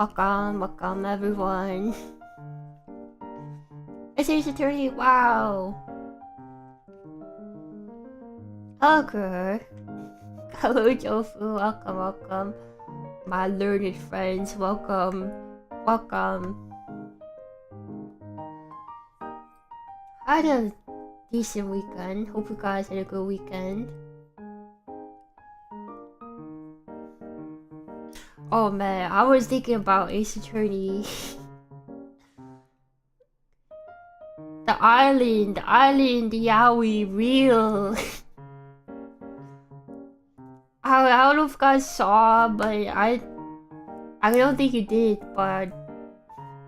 Welcome everyone. It's Ace Attorney, wow! Hugger! Hello Jofu, welcome. My learned friends, welcome. I had a decent weekend. Hope you guys had a good weekend. Oh man, I was thinking about Ace Attorney. the island, Yaoi, real. I don't know if you guys saw, but I don't think you did, but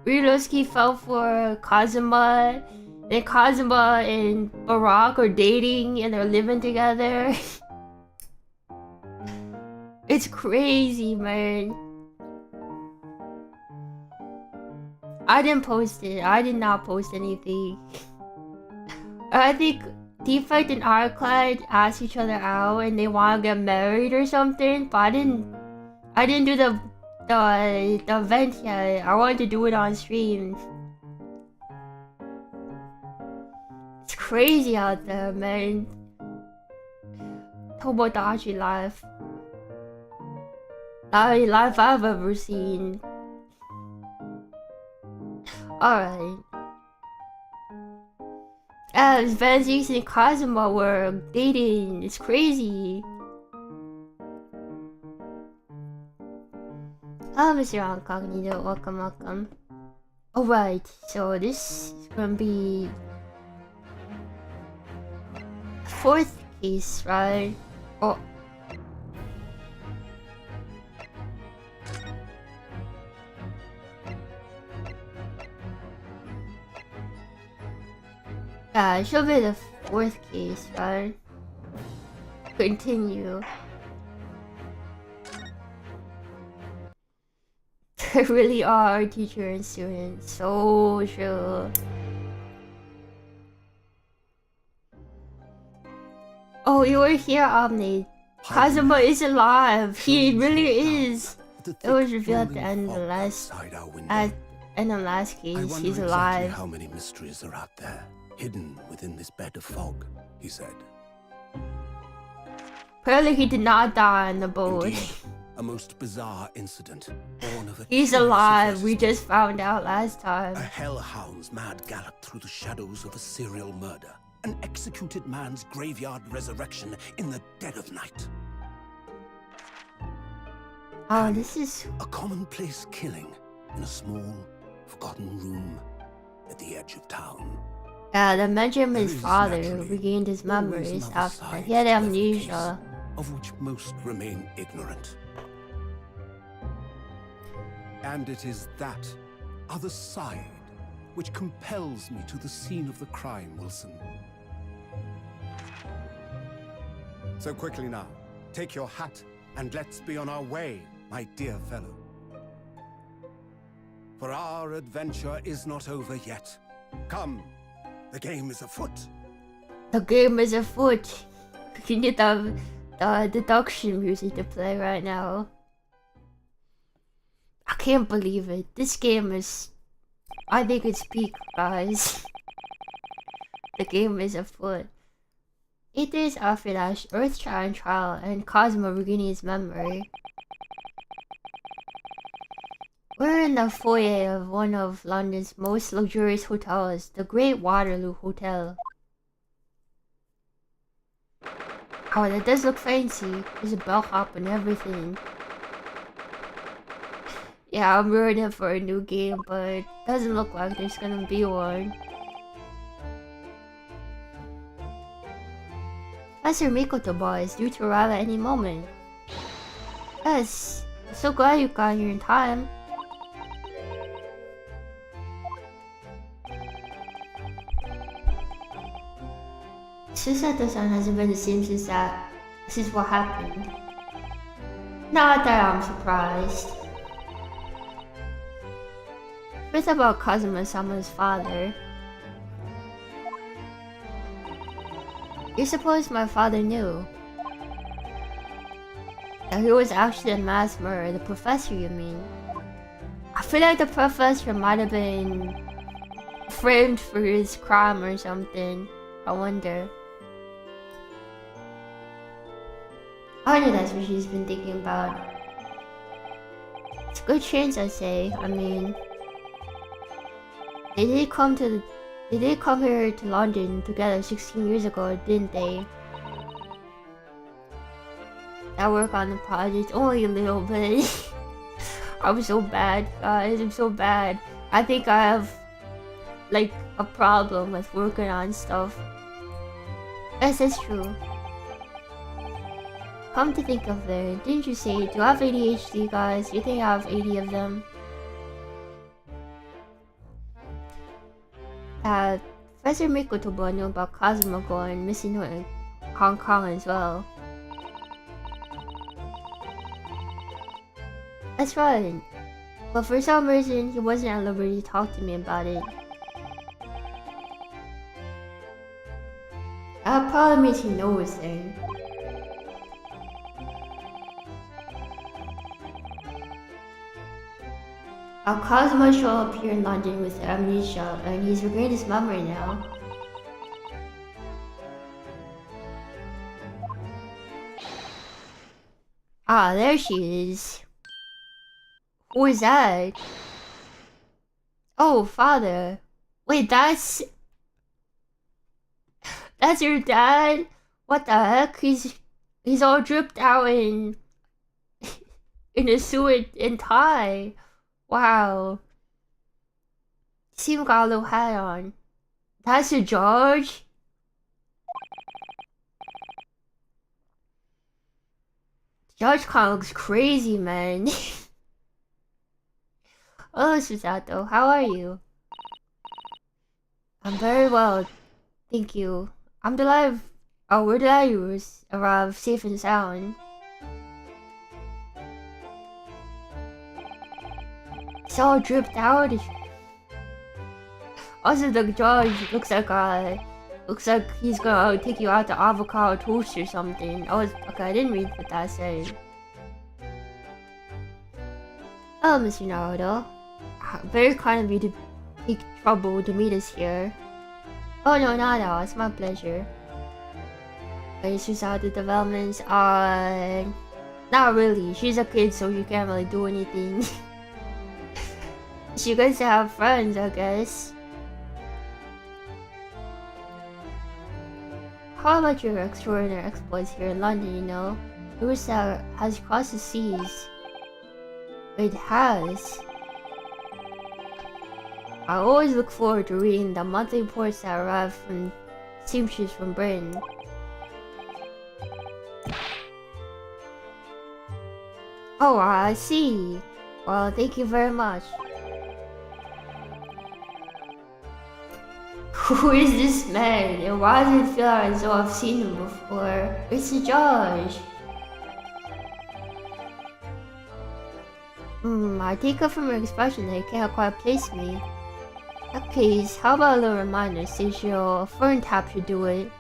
Ryunosuke fell for Kazuma, and Kazuma and Barack are dating and they're living together. It's crazy, man. I didn't post it. I did not post anything. I think Defect and Arclight asked each other out and they want to get married or something, but I didn't do the event yet. I wanted to do it on stream. It's crazy out there, man. Tomodachi life. Not life I've ever seen. Alright. As Vanzix and Kazuma were dating, it's crazy. Hello, Mr. Incognito, welcome. Alright, so this is gonna be fourth case, right? Oh. Yeah, it should be the fourth case, right? Continue. They really are teacher and student, so true. Oh, you were here, Omni. Kazuma is alive. He really is. It was revealed at the end of the last case. He's alive. How many mysteries are out there, hidden within this bed of fog? He said. Apparently, he did not die on the boat. Indeed, a most bizarre incident. Born of a He's alive. We just found out last time. A hellhound's mad gallop through the shadows of a serial murder. An executed man's graveyard resurrection in the dead of night. Oh, this is a commonplace killing in a small, forgotten room at the edge of town. Yeah, the mention his father regained his memories after he had amnesia. Of which most remain ignorant. And it is that other side which compels me to the scene of the crime, Wilson. So quickly now, take your hat and let's be on our way, my dear fellow. For our adventure is not over yet. Come, the game is afoot. The game is afoot. You need the deduction music to play right now. I can't believe it. This game is... I think it's peak, guys. The game is afoot. 8 days after that, Earth trial and Cosmo regaining his memory. We're in the foyer of one of London's most luxurious hotels, the Great Waterloo Hotel. Oh, that does look fancy. There's a bellhop and everything. Yeah, I'm ready for a new game, but it doesn't look like there's gonna be one. Professor Mikotoba is due to arrive at any moment. Yes, I'm so glad you got here in time. Susato-san hasn't been the same since what happened. Not that I'm surprised. First about Kazuma-sama's father. You suppose my father knew that he was actually a mass murderer, the professor, you mean? I feel like the professor might have been framed for his crime or something. I wonder. I know that's what she's been thinking about. It's a good chance, I say. I mean, they did come here to London together 16 years ago, didn't they? I work on the project only a little bit. I'm so bad, guys. I'm so bad. I think I have like a problem with working on stuff. Yes, that's true. Come to think of it, didn't you say, do I have ADHD, guys? You think I have 80 of them? Professor Mikotobo knew about Kazuma going missing in Hong Kong as well. That's right. But for some reason, he wasn't at liberty to talk to me about it. That probably means he knows then. Cosmo show up here in London with amnesia, and he's regained his memory now. Ah, there she is. Who is that? Oh, father. Wait, that's your dad? What the heck? He's all dripped out in a suit and tie. Wow. See him got a little hat on. That's a George? George kinda looks crazy, man. Oh, Susato, how are you? I'm very well, thank you. I'm delighted. Oh, we're delighted arrive safe and sound. It's all dripped out. Also, the George looks like he's gonna take you out to avocado toast or something. Okay. I didn't read what that said. Oh, Mr. Naruto, very kind of you to take trouble to meet us here. Oh no, not at all. It's my pleasure. It's just how the developments are. Not really. She's a kid, so you can't really do anything. She gets to have friends, I guess. How about your extraordinary exploits here in London, you know? Yours has crossed the seas. It has. I always look forward to reading the monthly reports that arrive from seamsters from Britain. Oh, I see. Well, thank you very much. Who is this man, and why does it feel as though I've seen him before? It's the George. I take it from your expression that you can't quite place me. In that case, how about a little reminder since your fern tap should do it?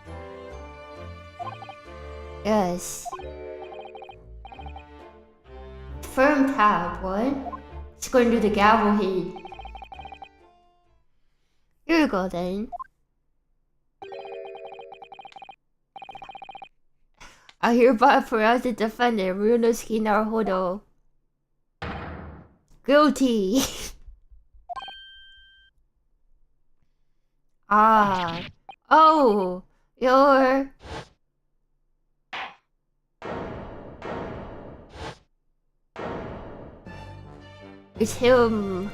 Yes. Firm tap, what? It's going to do the gavel hit. Here we go then. I hereby pronounce the defendant, Ryunosuke Naruhodo, guilty. Ah. Oh, you're... It's him.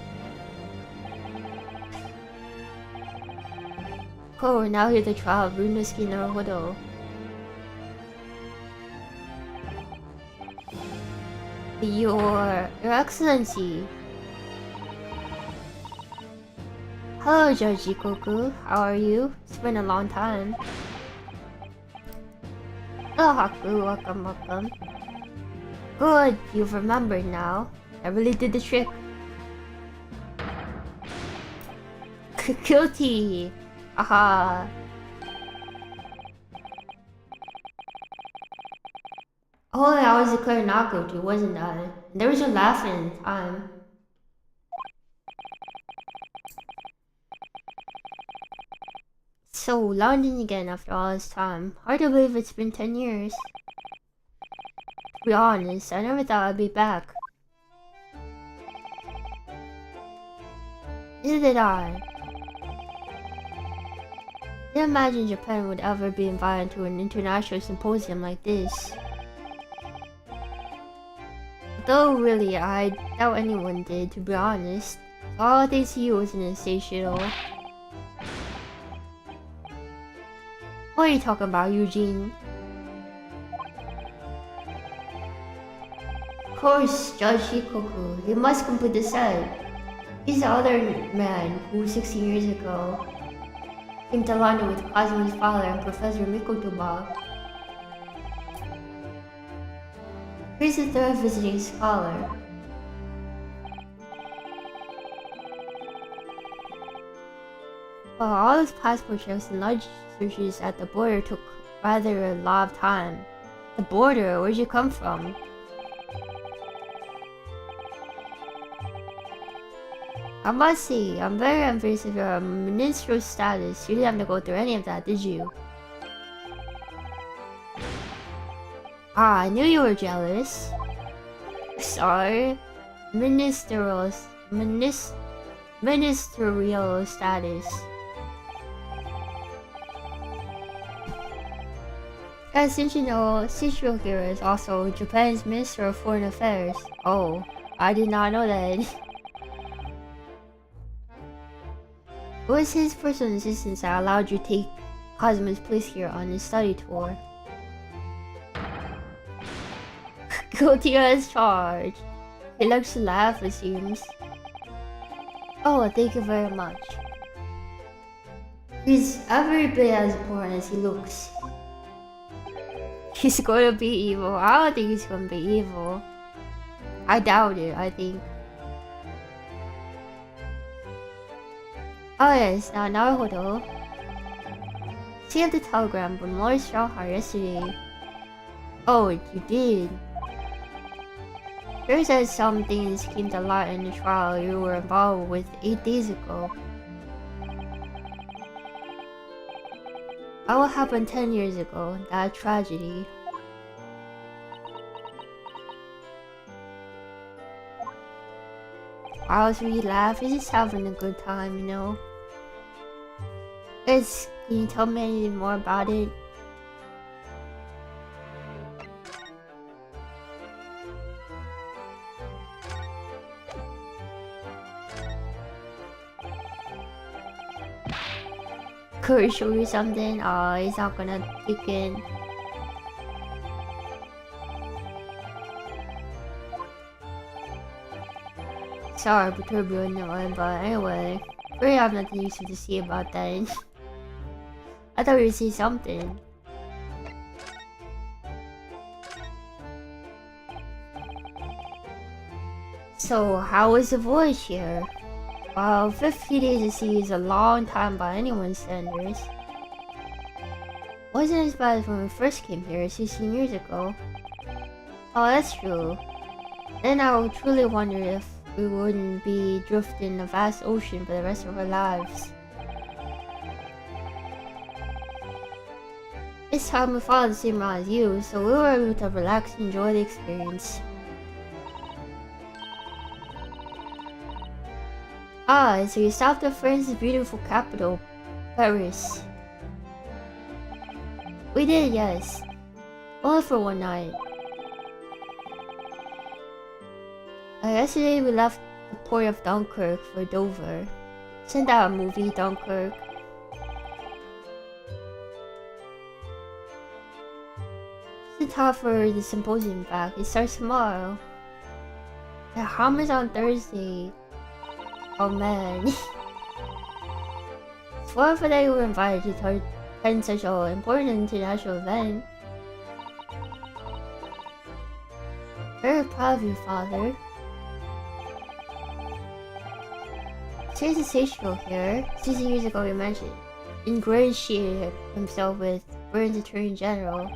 Oh, now here's the trial of Ryunosuke Naruhodo. Your Excellency. Hello, Judge Ikoku. How are you? It's been a long time. Hello, Haku. Welcome, welcome. Good, you've remembered now. I really did the trick. Guilty. Aha. Oh, I was declared not guilty, wasn't I? There was a laughing time. So, London again after all this time. Hard to believe it's been 10 years. To be honest, I never thought I'd be back. Neither did I. Didn't imagine Japan would ever be invited to an international symposium like this. Though really, I doubt anyone did, to be honest. All they see was an sensational. What are you talking about, Eugene? Of course, Judge Shikoku. You must complete the set. He's the other man who 16 years ago came to London with Kazuma's father and Professor Mikotoba. Here's the third visiting scholar. Well, all those passport checks and luggage searches at the border took rather a lot of time. The border? Where'd you come from? I must say, I'm very envious of your ministerial status. You didn't have to go through any of that, did you? Ah, I knew you were jealous. Sorry. Ministerial status. As since you know, Shichiro is also Japan's Minister of Foreign Affairs. Oh, I did not know that. It was his personal assistance that allowed you to take Kazuma's place here on his study tour. Guilty as charged. He likes to laugh, it seems. Oh, thank you very much. He's every bit as important as he looks. He's gonna be evil. I don't think he's gonna be evil. I doubt it, I think. Oh yes, now Naruhodo. See the telegram from Lord Shahar yesterday. Oh, you did. Sure said some things came to light in the trial you were involved with 8 days ago. What happened 10 years ago, that tragedy. I was really laughing, just having a good time, you know. Can you tell me anything more about it? Could I show you something? Oh, he's not gonna kick in. Sorry for turbulent noise, but anyway, we have nothing useful to see about that. I thought you'd see something. So, how was the voyage here? Well, 50 days at sea is a long time by anyone's standards. Wasn't as bad as when we first came here 16 years ago. Oh, that's true. Then I would truly wonder if we wouldn't be drifting in a vast ocean for the rest of our lives. This time we followed the same route as you, so we were able to relax and enjoy the experience. Ah, so you stopped at France's beautiful capital, Paris. We did, yes. Only for one night. Yesterday we left the port of Dunkirk for Dover. Isn't that a movie, Dunkirk? It's time for the symposium back. It starts tomorrow. The Ham is on Thursday. Oh man. It's wonderful that you were invited to attend such an important international event. Very proud of you, Father. Here's a sensational here. 16 years ago, he mentioned ingratiated himself with Burns' Attorney General.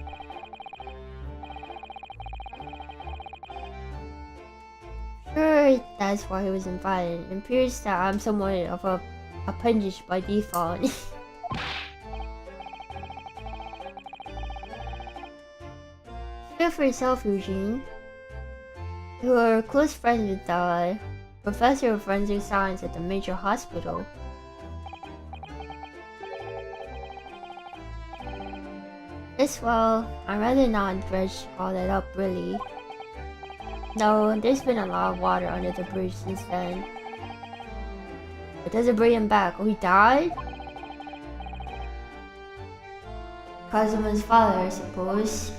Sure, that's why he was invited. It appears that I'm somewhat of a appendage by default. for yourself, Eugene. You were close friends with the professor of forensic science at the major hospital. Well, I'd rather not dredge all that up, really. No, there's been a lot of water under the bridge since then. It doesn't bring him back. Oh, he died? Kazuma's father, I suppose.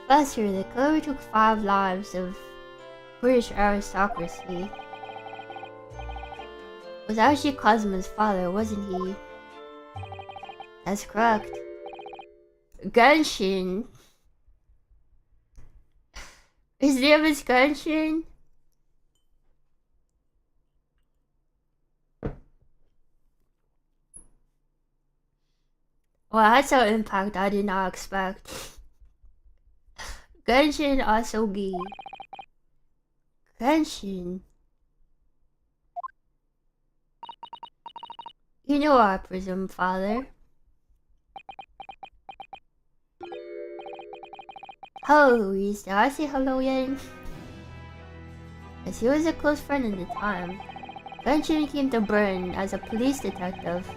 Last year, the killer took 5 lives of British aristocracy. Was actually Kazuma's father, wasn't he? That's correct. Genshin. His name is Genshin? Well, that's an impact I did not expect. Genshin Asogi. Genshin. You know I presume, father. Hello, Louise. Did I say hello yet? As he was a close friend at the time, Genshin came to Bern as a police detective.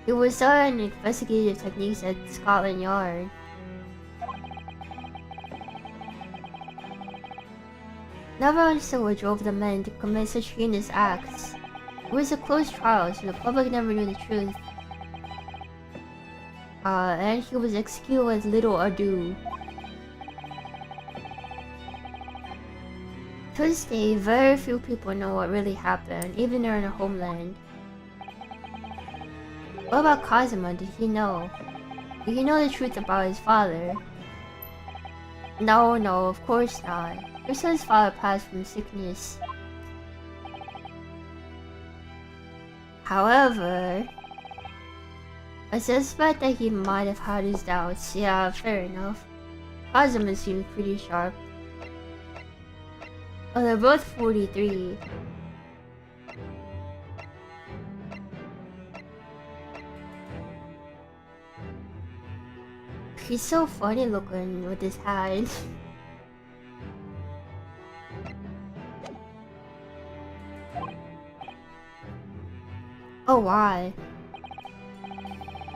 He was studying investigative techniques at Scotland Yard. Never understood what drove the men to commit such heinous acts. It was a closed trial, so the public never knew the truth. And he was executed with little ado. To this day, very few people know what really happened, even in their homeland. What about Kazuma? Did he know? Did he know the truth about his father? No, of course not. He said his father passed from sickness. However, I suspect that he might have had his doubts. Yeah, fair enough. Kazuma seemed pretty sharp. Oh, they're both 43. He's so funny looking with his hat. Oh, why?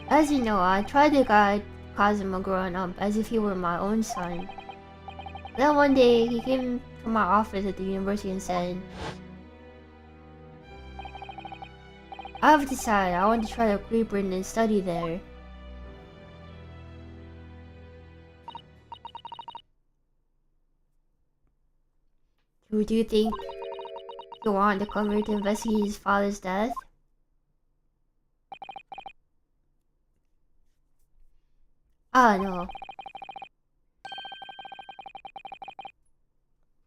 As you know, I tried to guide Kazuma growing up as if he were my own son. Then one day, he came to my office at the university and said, I've decided I want to try to Great Britain and study there. Who do you think he wanted to come here to investigate his father's death? I don't know.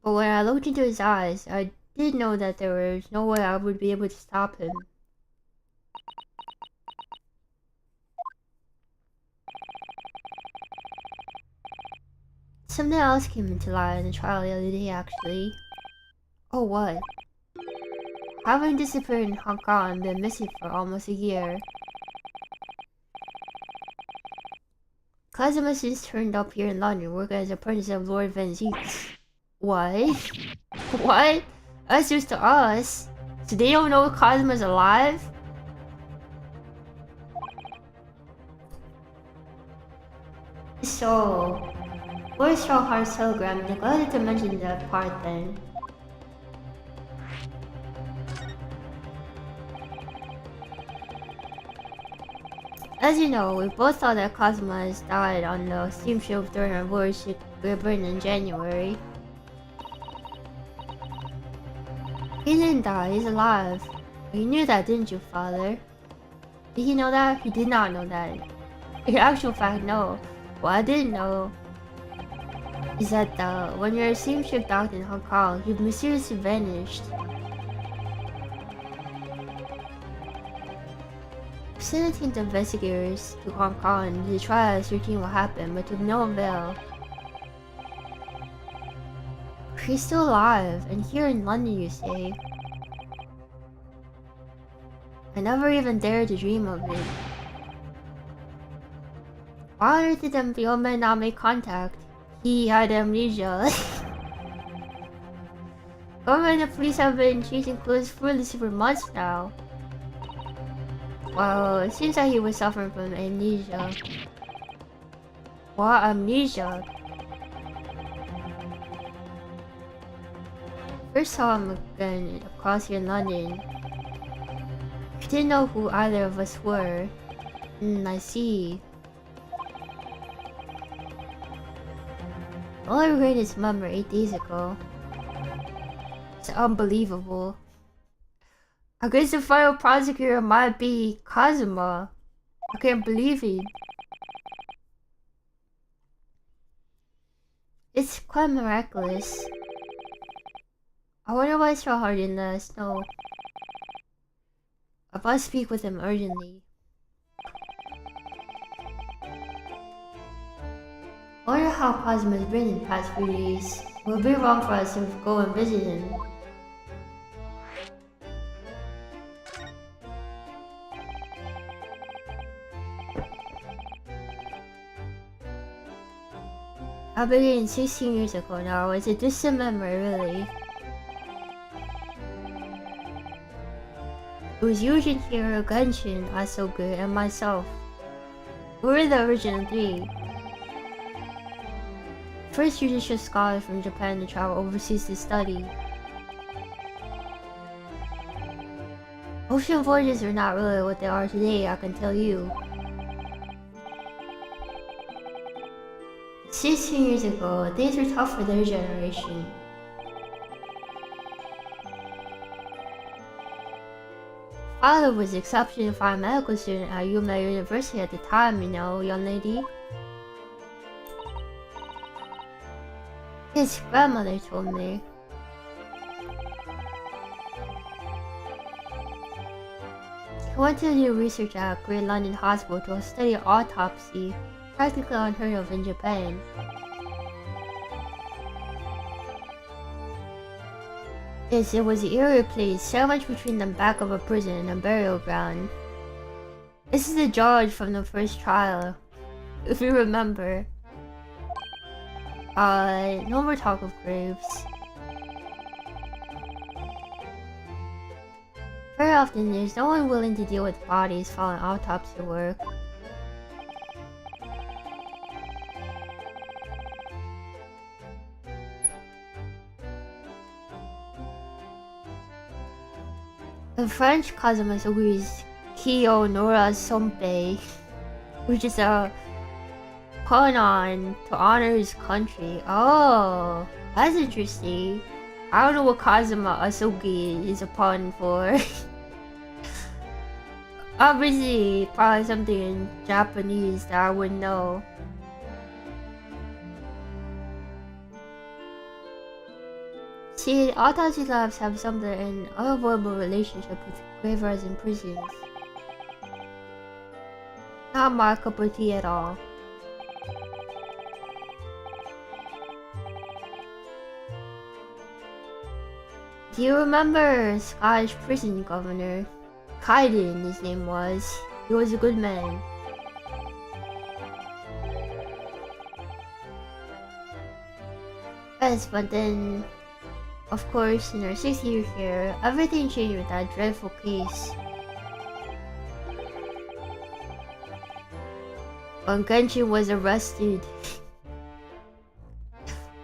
But when I looked into his eyes, I did know that there was no way I would be able to stop him. Something else came into light in the trial the other day, actually. Oh, what? Having disappeared in Hong Kong and been missing for almost a year, Kazuma since turned up here in London working as an apprentice of Lord Van Zeeks. What? What? That's just to us. So they don't know Kazuma's alive? So, Lord Strongheart's telegram neglected to mention that part then. As you know, we both thought that Kazuma has died on the steamship during our voyage to Great Britain in January. He didn't die, he's alive. You knew that, didn't you, father? Did he know that? He did not know that. In actual fact, no. What I didn't know is that when your steamship docked in Hong Kong, he mysteriously vanished. We sent a team of investigators to Hong Kong to try to ascertain what happened, but to no avail. He's still alive, and here in London, you say? I never even dared to dream of it. Why on earth did the old man not make contact? He had amnesia. Government and the police have been chasing clues fruitlessly for months now. Well, it seems like he was suffering from amnesia. What amnesia? First saw him again across here in London. We didn't know who either of us were. I see. All I read his memory 8 days ago. It's unbelievable. I guess the final prosecutor might be Kazuma. I can't believe it. It's quite miraculous. I wonder why it's so hard in the snow. I must speak with him urgently. I wonder how Kazuma's been in the past few days. It would be wrong for us to go and visit him. I began 16 years ago now. It's a distant memory, really. It was Yurika, Genshin, Asogu, and myself. We were the original 3. First judicial scholar from Japan to travel overseas to study. Ocean voyages are not really what they are today, I can tell you. 16 years ago, things were tough for their generation. Father was an exceptionally fine medical student at Yuma University at the time, you know, young lady. His grandmother told me. He went to do research at Great London Hospital to study autopsy, practically unheard of in Japan. Yes, it was an eerie place, sandwiched between the back of a prison and a burial ground. This is the judge from the first trial, if you remember. No more talk of graves. Very often, there's no one willing to deal with bodies following autopsy work. In French, Kazuma's is Kiyo Nora Sompe, which is a pun on to honor his country. Oh, that's interesting. I don't know what Kazuma Asogi is a pun for. Obviously, probably something in Japanese that I wouldn't know. See, autopsy labs have something an unavoidable relationship with graveyards and prisons. Not my cup of tea at all. Do you remember Scottish prison governor? Kaiden, his name was. He was a good man. Yes, but then, of course, in our 6th year here, everything changed with that dreadful case. When Genshin was arrested.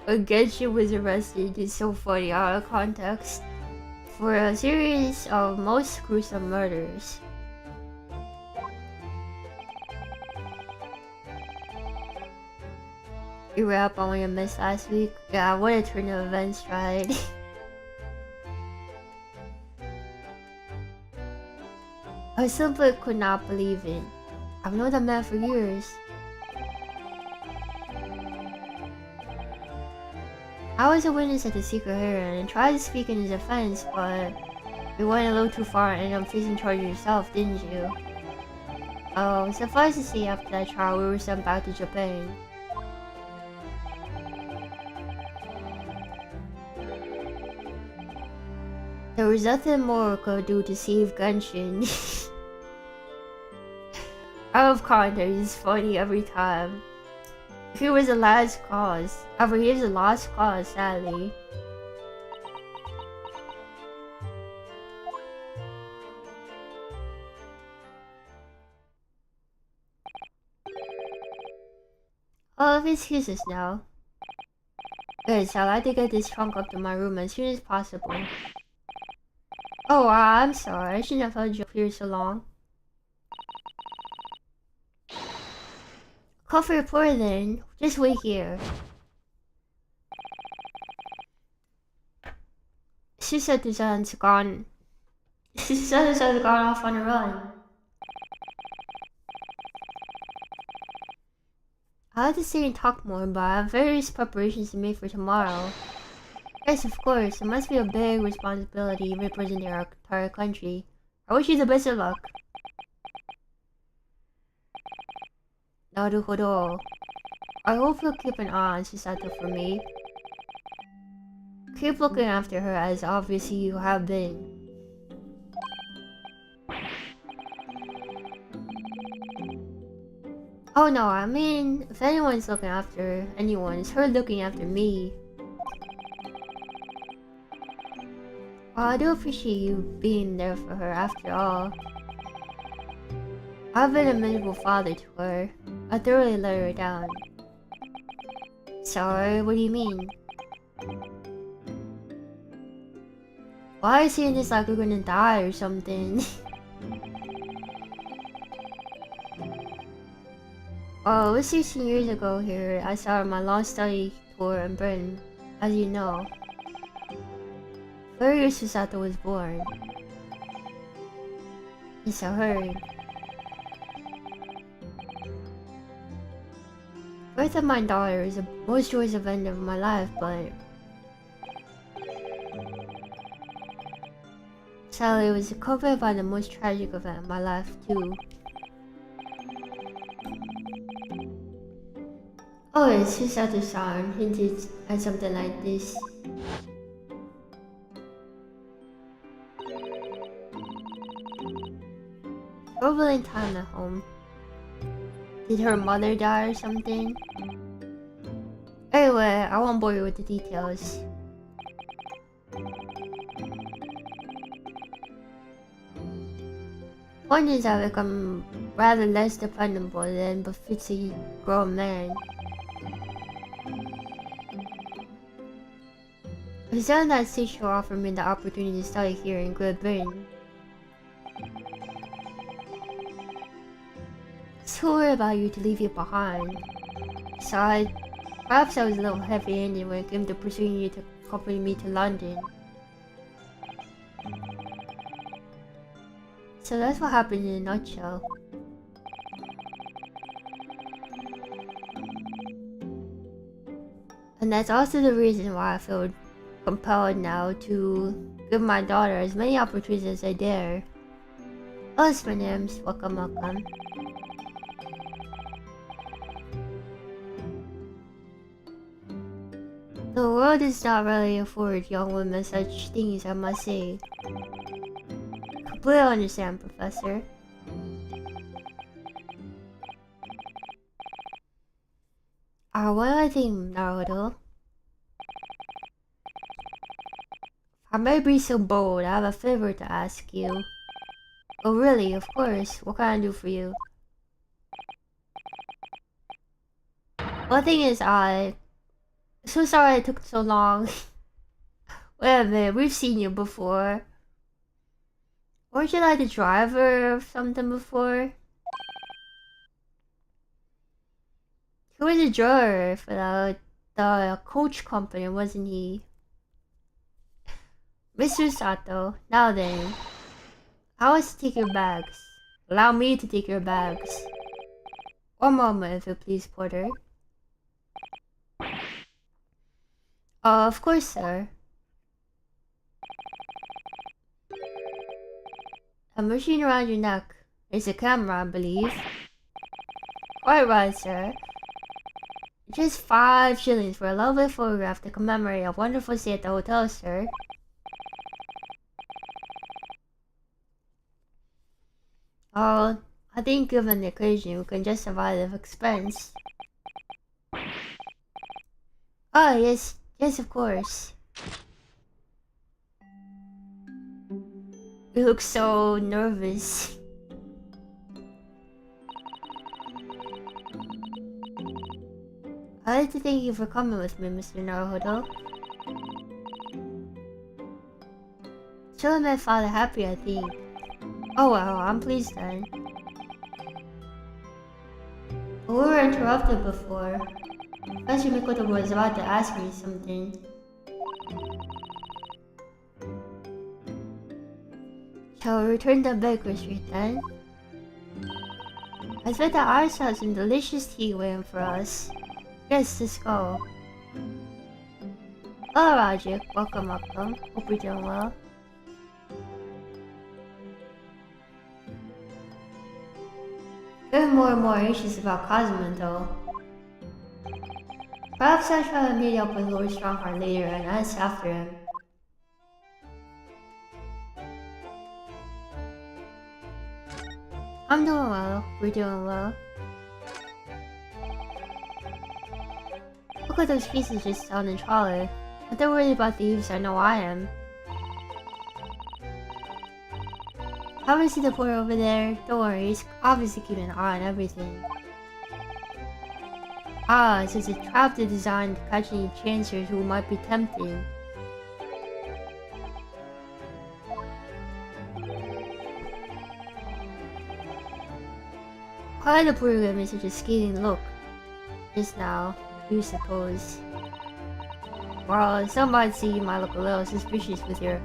When Genshin was arrested, it's so funny out of context. For a series of most gruesome murders. You wrap on what you missed last week? Yeah, what a turn of events, right? I simply could not believe it. I've known that man for years. I was a witness at the secret hearing and tried to speak in his defense, but you went a little too far and ended up facing charges yourself, didn't you? Oh, suffice to say, after that trial, we were sent back to Japan. There was nothing more could do to save Genshin. Out of context, it's funny every time. He was the last cause. However, he is the last cause, sadly. Oh, excuses now. Good, so I'd like to get this trunk up to my room as soon as possible. Oh, I'm sorry. I shouldn't have held you up here so long. Call for report then. Just wait here. Zatsudan's gone. Zatsudan's gone off on a run. I'll have to stay and talk more, but I have various preparations to make for tomorrow. Yes, of course. It must be a big responsibility representing our entire country. I wish you the best of luck. Naruhodo. I hope you'll keep an eye on Susato for me. Keep looking after her as obviously you have been. Oh no, I mean, if anyone's looking after anyone, it's her looking after me. Well, I do appreciate you being there for her after all. I've been a miserable father to her. I thoroughly let her down. Sorry, what do you mean? Why are you saying this like we're gonna die or something? Oh, it was 16 years ago here. I started my long study tour in Britain, as you know. 4 years Susato was born. Yes, I heard. Birth of my daughter is the most joyous event of my life, but sadly, it was accompanied by the most tragic event of my life too. Oh, it's Susato-san hinted at something like this. Turbulent time at home. Did her mother die or something? Anyway, I won't bore you with the details. Point is I've become rather less dependable than befits a grown man. It was on that stage to offer me the opportunity to study here in Great Britain. So worried about you to leave you behind. So perhaps I was a little heavy-handed when it came to pursuing you to accompany me to London. So that's what happened in a nutshell. And that's also the reason why I feel compelled now to give my daughter as many opportunities as I dare. Husbands, welcome, welcome. The world does not really afford young women such things, I must say. Completely understand, Professor. What do I think, Naruto? I may be so bold, I have a favor to ask you. Oh really, of course. What can I do for you? One thing is, so sorry it took so long. Wait a minute, we've seen you before. Weren't you like the driver or something before? He was a driver for the coach company, wasn't he? Mr. Sato, now then. I want to take your bags. Allow me to take your bags. One moment, if you please, Porter. Of course, sir. A machine around your neck. There's a camera, I believe. Quite right, sir. Just 5 shillings for a lovely photograph to commemorate a wonderful stay at the hotel, sir. Oh, I think given the occasion, we can justify the expense. Oh, yes, yes, of course. You look so nervous. I'd like to thank you for coming with me, Mr. Naruhodo. Show my father happy, I think. Oh well, I'm pleased then. We were interrupted before. Professor Mikoto was about to ask me something. Shall we return to Baker Street then? I bet that ours has some delicious tea waiting for us. Yes, let's go. Hello, Roger. Welcome. Hope you're doing well. Getting more and more anxious about Cosmo, though. Perhaps I try to meet up with Lord Strongheart later and ask after him. I'm doing well. We're doing well. Look at those pieces just on the trolley. If they're worried about thieves, I know I am. Haven't seen the porter over there? Don't worry, he's obviously keeping an eye on everything. Ah, it's just a trap they designed to catch any chancers who might be tempting. Why did the porter give me such a scathing look just now, you suppose? Well, some might see you might look a little suspicious with your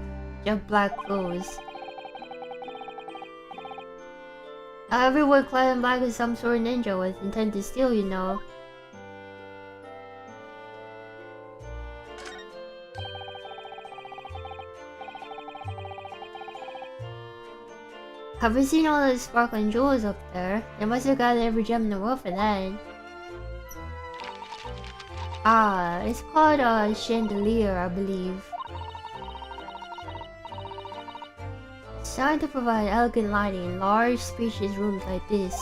jet black clothes. Everyone clad in black is some sort of ninja with intent to steal, you know. Have you seen all those sparkling jewels up there? They must have gathered every gem in the world for that. Ah, it's called a chandelier, I believe. Designed to provide elegant lighting in large, spacious rooms like this.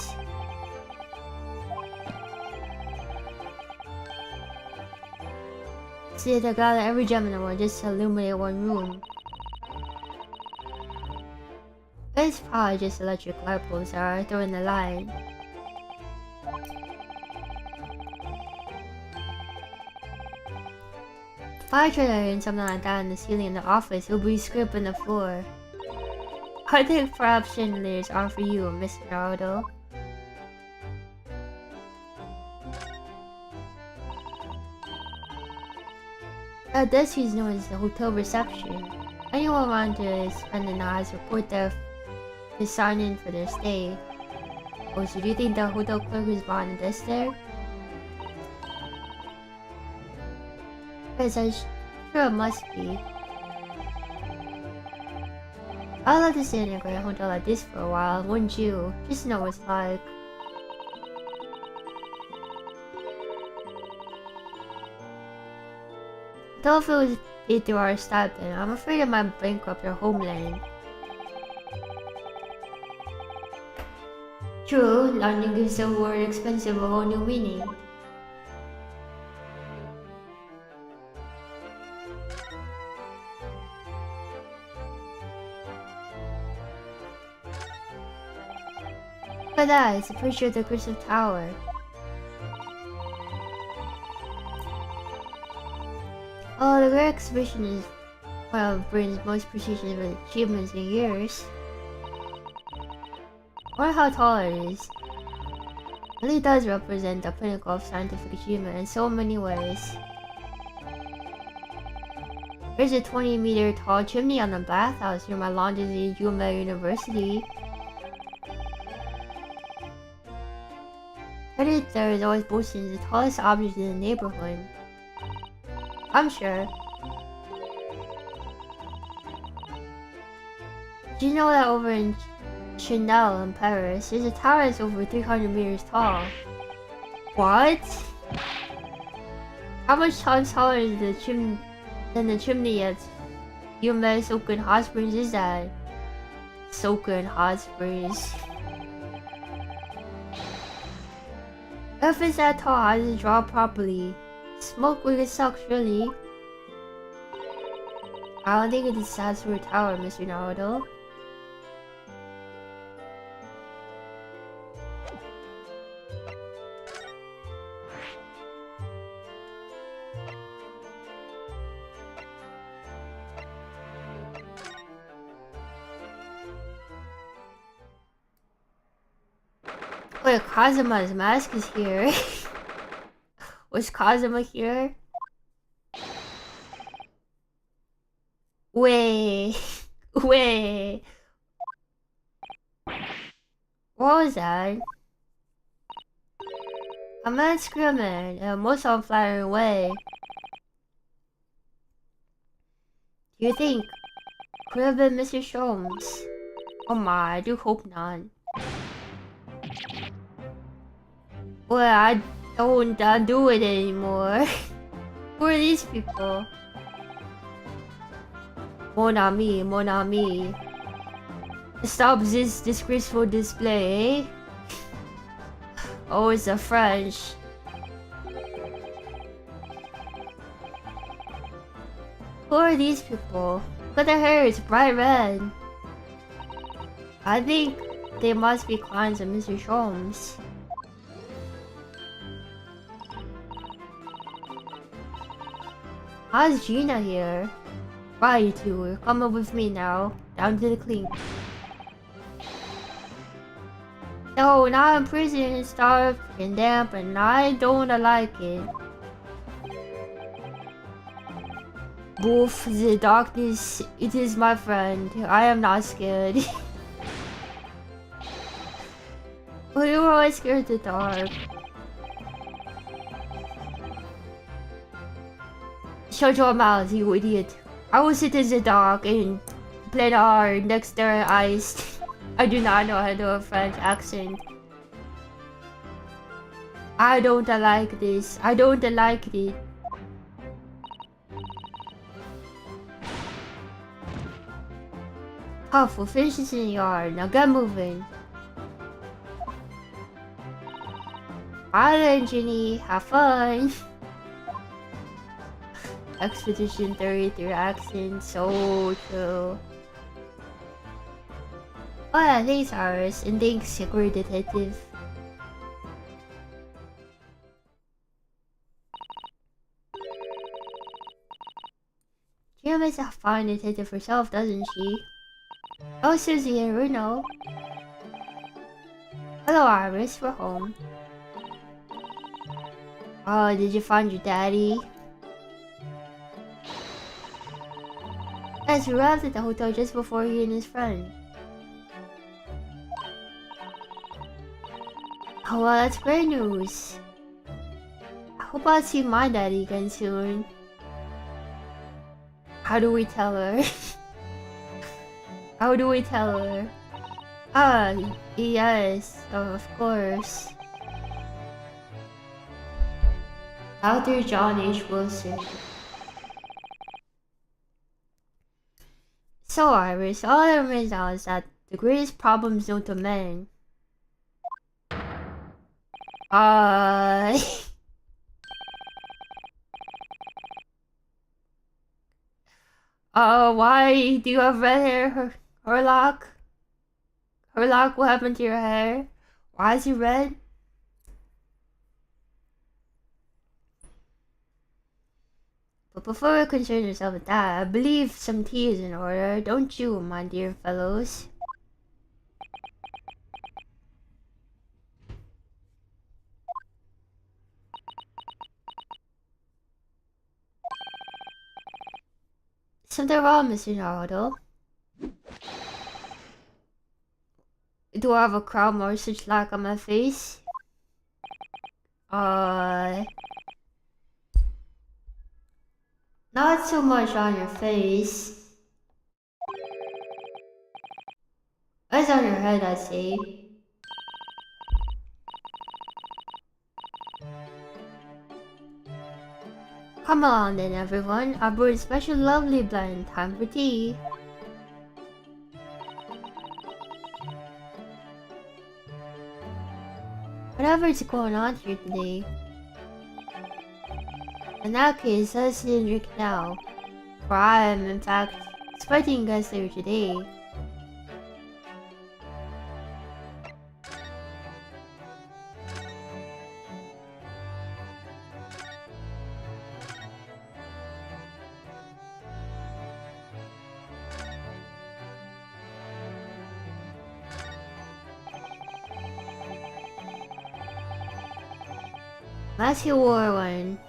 See, they gather every gem in the world just to illuminate one room. It's probably just electric light bulbs that are throwing the light. If I tried to something like that in the ceiling in the office, it would be scraping the floor. I think perhaps chandeliers are for you, Mr. Naruto. That desk is known as the hotel reception. Anyone wanting to spend the night report there to sign in for their stay. Oh, so do you think the hotel clerk is behind the desk there? Yes, I'm sure it must be. I'd love to stay in a great hotel like this for a while, wouldn't you? Just to know what it's like. Though if it was paid through our stipend, I'm afraid it might bankrupt our homeland. True, London gives the word expensive a whole new meaning. Look at that, it's a picture of the Crystal Tower. Oh, the Great Exhibition is one of Britain's most prestigious achievements in years. I wonder how tall it is. It really does represent the pinnacle of scientific achievement in so many ways. There's a 20-meter tall chimney on the bathhouse near my launch at the Yuma University. Headed there is always boasting the tallest object in the neighborhood. I'm sure. Do you know that over in Chanel in Paris, there's a tower that's over 300 meters tall? What? How much taller is than the chimney at Yuma Soken Hot Springs is that? Soken Hot Springs. If it's that tall, how does it draw properly? Smoke weed sucks, really. I don't think it is Satsuru Tower, Mr. Naruto. Wait, Kazuma's mask is here. Was Kazuma here? Wait. Wait. What was that? A man screaming in a most unflattering way. Do you think could have been Mr. Sholmes? Oh my, I do hope not. Well, I don't do it anymore. Who are these people? Mon ami, mon ami. Stop this disgraceful display, eh? Oh, it's the French. Who are these people? Look at their hair, it's bright red. I think they must be clients of Mr. Sholmes. How's Gina here? Right, you two, you're coming with me now. Down to the clink. No, now I'm in prison, starved and damp, and I don't like it. Wolf, the darkness, it is my friend. I am not scared. We were always scared of the dark. Shut your mouth, you idiot. I will sit in the dark and play our next door ice. I do not know how to do a French accent. I don't like this. I don't like it. Huff, we'll finish this in the yard. Now get moving. Bye then, Ginny. Have fun. Expedition 33 accent, so true. Oh yeah, thanks Iris, and thanks Secret Detective. She makes a fine detective herself, doesn't she? Oh, Susie and Bruno. Hello Iris, we're home. Oh, did you find your daddy? Yes, we arrived at the hotel just before he and his friend. Oh well, that's great news. I hope I'll see my daddy again soon. How do we tell her? How do we tell her? Ah, yes, of course. Dr. John H. Wilson. So Iris, all that remains now is that the greatest problems known to men. Why do you have red hair, Herlock? Herlock, what happened to your hair? Why is it red? But before you concern yourself with that, I believe some tea is in order, don't you, my dear fellows? Something wrong, Mr. Naruto? Do I have a crown or such like on my face? Not so much on your face. It's on your head, I'd say. Come along then, everyone. I brewed a special lovely blend. Time for tea. Whatever's going on here today. In that case, let's drink now. For I am, in fact, expecting guests later today. Matthew wore one.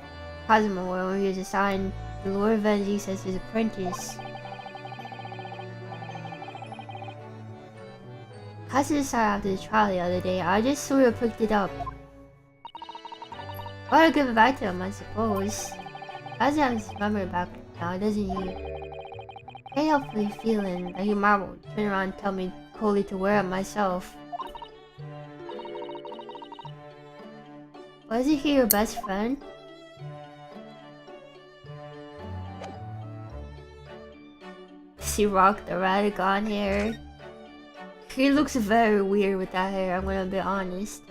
Cosmo wore when he was assigned to Lord Vengeance as his apprentice. Kazu decided after the trial the other day, I just sort of picked it up. Well, I'll give it back to him, I suppose. Kazu has his memory back now, doesn't he? Can't help me feeling that he might turn around and tell me coldly to wear it myself. Wasn't he your best friend? She rocked the Radagon hair. He looks very weird with that hair, I'm gonna be honest.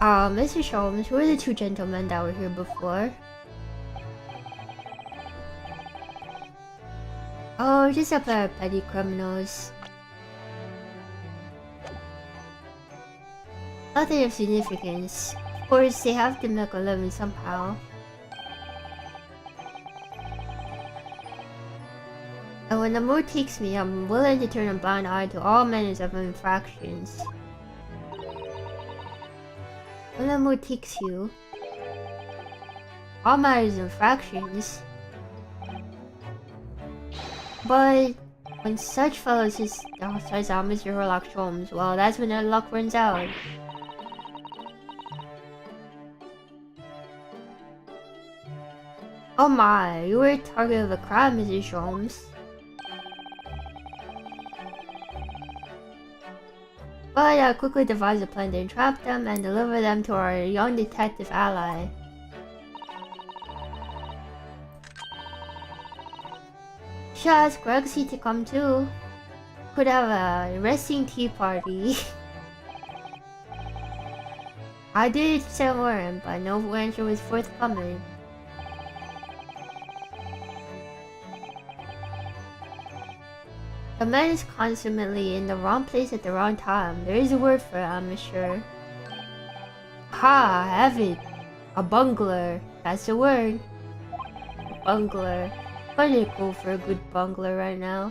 Mr. Sholmes, who are the two gentlemen that were here before? Oh, just a pair of petty criminals. Nothing of significance. Of course, they have to make a living somehow. And when the mood takes me, I'm willing to turn a blind eye to all manners of infractions. When the mood takes you, all manners of infractions. But when such fellows just starts out Mr. Sherlock Holmes, well, that's when their luck runs out. Oh my, you were a target of a crime, Mrs. Sholmes. But I quickly devised a plan to entrap them and deliver them to our young detective ally. Should ask Grexy to come too. Could have a resting tea party. I did send word, but no answer was forthcoming. The man is constantly in the wrong place at the wrong time. There is a word for it, I'm sure. Ha, I have it. A bungler. That's the word. A bungler. Gonna go for a good bungler right now.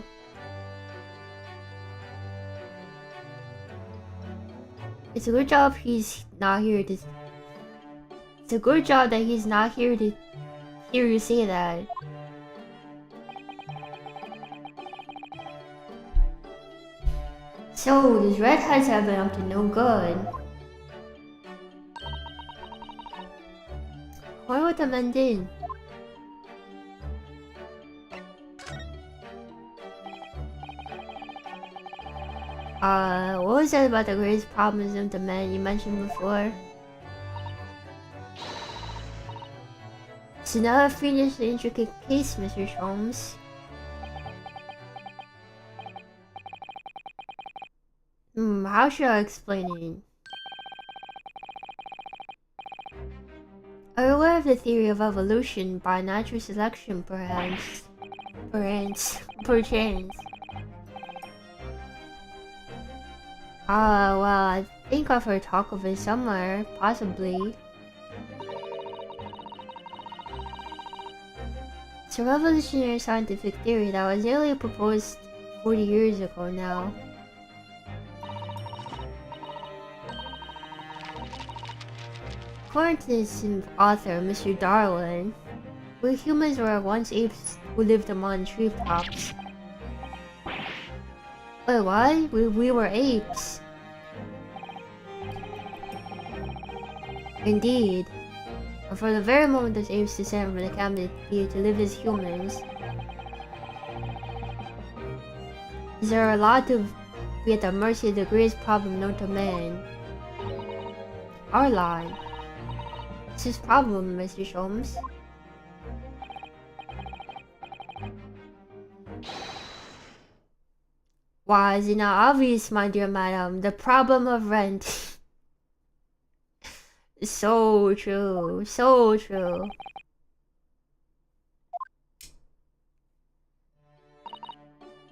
It's a good job he's not here to... It's a good job that he's not here to hear you say that. So, these redheads have been up to no good. Why would the men did? What was that about the greatest problems of the men you mentioned before? It's another fiendishly intricate case, Mr. Sholmes. How should I explain it? Are you aware of the theory of evolution by natural selection, perchance? Well, I think I've heard talk of it somewhere, possibly. It's a revolutionary scientific theory that was nearly proposed 40 years ago now. According to this author, Mr. Darwin, we humans were once apes who lived among treetops. Wait, what? We were apes. Indeed. And for the very moment those apes descended from the captivity to live as humans, they are allowed to be at the mercy of the greatest problem known to man. Our line. What's his problem, Mr. Sholmes? was, obvious, my dear madam, the problem of rent. So true, so true.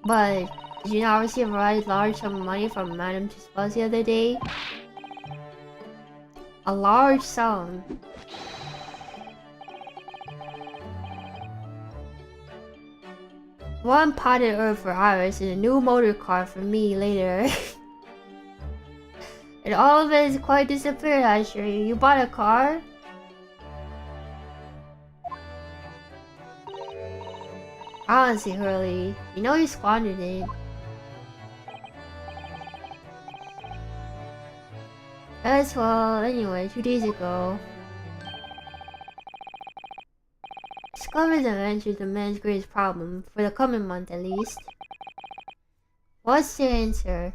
But did you not receive a very large sum of money from Madame Tussauds the other day? A large sum. One potted herb for Iris and a new motor car for me later. And all of it is quite disappeared, I assure you. You bought a car? Honestly, Hurley, you squandered it. As well, anyway, 2 days ago, discovered the answer to man's greatest problem, for the coming month at least. What's the answer?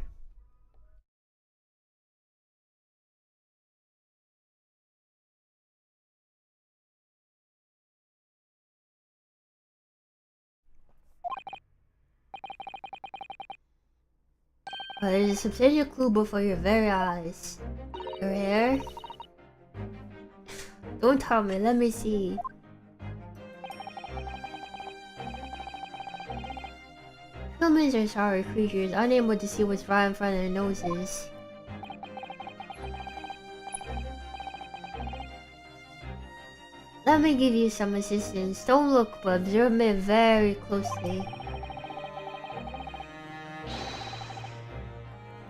There's a substantial clue before your very eyes. Your hair? Don't tell me, let me see. Humans are sorry creatures, unable to see what's right in front of their noses. Let me give you some assistance. Don't look, but observe me very closely.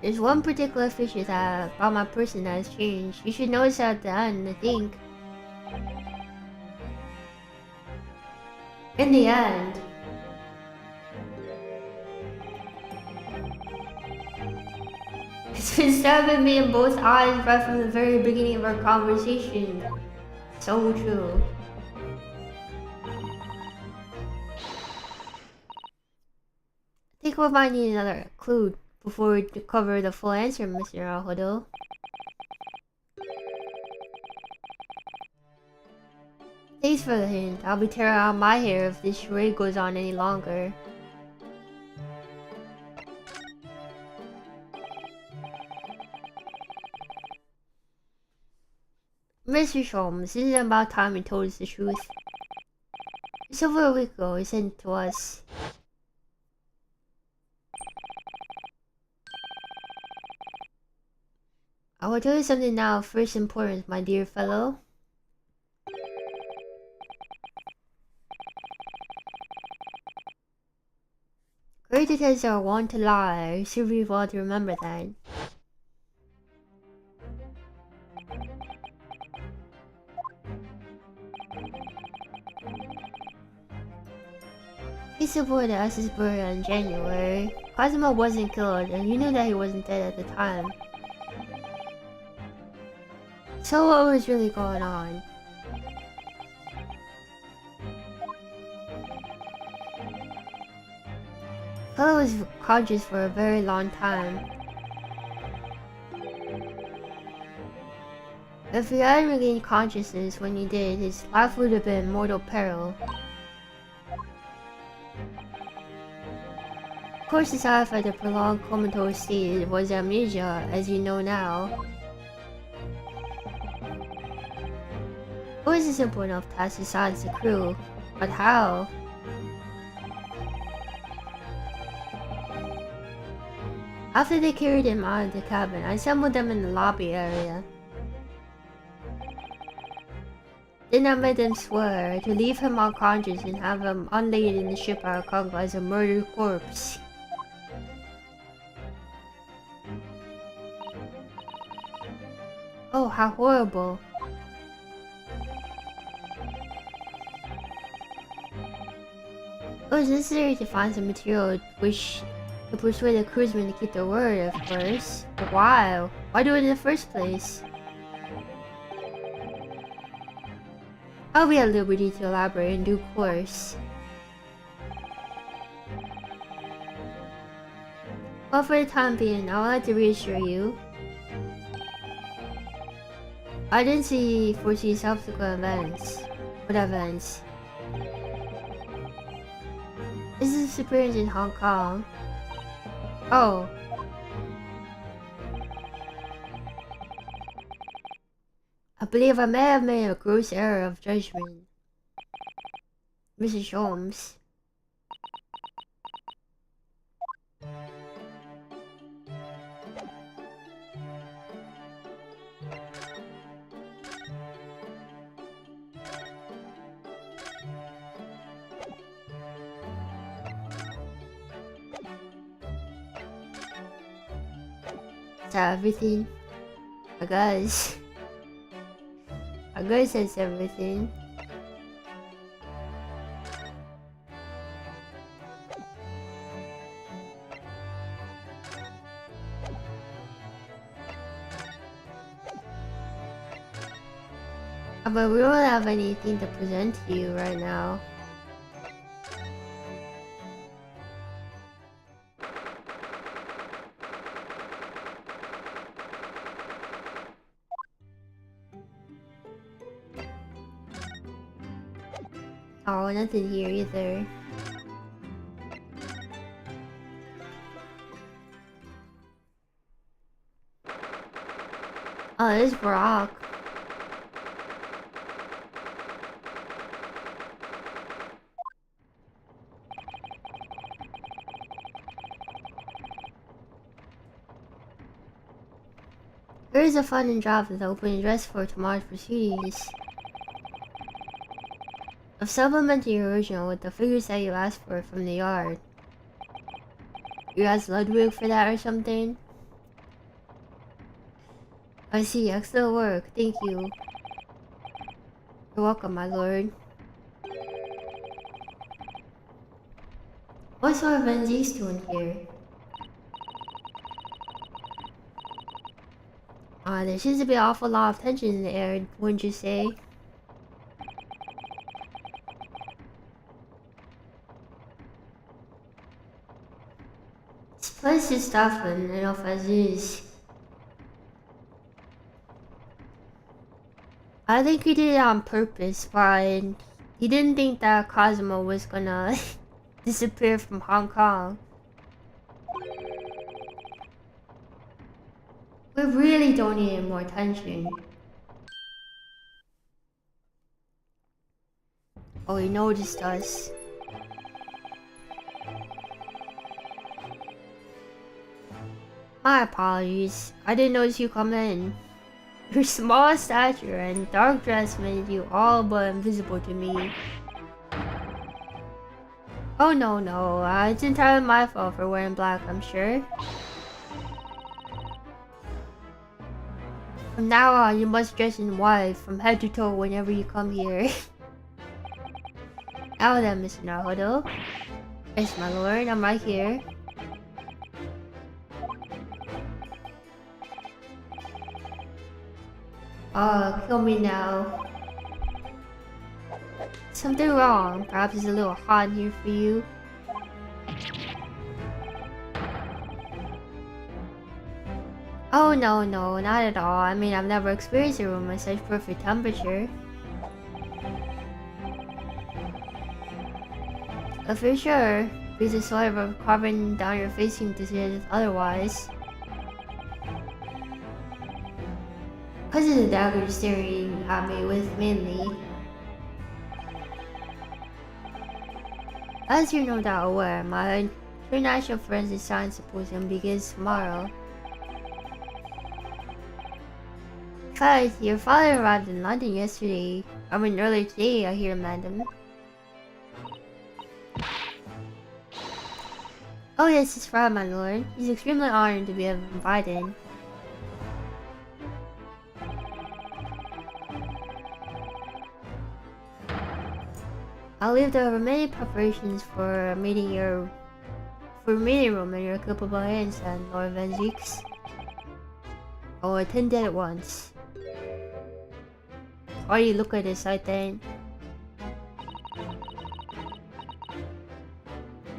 There's one particular feature about my person that has changed. You should notice at the end, I think. In the end. It's been stabbing me in both eyes right from the very beginning of our conversation. So true. I think we might need another clue before we cover the full answer, Mr. Ahodo. Thanks for the hint. I'll be tearing out my hair if this charade goes on any longer. Mr. Sholmes, isn't it about time you told us the truth? It's over a week ago, he sent it to us. I will tell you something now of first importance, my dear fellow. Great detectives are wont to lie. You should be well to remember that. He supported S's burial in January. Cosmo wasn't killed, and you knew that he wasn't dead at the time. So what was really going on? Fellow was conscious for a very long time. If he hadn't regained consciousness when he did, his life would have been in mortal peril. Of course, the side effect of prolonged comatose state was amnesia, as you know now. It was a simple enough task to silence the crew, but how? After they carried him out of the cabin, I assembled them in the lobby area. Then I made them swear to leave him unconscious and have him unlaid in the ship Harako as a murdered corpse. Oh, how horrible. It was necessary to find some material which could persuade the crewsmen to keep their word, of course. But why? Why do it in the first place? I'll be at liberty to elaborate in due course. Well, for the time being, I would like to reassure you. I didn't foresee subsequent events. What events? This is disappearance in Hong Kong. Oh. I believe I may have made a gross error of judgment. Mrs. Holmes. Is that everything? I guess. I guess that's everything. But we don't have anything to present to you right now. Oh, nothing here either. Oh, there's Brock. Here is a funding job with open address for tomorrow's proceedings. Of supplementing your original with the figures that you asked for from the yard. You asked Ludwig for that or something? I see, excellent work, thank you. You're welcome, my lord. What sort of NZ's doing here? There seems to be an awful lot of tension in the air, wouldn't you say? This place is stuffing enough as is. I think he did it on purpose, but he didn't think that Cosmo was gonna disappear from Hong Kong. We really don't need any more attention. Oh, he noticed us. My apologies. I didn't notice you come in. Your small stature and dark dress made you all but invisible to me. Oh no, it's entirely my fault for wearing black, I'm sure. From now on, you must dress in white from head to toe whenever you come here. Now then, Mr. Naruto. Yes, my lord, I'm right here. Kill me now. Something wrong. Perhaps it's a little hot in here for you. Oh no, not at all. I mean, I've never experienced a room with such perfect temperature. For sure, because the sort of carving down your face seemed to suggest otherwise. Because of the dagger staring at me with mainly. As you're no doubt aware, my International Forensic Science Symposium begins tomorrow. In fact, your father arrived in London yesterday. I mean earlier today, I hear, madam. Oh yes, his father, my lord. He's extremely honored to be invited. I'll leave the remaining preparations for meeting room in your capable hands, and Lord Venzix. I'll attend it at once. Why do you look at this, I think?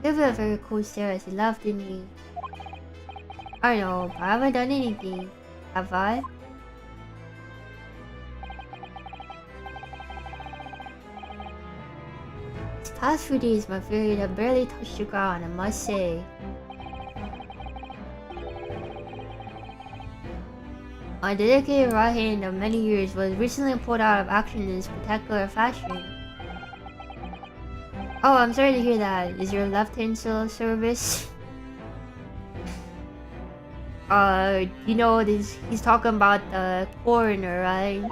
Give it a very cool stare as he laughed at me. I know, but I haven't done anything, have I? These past few days, my feet have barely touched the ground, I must say. A dedicated right hand of many years was recently pulled out of action in spectacular fashion. Oh, I'm sorry to hear that. Is your left hand still in service? You know this. He's talking about the coroner, right?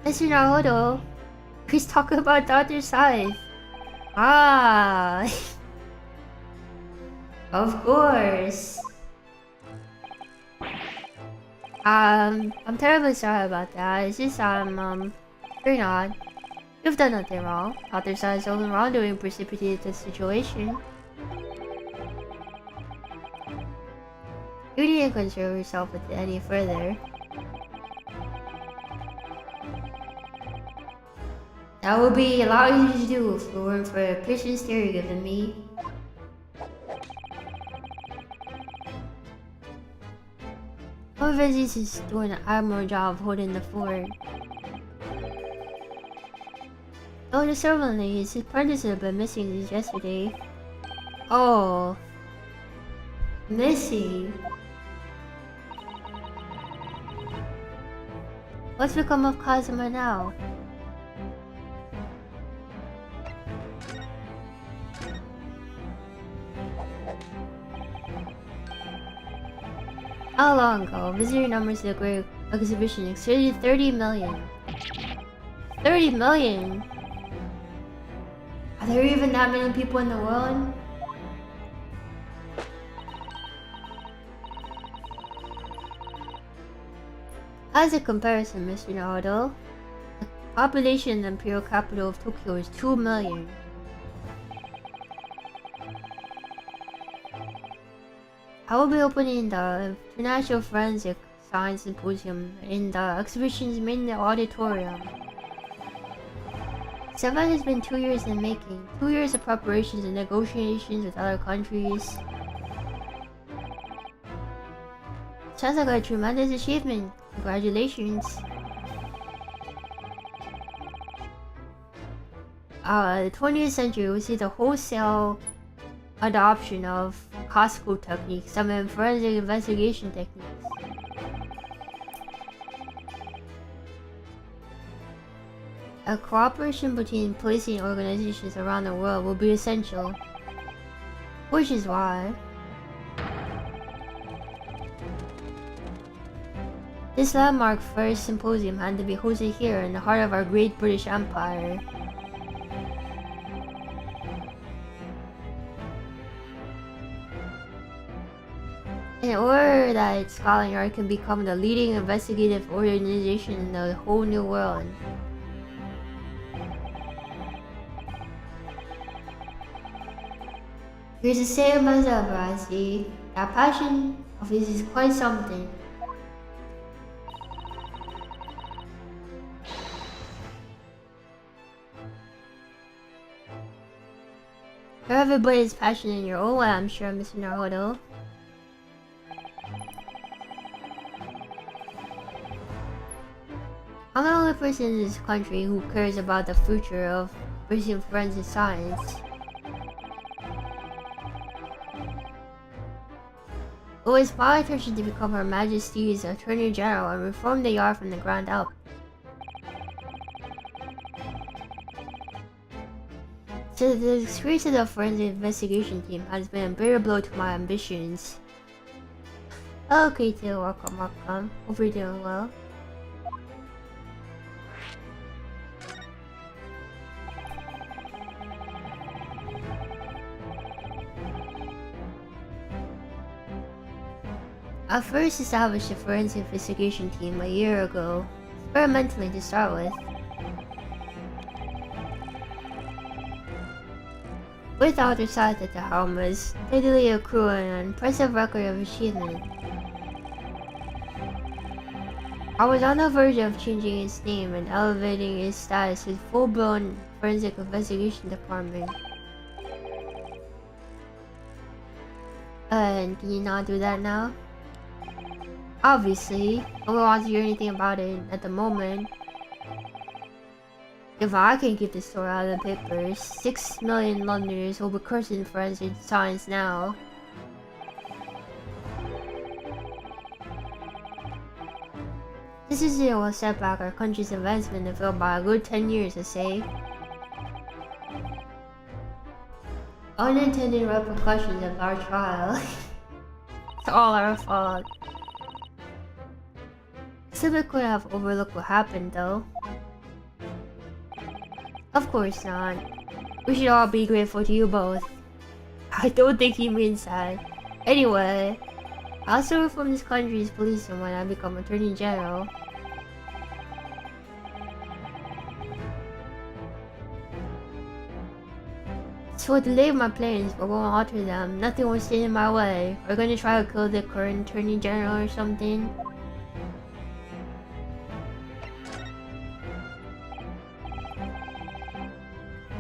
Mr. Naruto. He's talking about the other side. Ah, of course. I'm terribly sorry about that. It's just you're not. You've done nothing wrong. Other side's own wrongdoing precipitated the situation. You needn't concern yourself with it any further. That would be a lot easier to do if it weren't for a patient stare you're giving me. Overseas is doing an admirable job holding the fort. Oh, the servant his apprentice have been missing since yesterday. Oh. Missing? What's become of Kazuma now? How long ago? Visitor numbers to the Great Exhibition exceeded 30 million. 30 million? Are there even that many people in the world? As a comparison, Mr. Naruto, the population in the imperial capital of Tokyo is 2 million. I will be opening the International Forensic Science Symposium in the exhibition's main auditorium. This event has been 2 years in making. 2 years of preparations and negotiations with other countries. Sounds like a tremendous achievement. Congratulations. The 20th century will see the wholesale adoption of classical techniques and forensic investigation techniques. A cooperation between policing organizations around the world will be essential, which is why this landmark first symposium had to be hosted here in the heart of our great British Empire. In order that Scotland Yard can become the leading investigative organization in the whole new world. Here's the same myself, I see. That passion of his is quite something. Everybody is passionate in your own way, I'm sure, Mr. Naruto. I'm the only person in this country who cares about the future of British forensic science. It was my intention to become Her Majesty's Attorney General and reform the Yard from the ground up. So the experience of the forensic investigation team has been a bitter blow to my ambitions. Okay, too, welcome. Hope you're doing well. I first established a forensic investigation team a year ago, experimentally to start with. With other sides at the helm was steadily accruing an impressive record of achievement. I was on the verge of changing its name and elevating its status to full-blown forensic investigation department. And can you not do that now? Obviously, no one wants to hear anything about it at the moment. If I can keep this story out of the papers, 6 million Londoners will be cursing forensic science now. This is a setback our country's advancement has failed by a good 10 years, I say. Unintended repercussions of our trial. It's all our fault. Civic could have overlooked what happened, though. Of course not. We should all be grateful to you both. I don't think he means that. Anyway, I'll still reform this country's policing when I become Attorney General. So delay my plans, we're gonna alter them. Nothing will stand in my way. We're gonna try to kill the current Attorney General or something.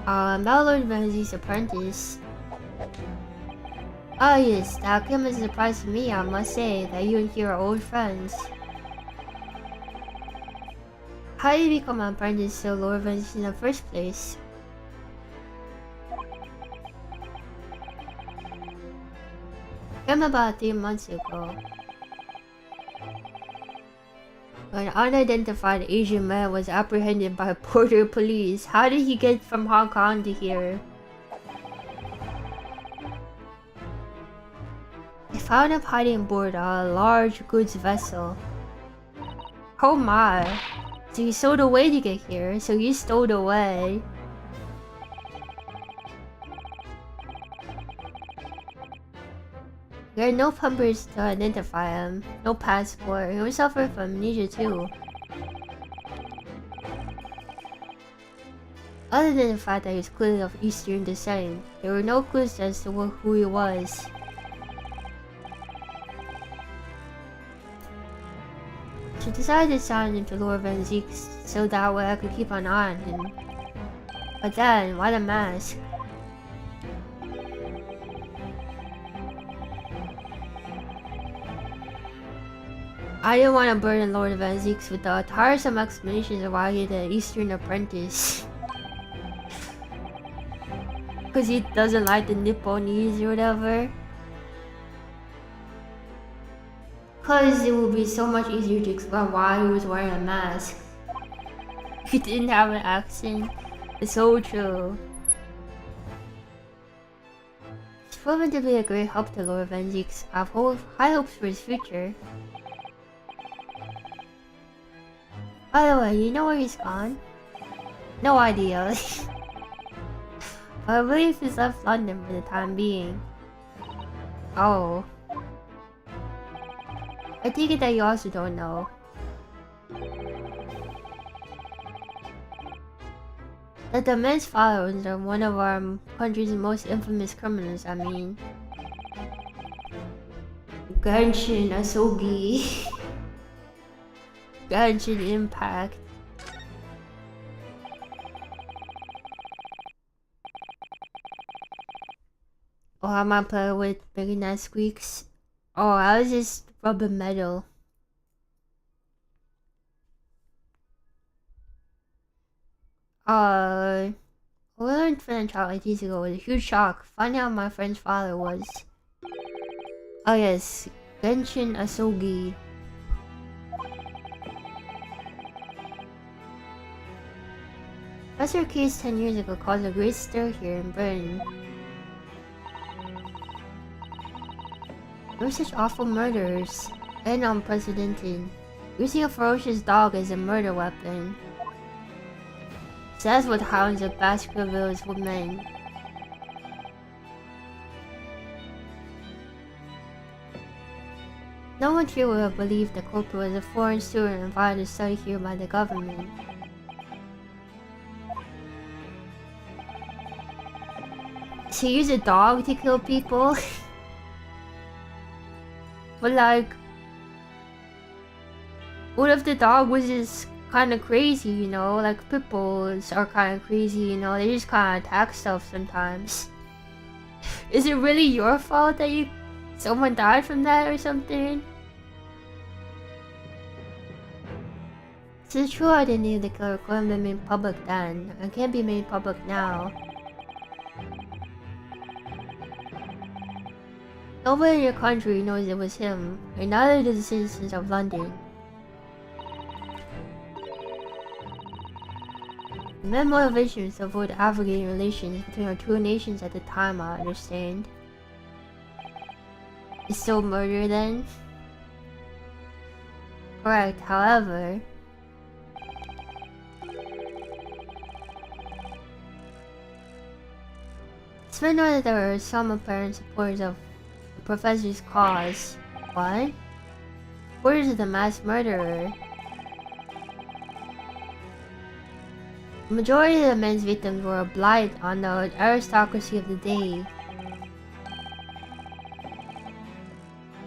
Now Lord Ramsey's apprentice. Ah yes, that came as a surprise to me, I must say, that you and he are old friends. How did you become an apprentice to Lord Ramsey in the first place? Came about 3 months ago. An unidentified Asian man was apprehended by border police. How did he get from Hong Kong to here? They found him hiding aboard a large goods vessel. Oh my. So he stowed away to get here. So he stowed away. There are no papers to identify him. No passport. He was suffering from amnesia too. Other than the fact that he was clearly of Eastern descent, there were no clues as to who he was. She decided to sign him to Lord Van Zeke's so that way I could keep an eye on him. But then, why the mask? I didn't want to burden Lord Van Zeeks with the tiresome explanations of why he's the Eastern apprentice. Because he doesn't like the Nipponese or whatever. Because it would be so much easier to explain why he was wearing a mask. He didn't have an accent. It's so true. It's proven to be a great help to Lord Van Zeeks. I have high hopes for his future. By the way, you know where he's gone? No idea. I believe he's left London for the time being. Oh. I take it that you also don't know. That the man's father was one of our country's most infamous criminals, I mean. Genshin Asogi. Genshin Impact. Oh, I'm gonna play with making that squeaks. Oh, I was just rubbing metal. We learned French out like days ago. It was a huge shock. Finding out my friend's father was. Oh yes, Genshin Asogi. Professor case 10 years ago caused a great stir here in Britain. There were such awful murders, and unprecedented. Using a ferocious dog as a murder weapon. So that's what hounds of Baskervilles were meant. No one here would have believed the culprit was a foreign student invited to study here by the government. So you use a dog to kill people? But like, what if the dog was just kind of crazy, you know? Like pit bulls are kind of crazy, you know? They just kind of attack stuff sometimes. Is it really your fault that someone died from that or something? So the true identity of the killer couldn't be made public then, and can't be made public now. Nobody in your country knows it was him, and neither do the citizens of London. The main motivation is to avoid abrogating relations between our two nations at the time, I understand. It's still murder then? Correct, however... It's been known that there are some apparent supporters of the professor's cause. What? Supporters of the mass murderer. The majority of the men's victims were a blight on the aristocracy of the day.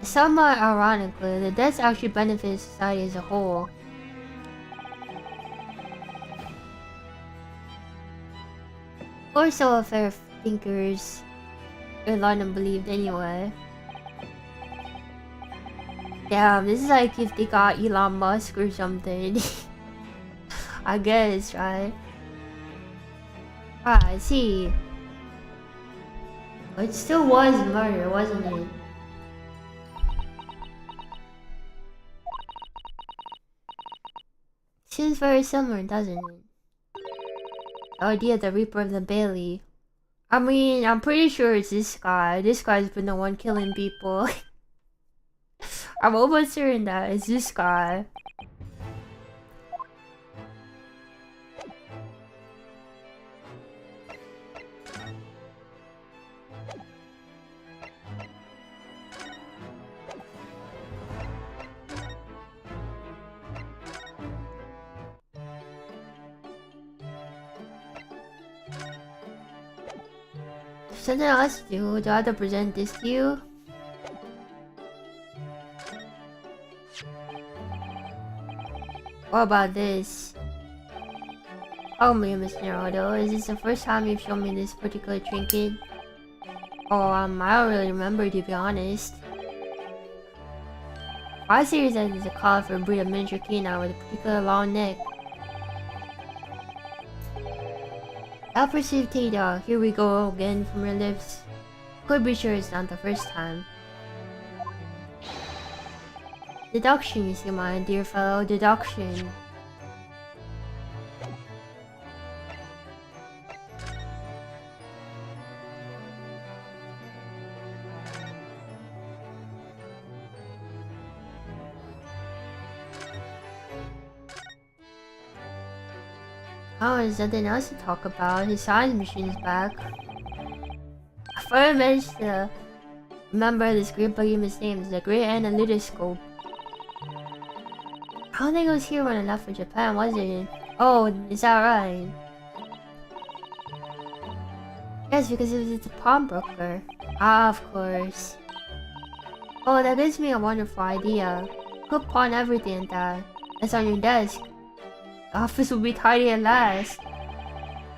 Somewhat ironically, the deaths actually benefited society as a whole. Or so a fair thinkers in London believed anyway. Damn, this is like if they got Elon Musk or something. I guess, right? Ah, I see. It still was murder, wasn't it? Seems very similar, doesn't it? The idea of the Reaper of the Bailey. I mean, I'm pretty sure it's this guy. This guy's been the one killing people. I'm almost certain that it's this guy. Something else to do? Do I have to present this to you? What about this? Oh me, Miss Naruto, is this the first time you've shown me this particular trinket? Oh, I don't really remember, to be honest. My series says it's a collar for a breed of miniature canine with a particular long neck. Perceived Tada, here we go again from her lips. Could be sure it's not the first time. Deduction, you see, my dear fellow, deduction. Oh, there's nothing else to talk about. His science machine's back. I finally managed to remember this great behemoth's name. It's the Great Analytoscope. I don't think it was here when I left for Japan, was it? Oh, is that right? Yes, because it's a pawnbroker. Ah, of course. Oh, that gives me a wonderful idea. You could pawn everything that's on your desk. The office will be tidy at last.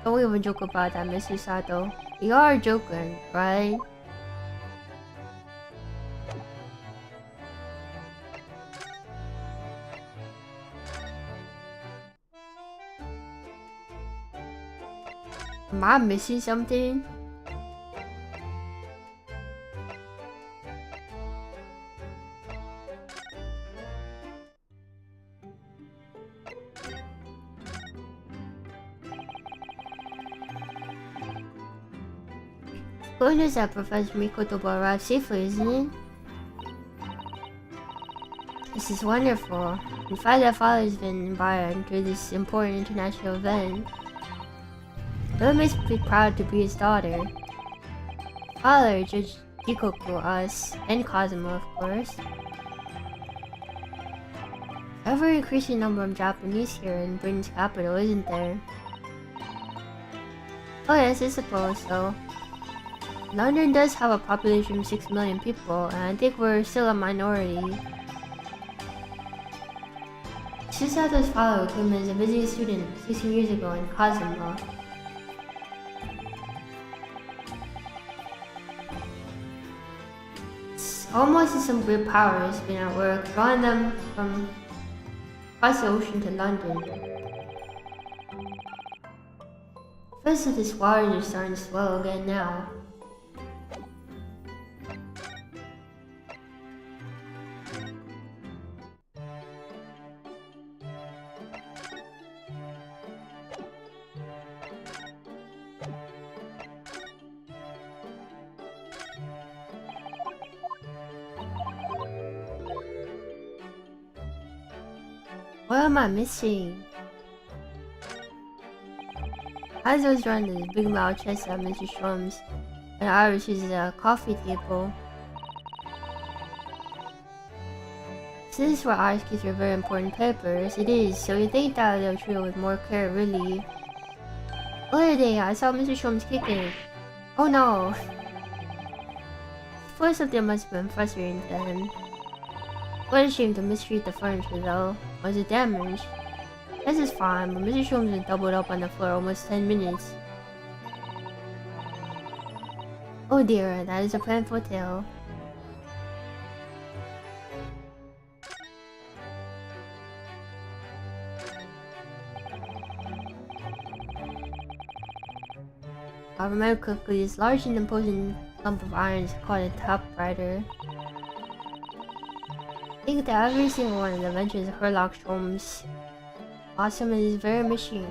Don't even joke about that, Mr. Sato. You are joking, right? Am I missing something? Good news that Professor Mikoto arrived safely, isn't it? This is wonderful. The fact that father's been invited to this important international event. It makes me proud to be his daughter. Father, Judge Jikoku, us, and Kazuma, of course. Ever increasing number of Japanese here in Britain's capital, isn't there? Oh yes, I suppose so. London does have a population of 6 million people, and I think we're still a minority. Shisato's father came as a visiting student 16 years ago in Kazuma. It's almost as some great power has been at work, drawing them from across the ocean to London. First of this waters are starting to swell again now. What am I missing? As I was drawing this big mouth chest at Mr. Strom's, and Irish is a coffee table. So this is where Irish keeps her very important papers. It is, so you think that they'll treat it with more care, really. Other day, I saw Mr. Strom's kicking. Oh no! Suppose something must have been frustrating to him. What a shame to mistreat the furniture though. Was it damaged? This is fine, but Mr. Sholmes was doubled up on the floor almost 10 minutes. Oh dear, that is a painful tale. I remember quickly this large and imposing lump of iron is called a typewriter. I think that every single one of the adventures of Herlock Sholmes awesome in this very machine.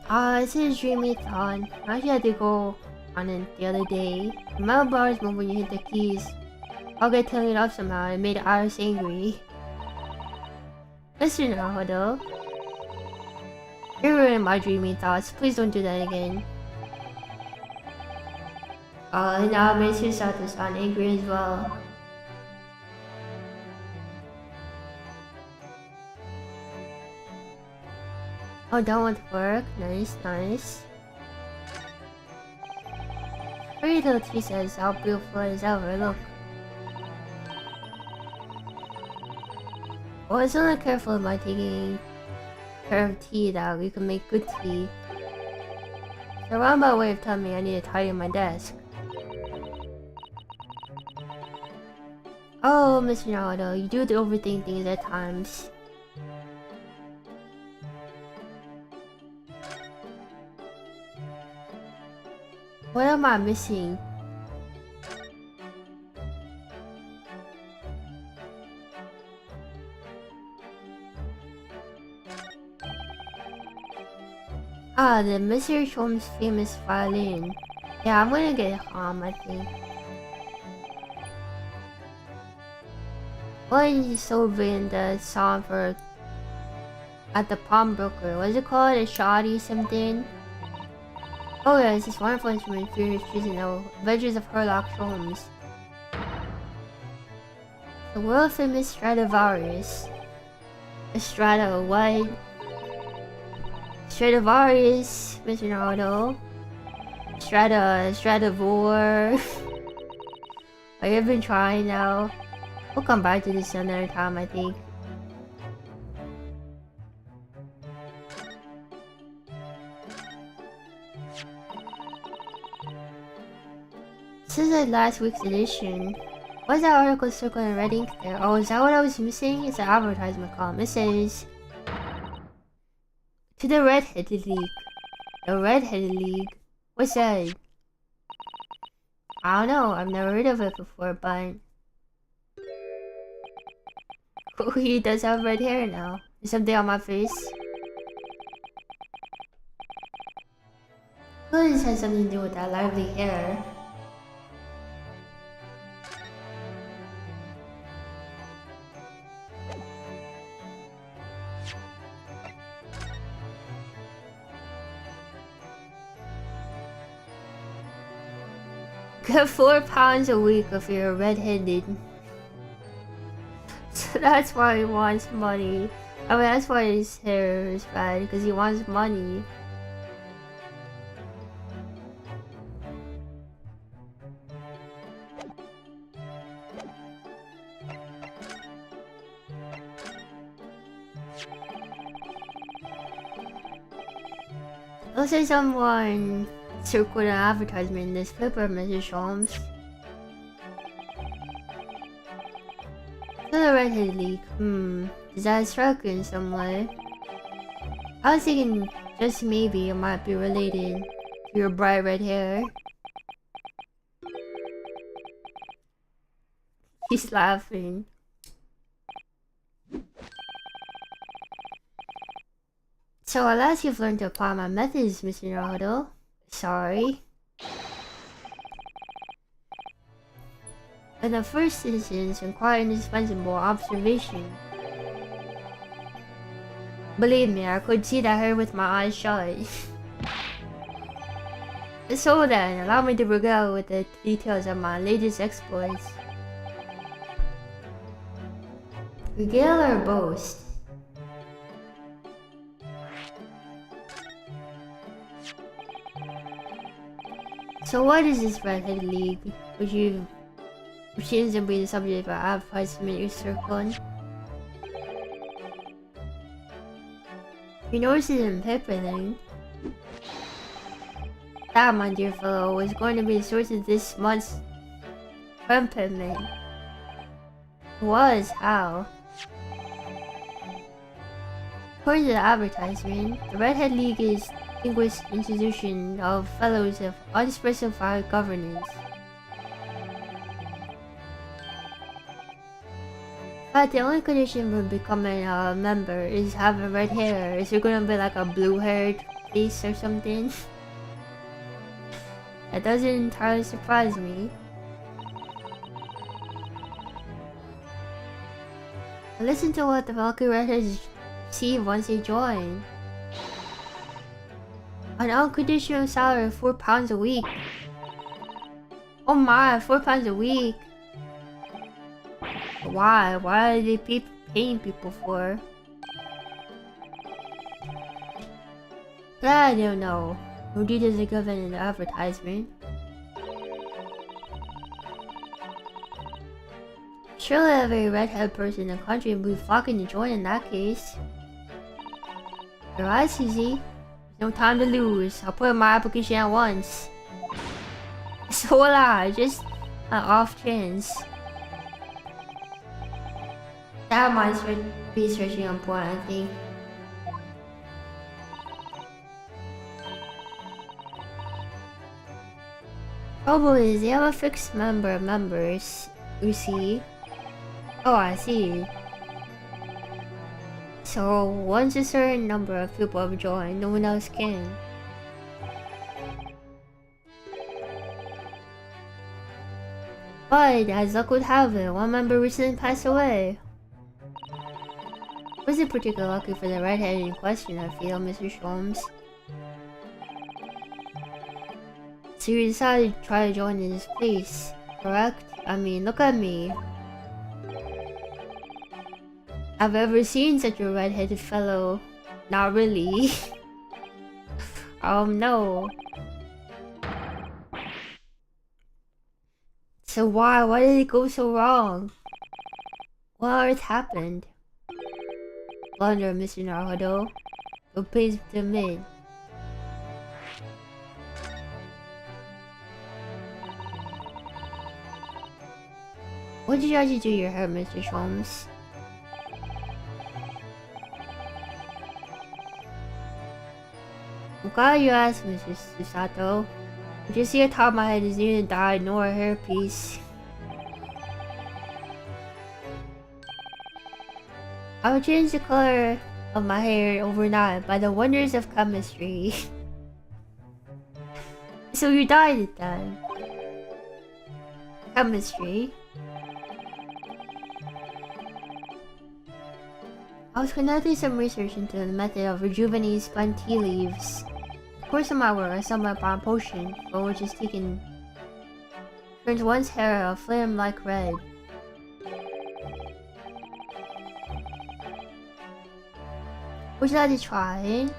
It's a dreamy thought. I actually had to go on it the other day. The metal bars move when you hit the keys. I'll get turning it off somehow. It made Iris angry. Mr. Naruto, you're ruining my dreamy thoughts. Please don't do that again. And now it makes yourself to sound angry as well. Oh, done with work. Nice, nice. Pretty little tree says how beautiful it is ever. Look. Well, it's only careful about taking care of tea that we can make good tea. It's a roundabout way of telling me I need to tidy my desk. Oh, Mr. Naruto, you do overthink things at times. What am I missing? Ah, the Mr. Sholmes' famous violin. Yeah, I'm gonna get it home, I think. What is so big the song for at the pawnbroker? What's it called? A shoddy something? Oh yeah, it's this wonderful instrument for choosing the Adventures of Herlock Sholmes. The world famous Stradivarius. A Strata, what? Stradivarius, Mr. Naruto. Stradivore. Are you been trying now? We'll come back to this another time, I think. This is like last week's edition. What's that article circling in red ink there? Oh, is that what I was missing? It's an advertisement column. It says... To the Red-Headed League. The Red-Headed League? What's that? I don't know. I've never heard of it before, but... Oh, he does have red hair now. Is something on my face? Well, this has something to do with that lively hair. Get 4 pounds a week if you're red-headed. So that's why he wants money. I mean, that's why his hair is bad, because he wants money. Looks like someone circled an advertisement in this paper, Mr. Sholmes. To the Red-Headed League. Does that strike you in some way? I was thinking just maybe it might be related to your bright red hair. He's laughing. So at last you've learned to apply my methods, Mr. Naruto. Sorry. And the first citizens require indispensable observation. Believe me, I could see that hair with my eyes shut. So then, allow me to regale with the details of my latest exploits. Regale or boast? So what is this Redhead League, which seems to be the subject of advertisement you're circling? You notice it in paper then? That, my dear fellow, was going to be the source of this month's payment. Was how? According to the advertisement, the Redhead League is a distinguished institution of fellows of unspecified governance. But the only condition for becoming a member is having red hair. Is there gonna be like a blue-haired face or something? That doesn't entirely surprise me. Listen to what the Valkyrie Redheads receive once they join. An unconditional salary of £4 a week. Oh my, £4 a week. Why? Why are they paying people for? I don't know. No details are given in the advertisement. Surely every redhead person in the country will be flocking to join in that case. You're right, Susie. There's no time to lose. I'll put in my application at once. So will I, just an off chance. That might be searching on point, I think. Trouble is, they have a fixed number of members, you see. Oh, I see. So, once a certain number of people have joined, no one else can. But, as luck would have it, one member recently passed away. Wasn't particularly lucky for the redhead in question, I feel, Mr. Sholmes. So you decided to try to join in his place, correct? I mean, look at me. I've ever seen such a red-headed fellow. Not really. No. So why did it go so wrong? What on earth happened? Blunder, Mr. Naruto. Don't please admit. What did you actually do your hair, Mr. Sholmes? I'm glad you asked, Mr. Susato. But you see, the top of my head is neither dyed nor a hairpiece. I will change the color of my hair overnight by the wonders of chemistry. So you dyed it then? Chemistry? I was conducting some research into the method of rejuvenating spun tea leaves. Of course, in my work, I stumbled upon a potion, for which is taken turns one's hair a flame-like red. Would you like to try?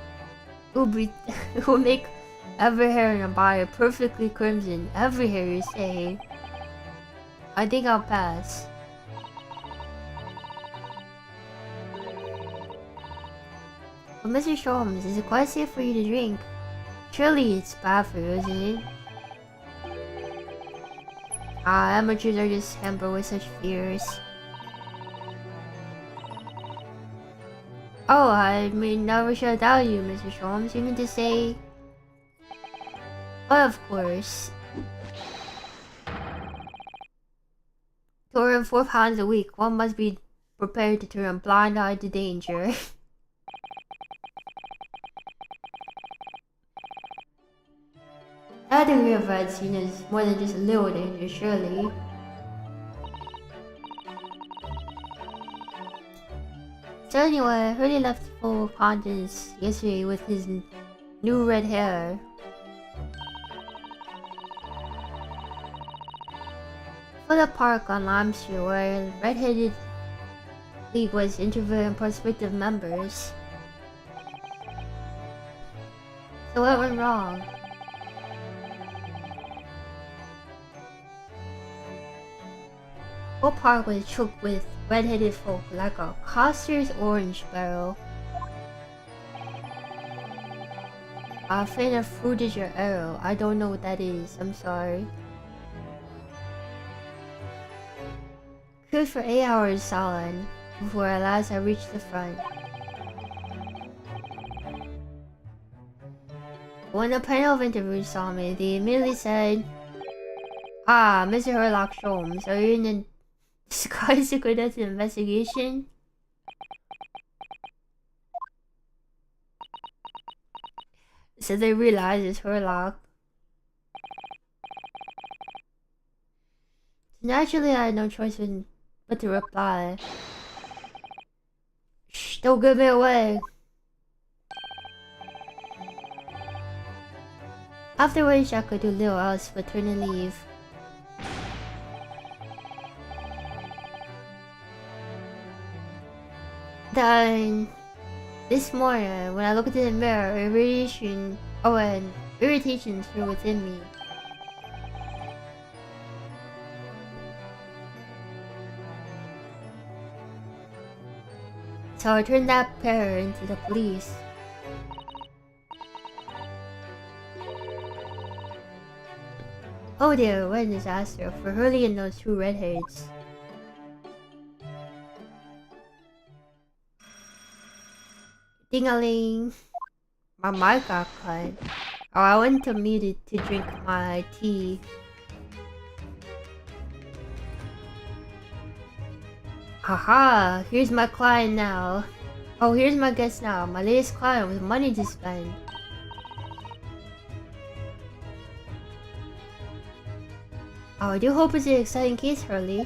It will make every hair in your body perfectly crimson. Every hair, you say? I think I'll pass. But Mr. Sholmes, is it quite safe for you to drink? Surely it's bad for you, isn't it? Amateurs are just hampered with such fears. Oh, I mean, never should have doubted you, Mr. Sholmes. You mean to say... But of course. To earn £4 a week, one must be prepared to turn a blind eye to danger. That degree of red scene is more than just a little danger, surely. So anyway, Hurley left full confidence yesterday with his new red hair. For the park on Lime Street, where Red-Headed League was interviewing prospective members. So what went wrong? Whole park was choked with red-headed folk like a Coster's orange barrel. A fan of fruitage or arrow. I don't know what that is. I'm sorry. Queued for 8 hours solid before at last I reached the front. When the panel of interviewers saw me, they immediately said, "Ah, Mr. Sherlock Holmes, are you in the Sky Secret investigation?" So they realized it's Sherlock. So naturally, I had no choice but to reply, "Shh, don't give me away." After which, I could do little else but turn and leave. Then, this morning, when I looked in the mirror, irritation grew within me. So I turned that pair into the police. Oh dear, what a disaster for Hurley and those two redheads. Ding-a-ling! My mic got cut. Oh, I went to mute it to drink my tea. Haha, here's my client now. Oh, here's my guest now. My latest client with money to spend. Oh, I do hope it's an exciting case, Hurley.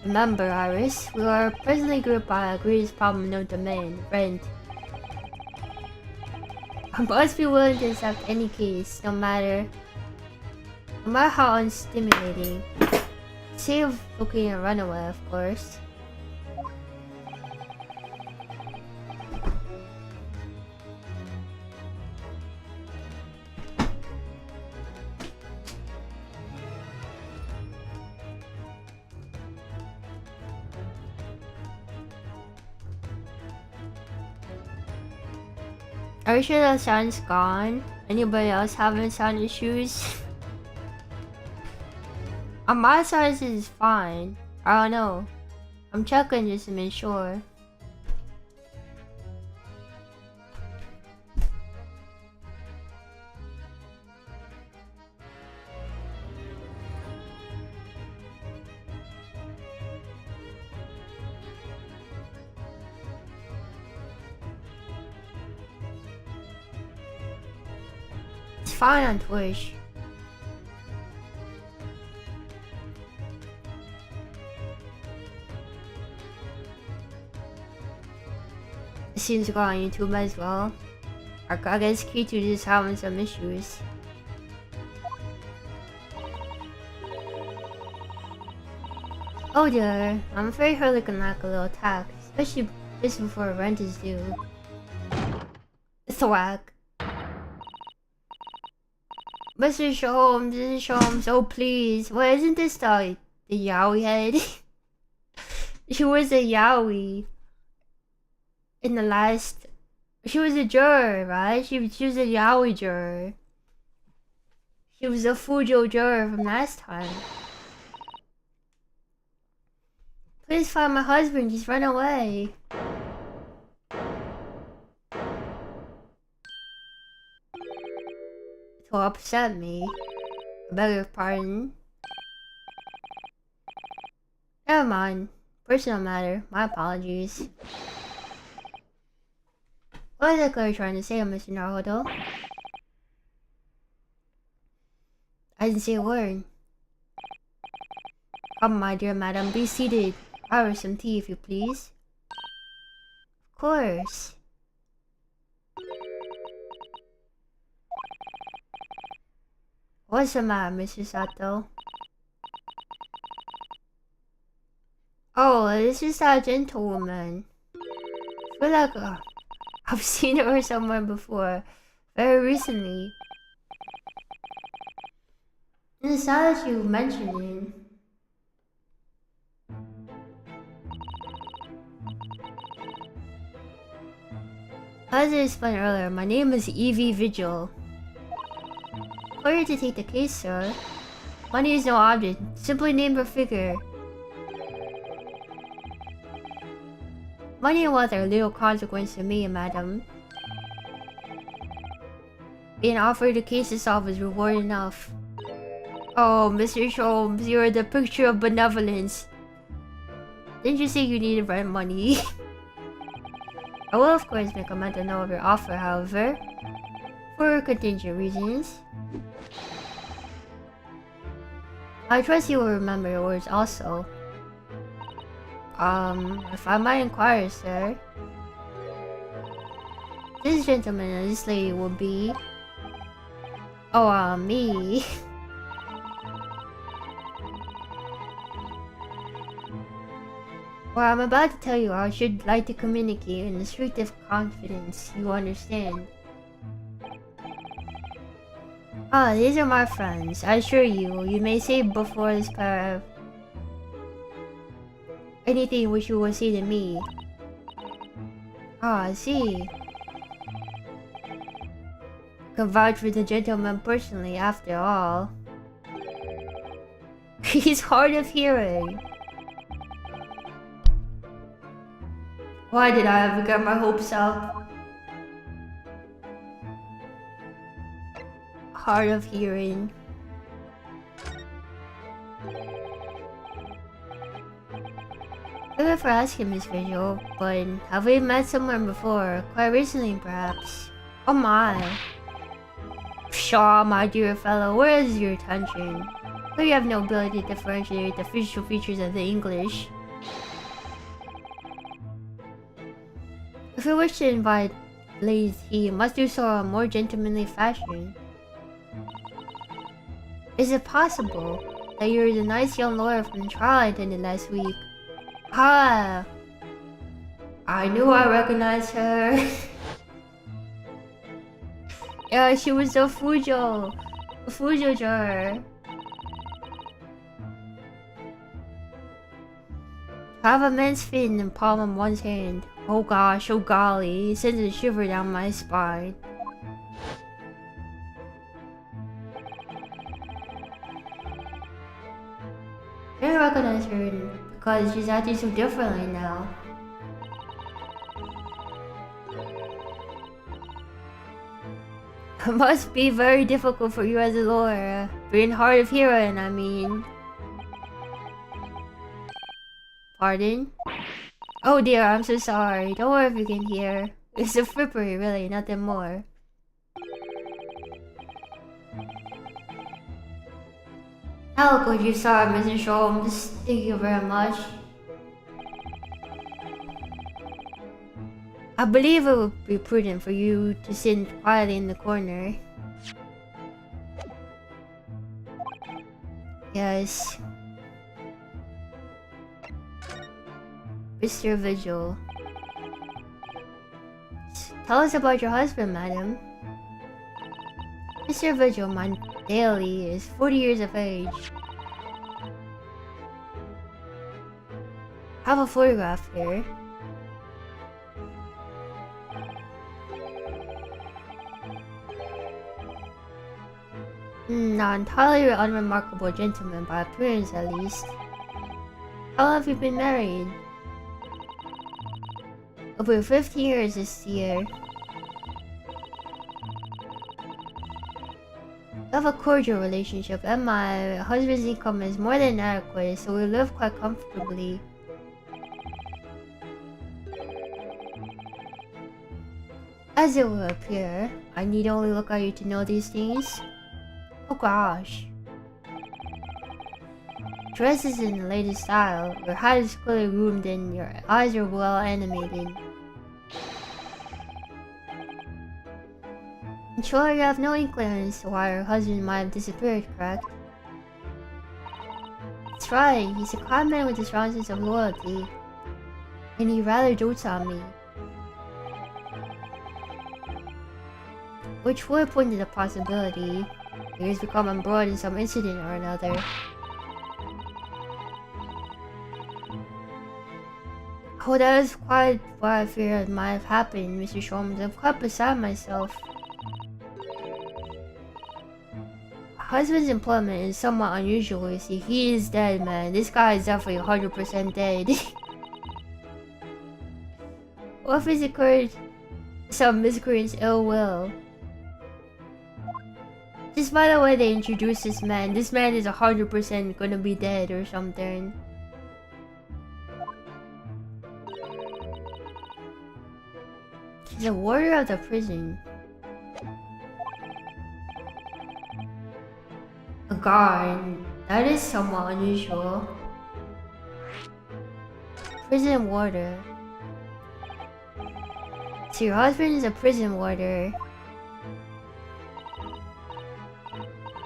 Remember, Iris, we are presently grouped by the greatest problem known to man, rent. I must be willing to accept any case, no matter how unstimulating. Save looking a runaway, of course. Are you sure that sound's gone? Anybody else having sound issues? On my side, this is fine. I don't know. I'm checking just to make sure. It's fine on Twitch. It seems to go on YouTube as well. I guess Q2 is having some issues. Oh dear, I'm afraid Hurley can lack a little tact, especially just before rent is due. Thwack. Mr. Holmes, oh please. Well, isn't this the Yowie head? She was a Yowie. In the last... She was a juror, right? She was a Yowie juror. She was a Fujo juror from last time. Please find my husband, just run away. To upset me. I beg your pardon. Never mind. Personal matter. My apologies. What exactly are you trying to say, Mr. Naruto? I didn't say a word. Come, my dear madam, be seated. I'll have some tea if you please. course. What's the matter, Mr. Sato? Oh, this is that gentlewoman. I feel like I've seen her somewhere before. Very recently. And it's now that you mentioned it. As I explained earlier, my name is Evie Vigil. For you to take the case, sir. Money is no object, simply name or figure. Money and wealth are little consequence to me, madam. Being offered a case to solve is reward enough. Oh, Mr. Sholmes, you are the picture of benevolence. Didn't you say you needed rent money? I will of course make a mental note of your offer, however, for contingent reasons. I trust you will remember your words also. If I might inquire, sir. This gentleman and this lady will be... Oh, me. What I'm about to tell you, I should like to communicate in the strictest confidence, you understand. Ah, these are my friends. I assure you, you may say before this paragraph anything which you will say to me. Ah, I see. Can vouch for the gentleman personally, after all. He's hard of hearing. Why did I ever get my hopes up? Hard of hearing. Sorry for asking, Miss Vigil, but have we met somewhere before? Quite recently, perhaps. Oh my. Pshaw, my dear fellow, where is your attention? So you have no ability to differentiate the facial features of the English. If you wish to invite ladies tea, you must do so in a more gentlemanly fashion. Is it possible that you're the nice young lawyer from the trial I attended last week? Ah, I knew I recognized her. Yeah, she was the Fujo jar. I have a man's feet in the palm of one's hand. Oh gosh, oh golly, it sends a shiver down my spine. I didn't recognize her because she's acting so differently now. It must be very difficult for you as a lawyer, being hard of hearing, I mean. Pardon? Oh dear, I'm so sorry. Don't worry if you can hear. It's a frippery, really, nothing more. How could you sorry, Mrs. Sholmes? Thank you very much. I believe it would be prudent for you to sit quietly in the corner. Yes. Mr. Vigil. Tell us about your husband, madam. Mr. Vigil, my daily, is 40 years of age. I have a photograph here. Not entirely unremarkable gentleman by appearance, at least. How long have you been married? Over 15 years this year. We have a cordial relationship, and my husband's income is more than adequate, so we live quite comfortably. As it will appear, I need only look at you to know these things. Oh gosh. Dress is in the latest style, your hat is clearly groomed and your eyes are well animated. I'm sure you have no inkling as to why her husband might have disappeared, correct? That's right, he's a kind man with a strong sense of loyalty. And he rather dotes on me. Which would point to the possibility he has become embroiled in some incident or another. Oh, that is quite what I feared might have happened, Mr. Sholmes. I'm quite beside myself. Husband's employment is somewhat unusual, you see. He is dead, man. This guy is definitely 100% dead. What if he's incurred some miscreant's ill will? Just by the way they introduce this man is 100% gonna be dead or something. He's a warder of the prison. A guard. That is somewhat unusual. Prison warder. So your husband is a prison warder.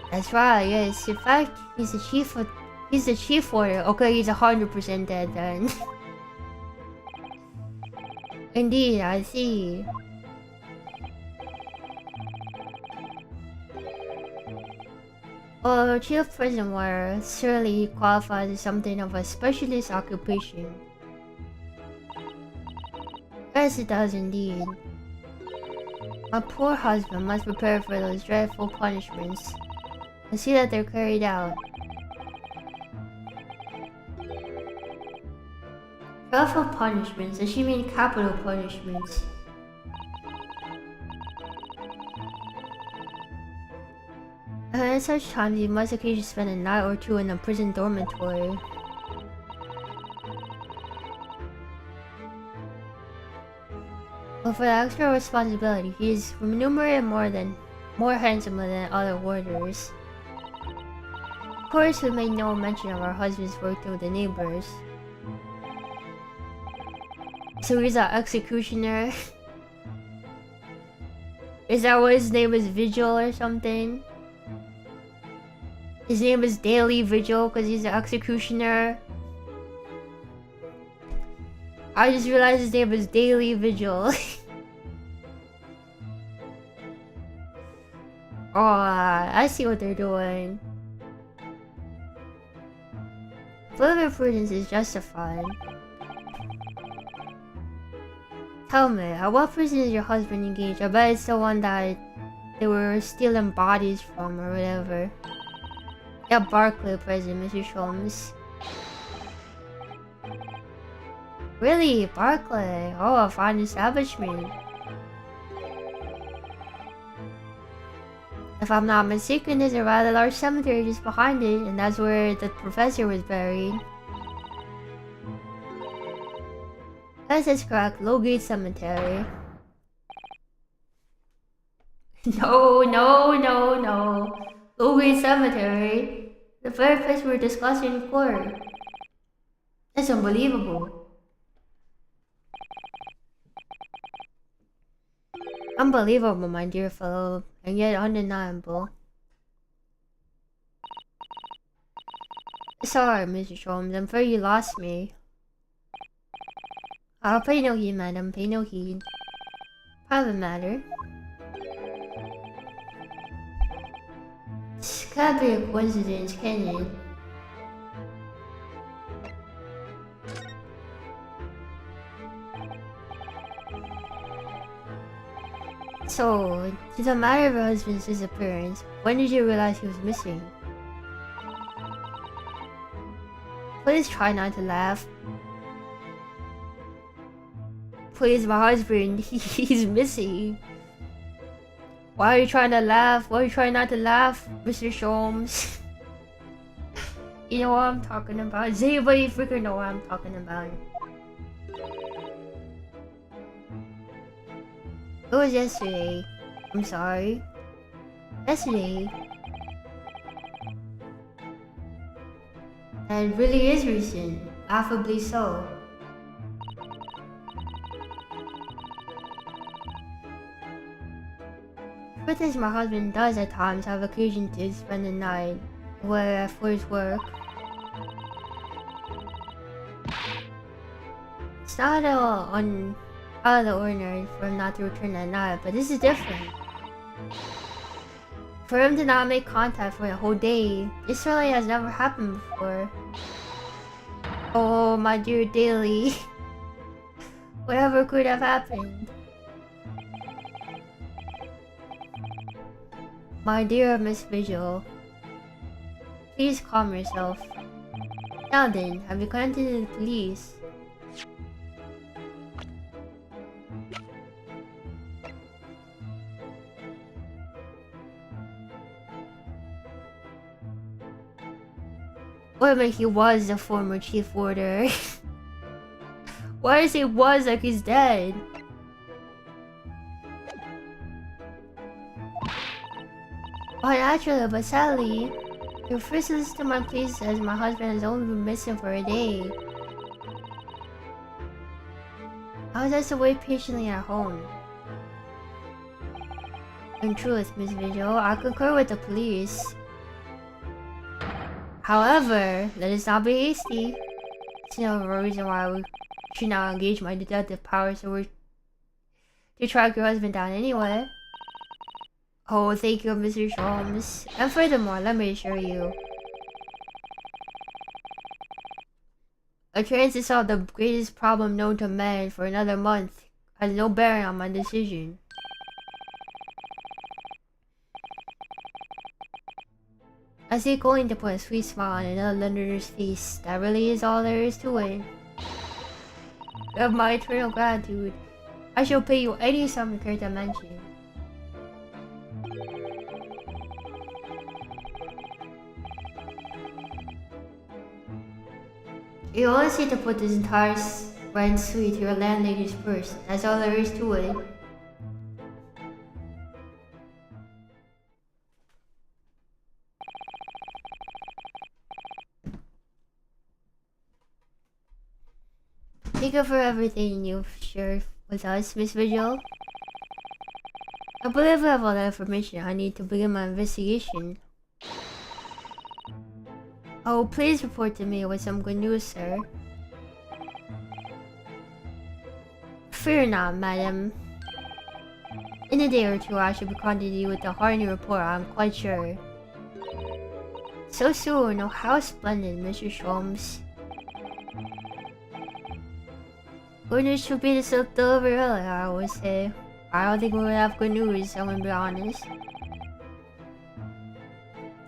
That's right, yes. In fact, he's the chief warder. Okay, he's 100% dead then. Indeed, I see. Well, chief prison warder certainly qualifies as something of a specialist occupation. Yes, it does indeed. My poor husband must prepare for those dreadful punishments and see that they're carried out. Dreadful punishments? Does she mean capital punishments? At such times, you must occasionally spend a night or two in a prison dormitory. But for the extra responsibility, he is remunerated more handsomely than other warders. Of course, we made no mention of our husbands working with the neighbors. So he's an executioner. Is that what his name is? Vigil or something? His name is Daily Vigil because he's an executioner. I just realized his name is Daily Vigil. Oh, I see what they're doing. Further prudence is justified. Tell me, at what prison is your husband engaged? I bet it's the one that they were stealing bodies from or whatever. Yeah, Barclay prison, Mr. Sholmes. Really? Barclay? Oh, a fine establishment. If I'm not mistaken, there's a rather large cemetery just behind it, and that's where the professor was buried. Yes, that's correct. Lowgate Cemetery. No. Lowgate Cemetery. The very place we were discussing in court. That's unbelievable. Unbelievable, my dear fellow, and yet undeniable. Sorry, Mr. Sholmes, I'm afraid you lost me. I'll pay no heed, madam, pay no heed. Private matter. This can't be a coincidence, can it? So, to the matter of your husband's disappearance, when did you realize he was missing? Please try not to laugh. Please, my husband, he's missing. Why are you trying to laugh? Why are you trying not to laugh, Mr. Sholmes? You know what I'm talking about. Does anybody freaking know what I'm talking about? It was yesterday. I'm sorry. Yesterday. And it really is recent. Laughably so. Truth is, my husband does at times have occasion to spend the night away for his work. It's not at all out of the ordinary for him not to return at night, but this is different. For him to not make contact for a whole day, this really has never happened before. Oh, my dear Daily. Whatever could have happened? My dear Miss Vigil, please calm yourself. Now then, have you contacted the police? Wait a minute, he was the former chief warder. Why does he was like he's dead? Oh, naturally, but sadly, your first list to my place says my husband has only been missing for a day. I was asked to wait patiently at home. In truth, Miss Vigil, I concur with the police. However, let us not be hasty. There's no reason why we should not engage my deductive powers to track your husband down anyway. Oh, thank you, Mr. Sholmes. And furthermore, let me assure you, a chance to solve the greatest problem known to man for another month has no bearing on my decision. I see going to put a sweet smile on another Londoner's face. That really is all there is to it. You have my eternal gratitude. I shall pay you any sum you care to mention. You always need to put this entire rent suite to your landlady's purse. That's all there is to it. Thank you for everything you've shared with us, Miss Vigil. I believe I have all the information I need to begin my investigation. Oh, please report to me with some good news, sir. Fear not, madam. In a day or two, I shall be contacting you with a heartening report, I'm quite sure. So soon, oh how splendid, Mr. Sholmes. Good news should be delivered earlier, I would say. I don't think we would have good news, I'm gonna be honest.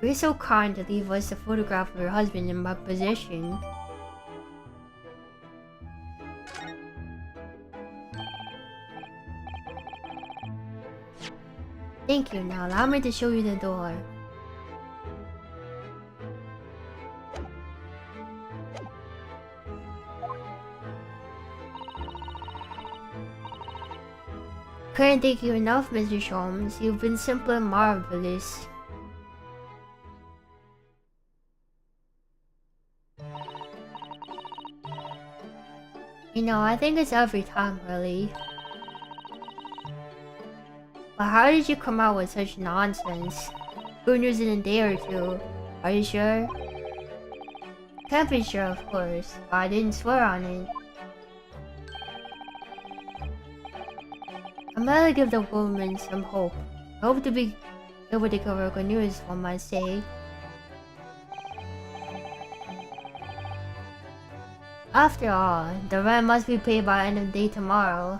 You're so kind to leave us a photograph of your husband in my possession. Thank you. Now allow me to show you the door. Couldn't thank you enough, Mr. Sholmes. You've been simply marvelous. You know, I think it's every time, really. But how did you come out with such nonsense? Good news in a day or two. Are you sure? Can't be sure, of course, but I didn't swear on it. I'm gonna give the woman some hope. I hope to be able to give her good news, one might say. After all, the rent must be paid by end of day tomorrow.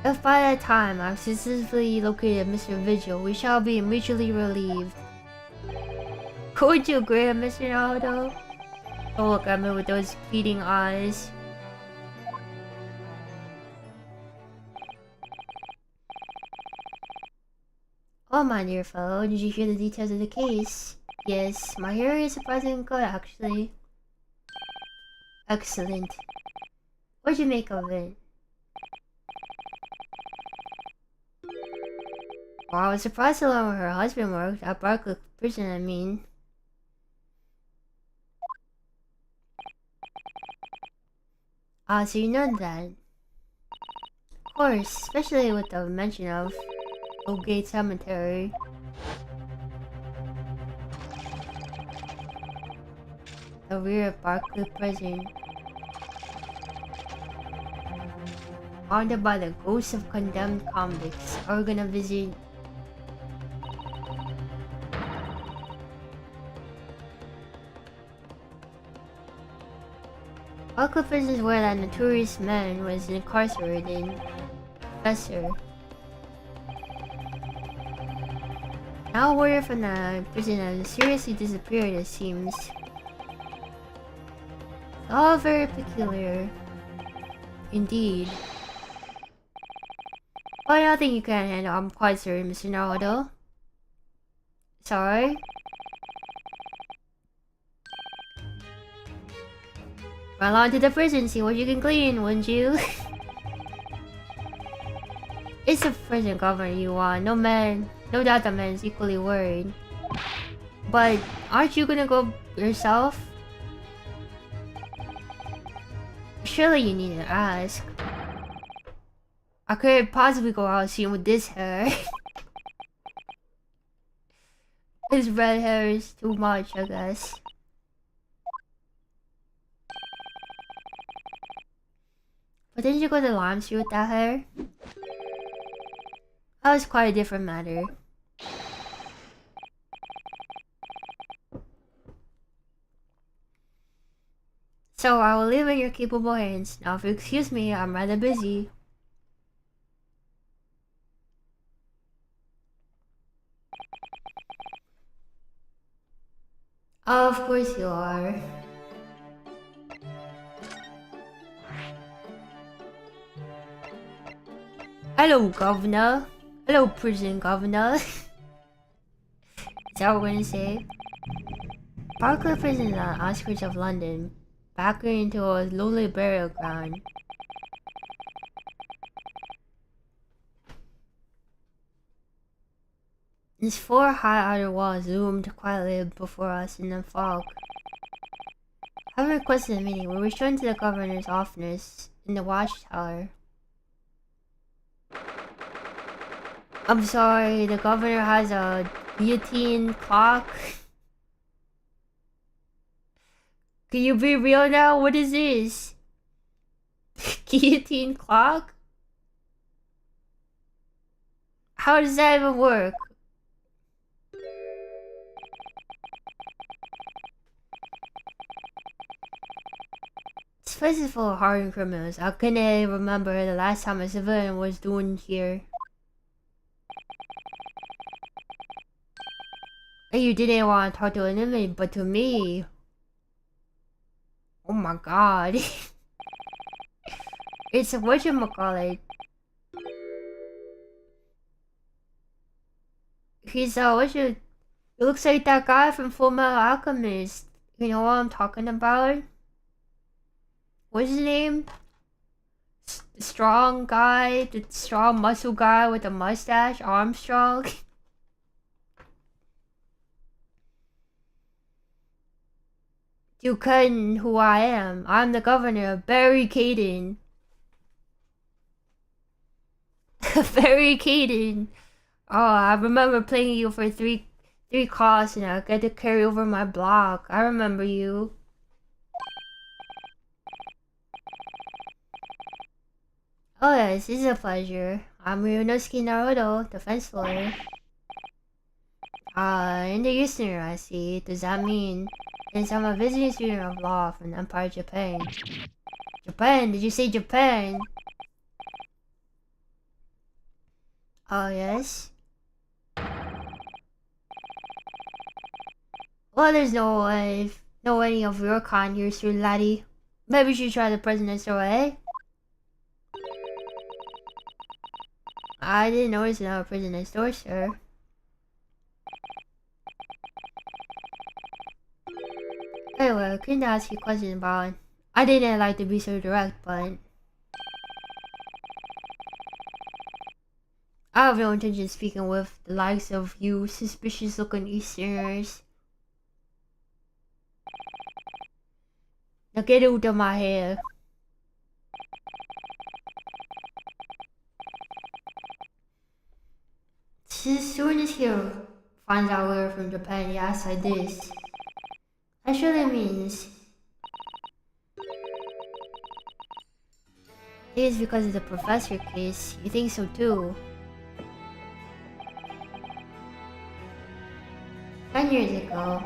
If by that time I've successfully located Mr. Vigil, we shall be mutually relieved. Would you agree, Mr. Naruto? Don't look at me with those pleading eyes. Oh, my dear fellow, did you hear the details of the case? Yes, my hearing is surprisingly good, actually. Excellent. What'd you make of it? Well, I was surprised to learn where her husband worked, at Barclay Prison, I mean. Ah, so you know that. course, especially with the mention of Obligated Cemetery. The rear of Barclay Prison. Haunted by the ghosts of condemned convicts. Are we gonna visit? Barclay Prison is where that notorious man was incarcerated. Professor. Now a warrior from the prison has seriously disappeared, it seems. All very peculiar. Indeed. Oh, I don't think you can handle. I'm quite sorry, Mr. Naruto. Sorry. Run along to the prison, see what you can clean, wouldn't you? It's a prison governor you want. No doubt the man's equally worried. But aren't you gonna go yourself? Surely you need to ask. I couldn't possibly go out seeing with this hair. His red hair is too much, I guess. But didn't you go to Lime Street with that hair? That was quite a different matter. So I will leave in your capable hands. Now if you excuse me, I'm rather busy. Of course you are. Hello, Governor. Hello, Prison Governor. Is that what we're gonna say? Barclay Prison is on the outskirts of London, backing into a lonely burial ground. Its four high outer walls loomed quietly before us in the fog. Having requested a meeting, we returned to the governor's office in the watchtower. I'm sorry, the governor has a guillotine clock. Can you be real now? What is this? Guillotine clock? How does that even work? This place is full of hardened criminals. How can I remember the last time a civilian was doing here? And you didn't want to talk to an inmate, but to me. Oh my god. It's a whatchamacallit. He's it looks like that guy from Full Metal Alchemist. You know what I'm talking about? What's his name? The strong guy, the strong muscle guy with the mustache, Armstrong. You couldn't who I am. I'm the governor of Barricading. Barricading. Oh, I remember playing you for three calls and I get to carry over my block. I remember you. Oh yes, this is a pleasure. I'm Ryunosuke Naruto, defense lawyer. In the Eastern, I see. Does that mean? Since I'm a visiting student of law from Empire Japan. Japan? Did you say Japan? Oh yes. Well, there's no any of your kind here, sir laddie. Maybe you should try the president's store, eh? I didn't notice another president's store, sir. Anyway, I couldn't ask you a question about it. I didn't like to be so direct, but I have no intention of speaking with the likes of you suspicious looking Easterners. Now get out of my hair. As soon as he finds out we're from Japan, he acts like this. That surely means it is because of the professor case. You think so too? 10 years ago,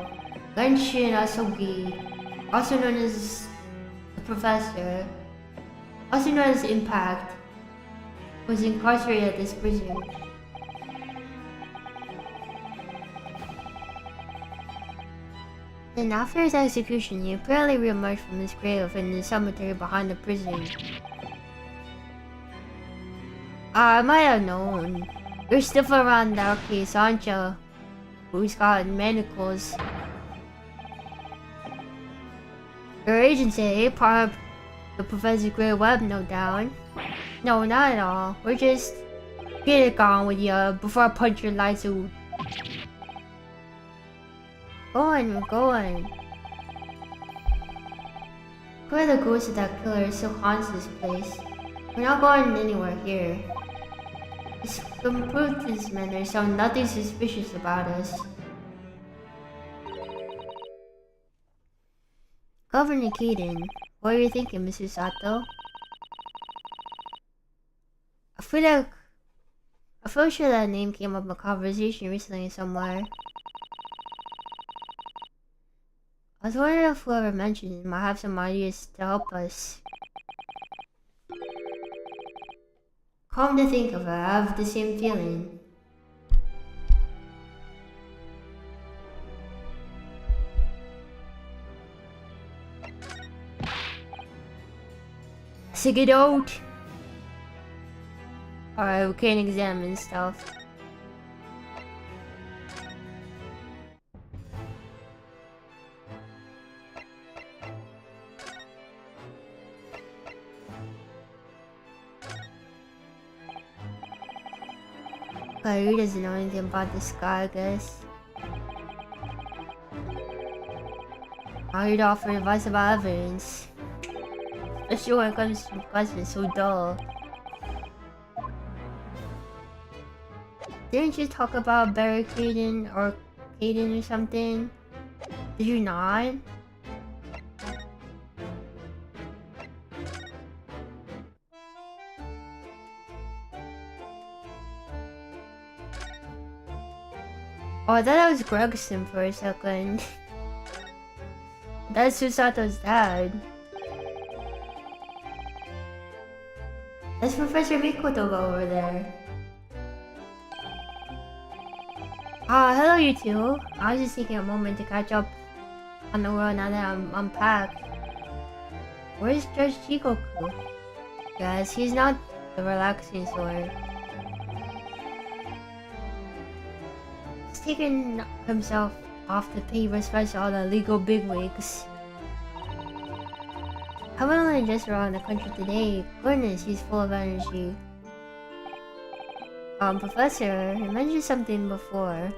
Genshin Asogi, also known as the Professor, also known as Impact, was incarcerated at this prison. Then after his execution, he apparently reemerged from his grave in the cemetery behind the prison. I might have known. You're still around that case, aren't you? Who's got manacles? Your agency, part of the Professor's Great Web, no doubt. No, not at all. We're just get it gone with you before I punch your lights out. Go on, go on. Where the ghost of that killer still haunts this place. We're not going anywhere here. Just some proof to this man there's nothing suspicious about us. Governor Keaton, what are you thinking, Mr. Sato? I feel sure that name came up in a conversation recently somewhere. I was wondering if whoever mentioned it might have some ideas to help us. Come to think of it, I have the same feeling. Sick it out! Alright, we can't examine stuff. He doesn't know anything about this guy, I guess. How you'd offer advice about evidence. Especially when it comes to questions so dull. Didn't you talk about barricading or Caden or something? Did you not? Oh, I thought that was Gregson for a second. That's Susato's dad. That's Professor Mikoto over there. Ah, hello you two. I was just taking a moment to catch up on the world now that I'm unpacked. Where's Judge Chikoku? Yes, he's not the relaxing sort. He's taking himself off to pay respect to all the legal bigwigs. I've only just around the country today. Goodness, he's full of energy. Professor, you mentioned something before.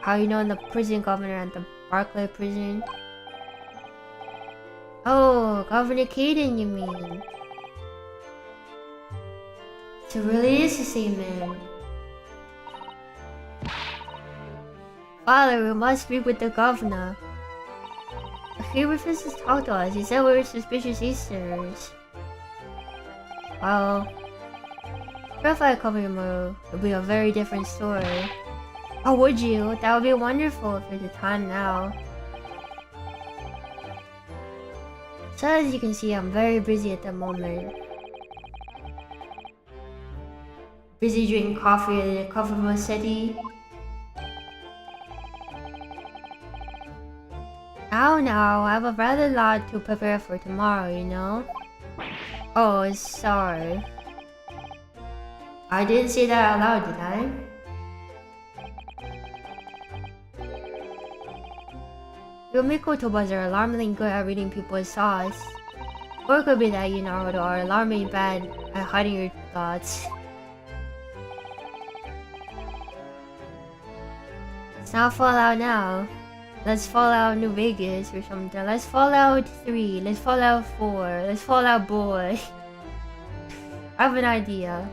How you know the prison governor at the Barclay prison? Oh, Governor Caden, you mean? So really is the same man. Father, we must speak with the governor. He refused to talk to us. He said we were suspicious Easterners. Well, if I cover him, it would be a very different story. Oh, would you? That would be wonderful for the time now. So as you can see, I'm very busy at the moment. Busy drinking coffee at the comfortable city. Oh no, I have a rather lot to prepare for tomorrow, you know? Oh, sorry. I didn't say that out loud, did I? Your Mikotobas are alarmingly good at reading people's thoughts. Or it could be that you, Naruto, are alarmingly bad at hiding your thoughts. It's not Fallout now. Let's Fallout New Vegas or something. Let's Fallout 3. Let's Fallout 4. Let's Fallout Boy. I have an idea.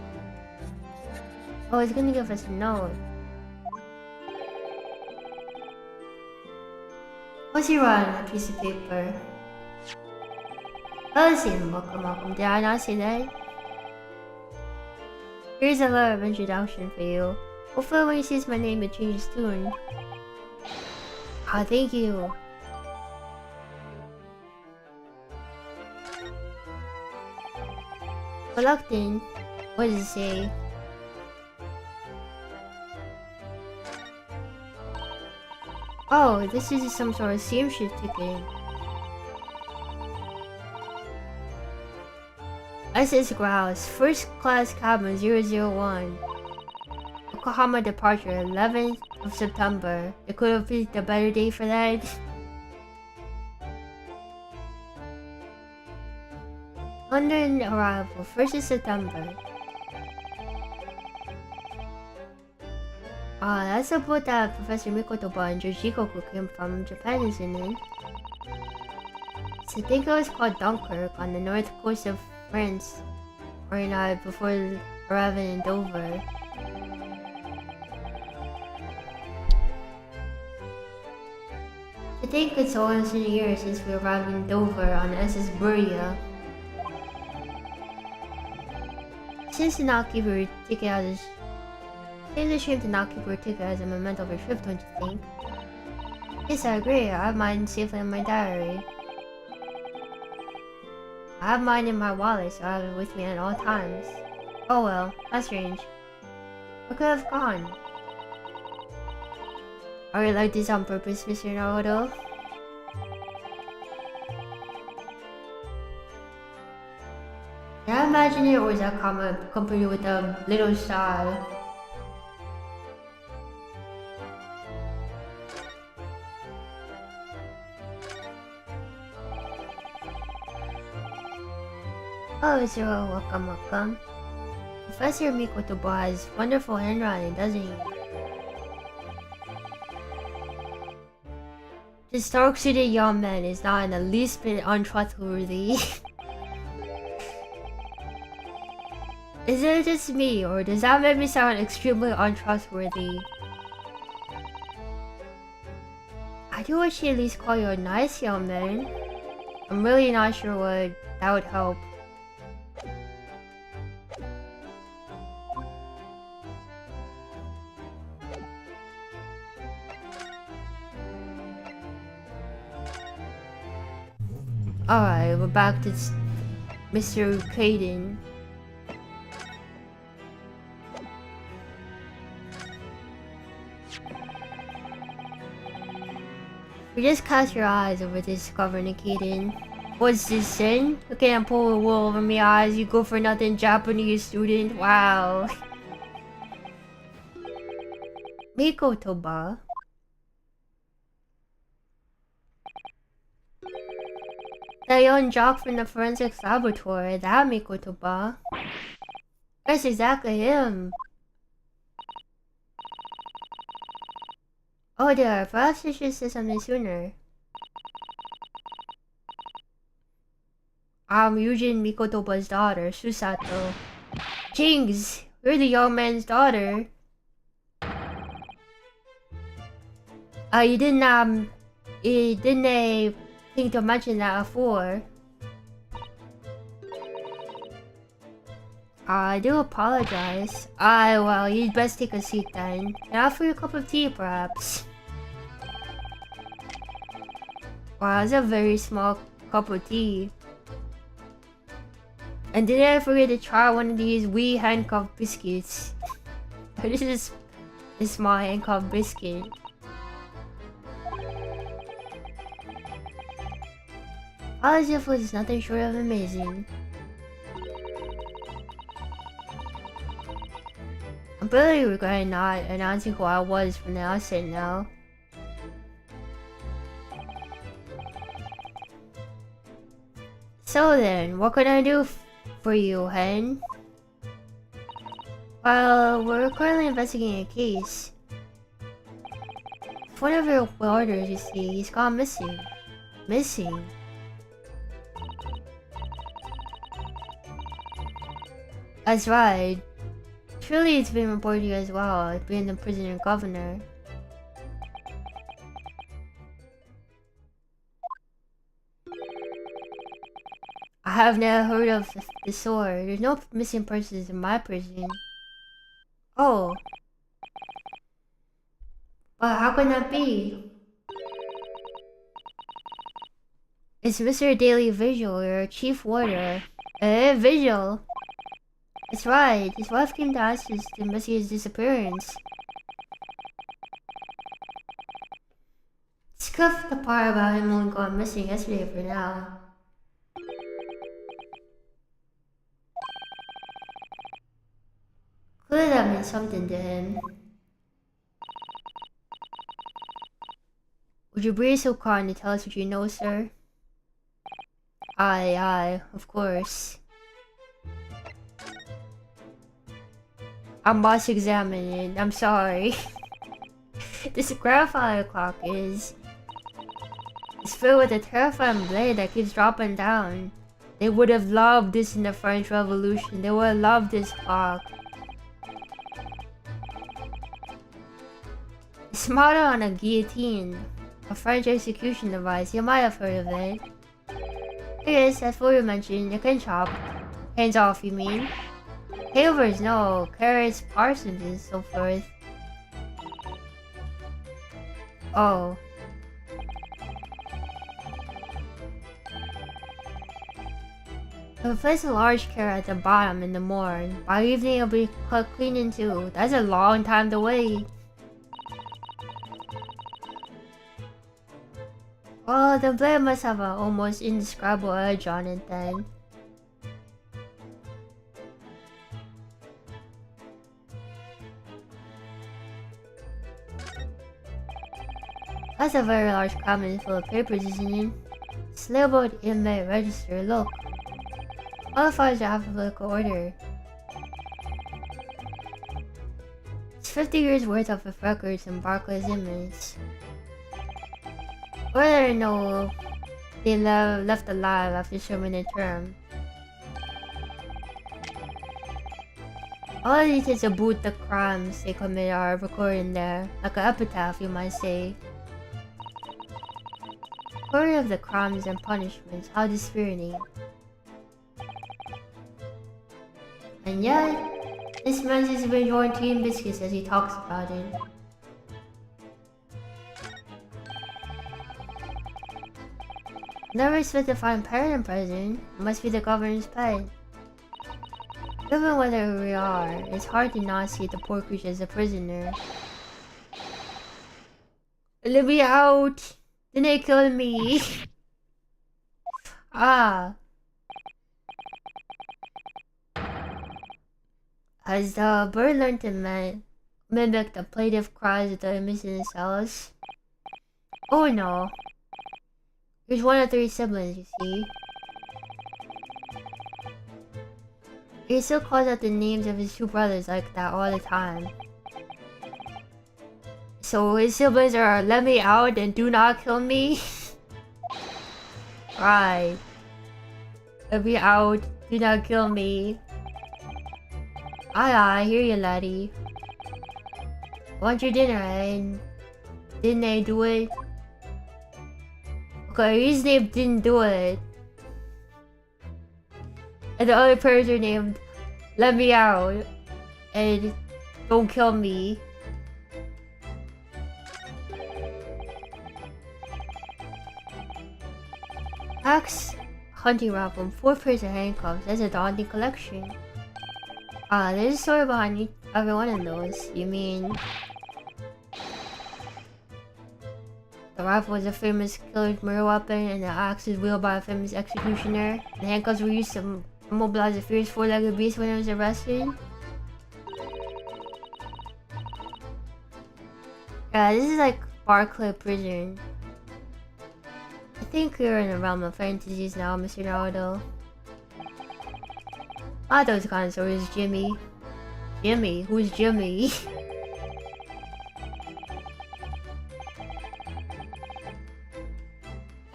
Oh, he's gonna give us a note. What's he write on a piece of paper? Oh, let's see. Welcome. Did I not say that? Here's a letter of introduction for you. Hopefully when he sees my name, it changes tune. Ah, thank you. Reluctant. What does it say? Oh, this is some sort of steamship ticket. SS Grouse, first class cabin 001. Yokohama departure 11th of September. It could have picked a better day for that. London arrival 1st of September. That's a boat that Professor Mikotoba and Jojikoku came from Japan, isn't it? So I think it was called Dunkirk on the north coast of France, or not, before arriving in Dover. I think it's almost been a year since we arrived in Dover on SS Buria. Since to not keep her ticket as seems a shame to not keep her ticket as a memento of her trip, don't you think? Yes, I agree. I have mine safely in my diary. I have mine in my wallet, so I have it with me at all times. Oh well, that's strange. Where could I have gone? Are you like this on purpose, Mr. Naruto? Did I imagine it, or is that comment accompanied with a little sigh? Oh, Zero, welcome. Professor Mikotoba has wonderful handwriting, doesn't he? This dark-suited young man is not in the least bit untrustworthy. Is it just me, or does that make me sound extremely untrustworthy? I do wish he'd at least call you a nice young man. I'm really not sure what that would help. Alright, we're back to Mr. Caden. You just cast your eyes over this, Governor Caden. What's this, sin? You can't pull the wool over my eyes, you go for nothing Japanese student. Wow. Mikotoba. That young jock from the forensics laboratory, that Mikotoba. That's exactly him. Oh dear, perhaps you should say something sooner. I'm Eugene Mikotoba's daughter, Susato. Jinx, you're the young man's daughter. You didn't think to mention that before. I do apologize. Well, you'd best take a seat then. And I'll offer you a cup of tea, perhaps. Wow, that's a very small cup of tea. And did I forget to try one of these wee handcuff biscuits? This is a small handcuff biscuit. As if it was nothing short of amazing. I'm really regretting not announcing who I was from the outset now. So then, what can I do for you, hen? Well, we're currently investigating a case. One of your orders, you see, he's gone missing. Missing? That's right. Surely it's been reported to you as well, being the prisoner governor. I have never heard of the sword. There's no missing persons in my prison. Oh. But how can that be? It's Mr. Daily Vigil, your chief warder. Vigil. That's right. His wife came to ask us to investigate his disappearance. Scuff the part about him only going missing yesterday for now. Clearly that means something to him. Would you be so kind to tell us what you know, sir? Aye, of course. I must examine it. I'm sorry. This grandfather clock is filled with a terrifying blade that keeps dropping down. They would have loved this in the French Revolution. They would have loved this clock. It's modeled on a guillotine, a French execution device. You might have heard of it. Yes, as Fuller mentioned, it can chop. Hands off, you mean? Havers, no. Carrots, parsons, and so forth. Oh. We'll place a large carrot at the bottom in the morn. By evening, it'll be cut clean in two. That's a long time to wait. Well, the blade must have an almost indescribable edge on it then. That's a very large cabinet full of papers, isn't it? It's labeled inmate register, look. All the files are alphabetical order. It's 50 years worth of records in Barclay's image. Whether or no they left alive after serving their term. All of these is about the crimes they committed are recorded in there, like an epitaph you might say. Story of the crimes and punishments, how dispiriting. And yet, this man has been enjoying tea and biscuits as he talks about it. Never expect to find parrot in prison. It must be the governor's pet. Given whether we are, it's hard to not see the poor creature as a prisoner. Let me out! Then they killed me. Ah. Has the bird learned to mimic the plaintive cries of the inmates in the cells? Oh no. He's one of 3 siblings, you see. He still calls out the names of his 2 brothers like that all the time. So his siblings are let me out and do not kill me? Right. Let me out, do not kill me. Aye, I hear you, laddie. Want your dinner, and didn't they do it? Okay, his name didn't do it. And the other person named Let Me Out and Don't Kill Me. Axe hunting rifle, 4 pairs of handcuffs. That's a daunting collection. There's a story behind every one of those. You mean the rifle was a famous killer's murder weapon, and the axe was wielded by a famous executioner. The handcuffs were used to immobilize a fierce 4-legged beast when it was arrested. Yeah, this is like Barclay Prison. I think we're in the realm of fantasies now, Mr. Naruto. I thought it was kind of stories, Jimmy. Jimmy? Who's Jimmy?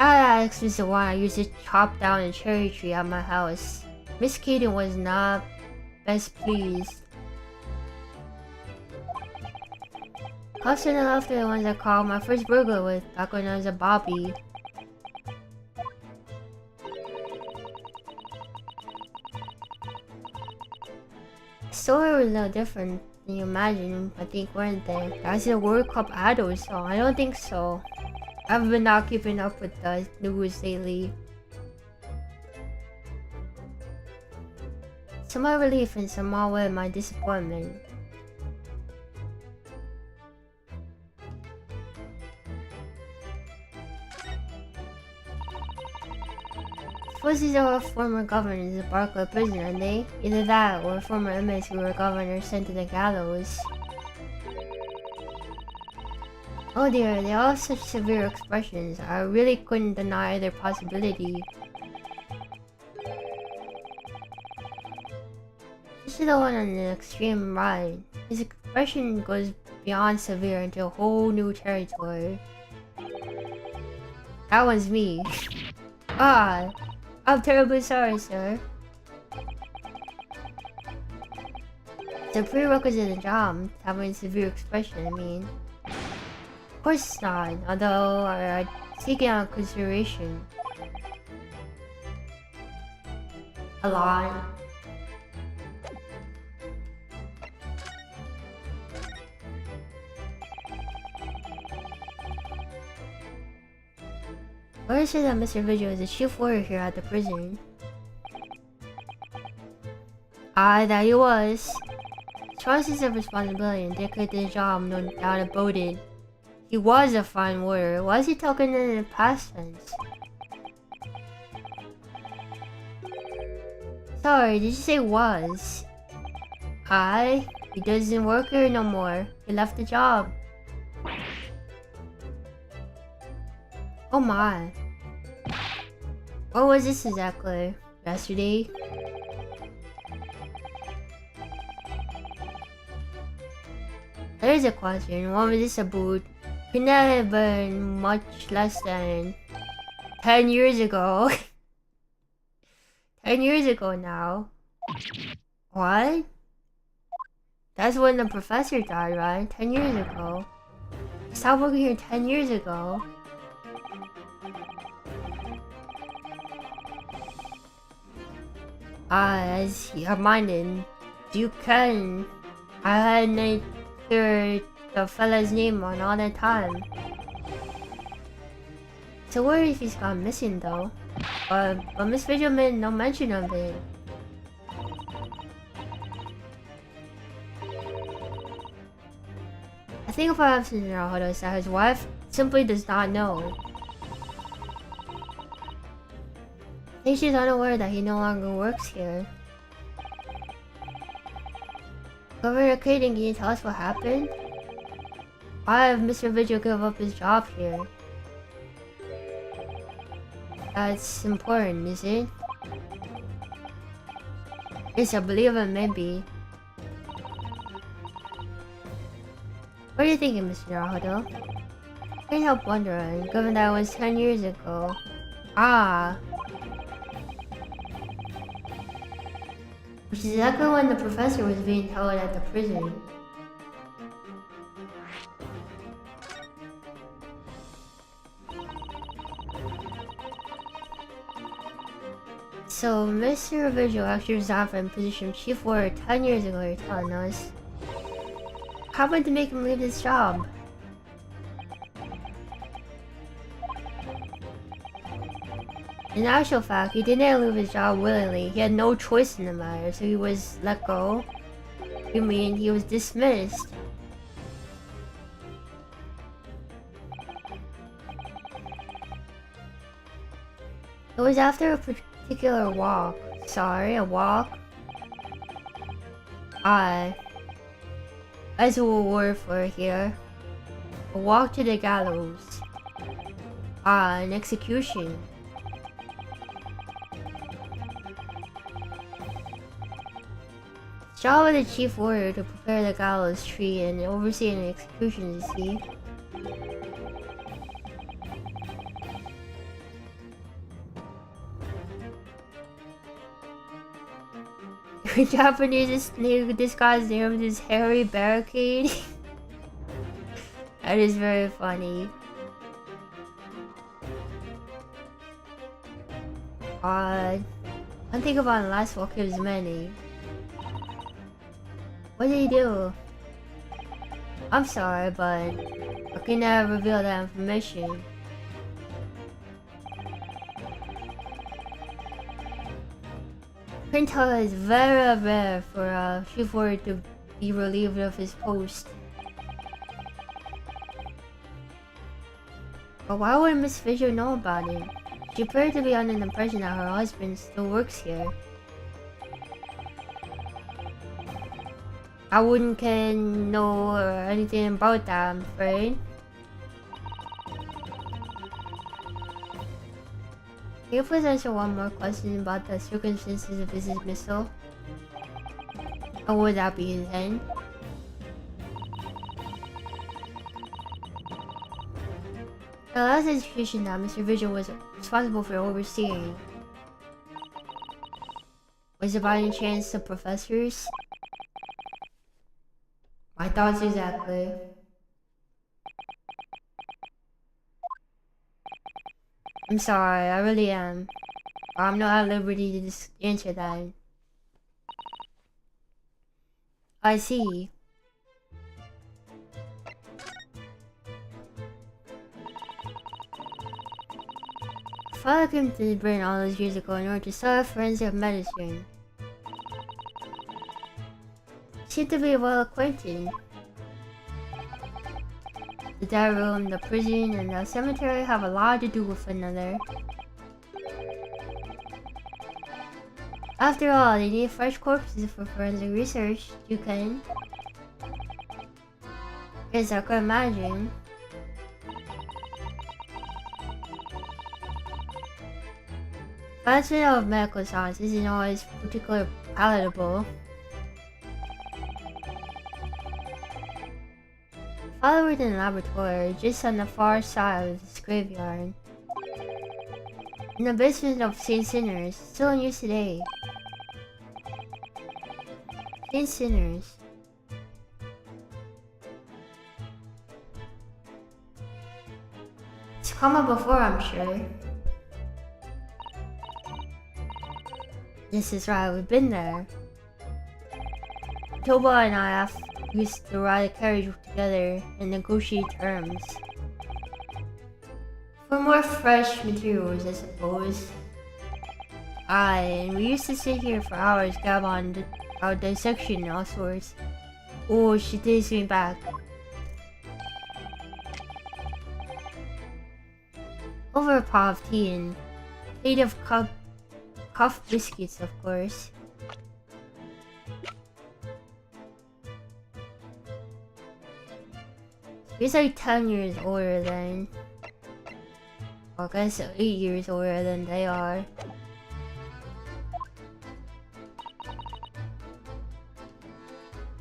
Alex is the one I used to chop down a cherry tree at my house. Miss Keaton was not best pleased. House and after the ones I called my first burglar with back when I was a Bobby. Story was a little different than you imagine, I think, weren't they? That's the World Cup idols, so I don't think so. I've been not keeping up with the news lately. Some my relief and some more with my disappointment. Suppose these are former governors of Barclay prison, aren't they? Either that, or former inmates who were governors sent to the gallows. Oh dear, they all have such severe expressions. I really couldn't deny their possibility. This is the one on the extreme right. His expression goes beyond severe into a whole new territory. That one's me. Ah, I'm terribly sorry, sir. It's a prerequisite of the job, having severe expression, I mean. Of course it's not, although I take it on consideration. A lot. Where is it that Mr. Vigil is the chief warrior here at the prison? Ah, that he was. Choices of responsibility and dedicated to the job, no doubt about it. He was a fine warrior. Why is he talking in the past tense? Sorry, did you say was? Aye, he doesn't work here no more. He left the job. Oh my. What was this exactly? Yesterday? There's a question. What was this about? Couldn't that have been much less than 10 years ago? 10 years ago now. What? That's when the professor died, right? 10 years ago. He stopped working here 10 years ago. As he reminded, you can. I hadn't heard the fella's name on all the time. So where if he's gone missing though? But Miss Vigil made no mention of it. I think perhaps in Harako is that his wife simply does not know. I think she's unaware that he no longer works here. Governor Kaden, can you tell us what happened? Why have Mr. Vigil give up his job here? That's important, is it? Yes, I believe it may be. What are you thinking, Mr. Harako? I can't help wondering, given that it was 10 years ago. Ah. Which is exactly when the professor was being held at the prison. So, Mr. Vigil actually resigned from position of chief warrior 10 years ago, you're telling us. How about to make him leave his job? In actual fact, he didn't leave his job willingly. He had no choice in the matter, so he was let go. You mean he was dismissed? It was after a particular walk. Sorry, a walk? That's a word for it here. A walk to the gallows. An execution. It's job of the chief warrior to prepare the gallows tree and oversee an execution, you see. Japanese disguised name is Harry Barricade. That is very funny. I think about the last walk was many. What did he do? I'm sorry, but I can never reveal that information. Printer is very rare for a chivalry to be relieved of his post. But why would Miss Fisher know about it? She appeared to be under the impression that her husband still works here. I wouldn't know anything about that, I'm afraid. Can you please answer one more question about the circumstances of his dismissal? Or would that be his end? The last institution that Mr. Vigil was responsible for overseeing was it by any chance the professors? My thoughts exactly. I'm sorry, I really am. I'm not at liberty to just answer that. I see. Father came to Britain all those years ago in order to study forensic medicine. Seemed to be well acquainted. The diary room, the prison, and the cemetery have a lot to do with one another. After all, they need fresh corpses for forensic research, you can. Yes, I could imagine. Bachelor of Medical Science isn't always particularly palatable. Father worked in a laboratory just on the far side of this graveyard. In the basement of St. Sinners, still in use today. St. Sinners. It's come up before, I'm sure. This is right, we've been there. Toba and I used to ride a carriage together and negotiate terms. For more fresh materials, I suppose. Aye, and we used to sit here for hours, gab on our dissection and all sorts. Oh, she takes me back. Over a pot of tea and plate of cuff biscuits, of course. He's like 10 years older than... Well, I guess 8 years older than they are.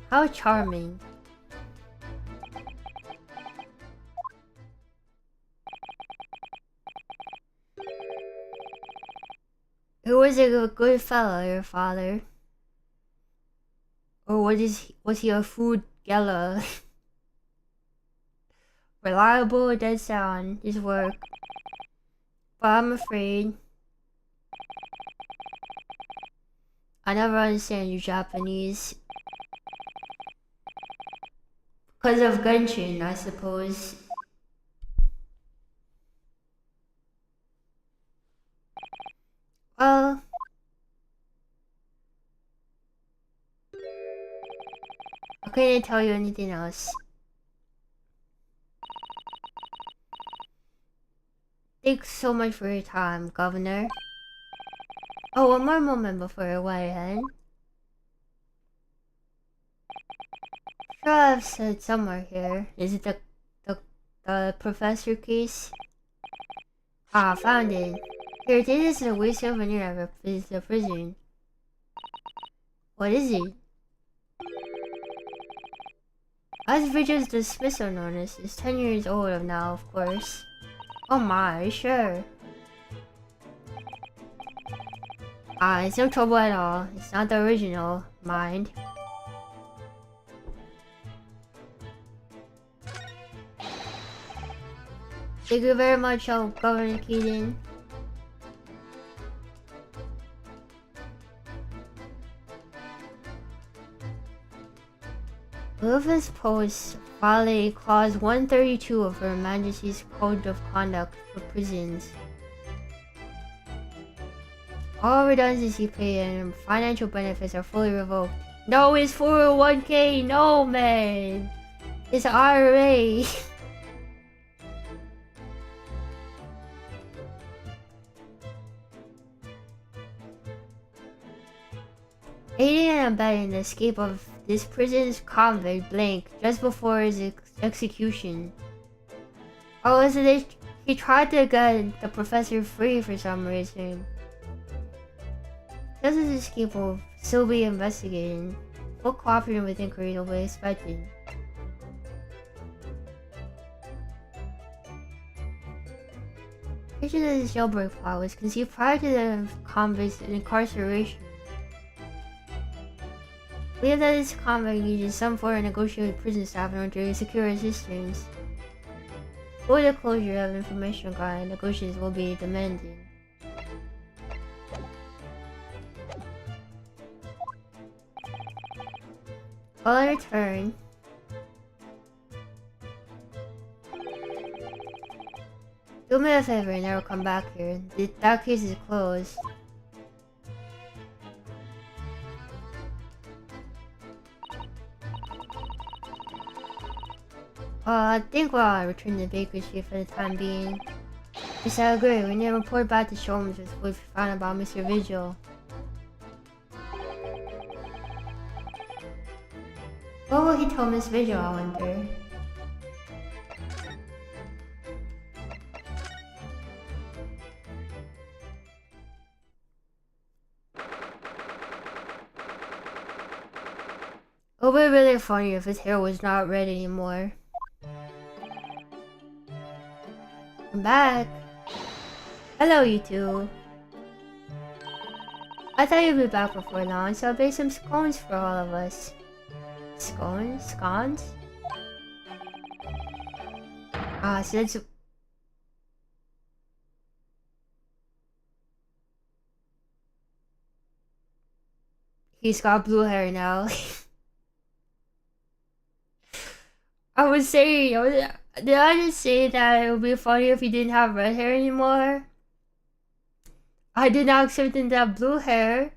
How charming. He was a good fellow, your father. Or was he a food geller? Reliable, dead sound, his work. But I'm afraid I never understand you Japanese. Because of Genshin, I suppose. Well, I couldn't tell you anything else. Thanks so much for your time, Governor. Oh, one more moment before your way ahead. Sure, I've said somewhere here. Is it the professor case? Ah, found it. Here, take this as a weird souvenir of the prison. What is it? As Vigil's dismissal notice is 10 years old now, of course. Oh my, sure. Ah, it's no trouble at all. It's not the original, mind. Thank you very much, Governor Keaton. Wilfus Post violated Clause 132 of Her Majesty's Code of Conduct for Prisons. All redundancy pay and financial benefits are fully revoked. No, it's 401k. No, man. It's IRA. Aiding and abetting the escape of this prison's convict blank just before his execution. Oh, so he tried to get the professor free for some reason. Does his escape will still be investigated. Full cooperating with inquiries will be expected. Picture that this jailbreak plot was conceived prior to the convict's incarceration. We have that this convict uses some form of negotiated with prison staff in order to secure assistance. For the closure of information regarding negotiations will be demanded. Upon return, do me a favor and never come back here. That case is closed. I think we'll return to the bakery for the time being. Yes, I agree. We need to report back to Sholmes with what we found about Mr. Vigil. What will he tell Miss Vigil, I wonder? It would be really funny if his hair was not red anymore. I'm back. Hello, you two. I thought you'd be back before long, so I baked some scones for all of us. Scones? Scones? Ah, so that's... He's got blue hair now. I was saying, did I just say that it would be funny if he didn't have red hair anymore? I did not expect him to have blue hair.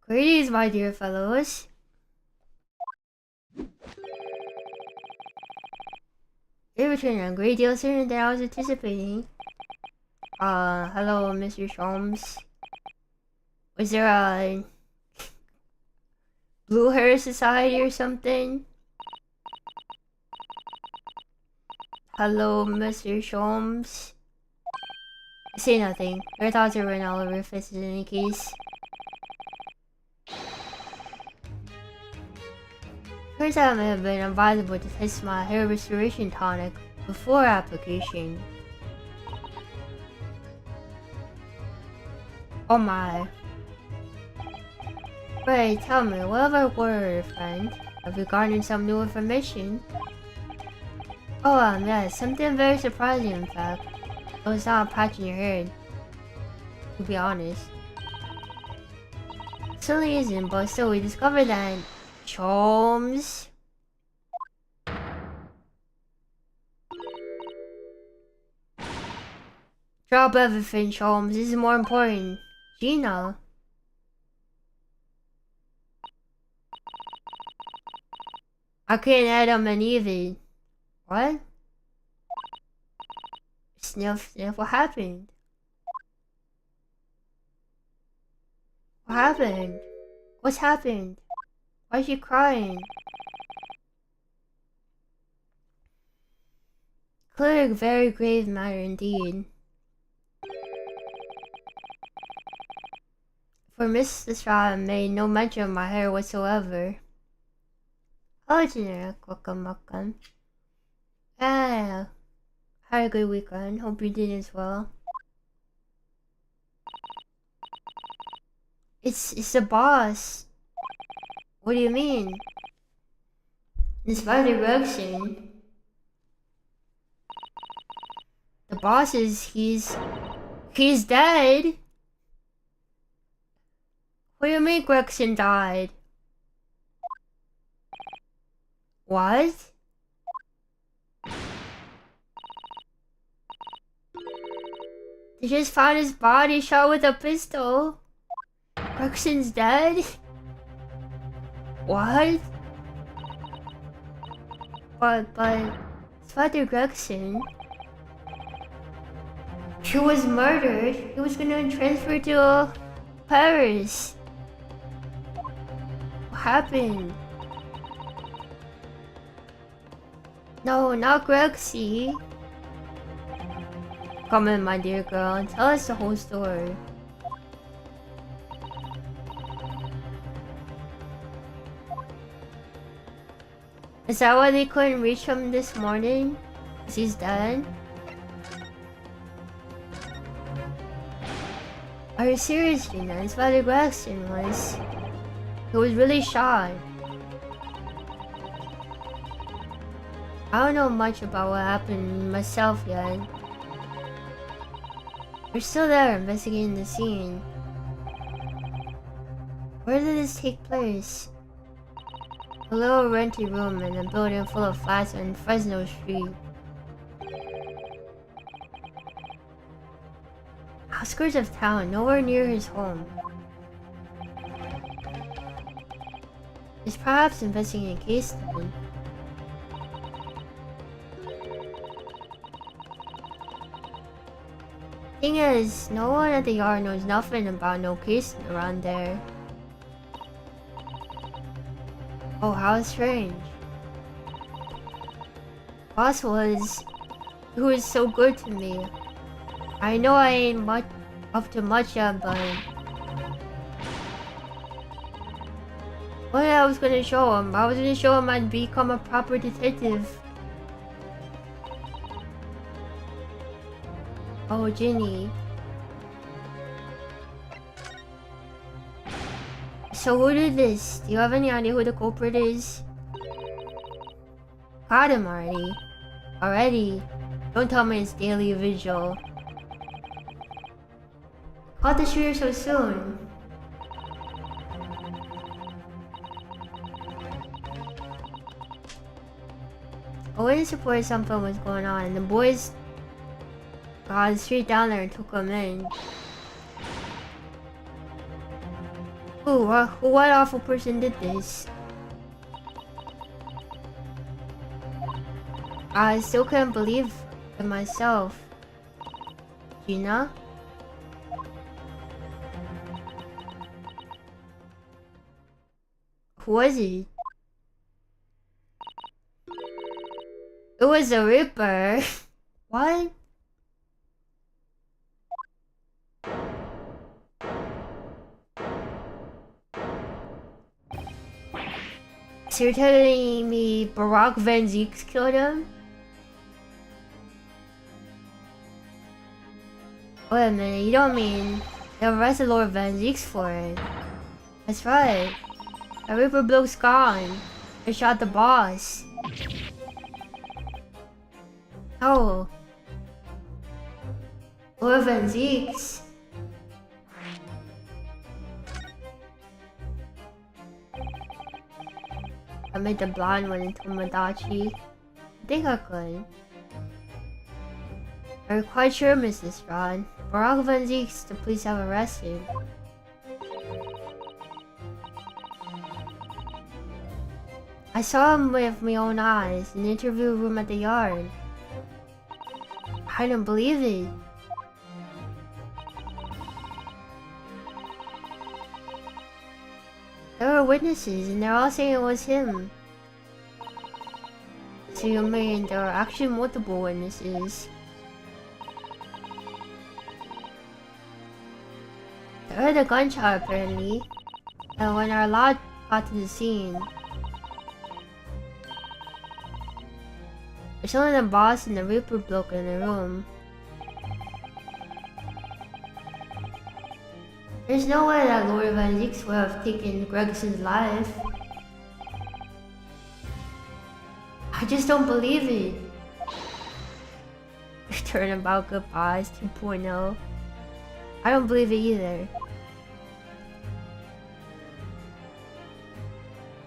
Greetings, my dear fellows. They returned a great deal sooner than I was anticipating. Hello, Mr. Sholmes. Was there a Blue Hair Society or something? Hello, Mr. Sholmes. Say nothing. Your thoughts are running all over your faces in any case. Turns out it may have been advisable to test my hair restoration tonic before application. Oh my. Right, tell me, what have I ordered, friend? Have you gotten some new information? Oh, yes, something very surprising, in fact. It was not a patch in your head, to be honest. Certainly isn't, but still, we discovered that Sholmes. Drop everything, Sholmes. This is more important. Gina. I can't add them and even. What? Sniff, sniff, what happened? What happened? What's happened? Why is she crying? Clearly a very grave matter indeed. For Miss Estrada made no mention of my hair whatsoever. Hello, generic. Welcome. Yeah. Had a good weekend. Hope you did as well. It's the boss. What do you mean? Despite the direction. bosses, he's dead. What do you mean Gregson died? What? They just found his body shot with a pistol. Gregson's dead? What? But his father Gregson, he was murdered. He was gonna transfer to Paris. What happened? No, not Grexy. Come in, my dear girl, and tell us the whole story. Is that why they couldn't reach him this morning? 'Cause he's dead? Are you serious, Gina? His father Gregson was... He was really shot. I don't know much about what happened myself yet. We're still there investigating the scene. Where did this take place? A little rented room in a building full of flats on Fresno Street. Outskirts of town, nowhere near his home. He's perhaps investigating a case then. Thing is, no one at the yard knows nothing about no case around there. Oh, how strange. Boss he was so good to me. I know I ain't up to much yet, but what I was gonna show him? I was gonna show him I'd become a proper detective. Oh, Ginny. So who did this? Do you have any idea who the culprit is? Caught him already. Already? Don't tell me it's daily vigil. Caught the shooter so soon. A witness reported something was going on, and the boys got straight down there and took him in. Ooh, what awful person did this? I still couldn't believe it myself. Gina? Who was it? It was a Ripper. What? So you're telling me Barack Van Zeeks killed him? Wait a minute, you don't mean they arrested Lord Van Zeeks for it? That's right. The Ripper bloke's gone. They shot the boss. Oh. Lord Van Zeeks. I made the blonde one into Tomodachi. I think I could. Are you quite sure, Mrs. Ron? Barack Van Zeeks, the police have arrested. I saw him with my own eyes in the interview room at the yard. I didn't believe it. There were witnesses and they're all saying it was him. So you mean there are actually multiple witnesses? They heard a gunshot apparently, and when our lot got to the scene, there's only the boss and the Reaper bloke in the room. There's no way that Lord Van Zeeks would have taken Gregson's life. I just don't believe it. turnabout goodbyes 2.0. I don't believe it either.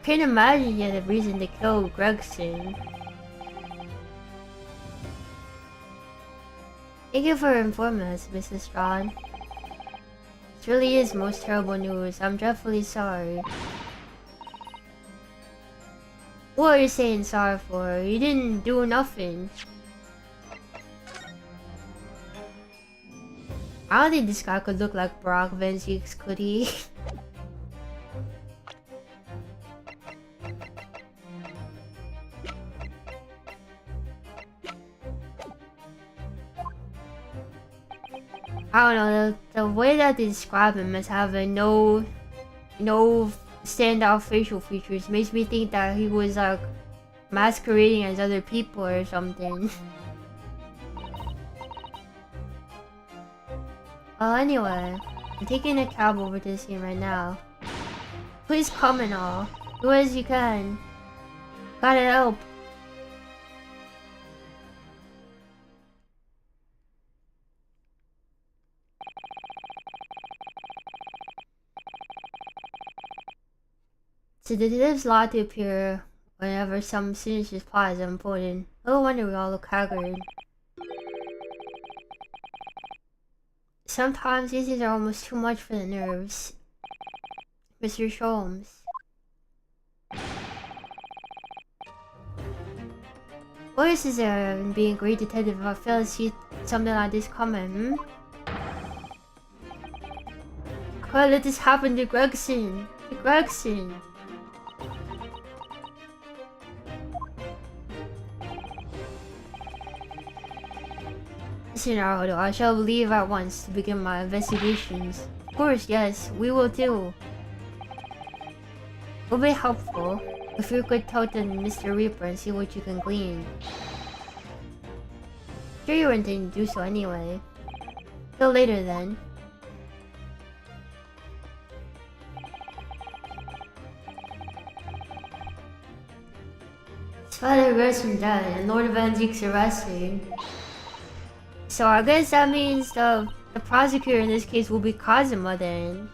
Can't imagine you had a reason to kill Gregson. Thank you for informing us, Mrs. Strong. This really is most terrible news. I'm dreadfully sorry. What are you saying sorry for? You didn't do nothing. I don't think this guy could look like Brock Van Zieks, could he? I don't know, the way that they describe him as having no standout facial features makes me think that he was like masquerading as other people or something. Anyway, I'm taking a cab over to the scene right now. Please come and all. Do as you can. Gotta help. So the detectives lot to appear whenever some sinister plot is unfolding. No wonder we all look haggard. Sometimes these things are almost too much for the nerves. Mr. Sholmes. What is there in being a great detective if I fail to see something like this coming, I can't let this happen to Gregson. To Gregson. Listen, Harako, I shall leave at once to begin my investigations. Of course, yes, we will too. It will be helpful if you could talk to Mr. Reaper and see what you can glean. Sure you were intending to do so anyway. Till later then. His father Gerson died and Lord Van Zieks arrested. So I guess that means the prosecutor in this case will be Kazuma then.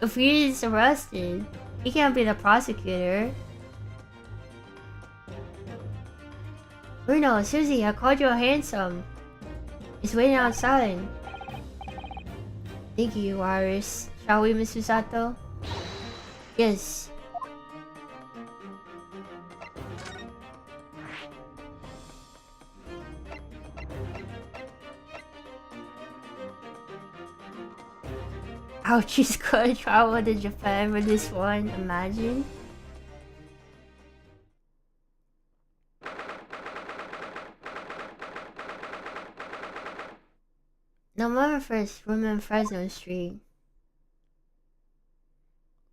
If he is arrested, he can't be the prosecutor. Bruno, Susie, I called you handsome. He's waiting outside. Thank you, Iris. Shall we, Miss Susato? Yes. Ouch, she's gonna travel to Japan for this one, imagine. November 1st, room in Fresno Street.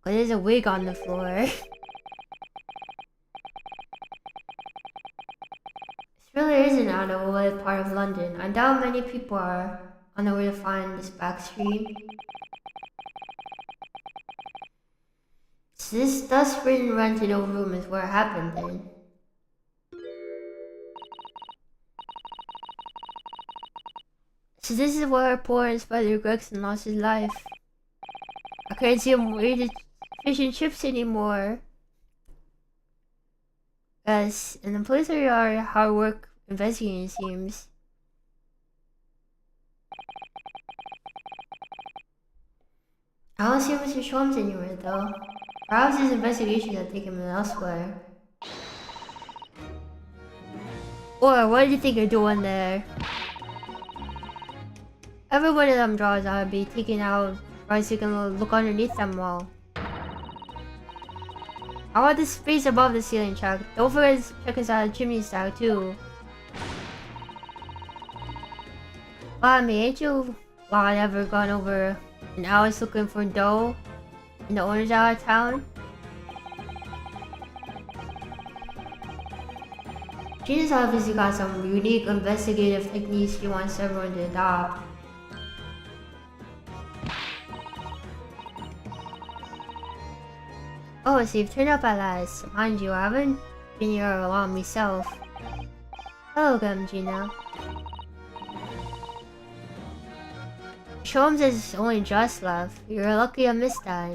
Oh, there's a wig on the floor. This really is an out of the way part of London. I doubt many people are on the way to find this back street. So this dust-ridden rented old room is where it happened then. So this is where poor Inspector Gregson lost his life. I can't see him eating fish and chips anymore. Yes, and the police are hard work investigating, it seems. I don't see Mr. Sholmes anywhere though. Perhaps his investigation has taken him elsewhere. Or what do you think you're doing there? Every one of them drawers ought to be taken out right so you can look underneath them all. I want the space above the ceiling check. Don't forget to check inside the chimney stack too. Well, I mean, ain't you lot ever gone over an hour's looking for dough in the owner's out of town? Gina's obviously got some unique investigative techniques she wants everyone to adopt. Oh, so you've turned up at last. Mind you, I haven't been here long myself. Hello again, Gina. Show him there's only just left. You're lucky I missed that.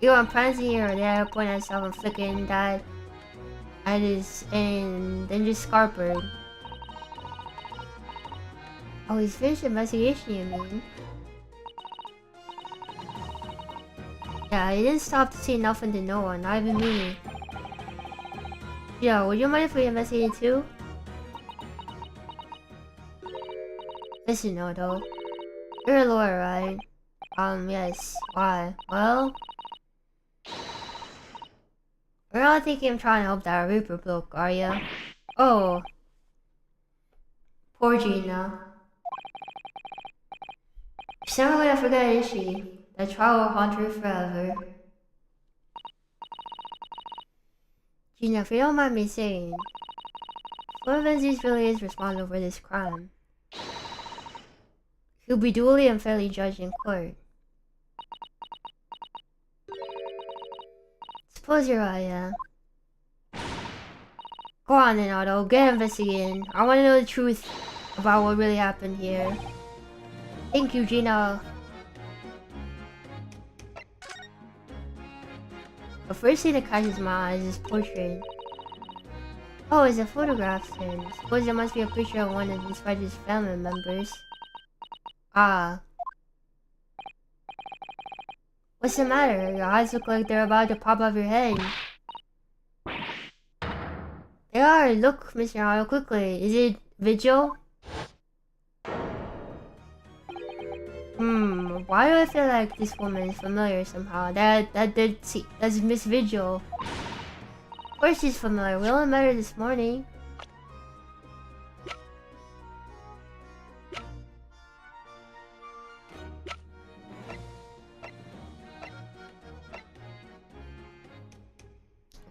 You want prancing here or there, point at yourself and flicking that at his and then just scarpered. Oh, he's finished the investigation, you mean? Yeah, he didn't stop to say nothing to no one, not even me. Yo, would you mind if we investigated too? Listen, no, though. You're a lawyer, right? Yes. Why? Well... You're not thinking I'm trying to help that Reaper bloke, are ya? Oh. Poor Gina. She's never gonna forget, is she? That trial will haunt her forever. Gina, if you don't mind me saying, what if Menzies really is responsible for this crime? He'll be duly and fairly judged in court. Suppose you're right, yeah. Go on then, Otto. Get investigating. I want to know the truth about what really happened here. Thank you, Gina. The first thing that catches my eye is this portrait. Oh, it's a photograph then. Suppose there must be a picture of one of Inspired's family members. Ah. What's the matter? Your eyes look like they're about to pop off your head. They are. Look, Mr. Otto, quickly. Is it Vigil? Why do I feel like this woman is familiar somehow? That's Miss Vigil. Of course she's familiar. We only met her this morning.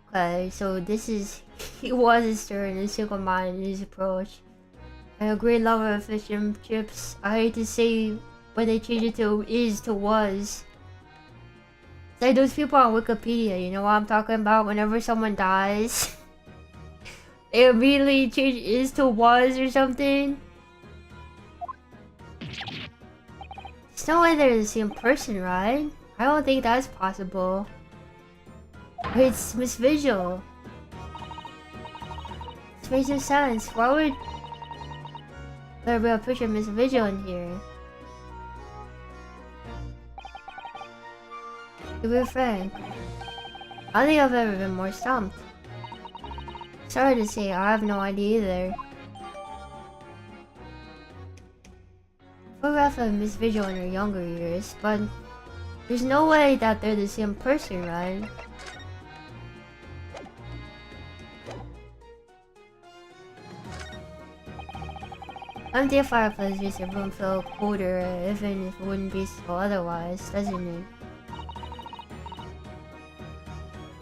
Okay, so this is... He was a stern and single-minded in his approach. And a great lover of fish and chips. I hate to say what they changed it to is to was. It's like those people on Wikipedia, you know what I'm talking about? Whenever someone dies, they immediately change is to was or something. There's no way they're the same person, right? I don't think that's possible. It's Miss Vigil. This makes no sense. Why would there be a picture of Miss Vigil in here? To be frank, I don't think I've ever been more stumped. Sorry to say, I have no idea either. Photograph of Miss Vigil in her younger years, but there's no way that they're the same person, right? Empty fireplace makes a room feel colder, even if it wouldn't be so otherwise, doesn't it?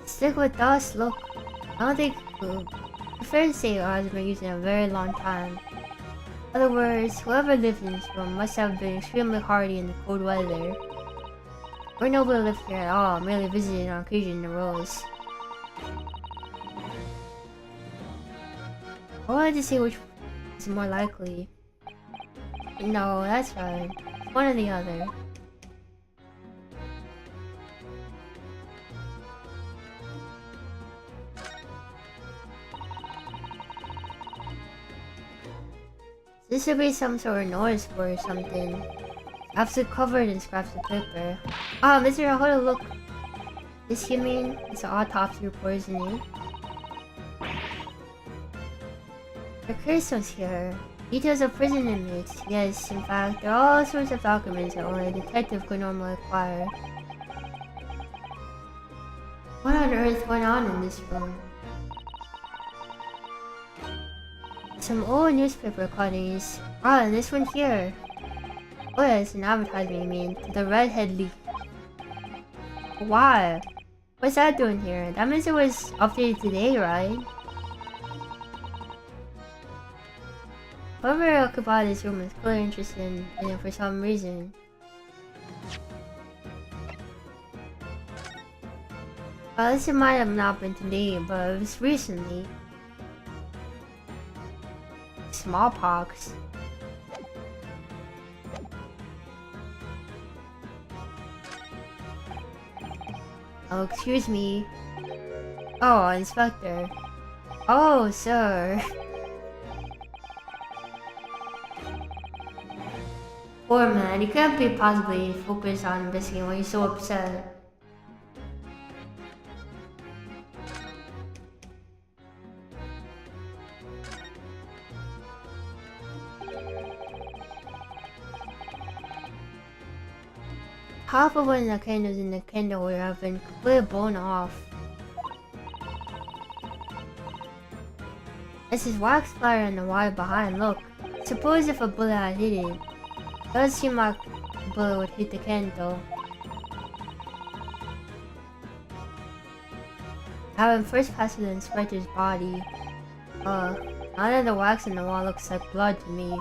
Stick with us, look. I don't think... It's fair to say ours has been used in a very long time. In other words, whoever lived in this room must have been extremely hardy in the cold weather. Or nobody lived here at all, merely visiting on occasion in the rows. I wanted to see which is more likely. No, that's right. One or the other. This should be some sort of notice board or something. Absolutely covered in scraps of paper. Ah, Mr. Ahoda, look. This you mean? It's an autopsy report, isn't it? The curso's here. Details of prison inmates. Yes, in fact, there are all sorts of documents that only a detective could normally acquire. What on earth went on in this room? Some old newspaper cuttings. Ah, and this one here. Oh yeah, it's an advertisement, you mean. The redhead leak. Why? What's that doing here? That means it was updated today, right? Whoever occupied this room is clearly interested in it for some reason. Well, this might have not been today, but it was recently. Smallpox. Oh, excuse me. Oh, Inspector. Oh, sir. Poor man, he can't be possibly focused on investigating when he's so upset. Half of one of the candles in the candle would have been completely blown off. This is wax splatter on the wall behind, look. Suppose if a bullet had hit it. It does seem like the bullet would hit the candle. Having first passed through the inspector's body. Now that the wax on the wall looks like blood to me.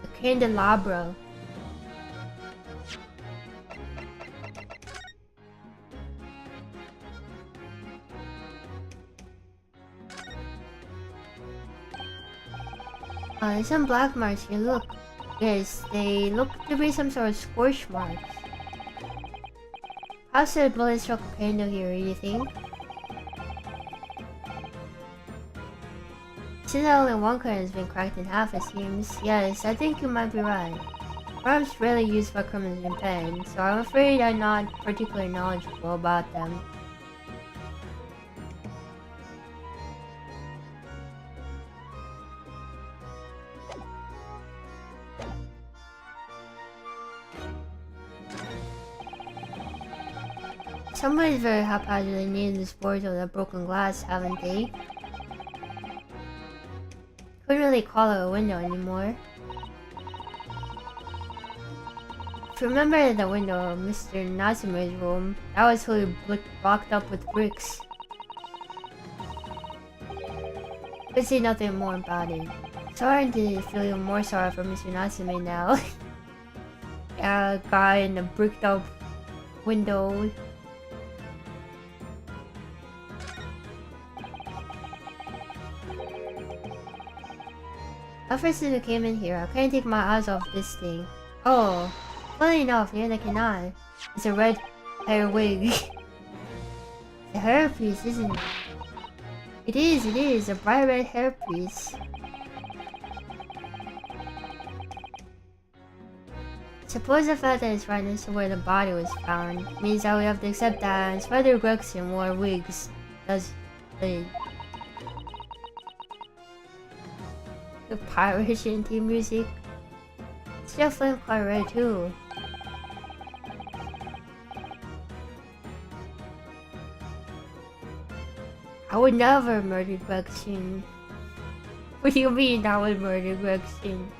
The candelabra. There's some black marks here, look. Yes, they look to be some sort of scorch marks. Perhaps the bullet struck a candle here, do you think? Since only one card has been cracked in half, it seems. Yes, I think you might be right. Arms rarely used by criminals in pen, so I'm afraid I'm not particularly knowledgeable about them. Somebody's very haphazardly needed to dispose of the broken glass, haven't they? Couldn't really call it a window anymore. If you remember the window of Mr. Natsume's room, that was totally blocked up with bricks. Could say nothing more about it. Starting to feel even more sorry for Mr. Natsume now. Yeah, guy in the bricked up window. Ever since I came in here, I can't take my eyes off this thing. Oh, funny enough, near the canal, it's a red hair wig. It's a hairpiece, isn't it? It is, a bright red hairpiece. Suppose the fact that it's right next to where the body was found means that we have to accept that Spider Gregson wore wigs. Does it? The pirate shanty music. It's definitely quite red too. I would never murder Gregson. What do you mean I would murder Gregson?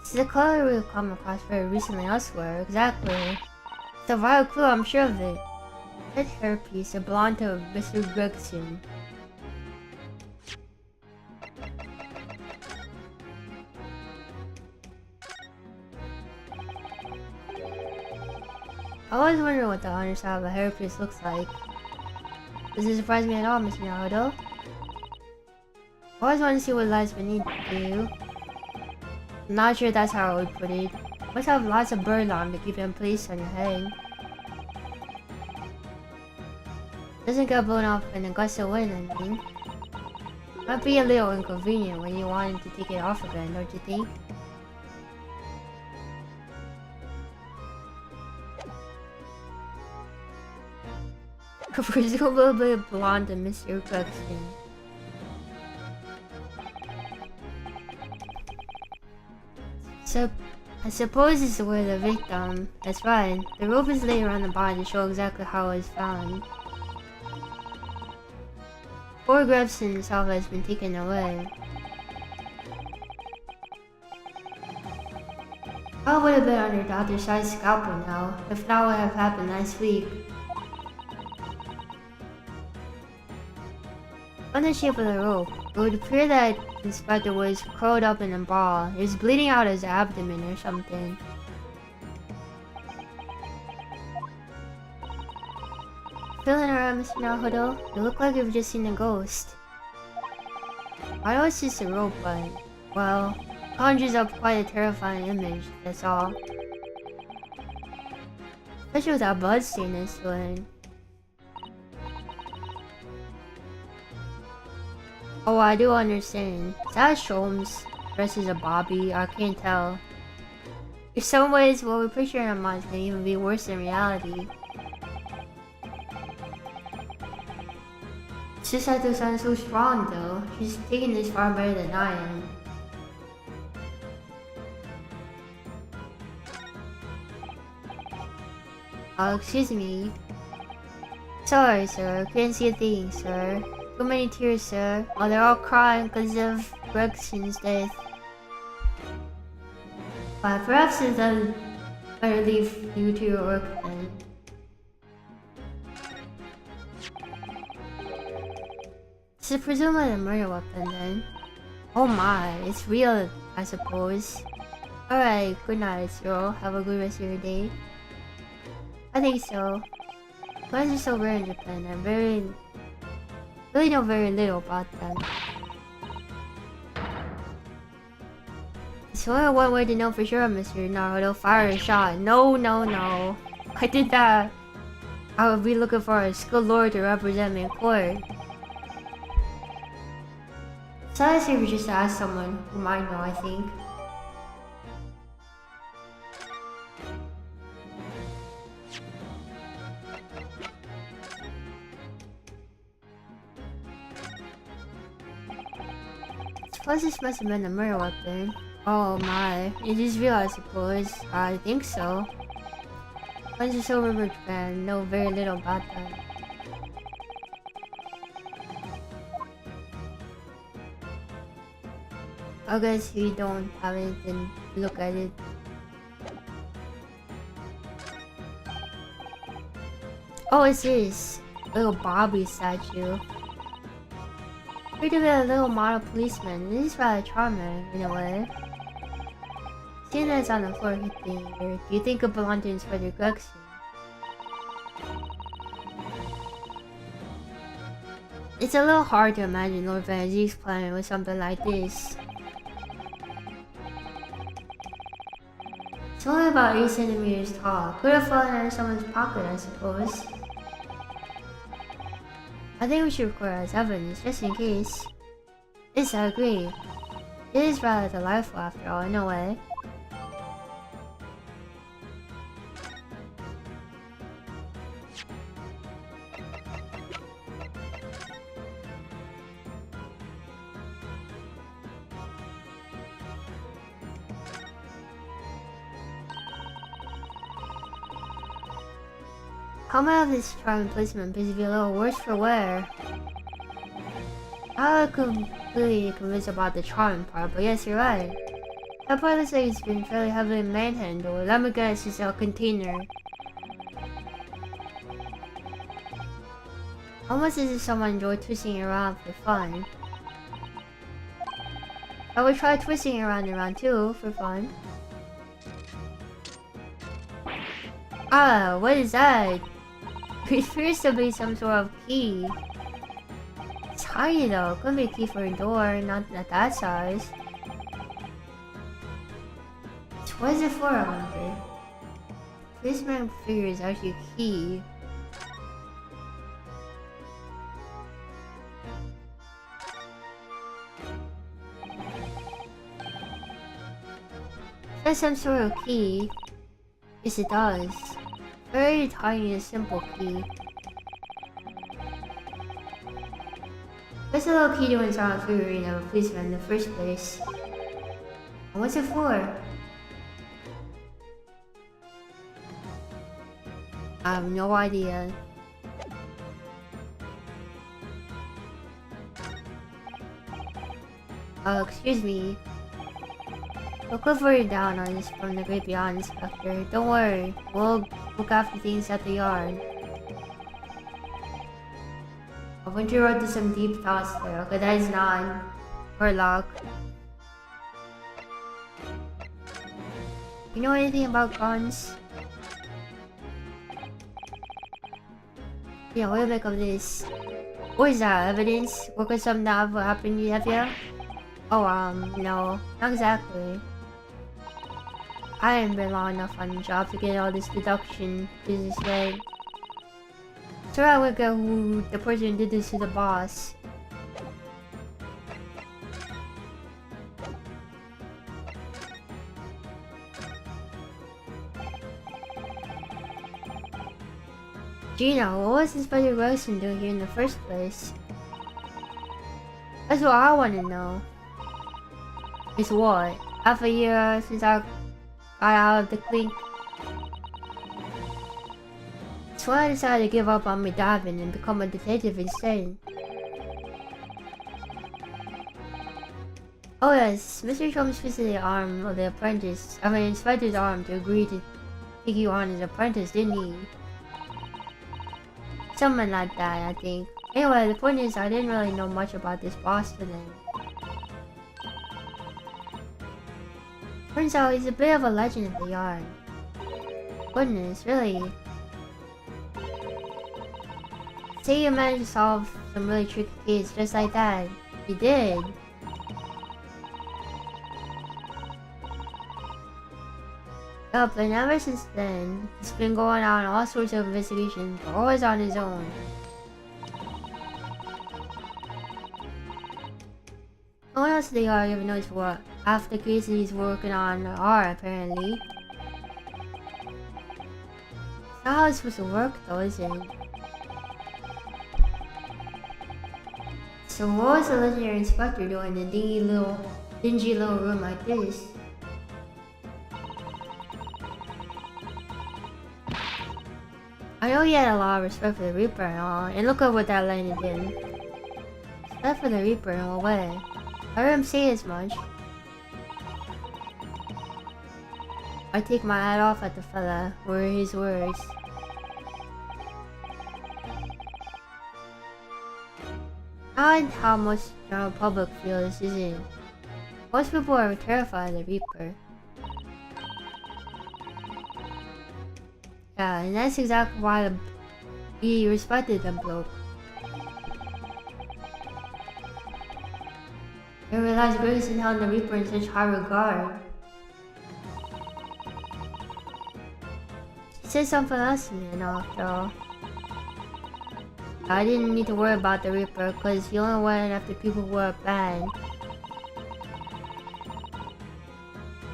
This is a color we've come across very recently elsewhere. Exactly. It's a vital clue, I'm sure of it. That hairpiece, a blonde of Mr. Gregson. I always wonder what the underside of a hairpiece looks like. Does it surprise me at all, Mr. Naruto? I always want to see what lies beneath you. I'm not sure that's how I would put it. You must have lots of burlap to keep it in place on your head. Doesn't get blown off in a gust of wind, I mean. Might be a little inconvenient when you wanted to take it off again, don't you think? Presumably blonde and Mr. Gregson. So, I suppose this is where the victim. That's right. The rope is laid around the body to show exactly how it was found. Poor Gregson himself has been taken away. I would have been under Dr. Sai's scalpel now, if that would have happened last week. On the shape of the rope, it would appear that Inspector was curled up in a ball. He was bleeding out his abdomen or something. Feeling alright, Mr. Naruto? You look like you've just seen a ghost. I know it's just a rope, but, well, conjures up quite a terrifying image, that's all. Especially with that bloodstain it's doing. Oh, I do understand. Is that a Sholmes versus a Bobby? I can't tell. In some ways, what we picture in our minds can even be worse than reality. Shisato sounds so strong though. She's taking this far better than I am. Oh, excuse me. Sorry, sir. Couldn't see a thing, sir. Too many tears, sir. Oh, they're all crying because of Gregson's death. But perhaps it's better leave you to your work then. This is presumably a murder weapon then. Oh my, it's real, I suppose. Alright, good night, Zero. Have a good rest of your day. I think so. Guns are so rare in Japan. I really know very little about them. There's only one way to know for sure, Mr. Naruto. Fire a shot. No, no, no. I did that. I would be looking for a skilled lord to represent me in court. So I say we just ask someone who might know, I think. Suppose this must have been a murder weapon. Oh my, it is real I suppose. I think so. Guns are so rare in Japan, know very little about them. I guess we don't have anything to look at it. Oh, it's this little Bobby statue. We're to be a little model policeman. This is rather charming in a way. Seeing that it's on the floor here, do you think it belonged to Inspector Gregson? It's a little hard to imagine Lord Van Zeke's plan with something like this. It's only about 8 centimeters tall. Could have fallen out of someone's pocket, I suppose. I think we should record as evidence, just in case. Yes, I agree. It is rather delightful after all, in a way. How might have this charming placement appears to be a little worse for wear? I'm not completely convinced about the charming part, but yes, you're right. That part looks like it's been fairly heavily manhandled. Let me guess, it's a container. How much is it someone enjoy twisting it around for fun? I would try twisting it around and around too, for fun. Ah, what is that? It appears to be some sort of key. It's tiny though, could be a key for a door, not at that size. So what is it for, I wonder? This man figure is actually a key. That's some sort of key. Yes, it does. Very tiny and simple key. What's a little key doing inside a figurine of a policeman in the first place? And what's it for? I have no idea. Oh, excuse me. We'll cover you down on this from the great beyond, Inspector. Don't worry, we'll look after things at the yard. I want you wrote to some deep thoughts there, okay? That is not Warlock. You know anything about guns? Yeah, what do you make of this? What is that? Evidence? What could something have happened to you? Oh, no, not exactly. I haven't been long enough on the job to get all this deduction business right. So I would go who the person did this to the boss. Gina, what was this Spider Wilson doing here in the first place? That's what I want to know. Is what? Half a year since I got out of the clink. So I decided to give up on me diving and become a detective instead. Oh yes, Mr. Sholmes visited the arm of the apprentice, Spider's arm to agree to take you on as apprentice, didn't he? Something like that, I think. Anyway, the point is I didn't really know much about this boss for them. Turns out he's a bit of a legend of the yard. Goodness, really. Say you managed to solve some really tricky case just like that. You did. Yup, and ever since then, he's been going on all sorts of investigations, but always on his own. No one else in the yard even knows what half the cases he's working on are, apparently. It's not how it's supposed to work though, is it? So what was the legendary inspector doing in a dingy little room like this? I know he had a lot of respect for the Reaper and all, and look at what that landed in. Respect for the Reaper in a way. I heard him say as much. I take my hat off at the fella, were his words. Not how most general public feels, is it? Most people are terrified of the Reaper. Yeah, and that's exactly why he respected the bloke. He realized Grayson held the Reaper in such high regard. He said something else to me and all, though. I didn't need to worry about the Reaper because he only went after people who were bad.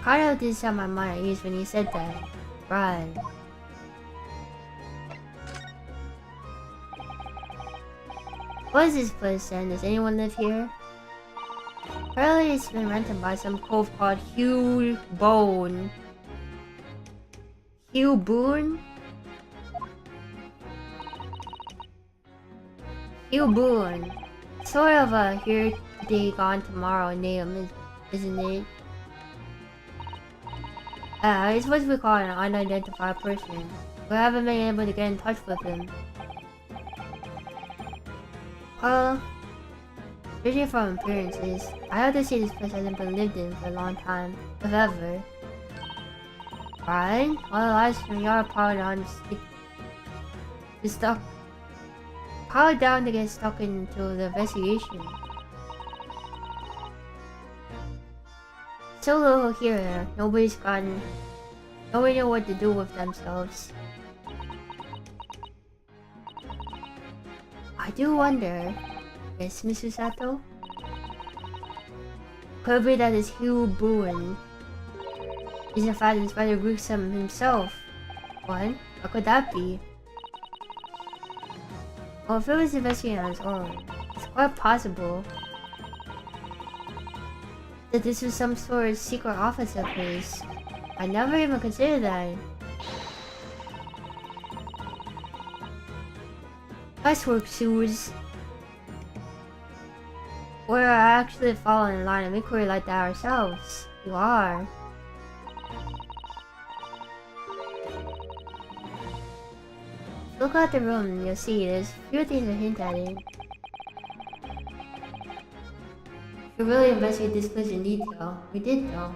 Kind of did set my mind at ease when he said that. Right. What is this place then? Does anyone live here? Apparently it's been rented by some cove called Hugh Boone. Hugh Boone? Hugh Boone. Sort of a here today, gone tomorrow name, isn't it? He's supposed to be called an unidentified person. We haven't been able to get in touch with him. Well, judging from appearances, I have to say this place hasn't been lived in for a long time, if ever. Right? All the lights from yard powered on powered down to get stuck into the investigation. So little here, nobody know what to do with themselves. I do wonder, yes, Mrs. Sato? Could it be that this Hugh Boone is in fact Inspired Grissom himself? What? How could that be? Well, if it was investigating on his own, it's quite possible that this was some sort of secret office of his. I never even considered that. Nice work, Suze. We're actually following a line of inquiry like that ourselves. You are. Look at the room and you'll see there's few things that hint at it. If you really investigate this place in detail, we did though.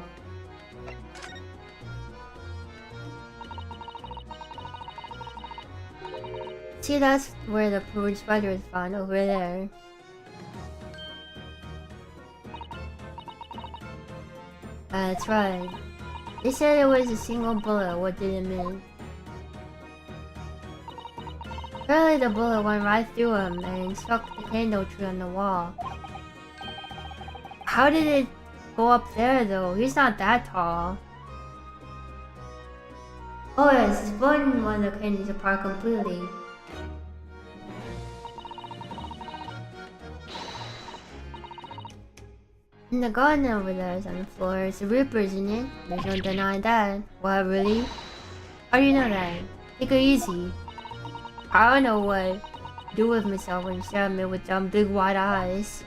See, that's where the poor spider is found, over there. That's right. They said it was a single bullet. What did it mean? Apparently the bullet went right through him and struck the candle tree on the wall. How did it go up there though? He's not that tall. Oh yes, it's blown one of the candles apart completely. And the gun over there is on the floor. It's the Reaper, isn't it? There's no denying that. What, really? How do you know that? Take it easy. I don't know what to do with myself when you stare at me with them big wide eyes.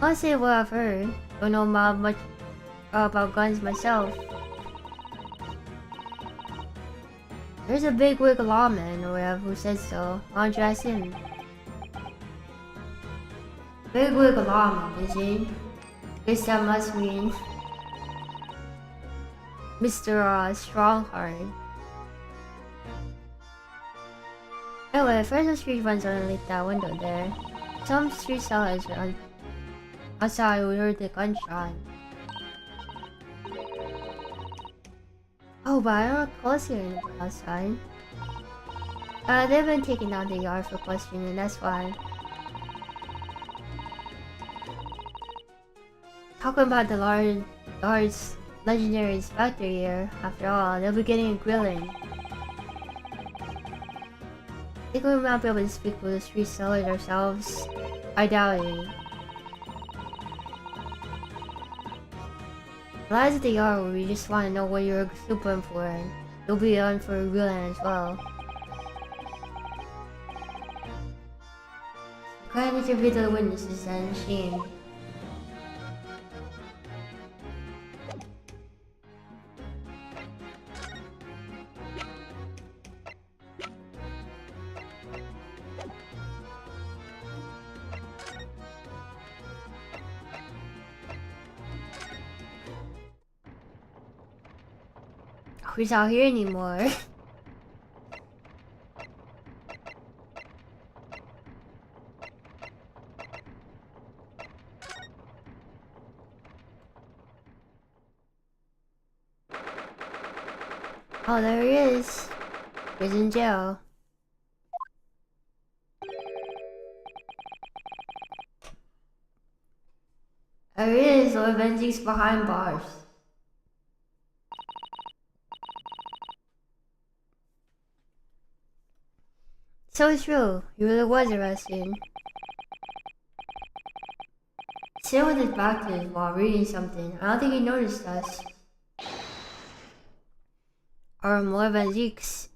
I'll say what I've heard. Don't know much about guns myself. There's a big wig lawman or whatever who said so. Why don't you ask him? Big wig lawman, is he? Guess that must mean Mr. Strongheart. Anyway, first the street runs underneath that window there. Some street sellers are outside. We heard the gunshot. Oh, but I don't close here outside. They've been taken out the yard for questioning, that's why. Talking about the large legendary inspector here, after all, they'll be getting a grilling. Think we might be able to speak with the street sellers ourselves? I doubt it. Lies at the yard where we just want to know what you're super in for, and you'll be on for a grilling as well. Can't interview the witnesses and machine. Who's out here anymore? Oh, there he is. He's in jail. There he is, Lord Benji's behind bars. So it's true, he really was arrested. Sitting with his back to us while reading something. I don't think he noticed us. Or more than Zeke's.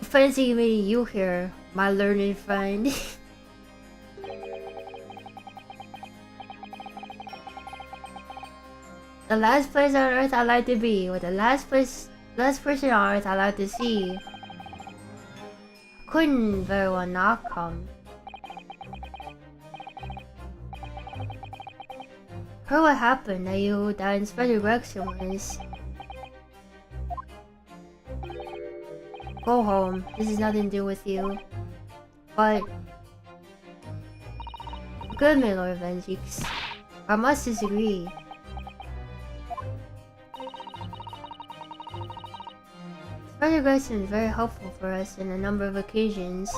Fancy meeting you here, my learned friend. The last place on earth I'd like to be, or the last person on earth I'd like to see. Couldn't very well not come. Heard what happened that Inspector Gregson was. Go home, this has nothing to do with you. But good, my Lord Vengix. I must disagree. Inspector Gregson is very helpful for us in a number of occasions.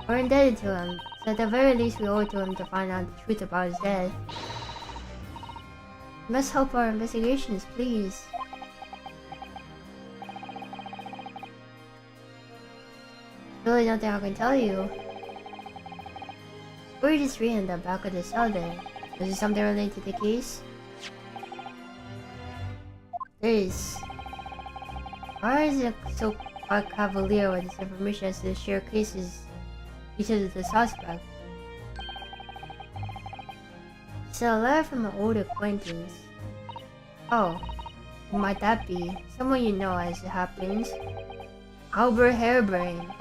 We're indebted to him, so at the very least we owe it to him to find out the truth about his death. You must help our investigations, please. Really don't think I can tell you. We're just reading the back of the cell there. Is it something related to the case? There is. Why is it so cavalier with this information as to the shared cases each of the suspect? It's a letter from an old acquaintance. Oh, who might that be? Someone you know as it happens. Albert Hairbrain.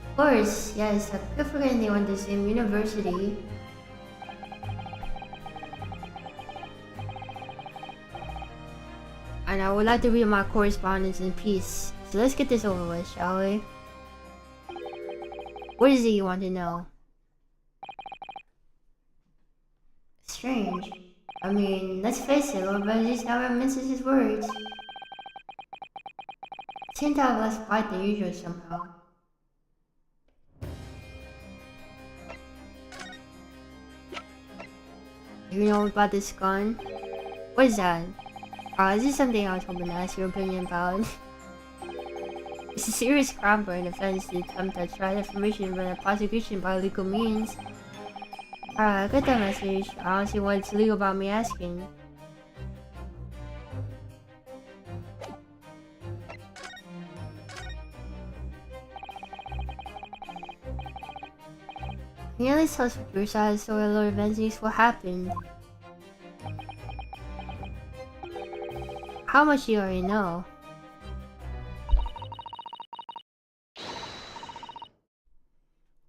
Of course, yes, I keep forgetting they went to the same university. And I would like to read my correspondence in peace. So let's get this over with, shall we? What is it you want to know? Strange. I mean, let's face it, Lord Benji's never minces his words. Seemed to have less bite than usual somehow. You know about this gun? What is that? This is something I was hoping to ask your opinion about. It's a serious crime for an offense to attempt to extract information from a prosecution by legal means. I got that message. I don't see what's illegal about me asking. Can you at least tell us what your side of the story, Lord Venzies, what happened? How much do you already know?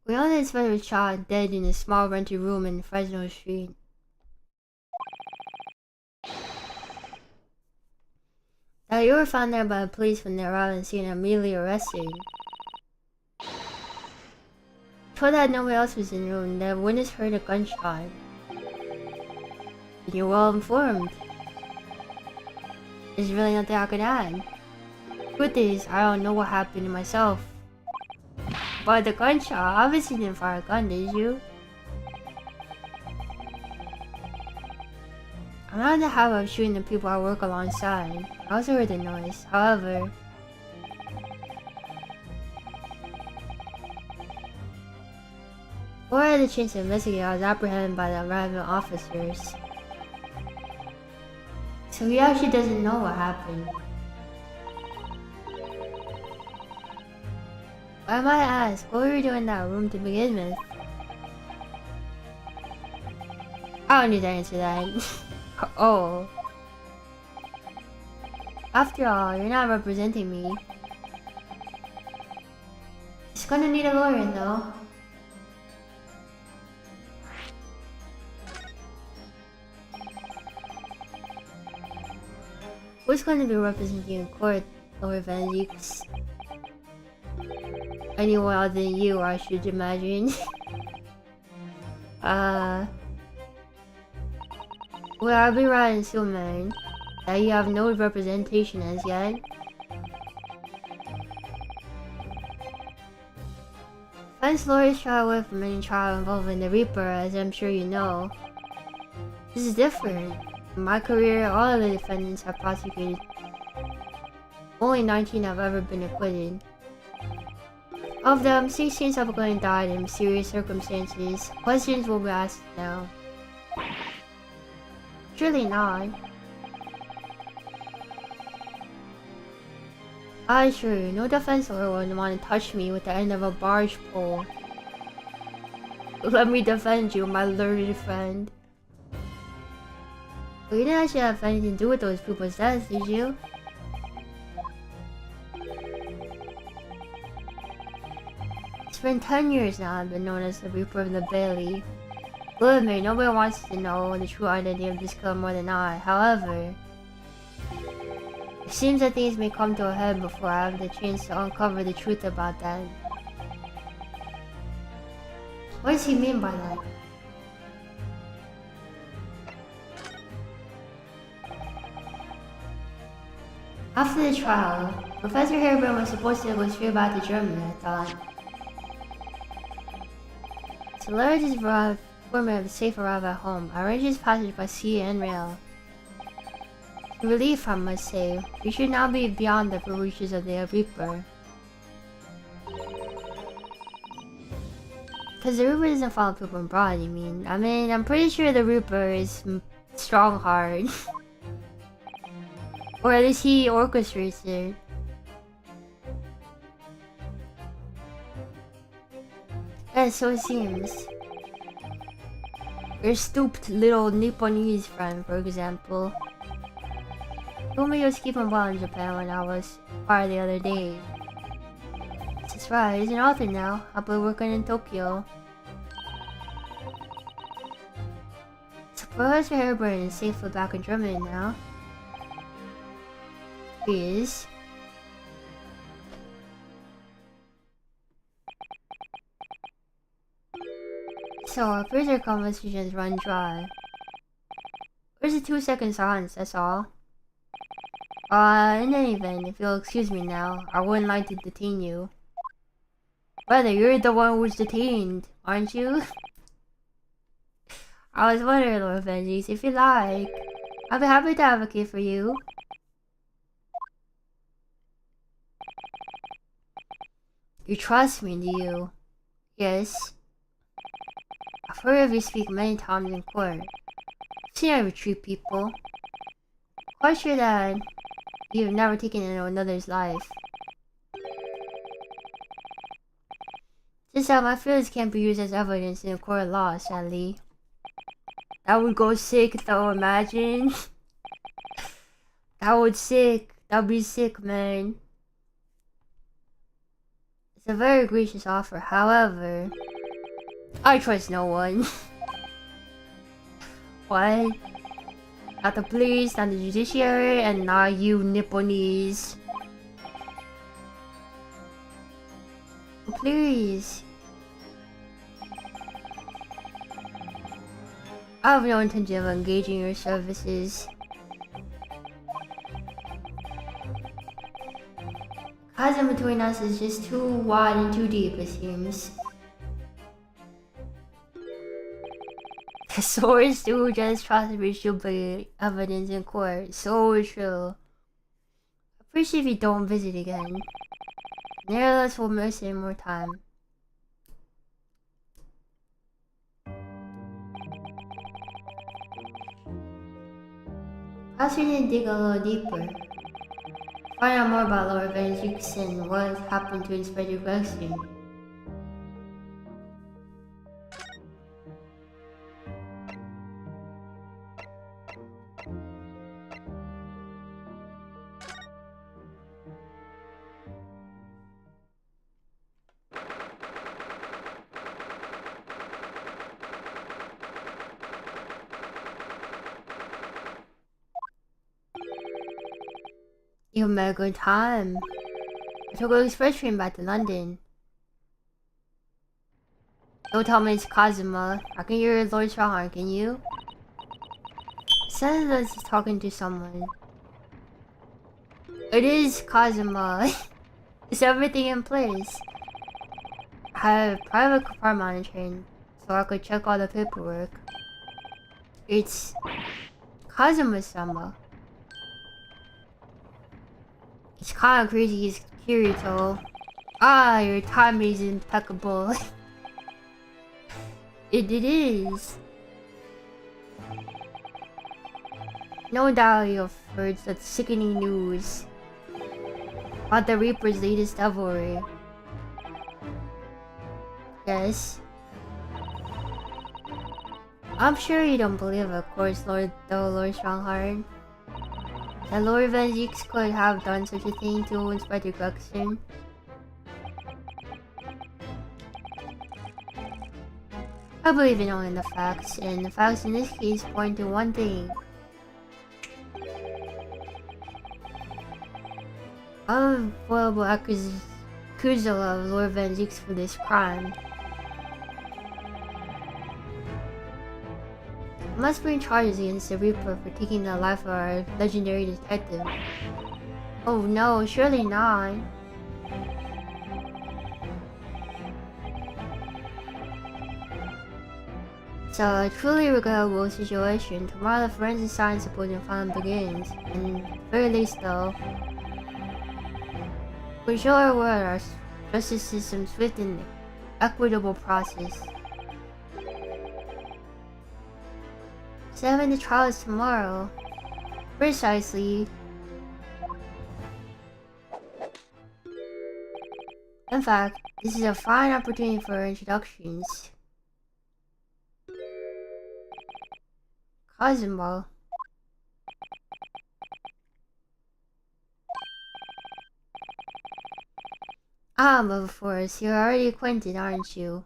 We know that his father was shot and dead in a small rented room in Fresno Street. That you were found there by the police when they arrived and seen immediately arrested. Told that nobody else was in the room, that witness heard a gunshot. And you're well informed. There's really nothing I could add. Truth is, I don't know what happened to myself. But the gunshot, obviously didn't fire a gun, did you? I'm not in the habit of shooting the people I work alongside. I also heard the noise, however. Before I had the chance to investigate, I was apprehended by the arriving officers. So he actually doesn't know what happened. I might ask, what were you doing in that room to begin with? I don't need to answer that. Oh. After all, you're not representing me. Just gonna need a lawyer though. Who's going to be representing you in court, Lord Venjix? Anyone other than you, I should imagine. Well, I'll be right in assuming that you have no representation as yet. Defense lawyers shy away from any trial involving the Reaper, as I'm sure you know. This is different. In my career, all of the defendants have prosecuted. Only 19 have ever been acquitted. Of them, 16 subsequently died in mysterious circumstances. Questions will be asked now. Surely not. I assure you, no defense lawyer would want to touch me with the end of a barge pole. Let me defend you, my learned friend. But you didn't actually have anything to do with those people's deaths, did you? It's been 10 years now I've been known as the Reaper of the Bailey. Believe me, nobody wants to know the true identity of this killer more than I. However, it seems that things may come to a head before I have the chance to uncover the truth about that. What does he mean by that? After the trial, Professor Harebrand was supposed to go straight back to Germany, I thought. To learn his informant of the safe arrival at home, I arranged his passage by sea and rail. To relief, I must say, we should now be beyond the reaches of the Reaper. Because the Reaper doesn't follow people abroad, you mean? I mean, I'm pretty sure the Reaper is strong-hard. Or at least he orchestrates it. Yes, so it seems. Your stooped little Nipponese friend, for example, told me he was keeping well in Japan when I was par the other day. That's right, he's an author now, happily working in Tokyo. So Professor Harebrand is safely back in Germany now. Please. So our first conversations run dry. There's a 2-second silence, that's all. In any event, if you'll excuse me now, I wouldn't like to detain you. Brother, you're the one who's detained, aren't you? I was wondering, Lord Vengis, if you like, I'd be happy to advocate for you. You trust me, do you? Yes. I've heard of you speak many times in court. I've seen how you treat people. Quite sure that you've never taken another's life. Just that my feelings can't be used as evidence in a court of law, sadly. That would go sick though, imagine. That would be sick, man. It's a very gracious offer, however, I trust no one. What? Not the police, not the judiciary, and not you Nipponese. Please. I have no intention of engaging your services. The chasm between us is just too wide and too deep, it seems. The source do just trust me should be evidence in court. So true. Appreciate if you don't visit again. Nevertheless, we'll miss it more time. Perhaps we need to dig a little deeper. Find out more about Lord Vengis and what happened to Inspector Gregson. You had a good time. I took an express train back to London. Don't tell me it's Kazuma. I can hear Lord Strongheart, can you? Sounds like he's talking to someone. It is Kazuma. Is everything in place? I have a private compartment on the train, so I could check all the paperwork. It's Kazuma-sama. It's kinda crazy he's Kirito. Ah, your timing is impeccable. It is. No doubt you've heard such sickening news about the Reaper's latest devilry. Yes. I'm sure you don't believe, of course, Lord Strongheart, that Lord Vengis could have done such a thing to Inspector Gregson. I believe in only the facts, and the facts in this case point to one thing. Unavoidable accusal of Lord Vengis for this crime. I must bring charges against the Reaper for taking the life of our legendary detective. Oh no, surely not. It's a truly regrettable situation. Tomorrow the forensic science symposium finally begins, and very least though, we show our word our justice system's swift and equitable process. 7 the trial is tomorrow. Precisely. In fact, this is a fine opportunity for introductions. Kazuma. Ah, but of course, you're already acquainted, aren't you?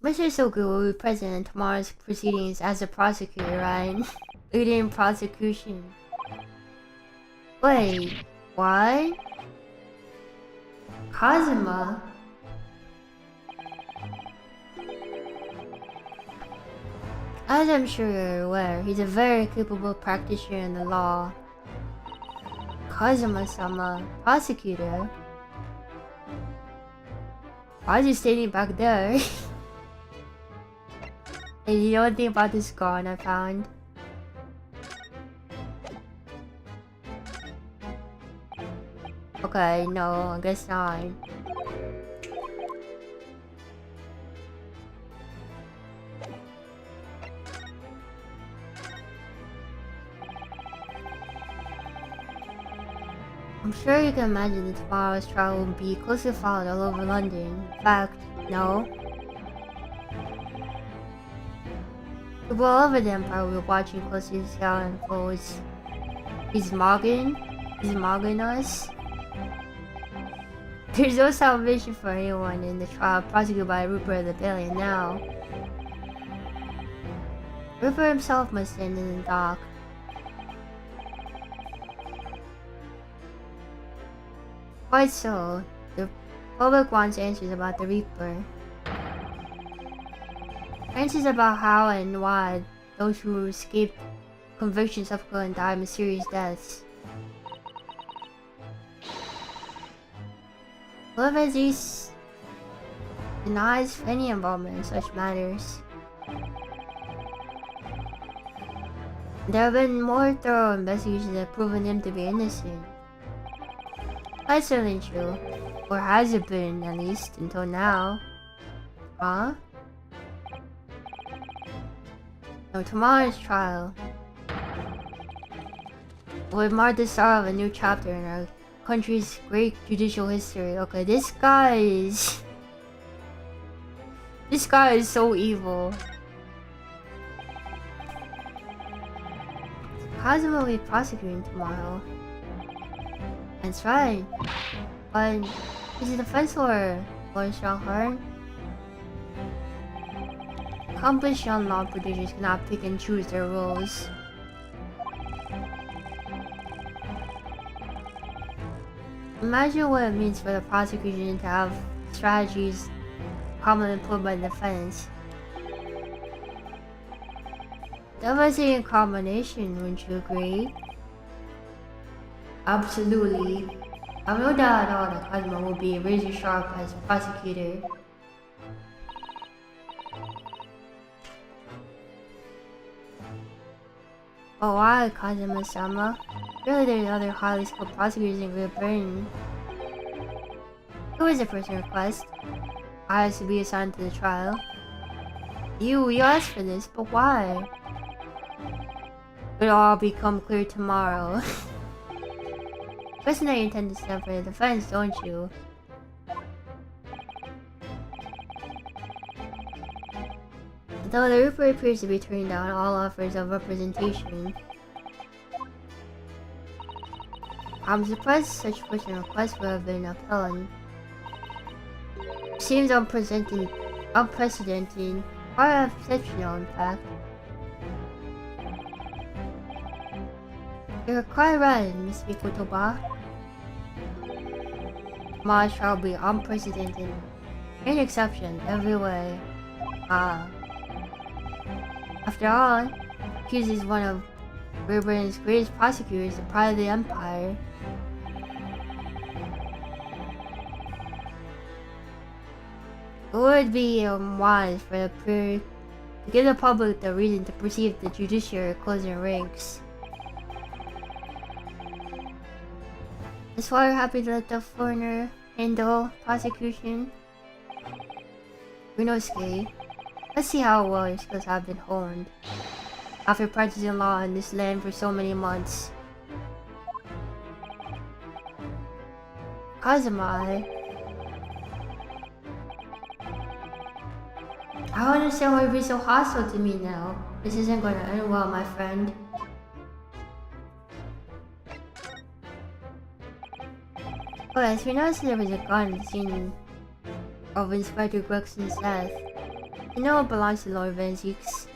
Mr. Soku will be present in tomorrow's proceedings as a prosecutor, right? leading prosecution. Wait, what? Kazuma? As I'm sure you're aware, he's a very capable practitioner in the law. Kazuma-sama, prosecutor? Why is he standing back there? Hey, you know anything about this gun I found? Okay, no, I guess not. I'm sure you can imagine that tomorrow's trial will be closely followed all over London. In fact, no. People all over the empire will be watching closely to see how it unfolds. He's mugging us. There's no salvation for anyone in the trial prosecuted by Rupert the Billion now. Rupert himself must stand in the dock. Quite so. The public wants answers about the Reaper. Answers about how and why those who escaped conviction subsequently died mysterious deaths. Whoever these denies any involvement in such matters. There have been more thorough investigations that have proven him to be innocent. That's certainly true. Or has it been, at least, until now? Huh? No, tomorrow's trial will mark the start of a new chapter in our country's great judicial history. Okay, this guy is so evil. Kazuma will be prosecuting tomorrow. That's right. But is it a defense lawyer or Strongheart? Accomplished young law producers cannot pick and choose their roles. Imagine what it means for the prosecution to have strategies commonly employed by the defense. Devastating combination, wouldn't you agree? Absolutely. I have no doubt at all that Kazuma will be razor sharp as a prosecutor. Oh why, Kazuma-sama? Surely there's other highly skilled prosecutors in Great Britain. Who is the person in request? I has to be assigned to the trial. You asked for this, but why? It'll all become clear tomorrow. Person that you intend to stand for the defense, don't you? Though the Rupert appears to be turning down all offers of representation, I'm surprised such personal requests would have been upheld. Seems unprecedented, quite exceptional in fact. You're quite right, Miss Mikotoba. Tomorrow shall be unprecedented. An exception every way. After all, Hughes is one of Great Britain's greatest prosecutors, the pride of the empire. It would be wise for the to give the public the reason to perceive the judiciary closing ranks. That's why we're happy to let the foreigner handle prosecution. Rinosuke, let's see how well your skills have been honed after practicing law in this land for so many months. Kazuma, I don't understand why you're being so hostile to me now. This isn't going to end well, my friend. Oh yes, we noticed there was a gun at the scene of Inspector Gregson's death. You know it belongs to Lord Van Zeeks.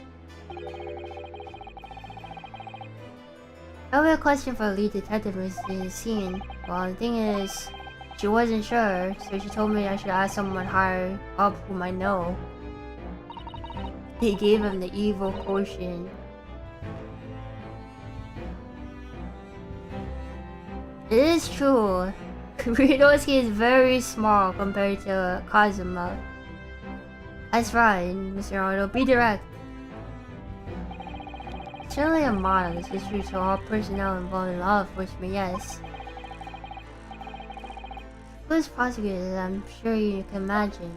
I have a question for the lead detective in the scene. Well, the thing is, she wasn't sure, so she told me I should ask someone higher up whom I know. They gave him the evil potion. It is true. Ryunosuke is very small compared to Kazuma. That's right, Mr. Arnold. Be direct. Certainly a model is history to all personnel involved in law enforcement, yes. Who's prosecuted, I'm sure you can imagine.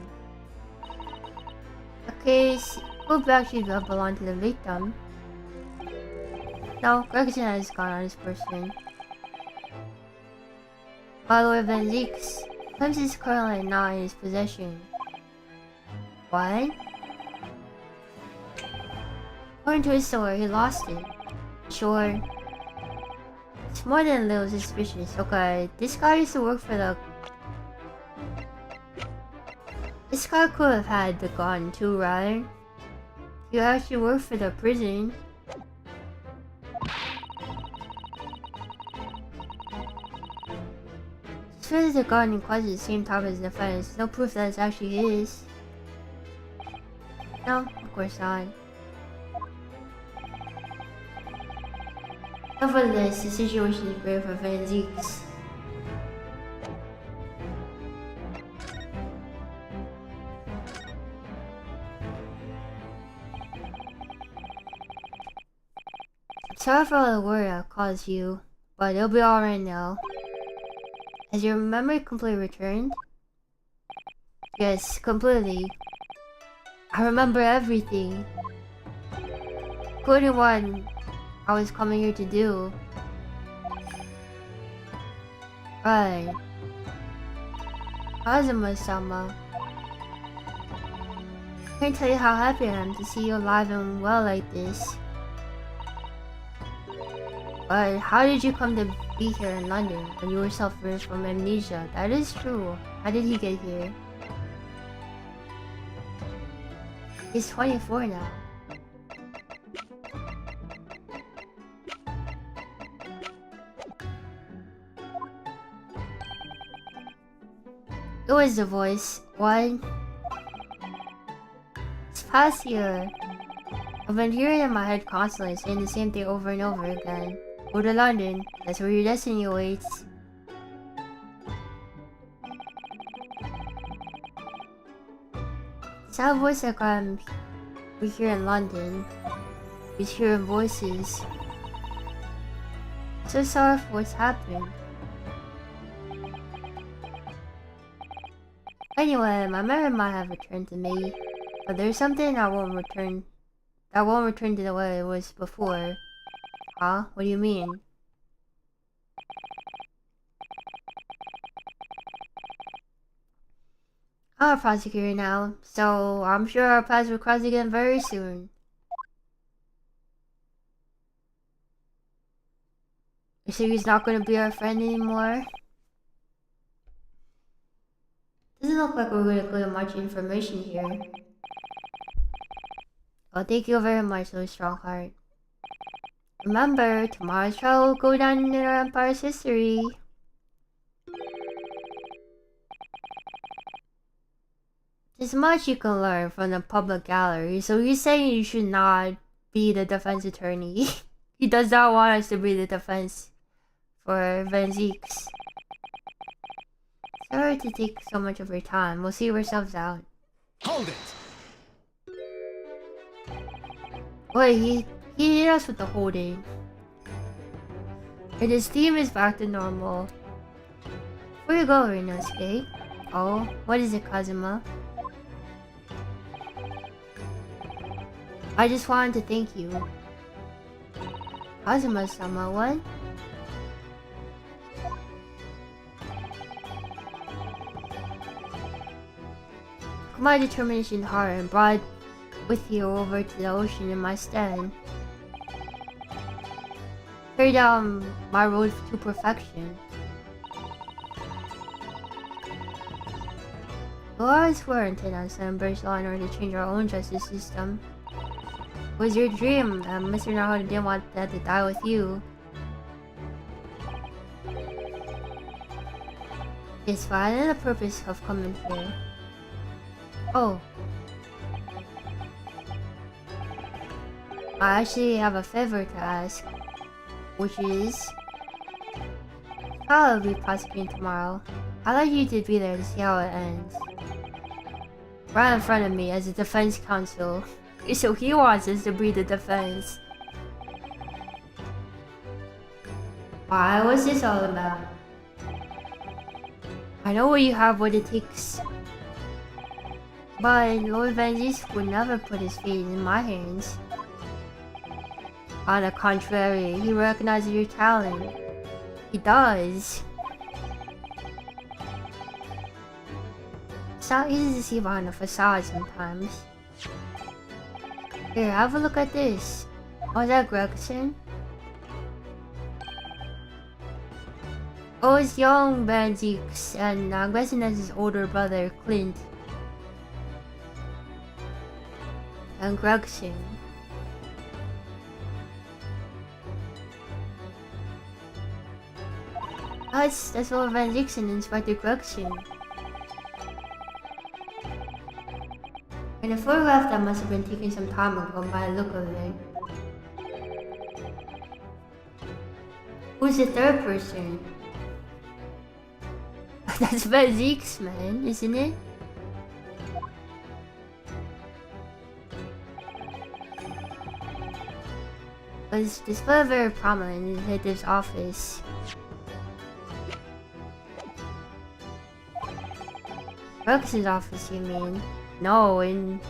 A case who actually does belong to the victim. No, Gregson has gone on this person. Follower Van Zeeks claims is currently not in his possession. What? According to his story, he lost it. Sure. It's more than a little suspicious. Okay, this guy used to work for the... This guy could have had the gun too, right? He actually worked for the prison. As far as the gun in question is the same type as the defense, no proof that it's actually his. No, of course not. Nevertheless, the situation is grave for Van Zeeks. Sorry for all the worry I caused you, but it'll be alright now. Has your memory completely returned? Yes, completely. I remember everything. Including what I was coming here to do. Right. Kazuma-sama. I can't tell you how happy I am to see you alive and well like this. But how did you come to be here in London when you were suffering from amnesia? That is true. How did he get here? He's 24 now. It was the voice. What? It's past year. I've been hearing in my head constantly, saying the same thing over and over again. Go to London. That's where your destiny awaits. It's that voice that we hear in London. He's hearing voices. So sorry for what's happened. Anyway, my memory might have returned to me, but there's something that won't return to the way it was before. Huh? What do you mean? I'm a prosecutor now, so I'm sure our paths will cross again very soon. So he's not going to be our friend anymore? Doesn't look like we're going to clear much information here. Oh, thank you very much, Louis Strongheart. Remember, tomorrow's trial will go down in our Empire's history. There's much you can learn from the public gallery, so you're saying you should not be the defense attorney. He does not want us to be the defense for Van Zeeks. Sorry to take so much of your time. We'll see ourselves out. Hold it! Wait, he hit us with the holding. And his team is back to normal. Where you go, Ryunosuke? Oh, what is it, Kazuma? I just wanted to thank you. Kazuma-sama, what? Put my determination hard and brought with you over to the ocean in my stead. Carry down my road to perfection. We always were intent on to embrace law in order to change our own justice system. It was your dream, Mr. Naruto didn't want that to die with you. It's fine. And the purpose of coming here. Oh. I actually have a favor to ask. Which is... I'll be prosecuting tomorrow. I'd like you to be there to see how it ends. Right in front of me as a defense counsel. So he wants us to be the defense. Why? What's this all about? I know what you have what it takes. But Lord Vangelis would never put his fate in my hands. On the contrary, he recognizes your talent. He does. It's not easy to see behind the facade sometimes. Here, have a look at this. Oh, is that Gregson? Oh, it's young Vangelis, and I'm guessing that's his older brother, Clint. And Gregson. That's Lord Vangelis and Inspector Gregson. And the photograph that must have been taken some time ago by the look of it. Who's the third person? That's Vangelis, man, isn't it? It's displayed very prominent in the detective's office. Gregson's office, you mean? No, in...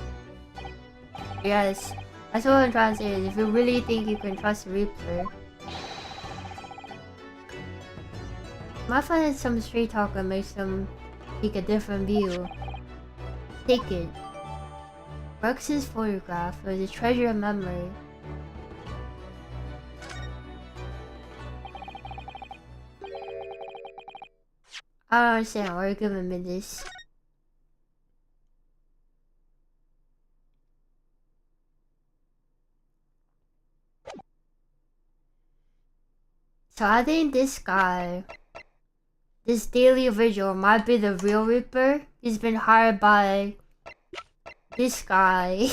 Yes, that's what I'm trying to say, is if you really think you can trust the Reaper. I find that some street talker makes them take a different view. Take it. Gregson's photograph was a treasure of memory. I don't understand why you're giving me this. So I think this guy, this daily vigil might be the real Reaper. He's been hired by this guy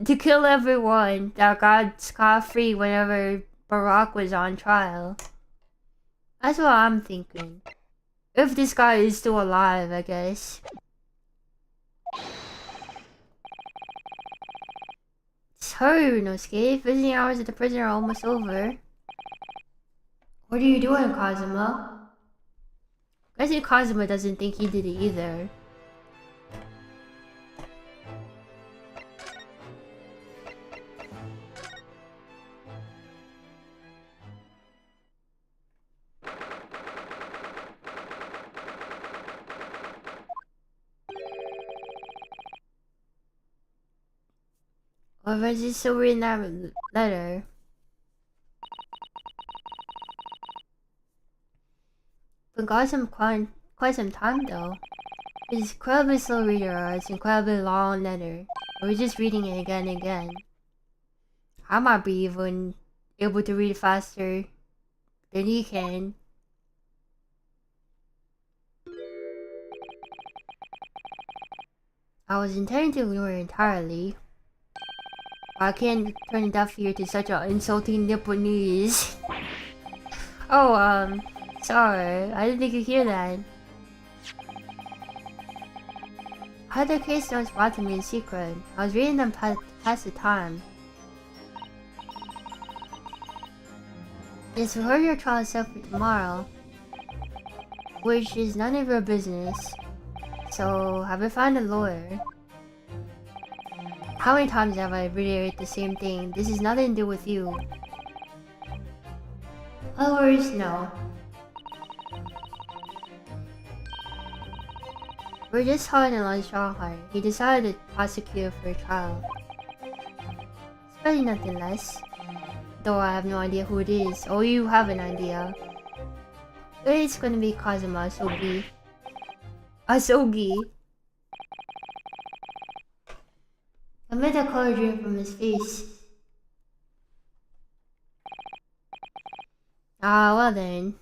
to kill everyone that got scot-free whenever Barack was on trial. That's what I'm thinking. If this guy is still alive, I guess. Just hurry, Rinosuke. Visiting hours at the prison are almost over. What are you doing, Kazuma? I think Kazuma doesn't think he did it either. Or was he still reading that letter? Been quite some time though. It's incredibly slow reader or it's incredibly long letter. Or we're just reading it again and again. I might be even able to read faster than he can. I was intending to ignore it entirely. I can't turn a deaf ear to such an insulting Nipponese. Oh, sorry. I didn't think you'd hear that. I had the case notes brought to me in secret. I was reading them past the time. Yes, we heard your trial is set for tomorrow. Which is none of your business. So, have I found a lawyer? How many times have I reiterated the same thing? This is nothing to do with you. Lawyers, no. We're just having a lunch Shanghai. He decided to prosecute her for a trial. It's really nothing less. Though I have no idea who it is. Oh, you have an idea. It's gonna be Kazuma Asogi. Asogi. I made a color drain from his face. Ah, well then.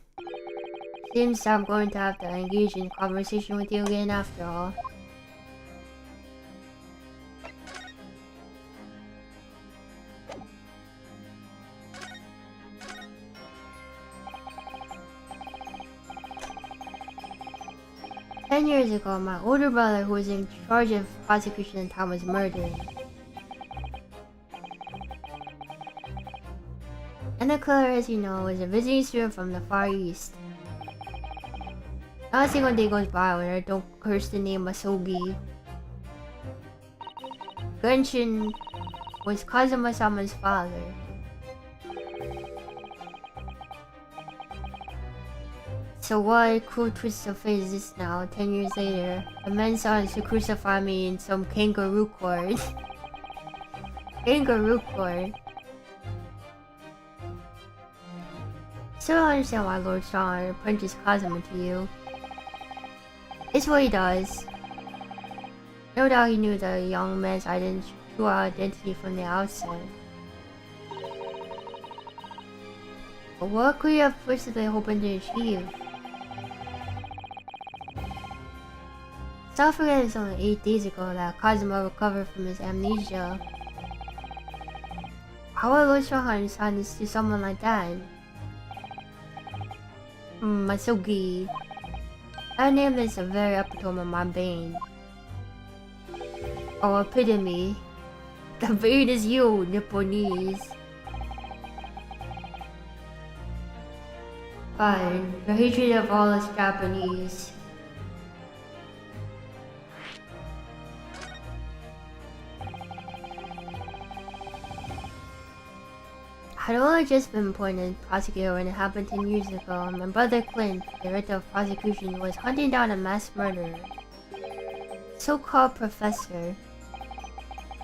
Seems I'm going to have to engage in conversation with you again after all. Years ago, my older brother, who was in charge of prosecution in town, was murdered. And the killer, as you know, is a visiting student from the Far East. Not a single day goes by when I don't curse the name Masogi. Genshin was Kazuma-sama's father. So what cruel twist of fate is this now, 10 years later? A man starts to crucify me in some kangaroo court. Kangaroo court. Still don't understand why Lord Sean punches Kazuma to you. It's what he does. No doubt he knew the young man's true identity from the outset. But what could he have personally hoping to achieve? Don't forget it's only 8 days ago that Kazuma recovered from his amnesia. How would Lord Shohan sign this to someone like that? Masogi. That name is a very epitome of my bane. Oh, epitome. The bane is you, Nipponese. Fine, your hatred of all us Japanese. I'd only just been appointed prosecutor when it happened 10 years ago. My brother Clint, the director of prosecution, was hunting down a mass murderer. So-called professor,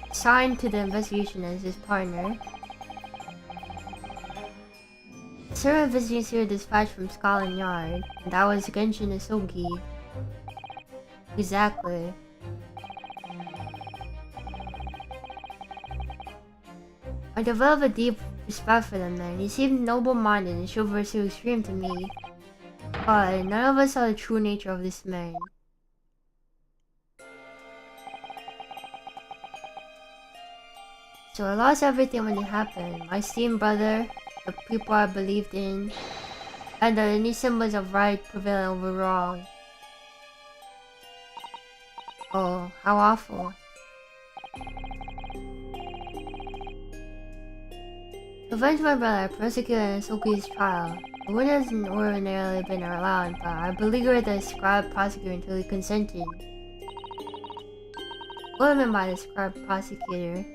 assigned to the investigation as his partner. Sir visiting Sir dispatched from Scotland Yard, and that was Genshin Isogi. Exactly. I developed a deep respect for the man. He seemed noble-minded and chivalrous to extreme to me. But none of us saw the true nature of this man. So I lost everything when it happened. My esteemed brother, the people I believed in, and any semblance of right prevailing over wrong. Oh, how awful. To avenge my brother, I persecuted Soki's trial. It would have ordinarily been allowed, but I beleaguered the scribe prosecutor until he consented. What do I mean by the scribe prosecutor?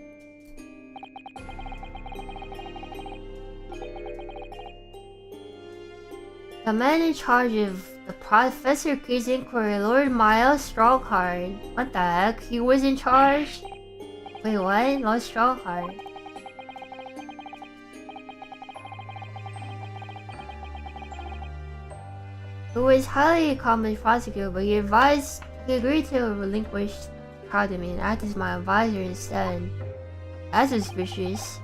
The man in charge of the Professor case inquiry, Lord Miles Strongheart. What the heck? He was in charge? Wait, what? Lord Strongheart. He was highly accomplished prosecutor, but he agreed to relinquish the trial to me and act as my advisor instead. That's suspicious.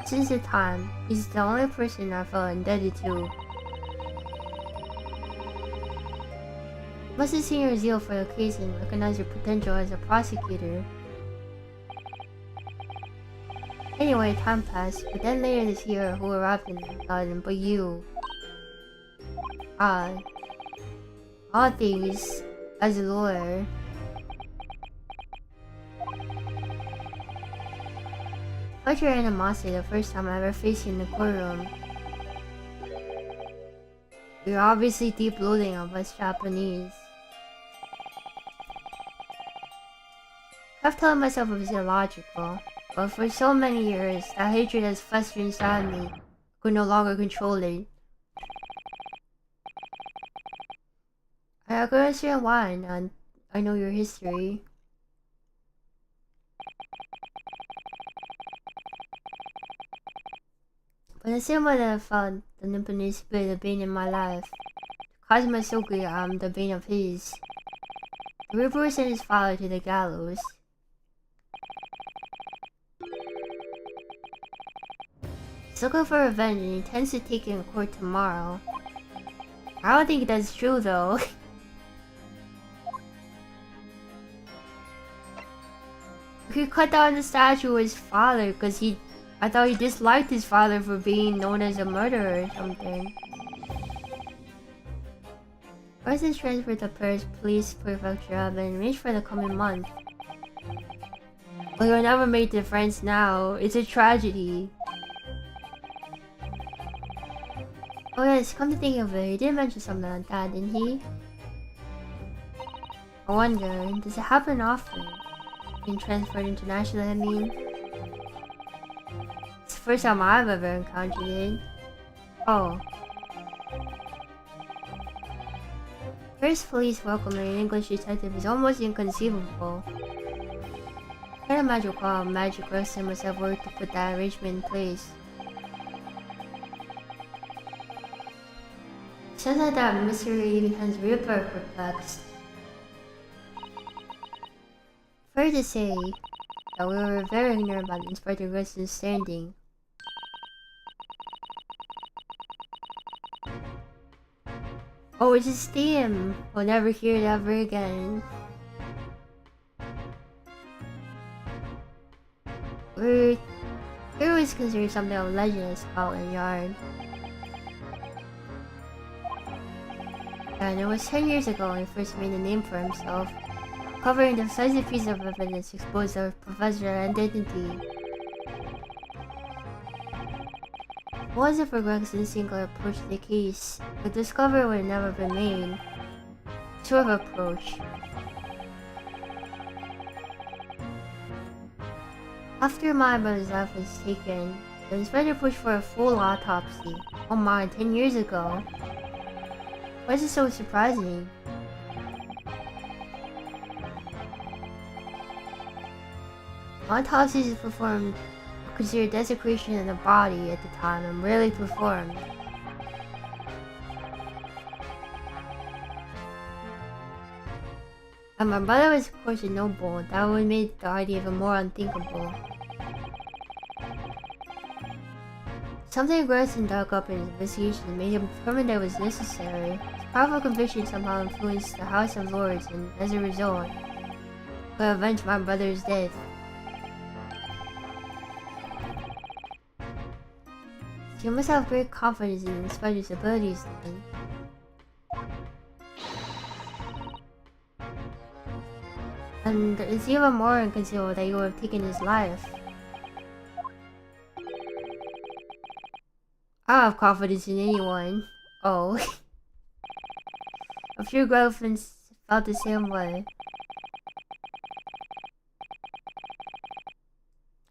Since the time, he's the only person I felt indebted to. Must have seen your zeal for the case and recognized your potential as a prosecutor. Anyway, time passed, but then later this year, who arrived in London but you? All things as a lawyer. Felt your animosity the first time I ever faced you in the courtroom. You're obviously deep loathing of us Japanese. I've told myself it was illogical, but for so many years, that hatred has festered inside me. I could no longer control it. I can understand why, and I know your history. But the same way that I felt the Nipponese spirit the bane in my life, Kazuma Soki, I'm the bane of his. The reaper sent his father to the gallows. He's looking for revenge and intends to take it in court tomorrow. I don't think that's true though. He cut down the statue of his father because I thought he disliked his father for being known as a murderer or something. Person transferred to Paris Police Prefecture have been arranged for the coming month. But you'll never make the friends now. It's a tragedy. Oh yes, come to think of it, he did mention something like that, didn't he? I wonder, does it happen often? Being transferred internationally, I mean. It's the first time I've ever encountered it. Oh. First police welcoming an English detective is almost inconceivable. I can't imagine how Magic Person must have worked to put that arrangement in place. Sounds like that mystery even has Reaper perplexed. Fair to say that we were very ignorant about Inspector Greston's standing. Oh, it's his theme! We'll never hear it ever again. It was considered something of a legend at Scotland Yard. And it was 10 years ago when he first made a name for himself, covering the decisive piece of evidence exposed our professor's identity. If it wasn't for Gregson's singular approach to the case, the discovery would have never been made. Sort of approach. After my brother's life was taken, the inspector pushed for a full autopsy. Oh my, 10 years ago. Why is it so surprising? Autopsies performed were considered desecration of the body at the time and rarely performed. And my brother was of course a noble, that would make the idea even more unthinkable. Something Gresson dug up in his investigation made him determine that it was necessary. His powerful conviction somehow influenced the House of Lords and, as a result, could avenge my brother's death. So you must have great confidence in the inspector's abilities then. And it's even more inconceivable that you would have taken his life. I have confidence in anyone. Oh. I'm sure girlfriends felt the same way.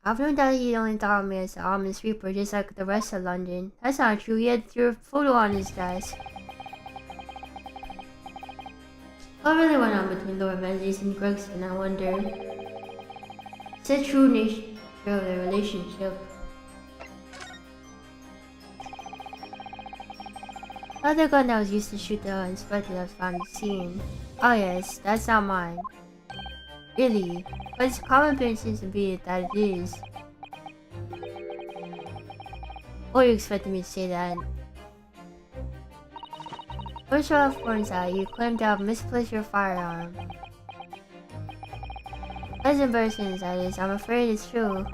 I've no doubt he only thought of me as an ominous reaper just like the rest of London. That's not true, he had your photo on his desk. What really went on between Lord Menzies and Gregson, I wonder? It's the true nature of their relationship. The other gun that was used to shoot the inspector that was found at the scene. Oh yes, that's not mine. Really? But it's common opinion seems to be that it is. Or you expected me to say that? First off, Hornseye, you claim to have misplaced your firearm. As embarrassing as that is, I'm afraid it's true.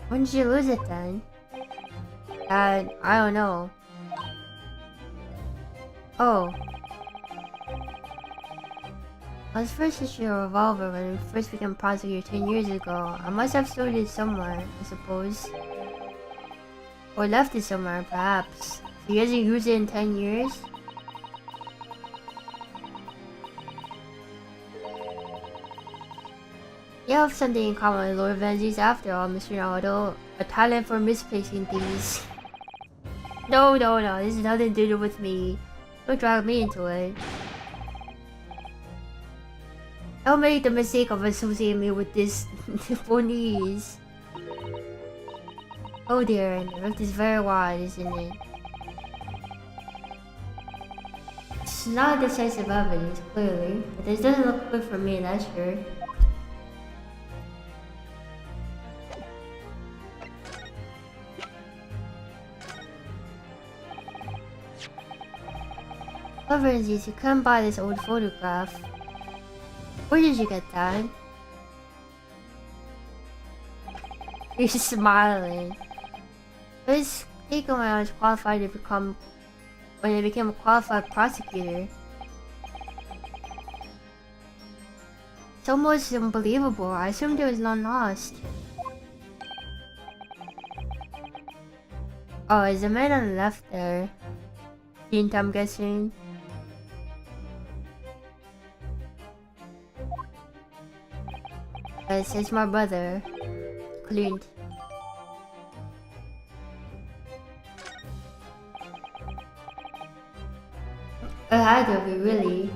When did you lose it then? I don't know. Oh. I was first issued a revolver when I first became prosecutor 10 years ago. I must have stored it somewhere, I suppose. Or left it somewhere, perhaps. So he hasn't used it in 10 years? You have something in common with Lord Menzies after all, Mr. Naruto. A talent for misplacing things. No, this has nothing to do with me. Don't drag me into it. Don't make the mistake of associating me with this Japanese. Oh dear, the rift is very wide, isn't it? It's not decisive evidence, clearly, but this doesn't look good for me, that's sure. Lorenzies, you couldn't buy this old photograph. Where did you get that? You're smiling. It was taken when I was qualified to become... when I became a qualified prosecutor. It's almost unbelievable. I assumed it was not lost. Oh, is the man on the left there? Clint, I'm guessing. Yes, it's my brother, Clint. It had to be, really.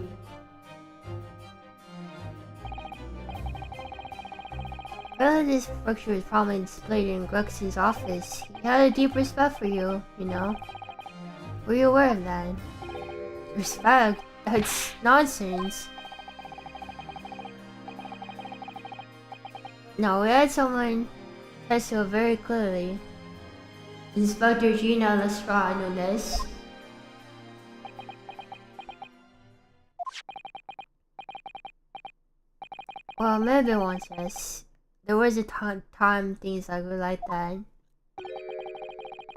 Well, this picture is probably displayed in Grex's office. He had a deep respect for you, you know. Were you aware of that? Respect? That's nonsense. No, we had someone test it very clearly. Inspector Gina Lestrade knew this. Well, maybe once, yes. There was a time things were like that.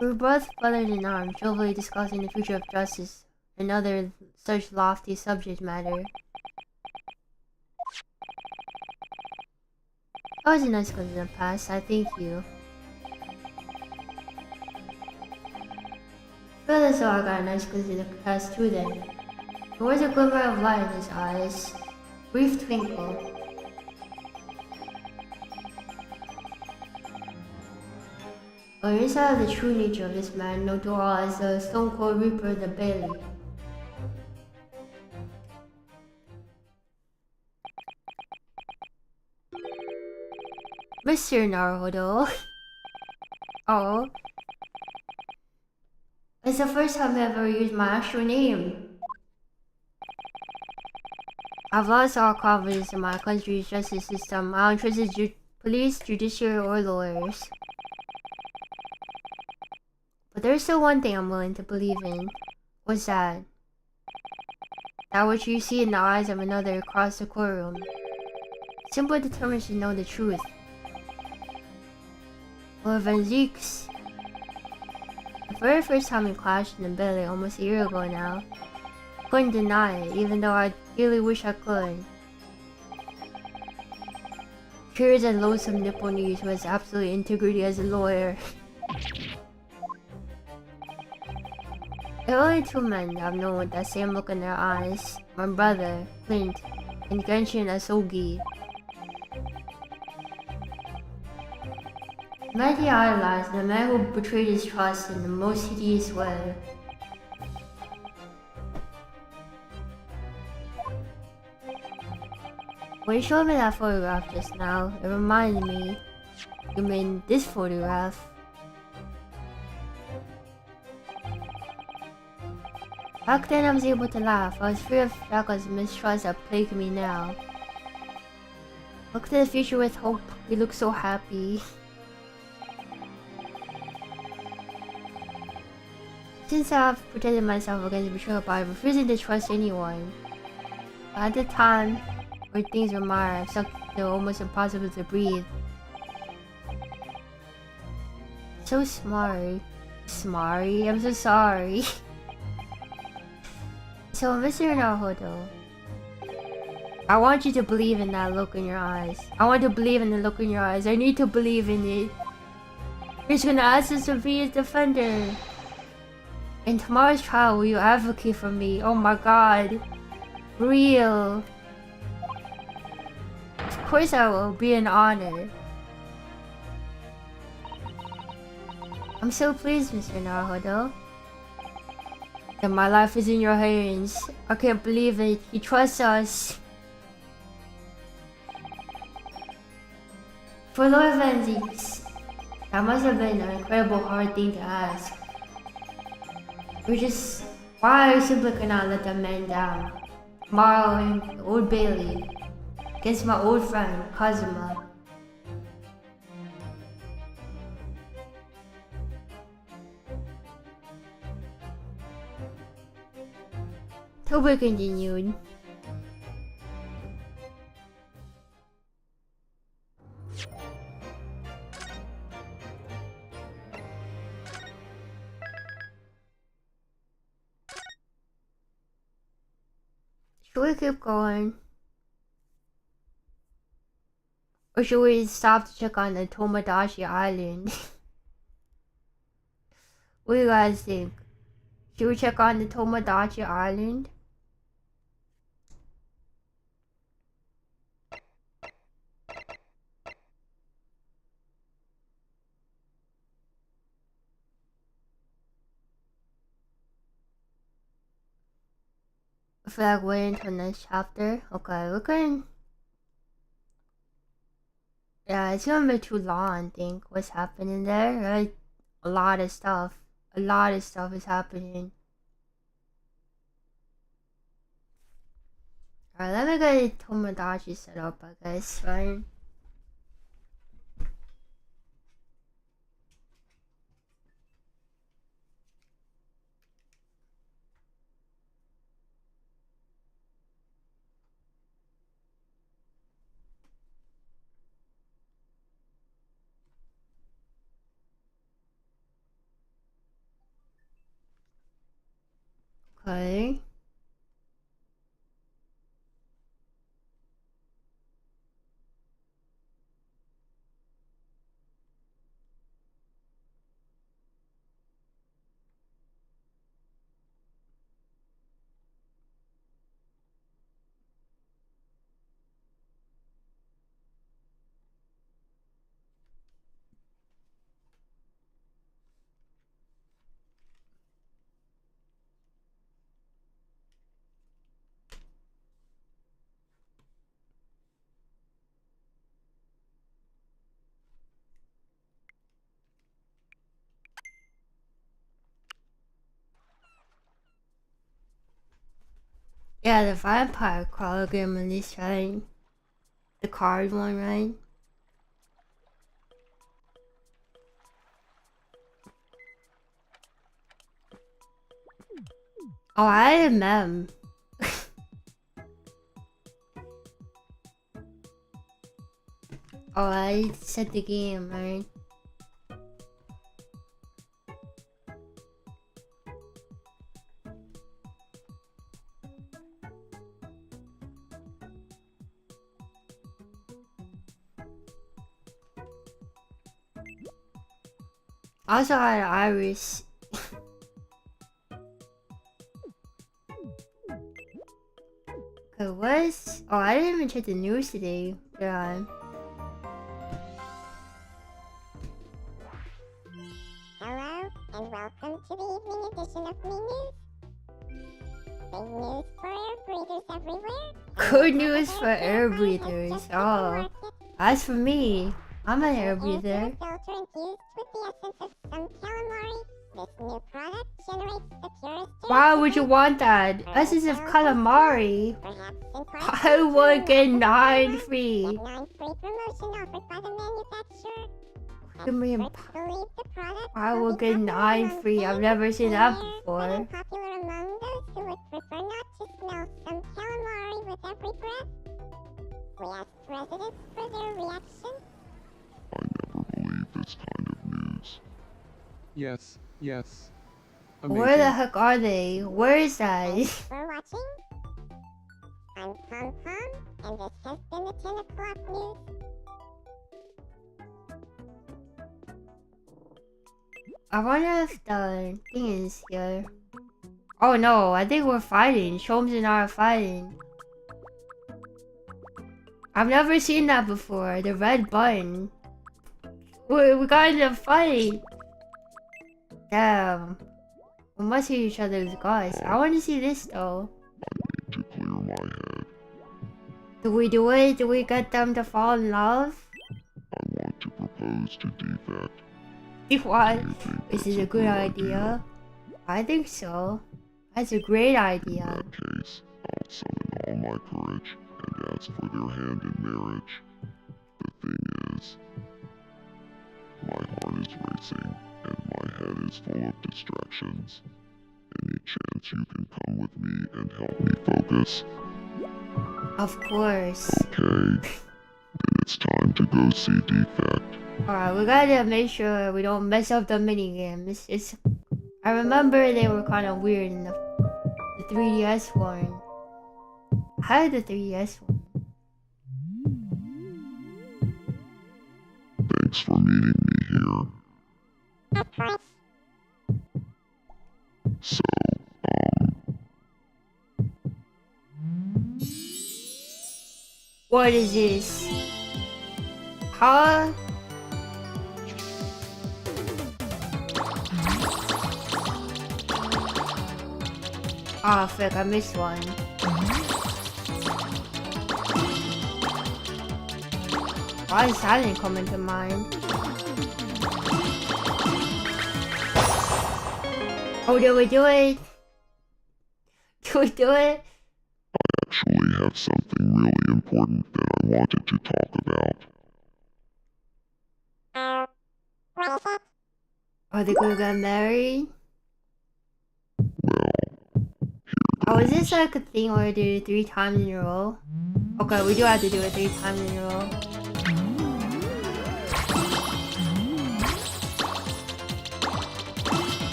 We were both brothers in arms, jovially discussing the future of justice and other such lofty subject matter. I was a nice girl in the past, I thank you. Feel as though I got a nice glimpse in the past too then. There was a glimmer of light in his eyes. Brief twinkle. But inside of the true nature of this man, known to all as the Stone Cold Reaper of the Bailey. Mr. Naruhodo. Oh. It's the first time I ever used my actual name. I've lost all confidence in my country's justice system. I don't trust the police, judiciary, or lawyers. But there's still one thing I'm willing to believe in. What's that? That which you see in the eyes of another across the courtroom. Simply determines to know the truth. Well, Vanzeeks. The very first time we clashed in the belly almost a year ago now. Couldn't deny it, even though I really wish I could. Here's a loathsome Nipponese who has absolute integrity as a lawyer. There are only two men I've known with that same look in their eyes. My brother, Clint, and Genshin Asogi. The man he idolized, the man who betrayed his trust in the most hideous way. When you showed me that photograph just now, it reminded me, you mean this photograph. Back then I was able to laugh. I was free of Haraka's mistrust that plagued me now. Look to the future with hope. You look so happy. Since I've protected myself against betrayal by refusing to trust anyone. But at the time, where things were mired, I've sucked to almost impossible to breathe. So smart. Smarry? I'm so sorry. So, Mr. Naruhodo, I want you to believe in that look in your eyes. I want to believe in the look in your eyes. I need to believe in it. You're just gonna ask us to be his defender. In tomorrow's trial, will you advocate for me? Oh my god. Real. Of course I will. Be an honor. I'm so pleased, Mr. Naruhodo. That my life is in your hands. I can't believe it. You trust us. For Lord Vanzeeks, that must have been an incredible hard thing to ask. Why I simply could not let that man down. Tomorrow in the Old Bailey, against my old friend, Kazuma. To be continued. Should we keep going? Or should we stop to check on the Tomodachi Island? What do you guys think? Should we check on the Tomodachi Island? I feel like waiting until next chapter. Okay, we can. Yeah, it's gonna be too long, I think. What's happening there? Right? A lot of stuff. A lot of stuff is happening. Alright, let me get Tomodachi set up, I guess, fine. Okay. Yeah, the vampire crawler game on this right? The card one, right? Oh, I remember. Oh, I set the game, right? Also had Iris. Okay, what? Oh, I didn't even check the news today. Yeah. Hello, and welcome to the evening edition of Me News. Big news for air breathers everywhere. Good news for air breathers. Oh, as for me, I'm an air breather. Filter infused with the essence of some calamari. This new product generates the purest. Why would you want that? Essence of calamari. I would get 9 free. Get 9 free promotion offered by the manufacturer. Give me a Believe the product I will will be get popular 9 among free. I've fans never seen that and before. popular among those who would prefer not to smell some calamari with every breath. We asked residents for their reaction. I never believe this kind of news. Yes, yes. Where the Amazing. heck are they? Where is that? Thanks for watching. I'm Pom Pom, and this has been the 10 o'clock news. I wonder if the thing is here. Oh no, I think we're fighting. Sholmes and I are fighting. I've never seen that before. The red button. We got in a fight. Damn. We must hear each other's guts. I want to see this though. To clear my head, Do we do it? Do we get them to fall in love? I want to propose to Defect. What? Do you think This is that's a good idea? idea. I think so. That's a great In idea. that case, I'll summon all my courage and ask for their hand in marriage. The thing is, my heart is racing and my head is full of distractions. Any chance chance you can come with me and help me focus? Of course. Okay, then it's time to go see Defect. Alright, we gotta make sure we don't mess up the minigames. I remember they were kind of weird in the 3DS one. I had the 3DS one. Thanks for meeting me here. Of course. So, What is this? Huh? Ah, frick, I missed one. Why is that didn't come into mind? Oh, did we do it? Did we do it? actually have something really important that I wanted to talk about. What is it? Are they gonna get married? Well, Oh, is this like a thing where we do it 3 times in a row? Okay, we do have to do it 3 times in a row.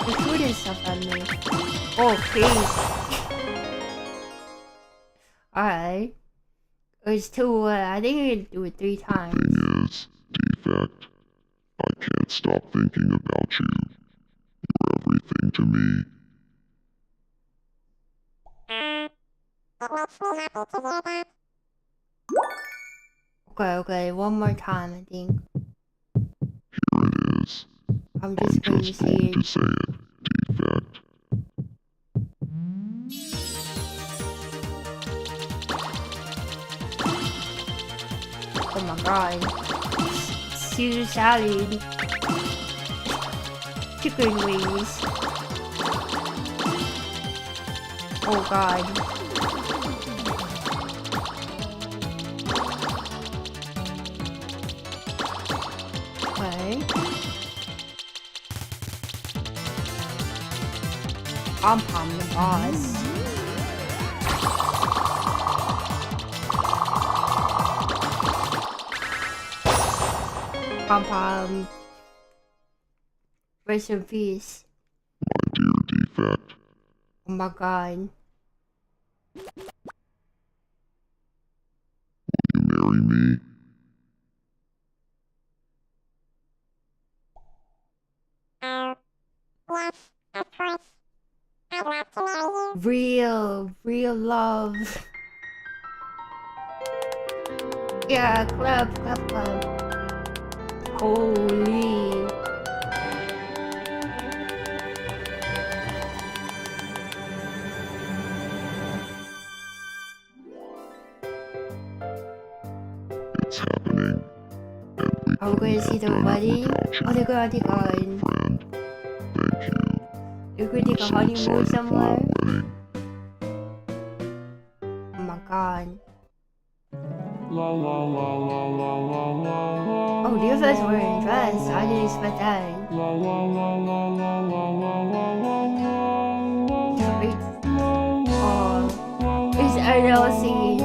They're shooting stuff at me. Oh, please. Alright. It's 2, I think we can do it 3 times. thing is, Defect, I can't stop thinking about you. You're everything to me. It makes me happy to hear that. Okay, one more time, I think. Here it is. I'm just going to Just say going to it. say it, Defect. Oh my god. Caesar salad. Chicken wings. Oh god. Okay. I'm the boss. Pom. Rest in peace. My dear Defect, Oh my god. you marry me? Yes, of course. I'd love to marry you. Real love. Yeah, clap. Holy. It's happening. And we Are we going to see the wedding? Oh, they're going to take a, friend. Thank you. they're going to take a So honeymoon excited for somewhere. our wedding. Oh my god. La la la la la la la la. Oh, Diva's wearing a dress. I didn't expect that. La la la la la la la la la. Wait. Oh, it's Ariel singing.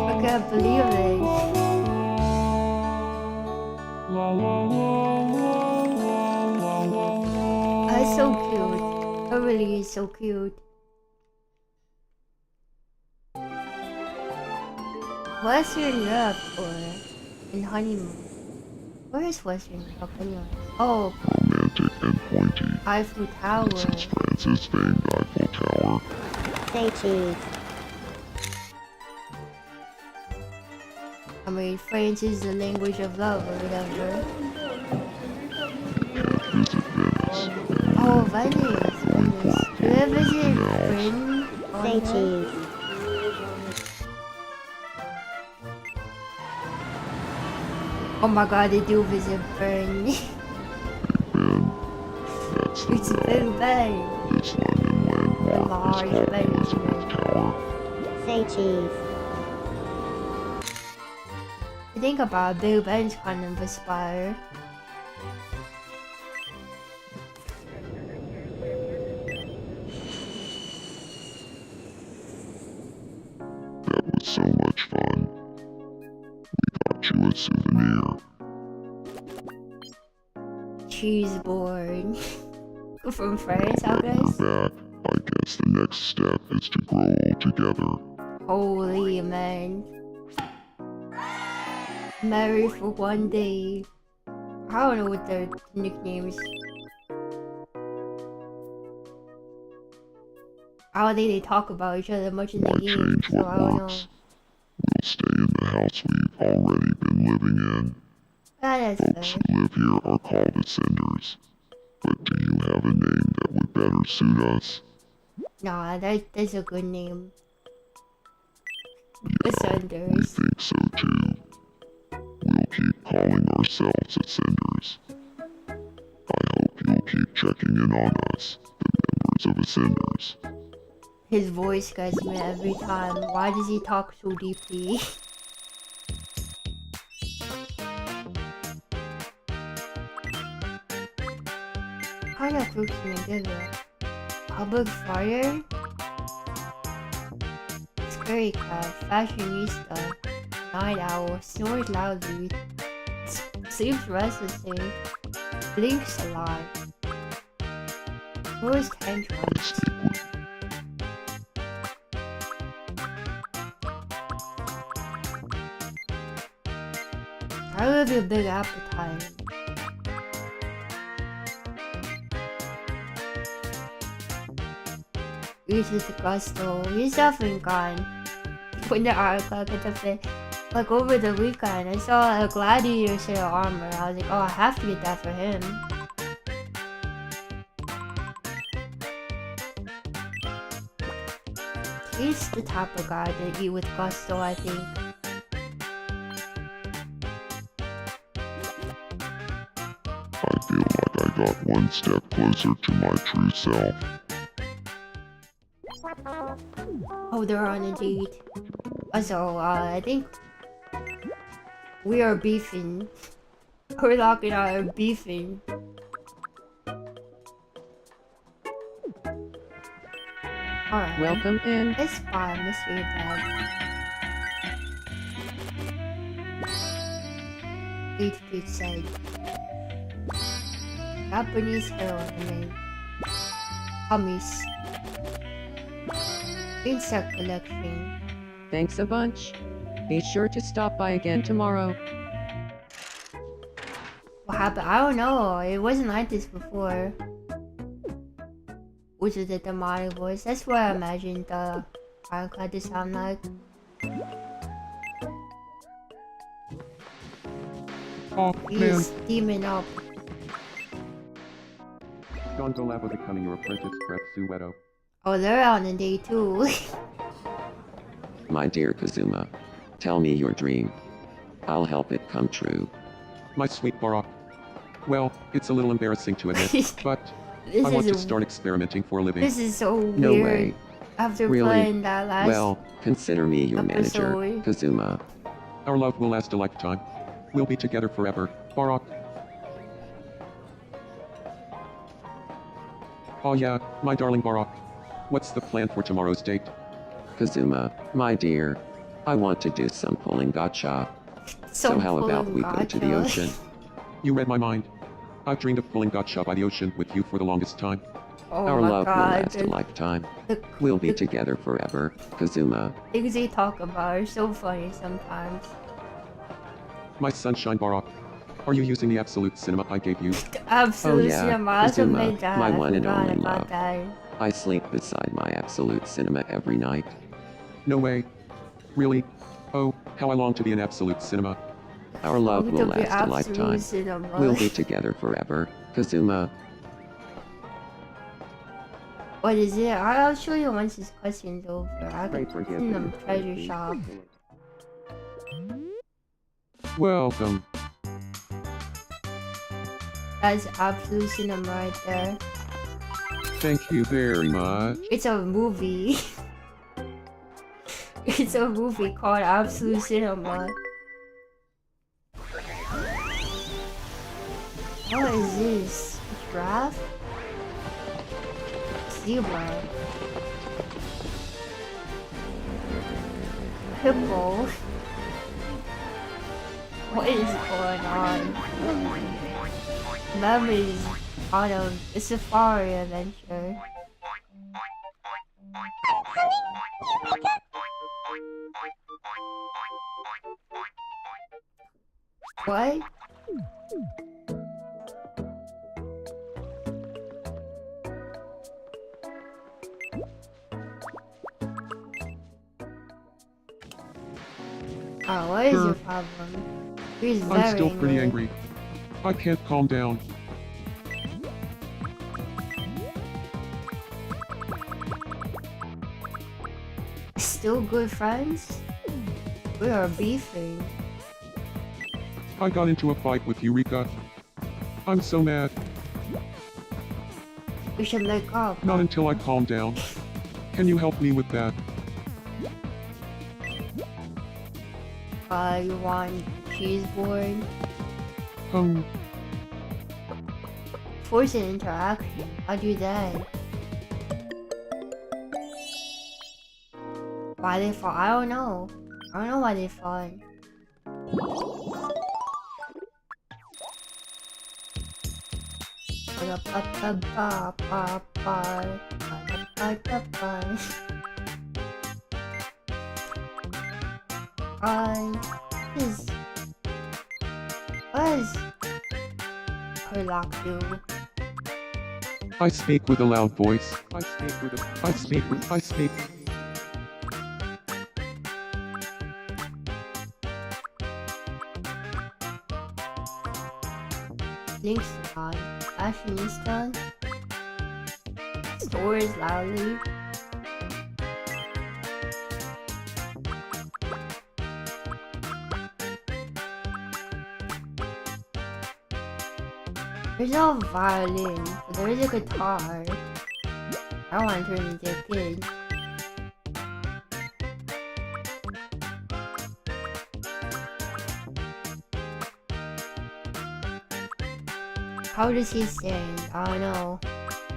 I can't believe it. That's so cute. That really is so cute. Western Europe or in honeymoon? Where is Western Europe anyway? Oh, Romantic and pointy. Eiffel Tower. Since Francis famed Eiffel Tower. Say cheese. I mean, French is the language of love or whatever. Visit Venice. Oh, Venice. Do they visit Britain? Say cheese. Oh my god, they do visit Britain. Ben, that's the It's job. Big Bang. This London large as Benjamin. tower. Say cheese. I think about Big Ben's kind of a spire. That was so much fun. We got you a souvenir. Cheese board. From France, I We're guess. back. I guess the next step is to grow old together. Holy man. Married for one day. I don't know what their nicknames. I don't think they talk about each other much in the Why game, change so what I don't know. works? We'll stay in the house we've already been living in. That's Folks fair. who live here are called ascenders. But do you have a name that would better suit us? Nah, that's a good name. We Ascenders. think so too. We'll keep calling ourselves Ascenders. I hope you'll keep checking in on us, the members of Ascenders. His voice gets me every time. Why does he talk so deeply? What kind of fruits can I give it? Public fire? Scary cat, fashionista, night owl, snores loudly, sleeps restlessly, blinks a lot, throws I tantrums. speak with I love your big appetite. Uses the gusto. He's definitely gone. When the article gets a bit. Like over the weekend, I saw a gladiator set of armor. I was like, oh, I have to get that for him. He's the type of guy that eat with gusto, I think. I feel like I got one step closer to my true self. Oh, they're on a date. Also, I think we are beefing. Harako and I are beefing. Alright. Welcome in. Let's spy mystery bag. 8 feet side. Japanese heroin. Hummies. Insect collection. Thanks a bunch. Be sure to stop by again tomorrow. What happened? I don't know. It wasn't like this before. Which is the demonic voice. That's what I imagined the Harako to sound like. Oh, man. He's steaming up. Gondola becoming your apprentice, Prep Sueto. Oh, they're on a day too. My dear Kazuma, tell me your dream. I'll help it come true. My sweet Barak. Well, it's a little embarrassing to admit, but I want to start experimenting for a living. This is so No weird. way. After Really? playing that last Well, consider me your manager, episode. Kazuma. Our love will last a lifetime. We'll be together forever, Barak. Oh yeah, my darling Barak. What's the plan for tomorrow's date? Kazuma, my dear, I want to do some pulling gacha. So how about we go to the gotcha. ocean? You read my mind. I've dreamed of pulling gotcha by the ocean with you for the longest time. Oh Our my love will god. last a lifetime. The, We'll be the together forever, Kazuma. things they talk about are so funny sometimes. My sunshine Barak. Are you using the absolute cinema I gave you? Absolute yeah, cinema. I also Kazuma, made that. my I one and forgot only about love. that. I sleep beside my absolute cinema every night. No way. Really? Oh, how I long to be in absolute cinema. Our love We will took the last a absolute lifetime. cinema. We'll be together forever, Kazuma. What is it? I'll show you once this cutscene's over. I Pray can for in the him. treasure shop. Welcome. That's absolute cinema right there. Thank you very much. It's a movie. It's a movie called Absolute Cinema. What is this? A giraffe? Zebra? Hippo? What is going on? Memories out of a safari adventure. What? Oh, what is your problem? He's very I'm still pretty angry. I can't calm down. Still good friends? We are beefing. I got into a fight with Yurika. I'm so mad. We should make up. Not until I calm down. Can you help me with that? You want cheese board? Force an interaction. I'll do that. Why they fought? I don't know. I don't know why they fought. What is Harako? I speak with a loud voice. I speak. Link's on. Fashionista. Stores loudly. There's no violin, but there is a guitar. I want to turn into a kid. How does he stand? I don't know.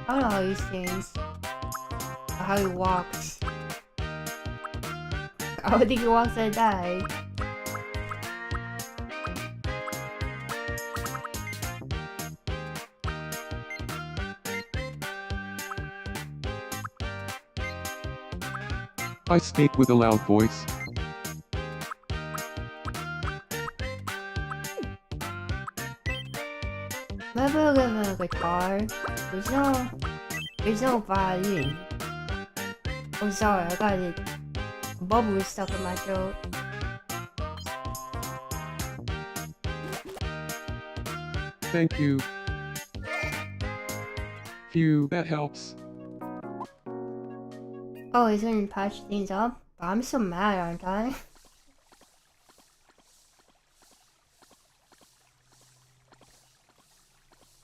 I don't know how he stands. Or how he walks. I don't think he walks like that. I speak with a loud voice. Maybe I'll give him a guitar. There's no violin. I'm sorry, I got it. A bubble is stuck in my throat. Thank you. Phew, that helps. Oh, he's gonna patch things up? But I'm so mad, aren't I?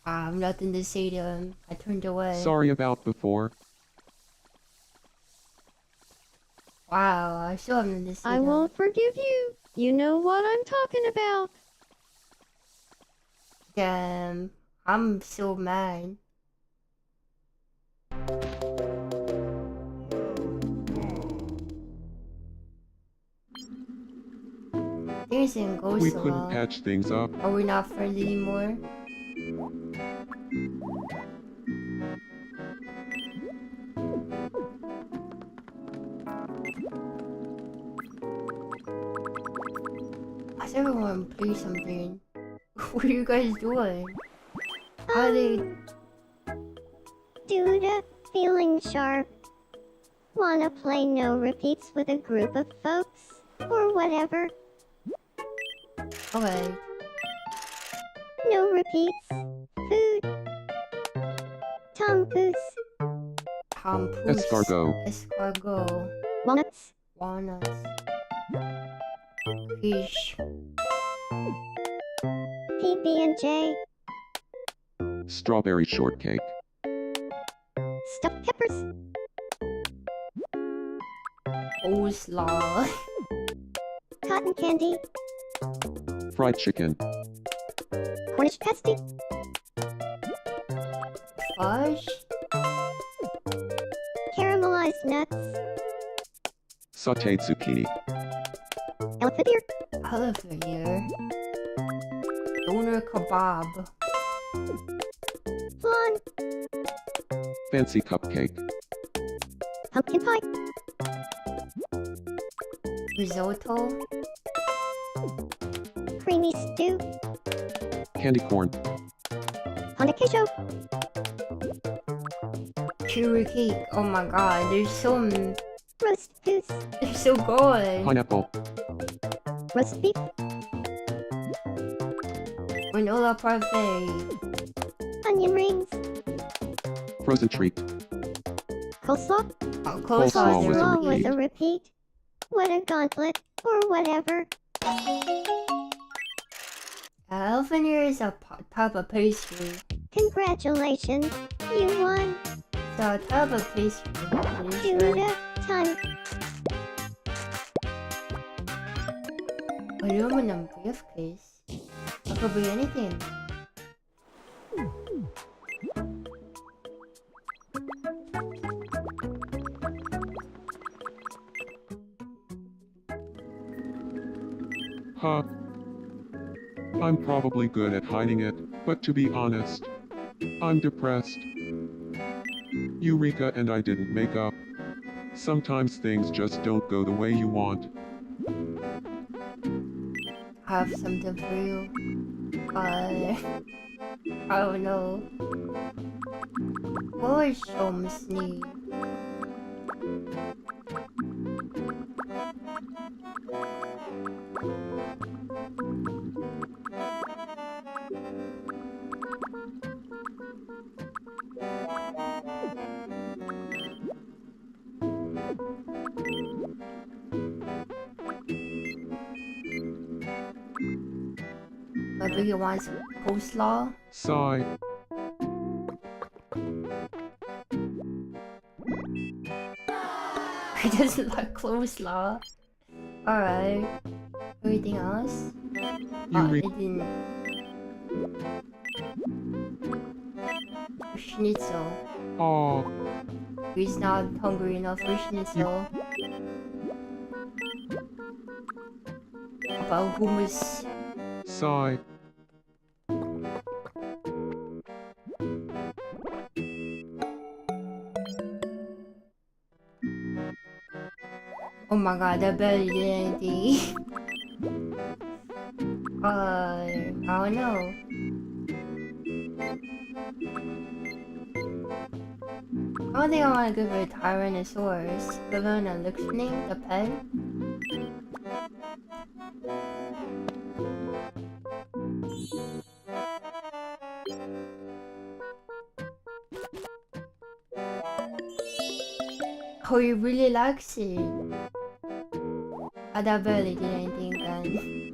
I have nothing to say to him. I turned away. Sorry about before. Wow, I still have nothing to say I to him. won't forgive you. You know what I'm talking about. Damn, I'm so mad. Things didn't go We so couldn't well. patch things up. Are we not friends anymore? I said we want to play something. What are you guys doing? How are they? Duda, feeling sharp. Wanna play no repeats with a group of folks? Or whatever. Okay. No repeats. Food. Tompoos. Hampoos. Escargot. Escargot. Walnuts. Walnuts. Fish. PB&J. Strawberry shortcake. crackers, Coleslaw. cotton candy, Fried chicken. Cornish pasty, Fudge. caramelized nuts, Sauteed zucchini. elephant ear, Elephant ear. Doner kebab. flan, Fancy cupcake. pumpkin pie, Risotto. creamy stew, Candy corn. Honda queso, Chewy cake. Oh my god, roast goose, they're so good. Pineapple. roast beef, Granola parfait. onion rings, Frozen treat. coleslaw, Oh, Coleslaw coleslaw with is a a coleslaw with repeat. a repeat. What a gauntlet, or whatever. Elephant ear is a type of pastry. Congratulations, you won. So a type of pastry. Duda time. Aluminum briefcase. It could be anything. Huh. I'm probably good at hiding it, but to be honest, I'm depressed. Yurika and I didn't make up. Sometimes things just don't go the way you want. I have something for you. I don't know. What was Shom's need? Maybe he wants coleslaw? Sigh. He doesn't like coleslaw. Alright. Anything else? Yuri- It didn't. Schnitzel. Aw. He's not hungry enough for schnitzel. About hummus. Sigh. Oh my god, that barely did anything. I don't know. I don't think I want to give her a Tyrannosaurus. Give her an Elixir, the pet. Oh, he really likes it. That barely did anything then.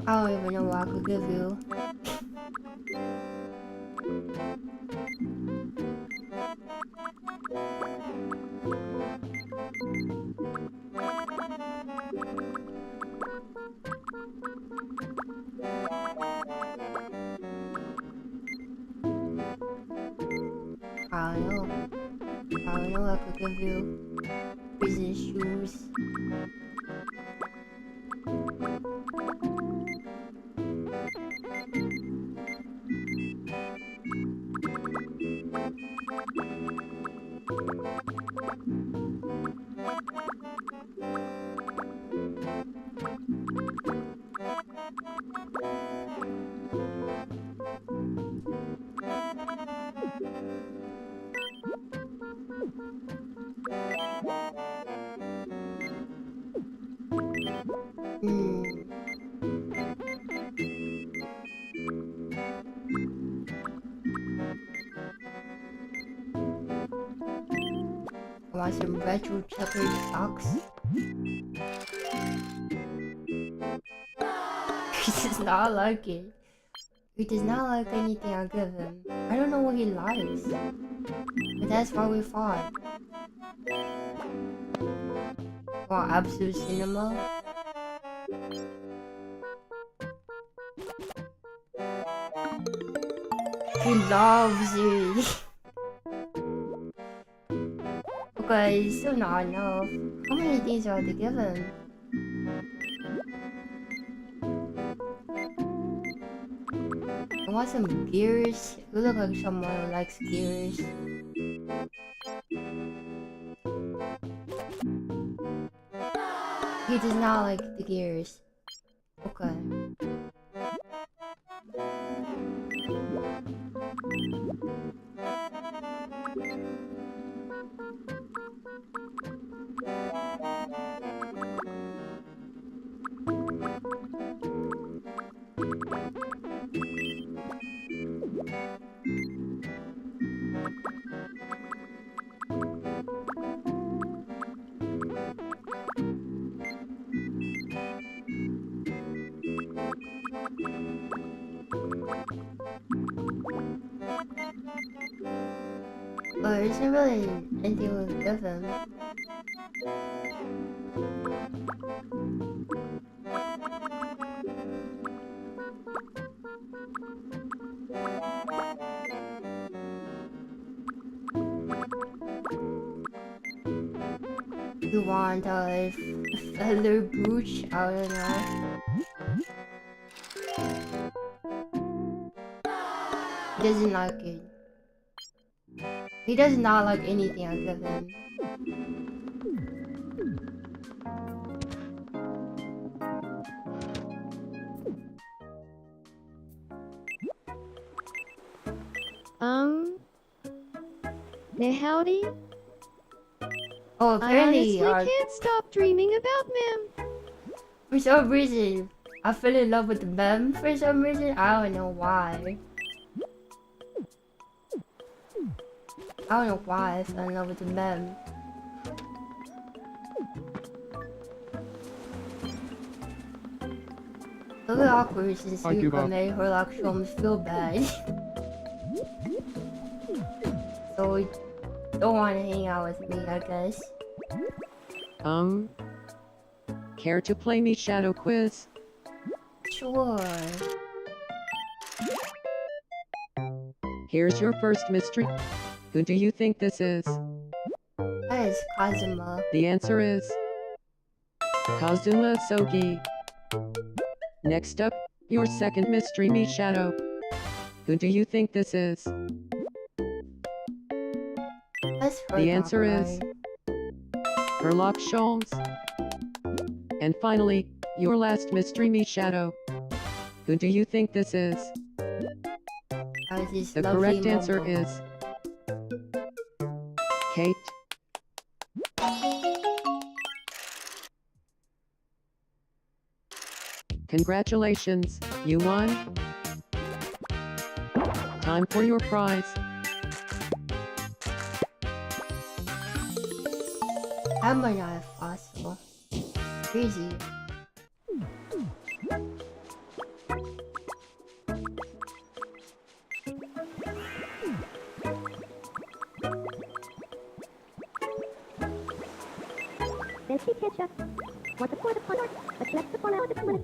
I don't even know what I could give you. I don't know. I don't know what I could give you. Business shoes. want some retro checkered socks. He does not like it. He does not like anything I give him. I don't know what he likes. But that's why we fought. Well, absolute cinema. He loves it. Okay, it's still not enough. How many things do I have to give him? I want some gears. You look like someone who likes gears. He does not like the gears. Okay. There isn't really anything we can give him. You want a feather brooch? I don't know. He doesn't like it. He does not like anything I give him. Howdy? Oh, apparently, I honestly can't stop dreaming about Mem. for some reason, I fell in love with the mem for some reason. I don't know why. I don't know why I fell in love with the mem. It's a little awkward since Yurika made her like Sholmes feel bad. So we don't want to hang out with me, I guess. Care to play me Shadow Quiz? Sure. Here's your first mystery. Who do you think this is? That is Kazuma. The answer is Kazuma Sogi. Next up, your second mystery, me Shadow. Who do you think this is? That's her. The answer is Herlock Sholmes. And finally, your last mystery, me Shadow. Who do you think this is? The correct answer is Kate. Congratulations, you won. Time for your prize. How am I not a fossil? Crazy. Fancy ketchup. Want to pour the color? But let's pour out the color.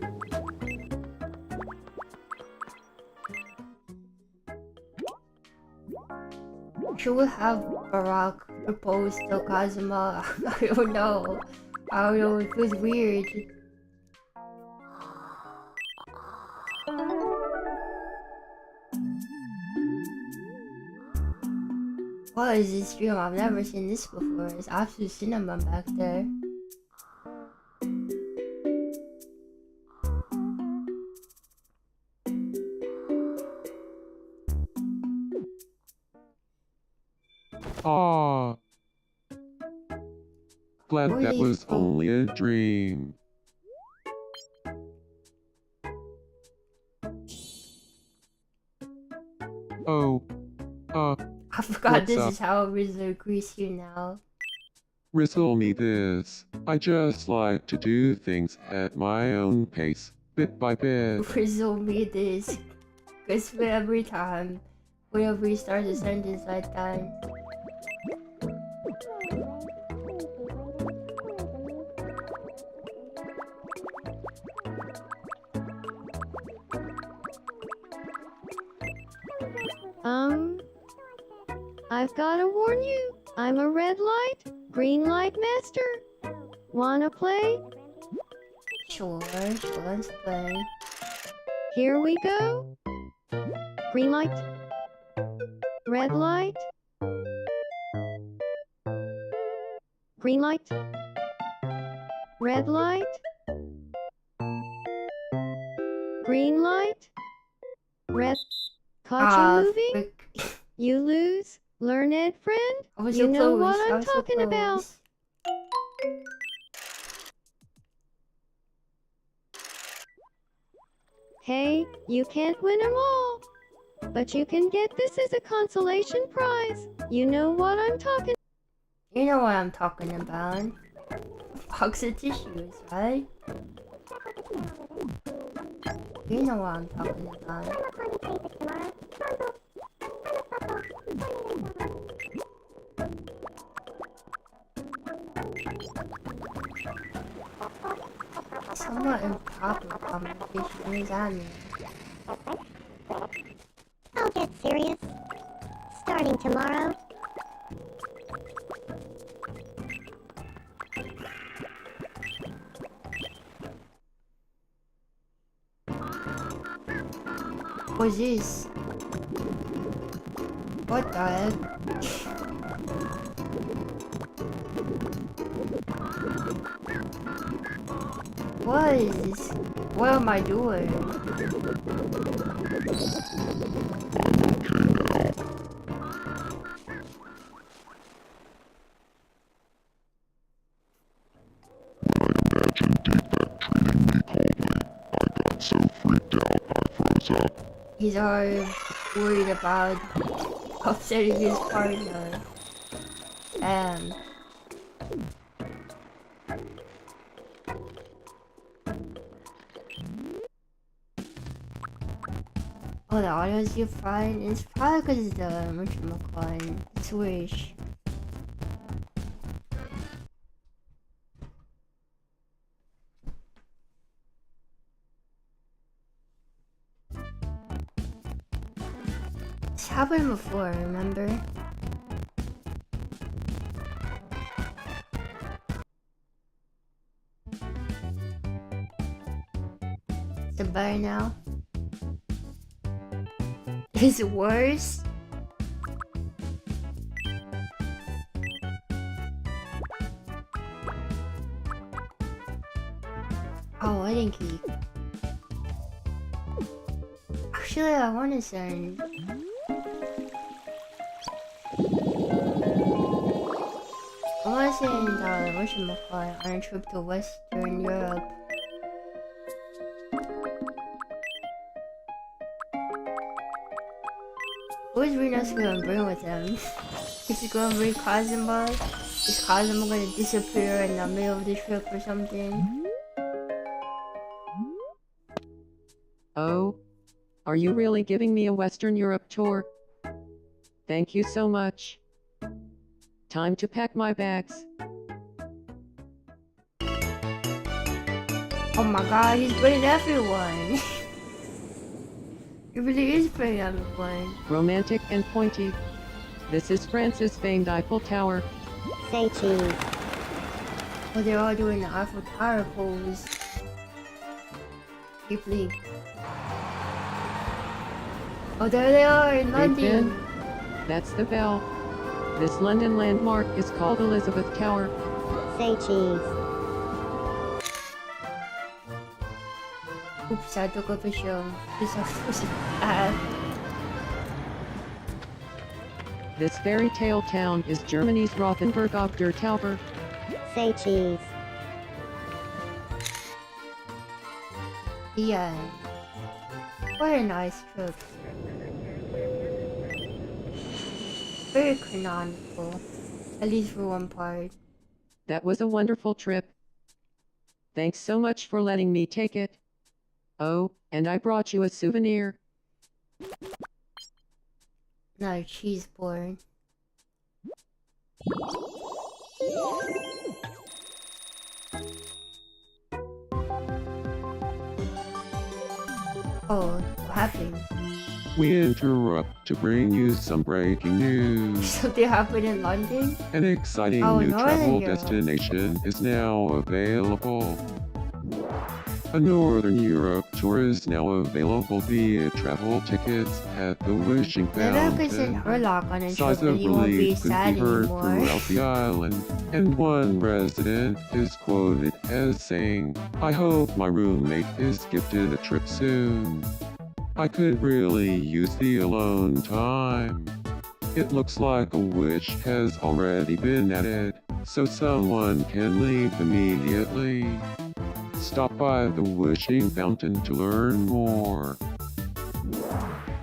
Should we have Barack propose to Kazuma? I don't know. I don't know, it feels weird. What is this stream? I've never seen this before. It's absolute cinema back there. Ah. Glad Where that is- was only a dream. Oh. I forgot What's this up? is how Rizzler greets you now. Rizzle me this. I just like to do things at my own pace, bit by bit. Frizzle me this. Cause for every time, whenever he starts a sentence like that. I've gotta warn you, I'm a red light, green light master. Wanna play? Sure, let's play. Here we go. Green light. Red light. Green light. Red light. Green light. Red. Caught you moving? Frick. You lose. Learn it, friend. I was You so know close. what I I'm was so talking about. close. Hey, you can't win them all. But you can get this as a consolation prize. You know what I'm talking. You know what I'm talking about. Box of tissues, right? You know what I'm talking about. Somewhat improper communication is on me. I'll get serious. Starting tomorrow. What's this? What the heck? What is this? What am I doing? So freaked out, I froze up. He's already worried about upsetting his partner. Oh, the audios you find, it's probably because it's the whatchamacallit, Swish. It's happened before, remember? Is it better now? Is it worse? Oh, wedding cake. Actually, I want to send. I want to send whatchamacallit on a trip to Western Europe. Who's Renos gonna bring with him? Is he gonna bring Kazuma? Is Kazuma gonna disappear in the middle of the trip or something? Oh? Are you really giving me a Western Europe tour? Thank you so much. Time to pack my bags. Oh my god, he's bringing everyone! He really is bringing everyone. Romantic and pointy. This is France's famed Eiffel Tower. Say cheese. Oh, they're all doing the Eiffel Tower pose. Deeply. Oh, there they are in Big London. Ben. That's the bell. This London landmark is called Elizabeth Tower. Say cheese. Oops, I took up a show. This was bad. This fairy tale town is Germany's Rothenburg auf der Tauber. Say cheese. Yeah. What a nice trip. Very canonical. At least for one part. That was a wonderful trip. Thanks so much for letting me take it. Oh, and I brought you a souvenir. No, she's born. Oh, what happened? We interrupt to bring you some breaking news. Something happened in London? An exciting Oh, new Northern travel Europe. destination is now available. A Northern Europe tour is now available via travel tickets at the Wishing Maybe I could send Fountain. Herlock on a trip Sighs and of he won't be relief could sad be heard anymore. throughout the island, and one resident is quoted as saying, "I hope my roommate is gifted a trip soon. I could really use the alone time." It looks like a wish has already been added, so someone can leave immediately. Stop by the Wishing Fountain to learn more.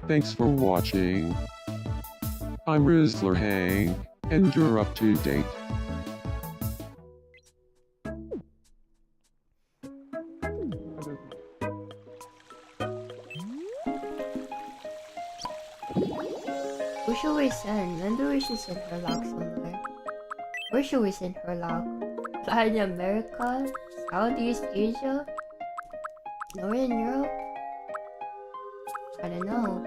Thanks for watching. I'm Rizzler Hank, and you're up to date. Who should we send? Maybe we should send Herlock somewhere. Where should we send Herlock? Latin America? Southeast Asia? Northern Europe? I don't know.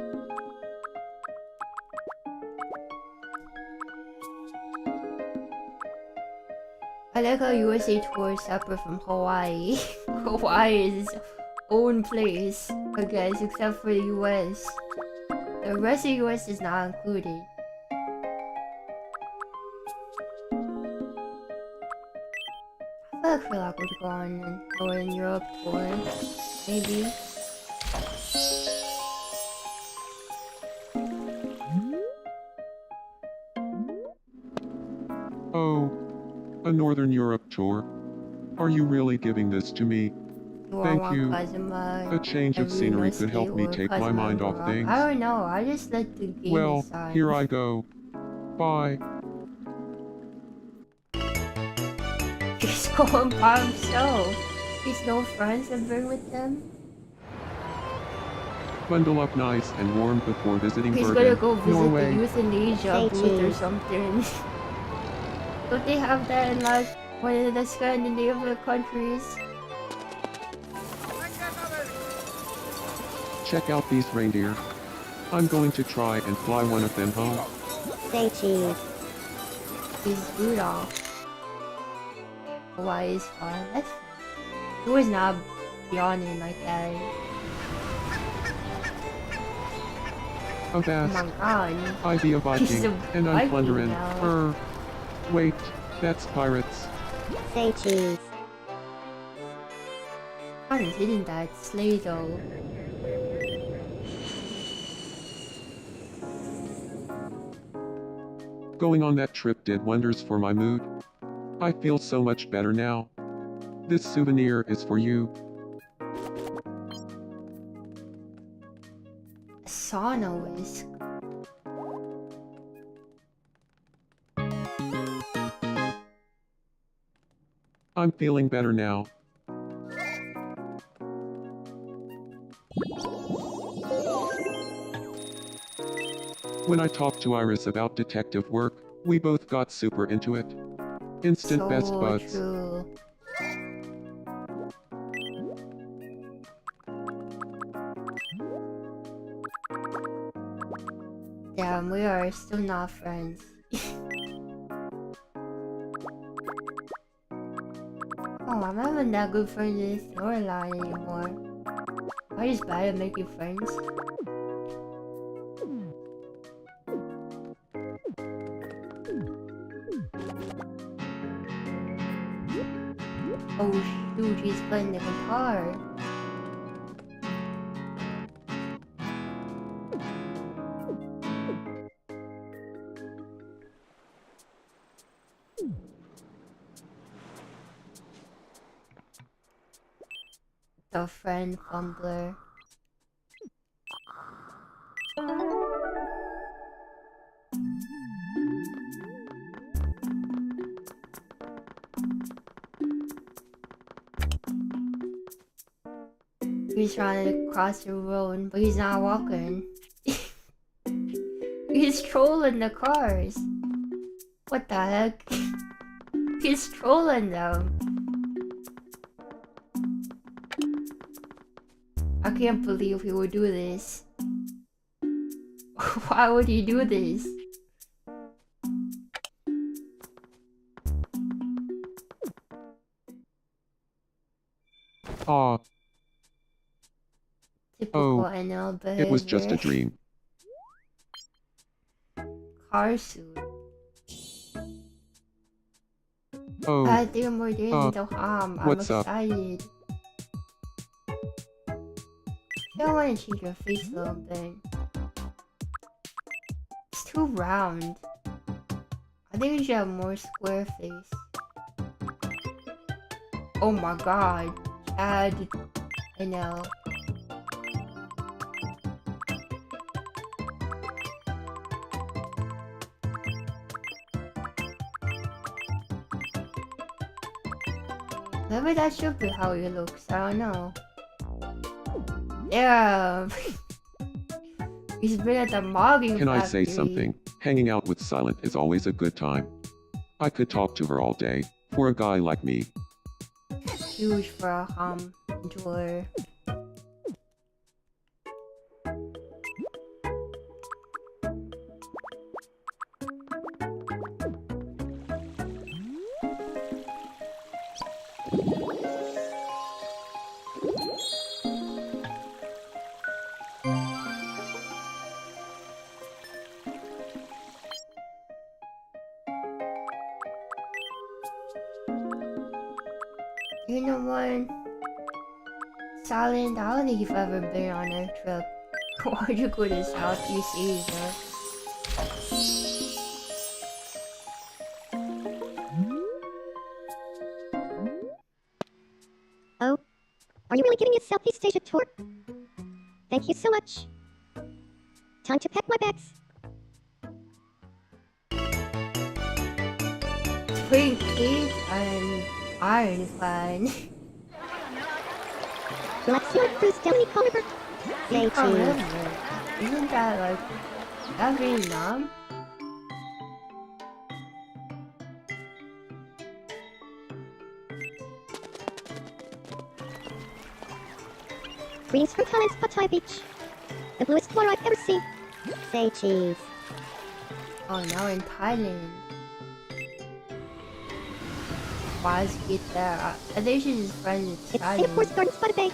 I like how USA tour is separate from Hawaii. Hawaii is its own place, I guess, except for the US. The rest of the US is not included. I feel like Herlock would go on Northern Europe tour. Maybe. Oh, a Northern Europe tour. Are you really giving this to me? Thank you. A change of scenery could help me take my mind off things. I don't know, I just let the game Well, decide. here I go. Bye. He's going by himself. He's no friends to bring with them. Bundle up nice and warm before visiting He's Bergen, gonna go visit Norway. the euthanasia booth or something. Don't they have that in like one of the Scandinavian countries? Check out these reindeer. I'm going to try and fly one of them home. Say cheese. He's Rudolph. Hawaii is fun. That's fun. He was not yawning like that. Oh Avast, my god. I be a He's Viking, a and I'm Viking plundering. now. Wait, that's pirates. Say cheese. God is hitting that sleigh though. Going on that trip did wonders for my mood. I feel so much better now. This souvenir is for you. Sauna whisk. I'm feeling better now. When I talked to Iris about detective work, we both got super into it. Instant best So buds. true. Damn, we are still not friends. Oh, I'm not even that good friends with Storyline anymore. I just bad at making friends. Oh shoot, he's playing the guitar. The friend fumbler. He's trying to cross the road, but he's not walking. He's trolling the cars. What the heck? He's trolling them. I can't believe he would do this. Why would he do this? Ah, Typical Oh, NL behavior. it was just a dream. Car suit. Oh, I think more days until I'm what's up? excited. I want to change your face a little bit. It's too round. I think you should have more square face. Oh my god. Chad. I know. Maybe that should be how he looks. I don't know. Yeah. He's been at the mugging Can I factory. say something? Hanging out with Silent is always a good time. I could talk to her all day, for a guy like me. Huge for a enjoyer. You know what? Silent, I don't think you've ever been on a trip. Why'd you go to Southeast Asia? Oh, are you really giving a Southeast Asia tour? Thank you so much. Time to pack my bags. Spring Cake and Ironclad. Let's see what cruise down the Mekong River. Stay Oh, tuned. really? Isn't that like... that Vietnam? Greetings from Thailand's Pattaya Beach. The bluest water I've ever seen. Say cheese. Oh, now in Thailand. Why is it there? I think she's just friends with It's Thailand. Singapore's Gardens by the Bay.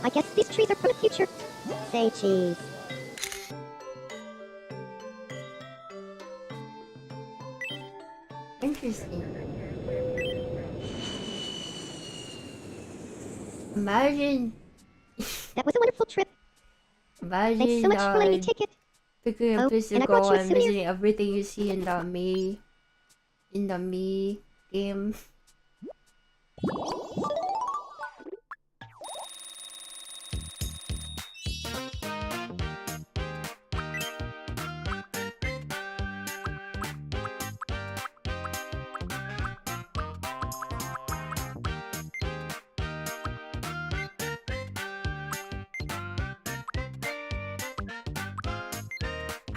I guess these trees are from the future. Say cheese. Interesting. Imagine, That was a wonderful trip. Thanks imagine so much for letting me take it. picking a Oh, place to and I brought go you a and souvenir. visiting everything you see in the Me game.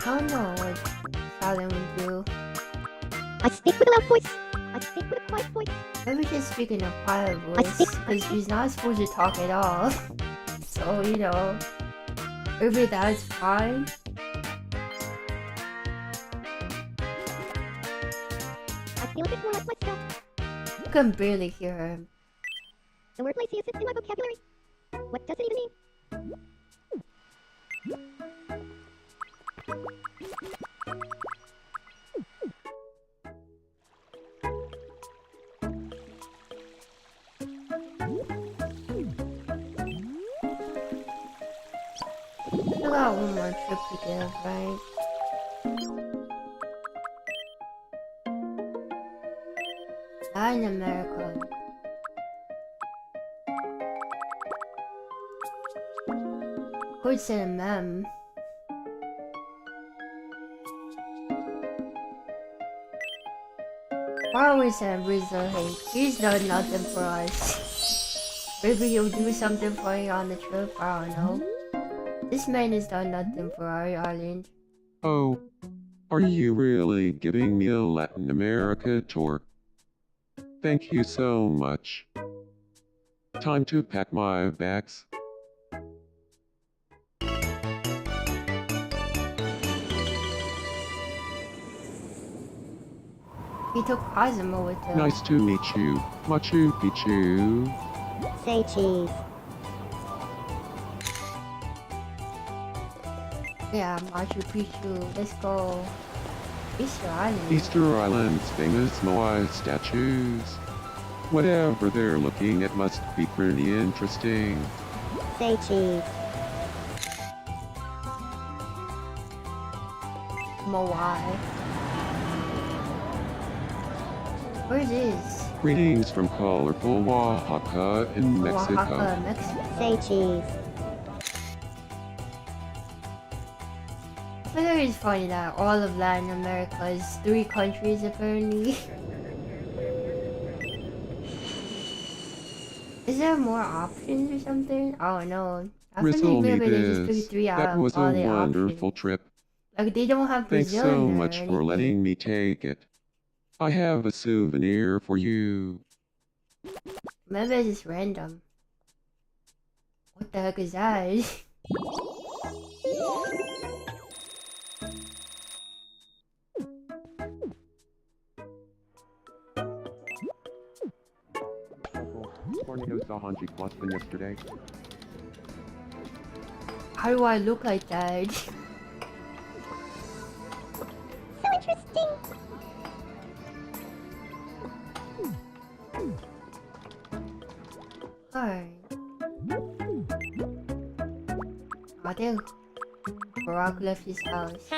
I don't know what Silent would do. I speak with a loud voice. I speak with a quiet voice. Maybe she's speaking in a quiet I voice speak- because she's not supposed to talk at all. So, you know, maybe that's fine. I feel a bit more like myself. You can barely hear her. The word lazy isn't in my vocabulary. What does it even mean? We got one more trip to give, right? Latin America. Could say mem. Why are we saying Rizzo hate? He's done nothing for us. Maybe he'll do something for you on the trip. I don't know. This man has done nothing for our island. Oh, are you really giving me a Latin America tour? Thank you so much. Time to pack my bags. He took Cosmo with him. Nice to meet you, Machu Picchu. Say cheese. Yeah, Machu Picchu. Let's go. Easter Island. Easter Island's famous Moai statues. Whatever they're looking at must be pretty interesting. Say cheese. Moai. Where's this? Greetings from colorful Oaxaca in Mexico. Oaxaca, Mexico. Say cheese. I feel like it's funny that all of Latin America is 3 countries apparently. Is there more options or something? I don't know. I feel Rizzle like me maybe they just this. picked 3 out That of was a all the wonderful options. trip. Like they don't have Thanks Brazil so in there much or for anything. letting me take it. I have a souvenir for you. Maybe it's just random. What the heck is that? Tornadoes saw Hanji Boston yesterday. How do I look like that? So interesting. Alright. I think Barack left his house.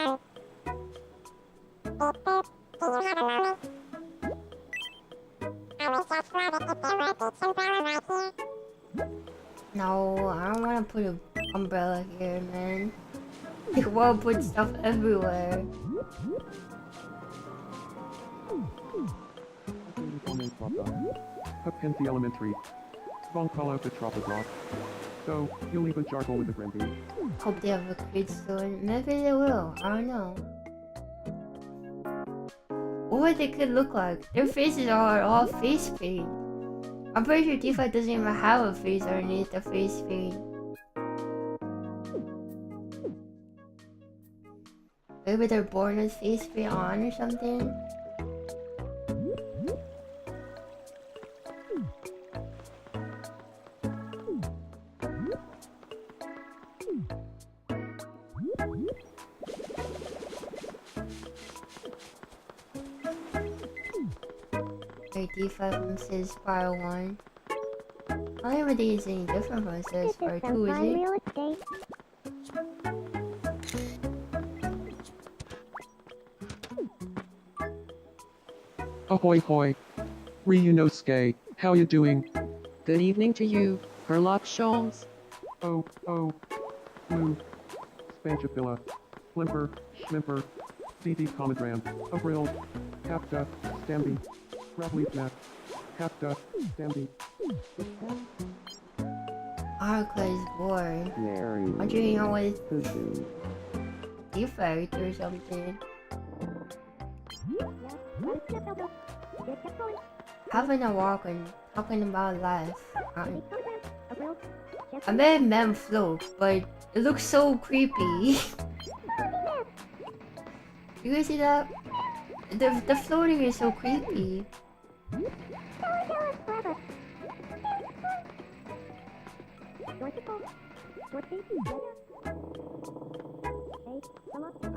No, I don't want to put an umbrella here, man. You want to put stuff everywhere. Up Pensi Elementary. Von call out the Tropic Rock. So, you'll leave a charcoal with the Granby. Hope they have a kid soon. Maybe they will. I don't know. What would the kid look like? Their faces are all face paint. I'm pretty sure Tifa doesn't even have a face underneath the face paint. Maybe they're born with face paint on or something? Tifa from Sis Fire 1. I don't even think it's any different from Sis Fire 2, is it? Real estate. Ahoy hoy. Ryunosuke, how you doing? Good evening to you, Herlock Sholmes. Oh, Blue. Spanchafilla. Flimper, Schmimper. CD Comogram. Avril. Capta. Stamby. Roughleaf Nap. Capta. Stamby. Harako is bored. Aren't you hanging out with Tifa or something? Having a walk and talking about life. I made men float, but it looks so creepy. You guys see that? The floating is so creepy.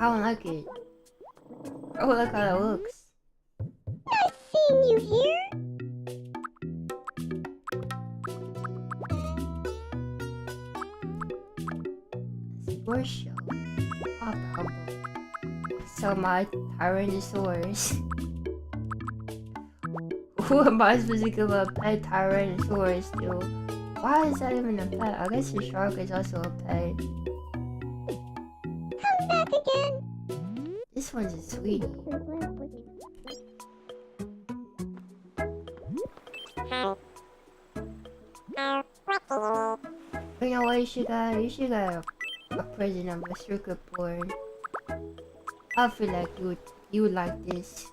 I don't like it. Oh, look how that looks. Nice seeing you here. Sports show. Pop humble. So my Tyrannosaurus. Who am I supposed to give a pet Tyrannosaurus to? Why is that even a pet? I guess the shark is also a pet. Come back again. This one's a sweetie. know what you should get a present of a circuit board. I feel like you would like this.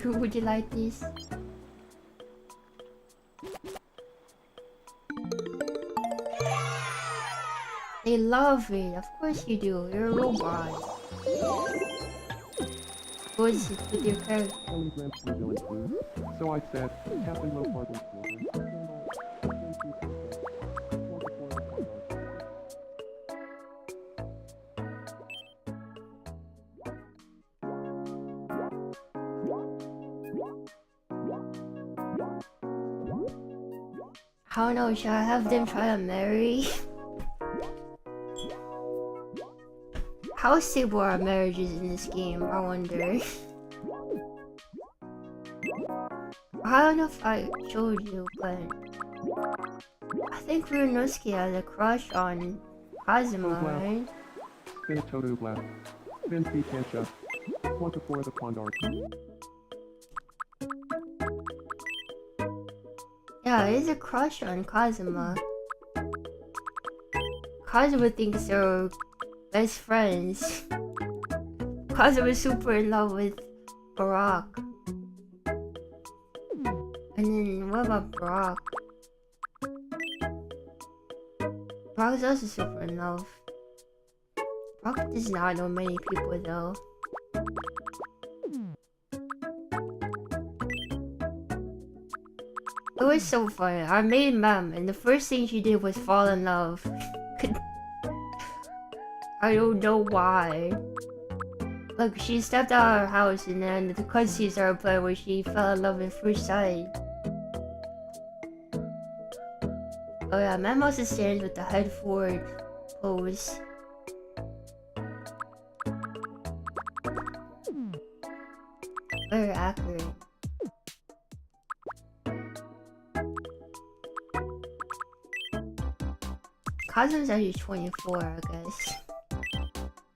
Would you like this? They love it. Of course you do. You're a robot. What's it with your character? So I said, Captain Low I don't know, should I have them try to marry? How stable are marriages in this game? I wonder. I don't know if I showed you, but I think Runosuke has a crush on Kazuma, right? Spin Toto Blast. Spin Speed Kancha. Quanta for the Pondar. Yeah, there's a crush on Kazuma. Kazuma thinks they're best friends. Kazuma's super in love with Barack. And then what about Barack? Barack's also super in love. Barack does not know many people though. It was so fun. I made Mem, and the first thing she did was fall in love. I don't know why. Like, she stepped out of her house, and then the cutscene started playing where she fell in love at first sight. Oh yeah, Mem also stands with the head forward pose. Very accurate. Kazuma's actually 24, I guess.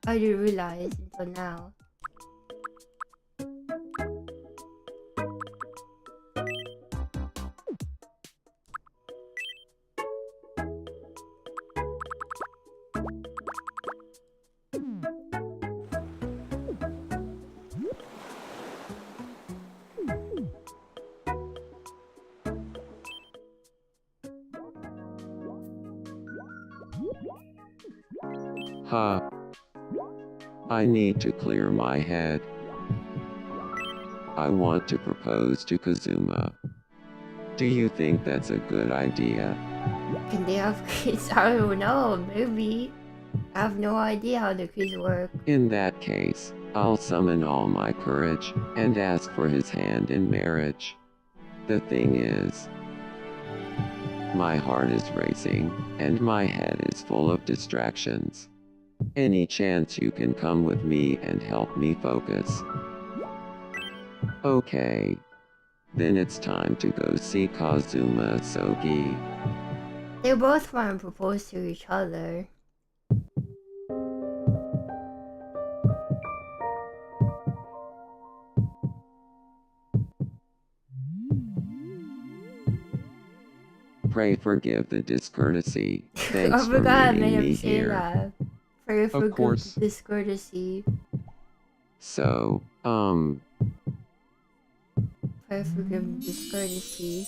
I didn't realize until now. Huh. I need to clear my head. I want to propose to Kazuma. Do you think that's a good idea? Can they have kids? I don't know, maybe. I have no idea how the kids work. In that case, I'll summon all my courage and ask for his hand in marriage. The thing is, my heart is racing, and my head is full of distractions. Any chance you can come with me and help me focus? Okay. Then it's time to go see Kazuma Sogi. They both want to propose to each other. Pray forgive the discourtesy. Thanks I for forgot I meeting made me him say here. that. Pray for Of course. discourtesy. So, Pray for discourtesy.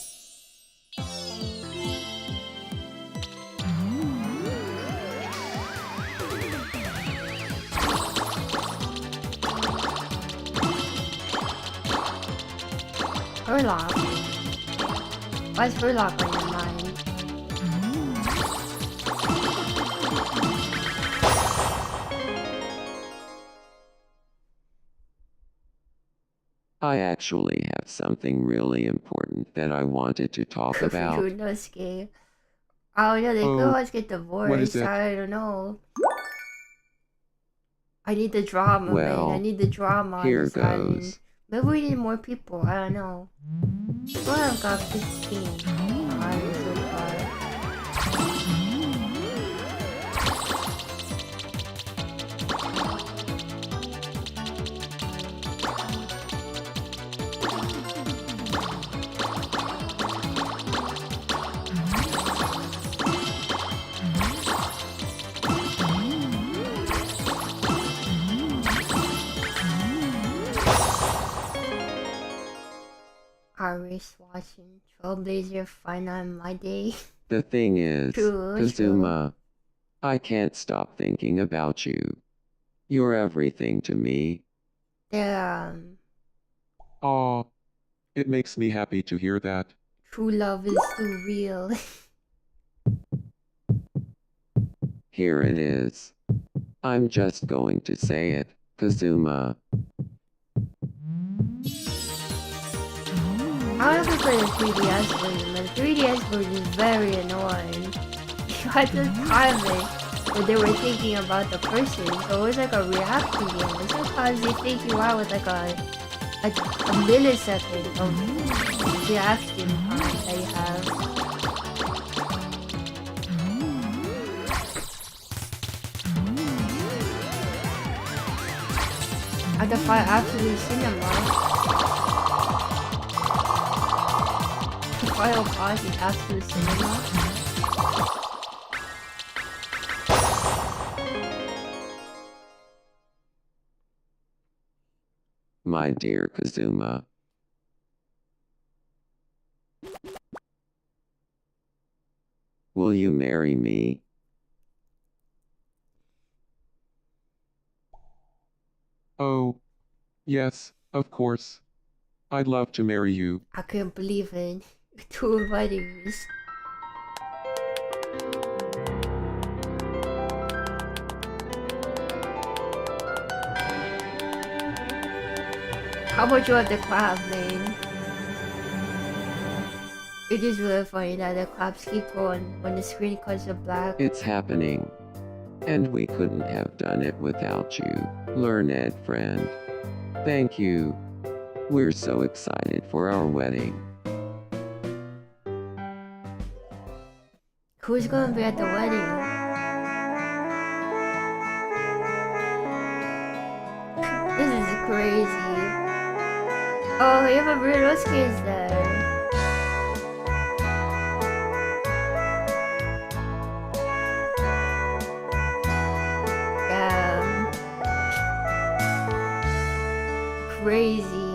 Furlock. Why's Furlock on your mind? I actually have something really important that I wanted to talk about. Runosuke. Oh yeah, they could Oh, always get what is divorced. it? I don't know. I need the drama, Well, man. I need the drama on here this island. goes. Maybe we need more people. I don't know. Well, I've got 15 islands so far. our wristwatching Trailblazer fine on my day. The thing is, True, Kazuma, I can't stop thinking about you. You're everything to me. The Aw, it makes me happy to hear that. true love is too real. Here it is. I'm just going to say it, Kazuma. I never played the 3DS version, but the 3DS version is very annoying. You had to time it when they were thinking about the person, so it was like a reaction game. And sometimes they take you out with like a millisecond of reaction time that you have. I had to find Absolute Cinema. Final boss is Absolute Cinema. My dear Kazuma. Will you marry me? Oh, yes, of course. I'd love to marry you. I couldn't believe it. 2 weddings. How about you have the clap, man? It is really funny that the claps keep going when the screen cuts to black. It's happening. And we couldn't have done it without you, learned friend. Thank you. We're so excited for our wedding. Who's gonna be at the wedding? This is crazy. Oh, even Ryunosuke is there. Damn. Crazy.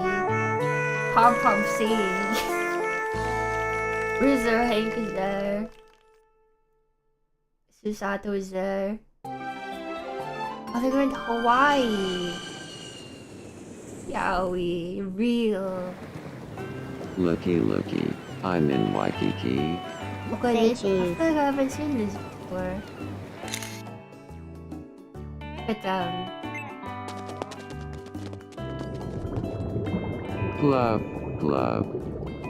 Pom-pom singing. Rizzo Hank is there. Susato is there. Oh, they're going to Hawaii. Yowie, real. Looky, I'm in Waikiki. Okay, I feel like I haven't seen this before. Look at them. Glove.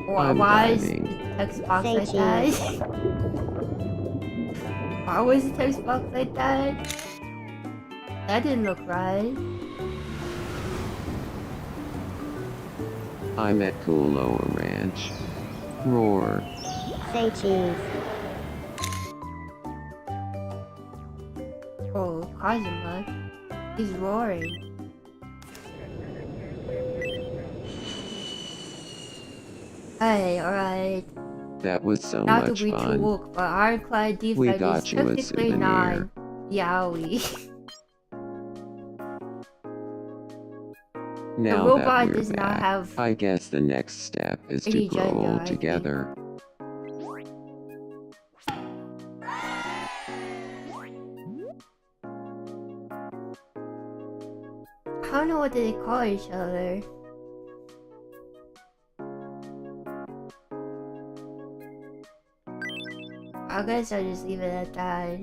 Why is diving. the text box like that? Why was the text box like that? That didn't look right. I'm at Kualoa Ranch. Roar. Say cheese. Oh, Kazuma. He's roaring. Hey, alright. That was so Not to much be too fun. woke, but Ironclad We defect got is you a technically souvenir. 9. Yowie. Now robot that we're does not back, have I guess the next step is to any grow gender, I old think. together. I don't know what they call each other. I guess I'll just leave it at that.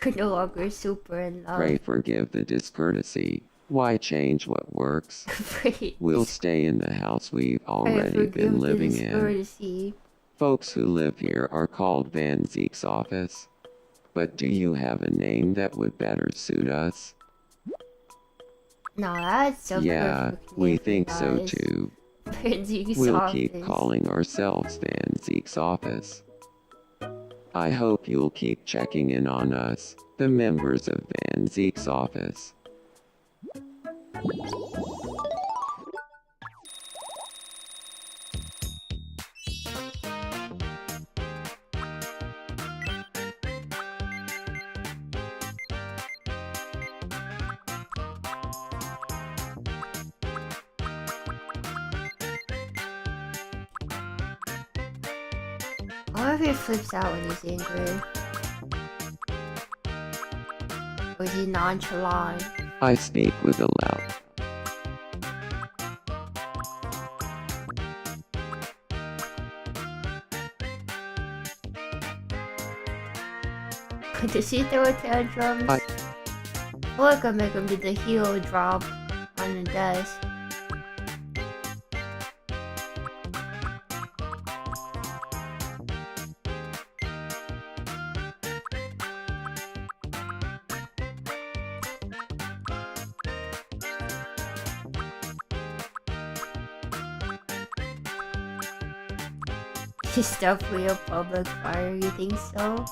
We're no longer super in love. Pray forgive the discourtesy. Why change what works? Pray. We'll stay in the house we've Pray already forgive been the living in. discourtesy. Folks who live here are called Van Zeke's office. But do you have a name that would better suit us? No, that's a Yeah, perfect we name for think so guys. too. Benji's We'll office. keep calling ourselves Van Zeke's office. I hope you'll keep checking in on us, the members of Van Zeke's office. wonder if he flips out when he's angry. Or is he nonchalant? I speak with a loud. Does he throw tantrums? I feel like I make him do the heel drop on the desk. He's definitely a public fire, you think so?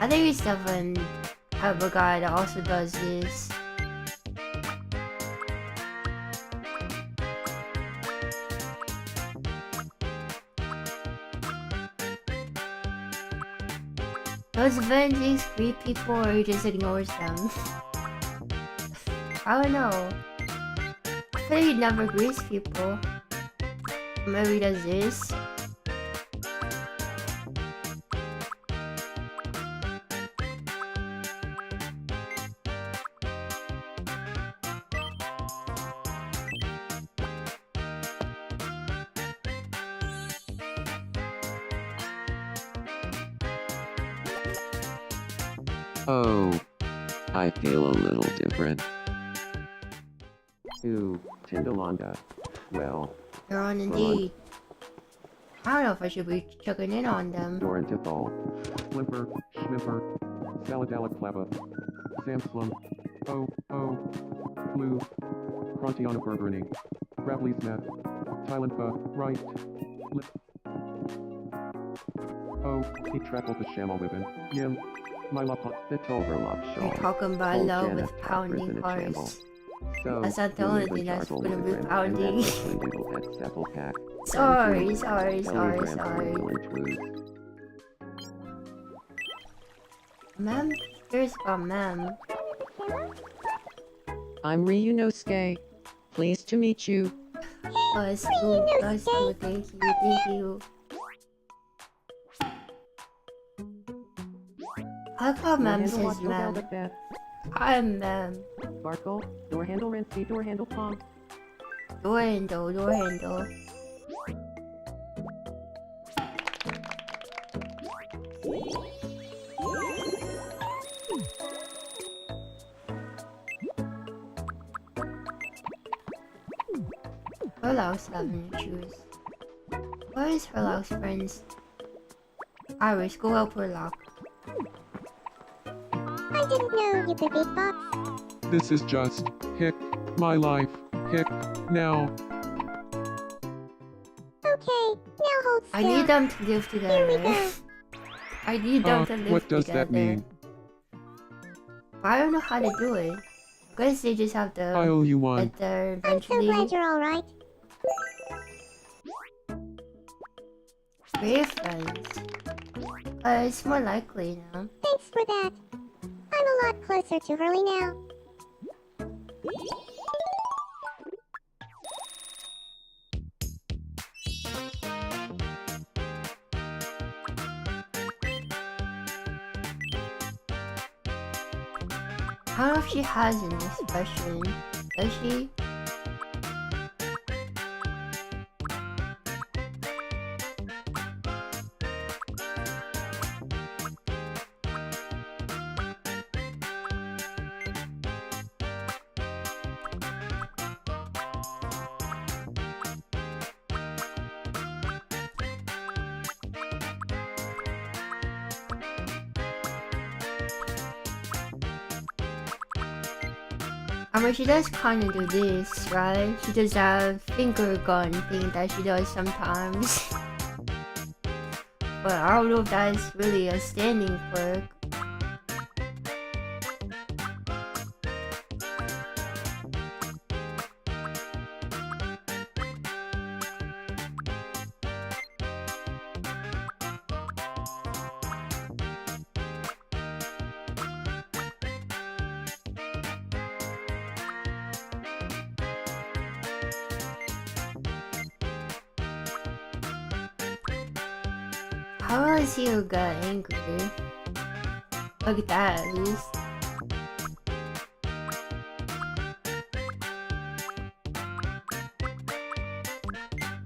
I think he's definitely a guy that also does this. Does Vengeance greet people or he just ignores them? I don't know. I feel like he never greets people. Maybe he does this. Oh, I feel a little different. Ooh, Tindalonga. Well, You're on Indeed. I don't know if I should be checking in on them. Dorantithal. Flimper, Schmimper, Saladalic Flava, Samslum, Blue, Frontiana Burburning, Gravelly's Net, Tylenfa, Right, Lip. Oh, he trackled the Shamalwibbin, Yim, my lapot. The Toverlock You're Shawl. talking about Old love Janet with Parker's pounding in a cars. shamble. So, That's not the you only live thing in that's Charles gonna be Willigram, and pounding. that Swindle at Sepulpac. Sorry. Ma'am? Here's about ma'am. I'm Ryunosuke. Pleased to meet you. Us too, thank you. I call ma'am Door handle says lock, door ma'am. like that. I'm ma'am. Sparkle, door handle rinse, door handle palm. Door handle. Herlaus having to choose. Where is Herlaus, friends? Iris, go help Herlaus. I didn't know you could beatbox. This is just, my life, now. Okay, now hold still. I need them to live Here we together. go. I need them to live What does together. that mean? I don't know how to do it. I guess they just have to I owe you one. get there I'm so eventually. glad you're alright. We're friends. It's more likely now. Thanks for that. I'm a lot closer to Hurley now. I don't know if she has an expression. Does she? I mean, she does kind of do this, right? She does that finger gun thing that she does sometimes. But I don't know if that's really a standing quirk. How will I see her get angry? Look at that, at least.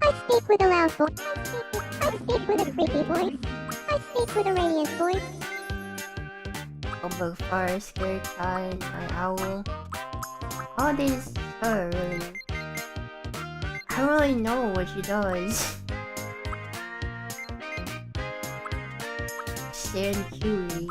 I speak with a loud voice. I speak with a creepy voice. I speak with a radiant voice. A bug fire, scary cat, an owl. All these are really. I don't really know what she does. Stand Curie.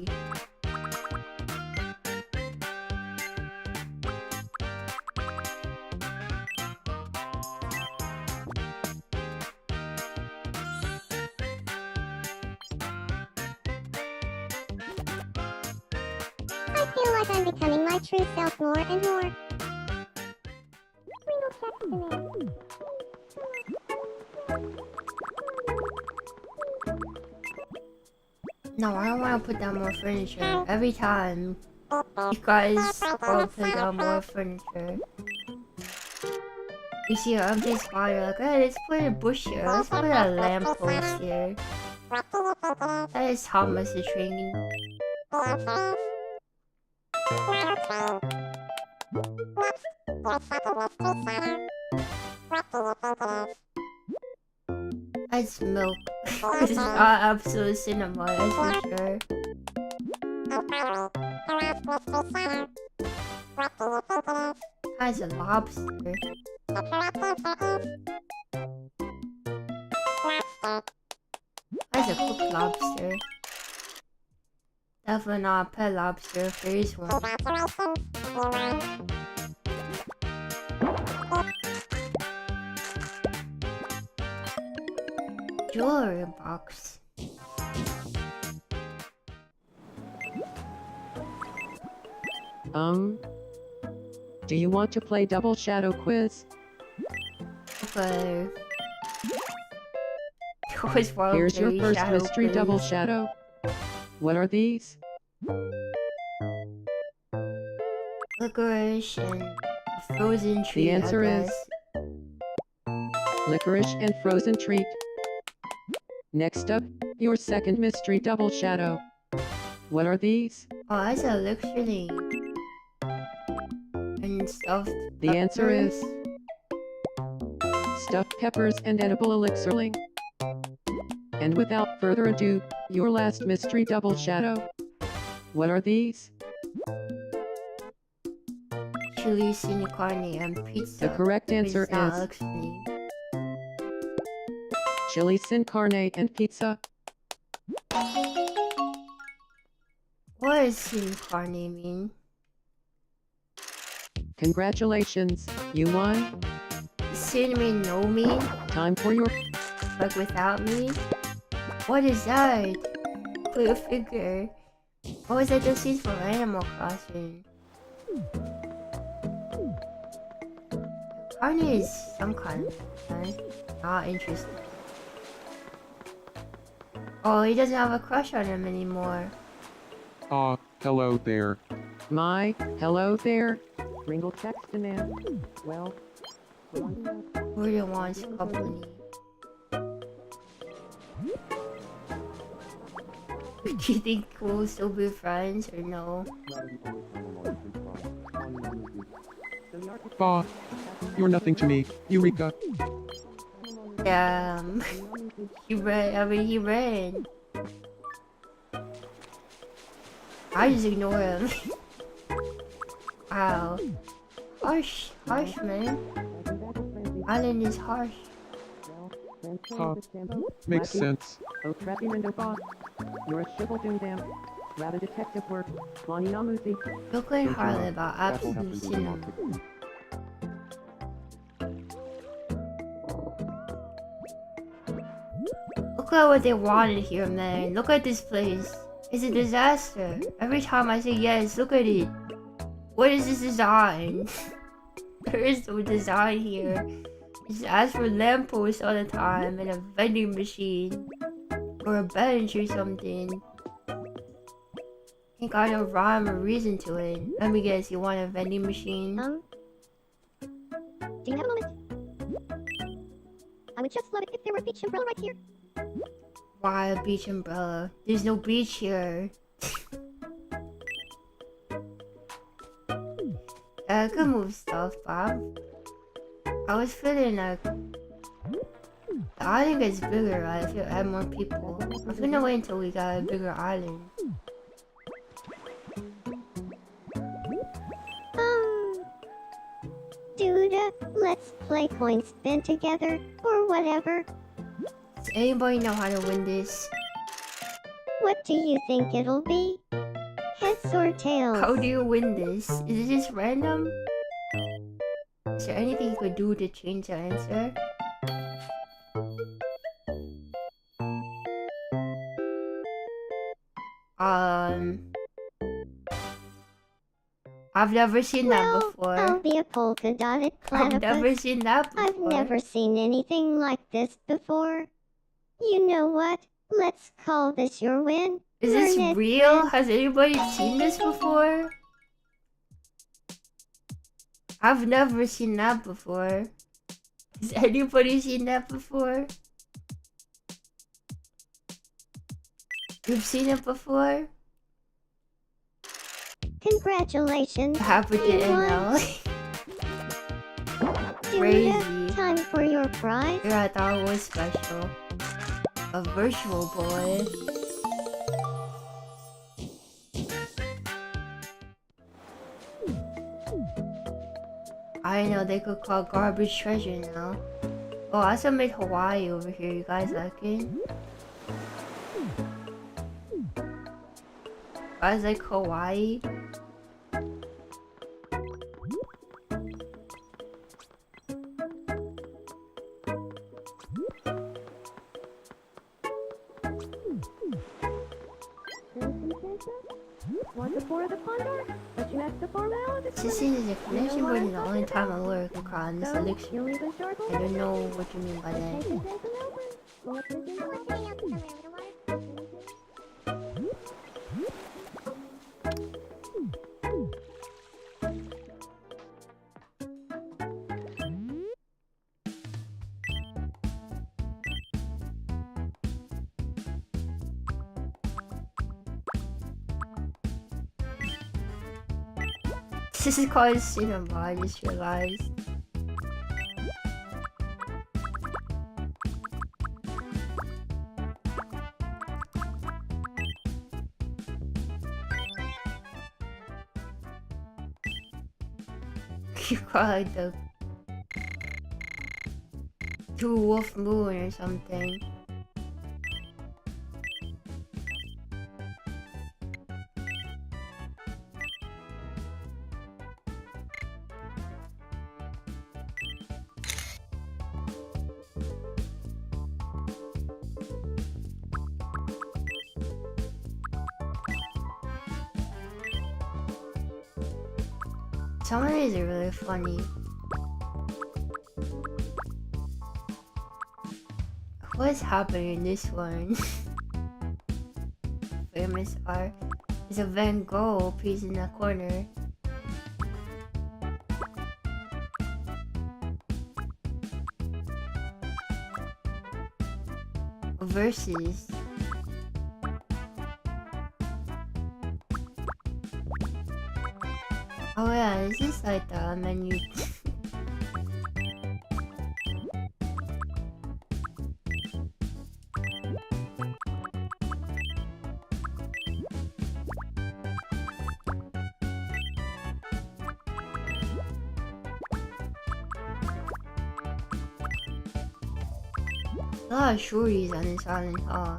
I feel like I'm becoming my true self more and more. Ringo checks the mail. No, I don't want to put down more furniture. Every time, you guys all put down more furniture. You see an empty spot, you're like, hey, let's put a bush here. Let's put a lamppost here. That is Thomas the Train. That's milk. This is not absolute cinema, that's for sure. That's a lobster. That's a cooked lobster. Definitely not a pet lobster if there is one. Jewelry box. Do you want to play double shadow quiz? Okay. Always wild Here's your berry first shadow mystery quiz. double shadow. What are these? Licorice and frozen treat. The answer I is guess. licorice and frozen treat. Next up, your second mystery double shadow. What are these? Oh, that's a elixir and stuffed The answer is peppers. stuffed peppers and edible elixirling. And without further ado, your last mystery double shadow. What are these? Chili sin carne and pizza. The correct answer It's not is elixir. chili sin carne and pizza. What does sin carne mean? Congratulations, you won. Sin mean no me? Time for your Like without me? What is that? Put a figure. What was that the scenes from Animal Crossing? Carne is some kind of thing. Not interesting. Oh, he doesn't have a crush on him anymore. Hello there. my hello there. Ringle text demand. Well, Who wants company? Do you think we'll still be friends or no? You're nothing to me, Yurika. Yeah, he ran. He ran. I just ignore him. Wow. Harsh, man. Island is harsh. Makes sense. Oh, Trappy Rindo Boss. You're a shibble doom dam. Rather detective work. Lonnie Namusi. Brooklyn Harley about That will absolute happen to cinema. you. Look at what they wanted here, man. Look at this place. It's a disaster. Every time I say yes, look at it. What is this design? There is no design here. Just ask for lampposts all the time and a vending machine. Or a bench or something. Ain't got no rhyme or reason to it. Let me guess, you want a vending machine? Do you have a moment? I would just love it if there were a beach umbrella right here. Why a beach umbrella? There's no beach here. I could move stuff, Bob. I was feeling like the island gets bigger, right? If you add more people. I'm gonna wait until we got a bigger island. Dude, let's play coin spin together, or whatever. Does anybody know how to win this? What do you think it'll be? Heads or tails? How do you win this? Is it just random? Is there anything you could do to change the answer? I've never seen that before. I'll be a polka-dotted platypus. I've never seen that before. I've never seen anything like this before. You know what? Let's call this your win. Is this real? Has anybody seen this before? I've never seen that before. Has anybody seen that before? You've seen it before? Congratulations. Happened to you won. NL. Crazy. Crazy. Time for your prize. Yeah, I thought it was special. A virtual boy. I know they could call garbage treasure now. Oh, I also made Hawaii over here. You guys like it? Guys like Hawaii? This is a connection point is the only time I work on this elixir. I don't know what you mean by This is called cinema, I just realized. You call it the Two Wolf Moon or something. Some of these are really funny. What's happening in this one? Famous art. There's a Van Gogh piece in the corner. Versus. Oh yeah, this is like the menu. A lot of shorties on this island, huh?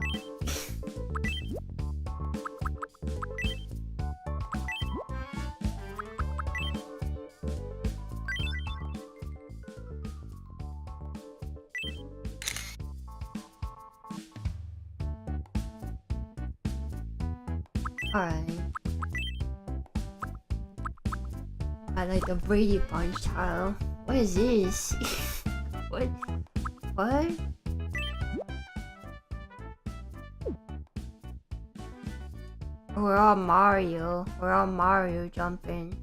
Alright. I like the Brady Bunch tile. What is this? What? What? We're all Mario. We're all Mario jumping.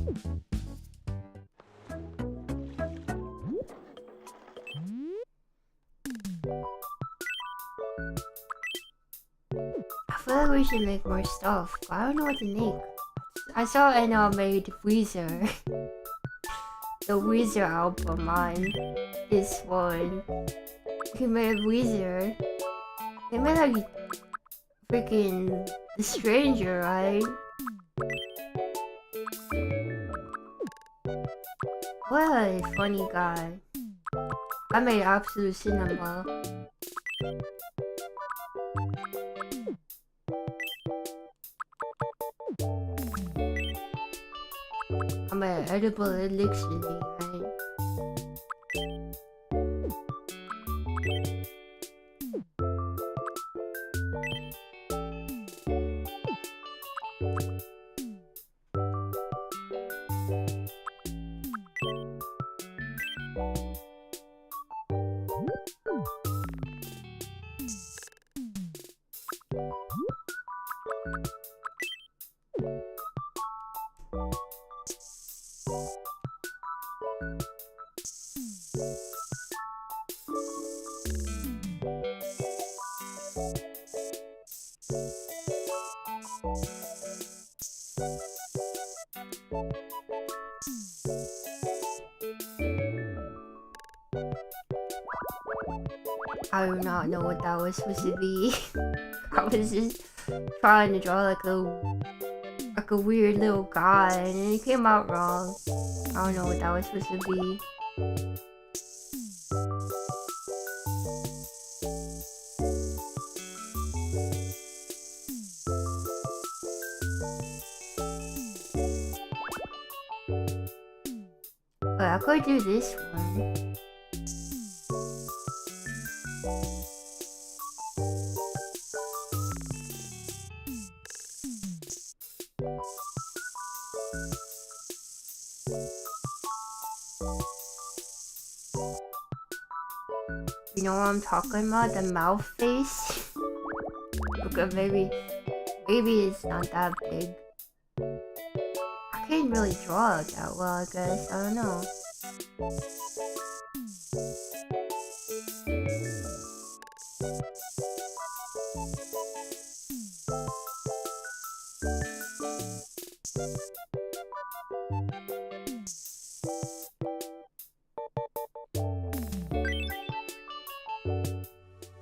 I feel like we should make more stuff, but I don't know what to make. I saw Anna made Weezer. The Weezer album on this one. He made Weezer. They made like freaking The Stranger, right? What a funny guy. I made Absolute Cinema. I'm an edible elixir, right? I do not know what that was supposed to be. I was just trying to draw like a weird little guy and it came out wrong. I don't know what that was supposed to be. But I could do this one. You know what I'm talking about? The mouth face? Okay, maybe it's not that big. I can't really draw it that well, I guess. I don't know.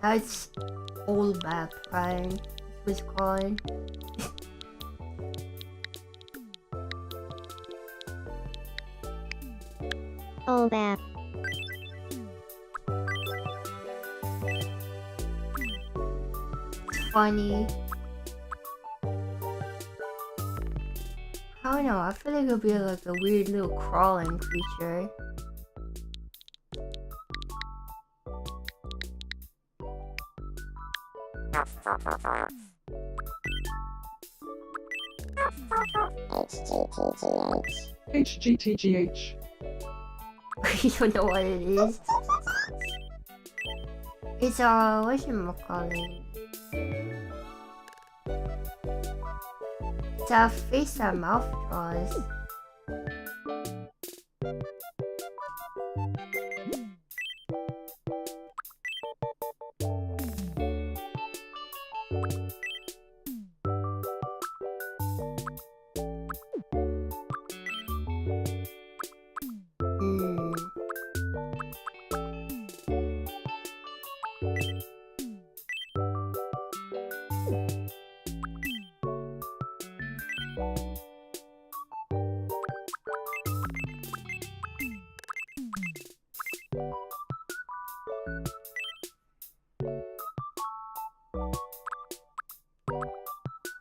That's old map, right? It was called. Old app. Funny. I don't know, I feel like it'll be like a weird little crawling creature. HGTGH. HGTGH. You don't know what it is? It's whatchamacallit? It's a face that mouth draws.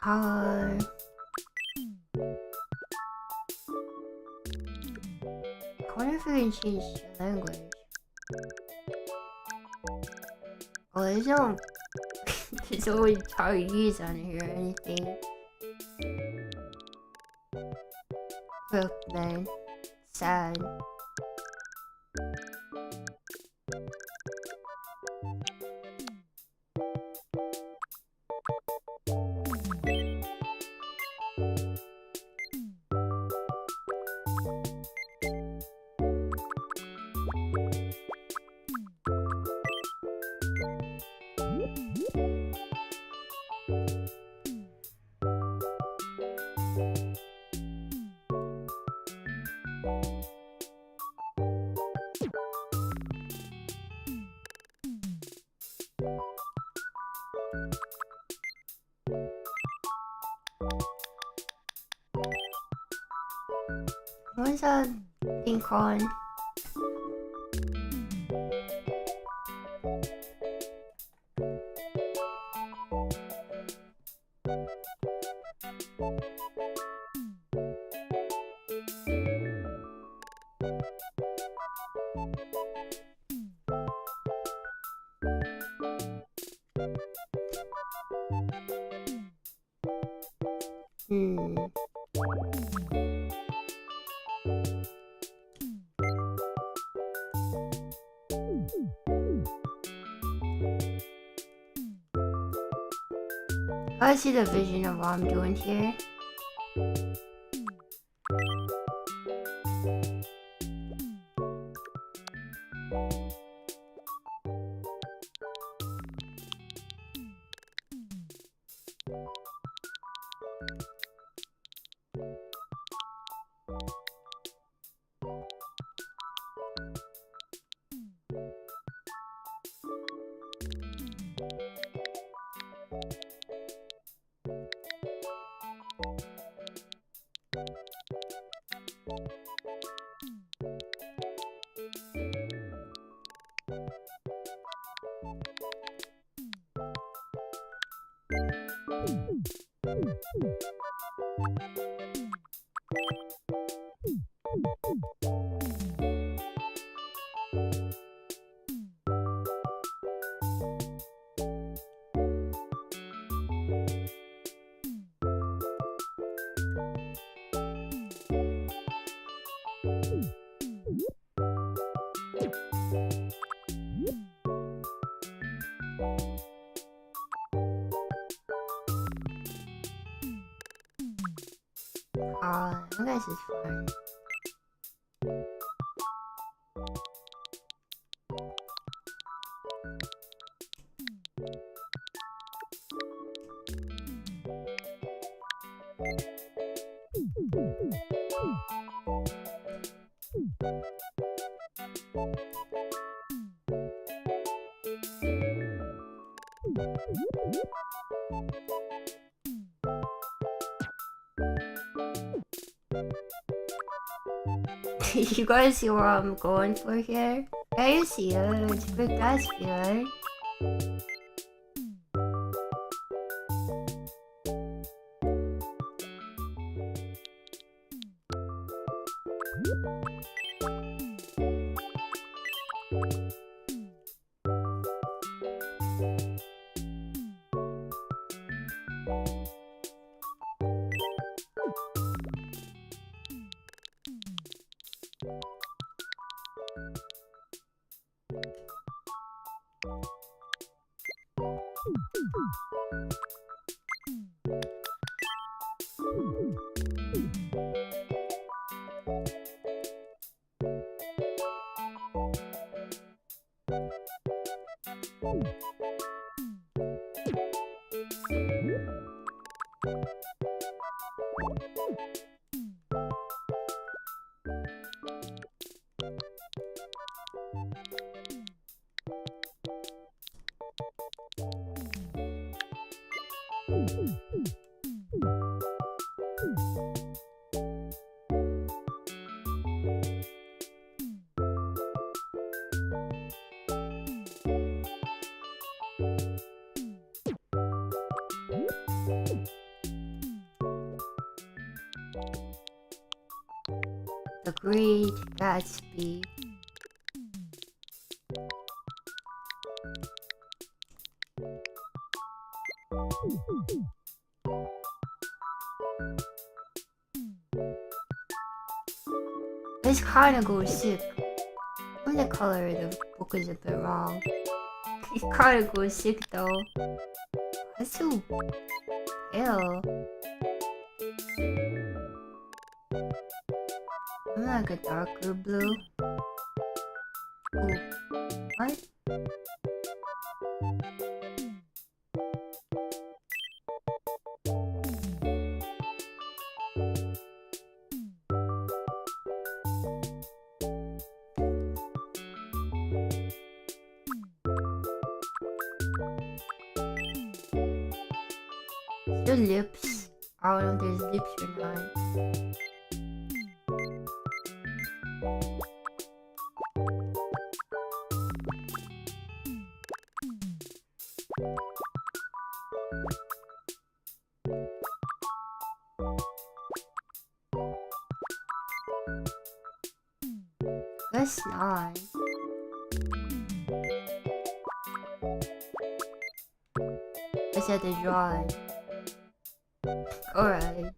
I wonder if we can change the language. Oh, there's no there's no Chinese on here or anything. Well, man, sad. What's that thing called? I see the vision of what I'm doing here. You guys is fun. You guys see where I'm going for here? Yeah, you see it. It's a big gas right? The Great Gatsby. This Chronicles sick. When the color of the book is a bit wrong. This Chronicles sick though. That's so pale. I'm like a darker blue. Ooh. What? Your lips. I don't know if there's lips or not. Guess not. Guess I have to draw it. Alright.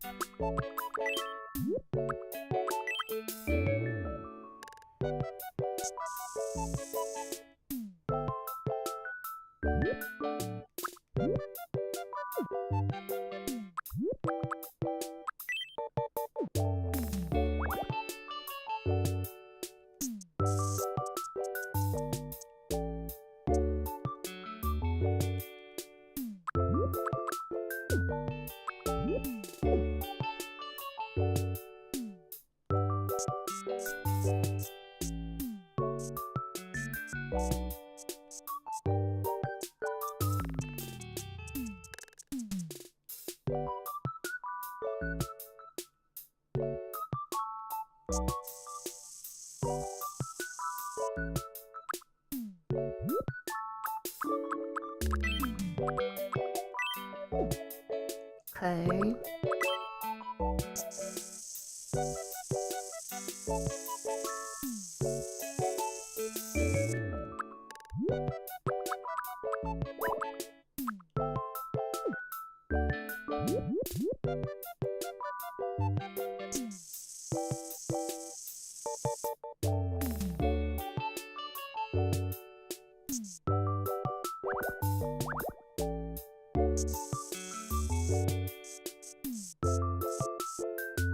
Okay.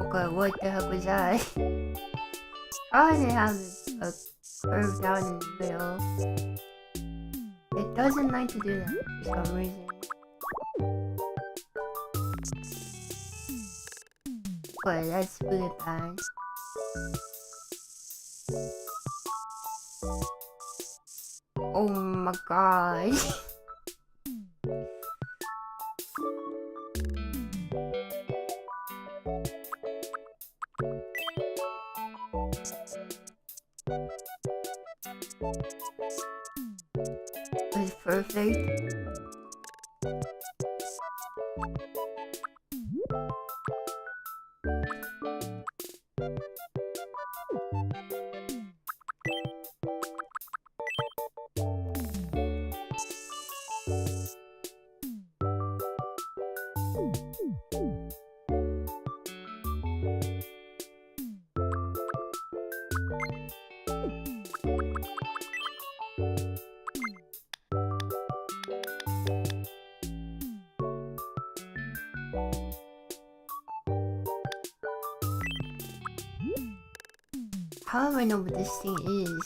Okay, what the heck was that? Trying to have a curve down in the middle. It doesn't like to do that for some reason. Okay, that's really bad. Oh my god. It's perfect. How do I know what this thing is?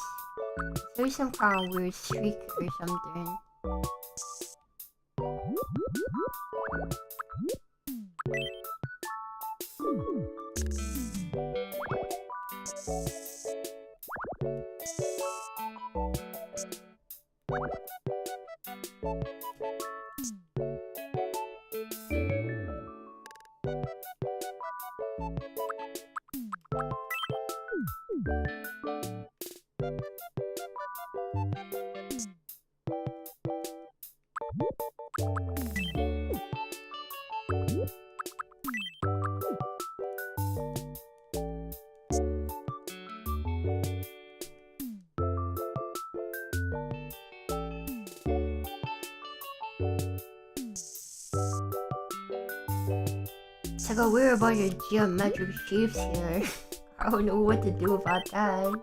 There's some kind of weird streak or something. It's like a weird bunch of geometric shapes here. I don't know what to do about that.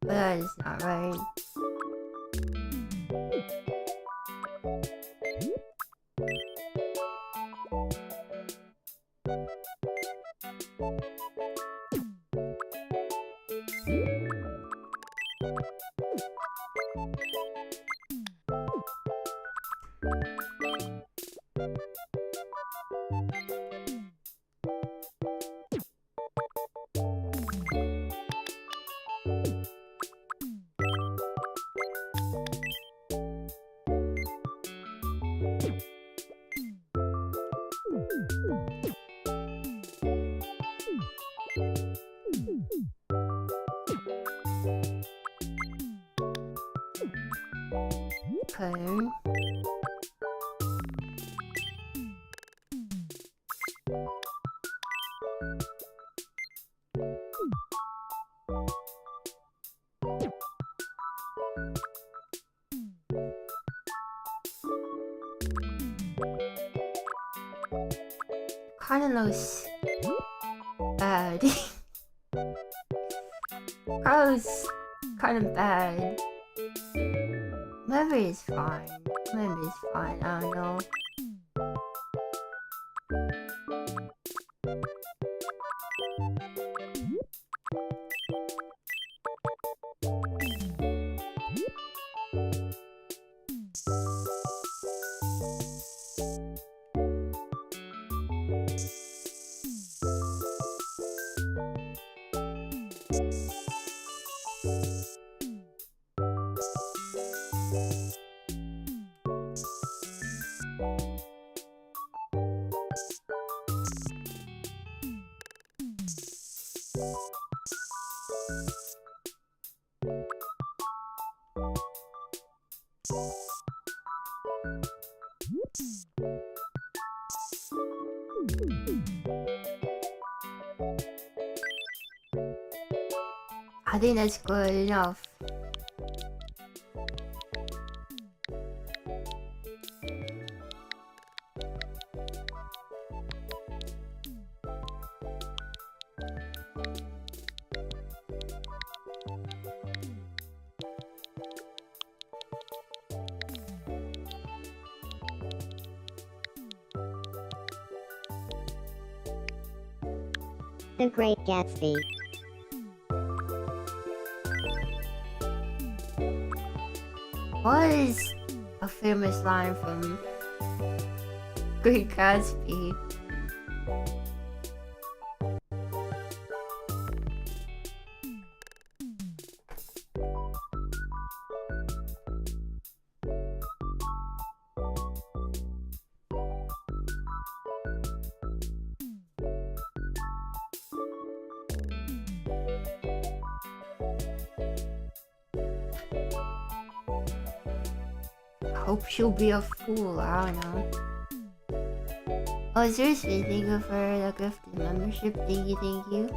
But that is not right. turn. Kinda looks bad. Gross. Kinda bad. Maybe it's fine. Maybe it's fine. I don't know. I think that's good enough. The Great Gatsby. What is a famous line from Great Gatsby? Hope she'll be a fool, I don't know. Oh, seriously, thank you for the gifted membership. Thank you, thank you.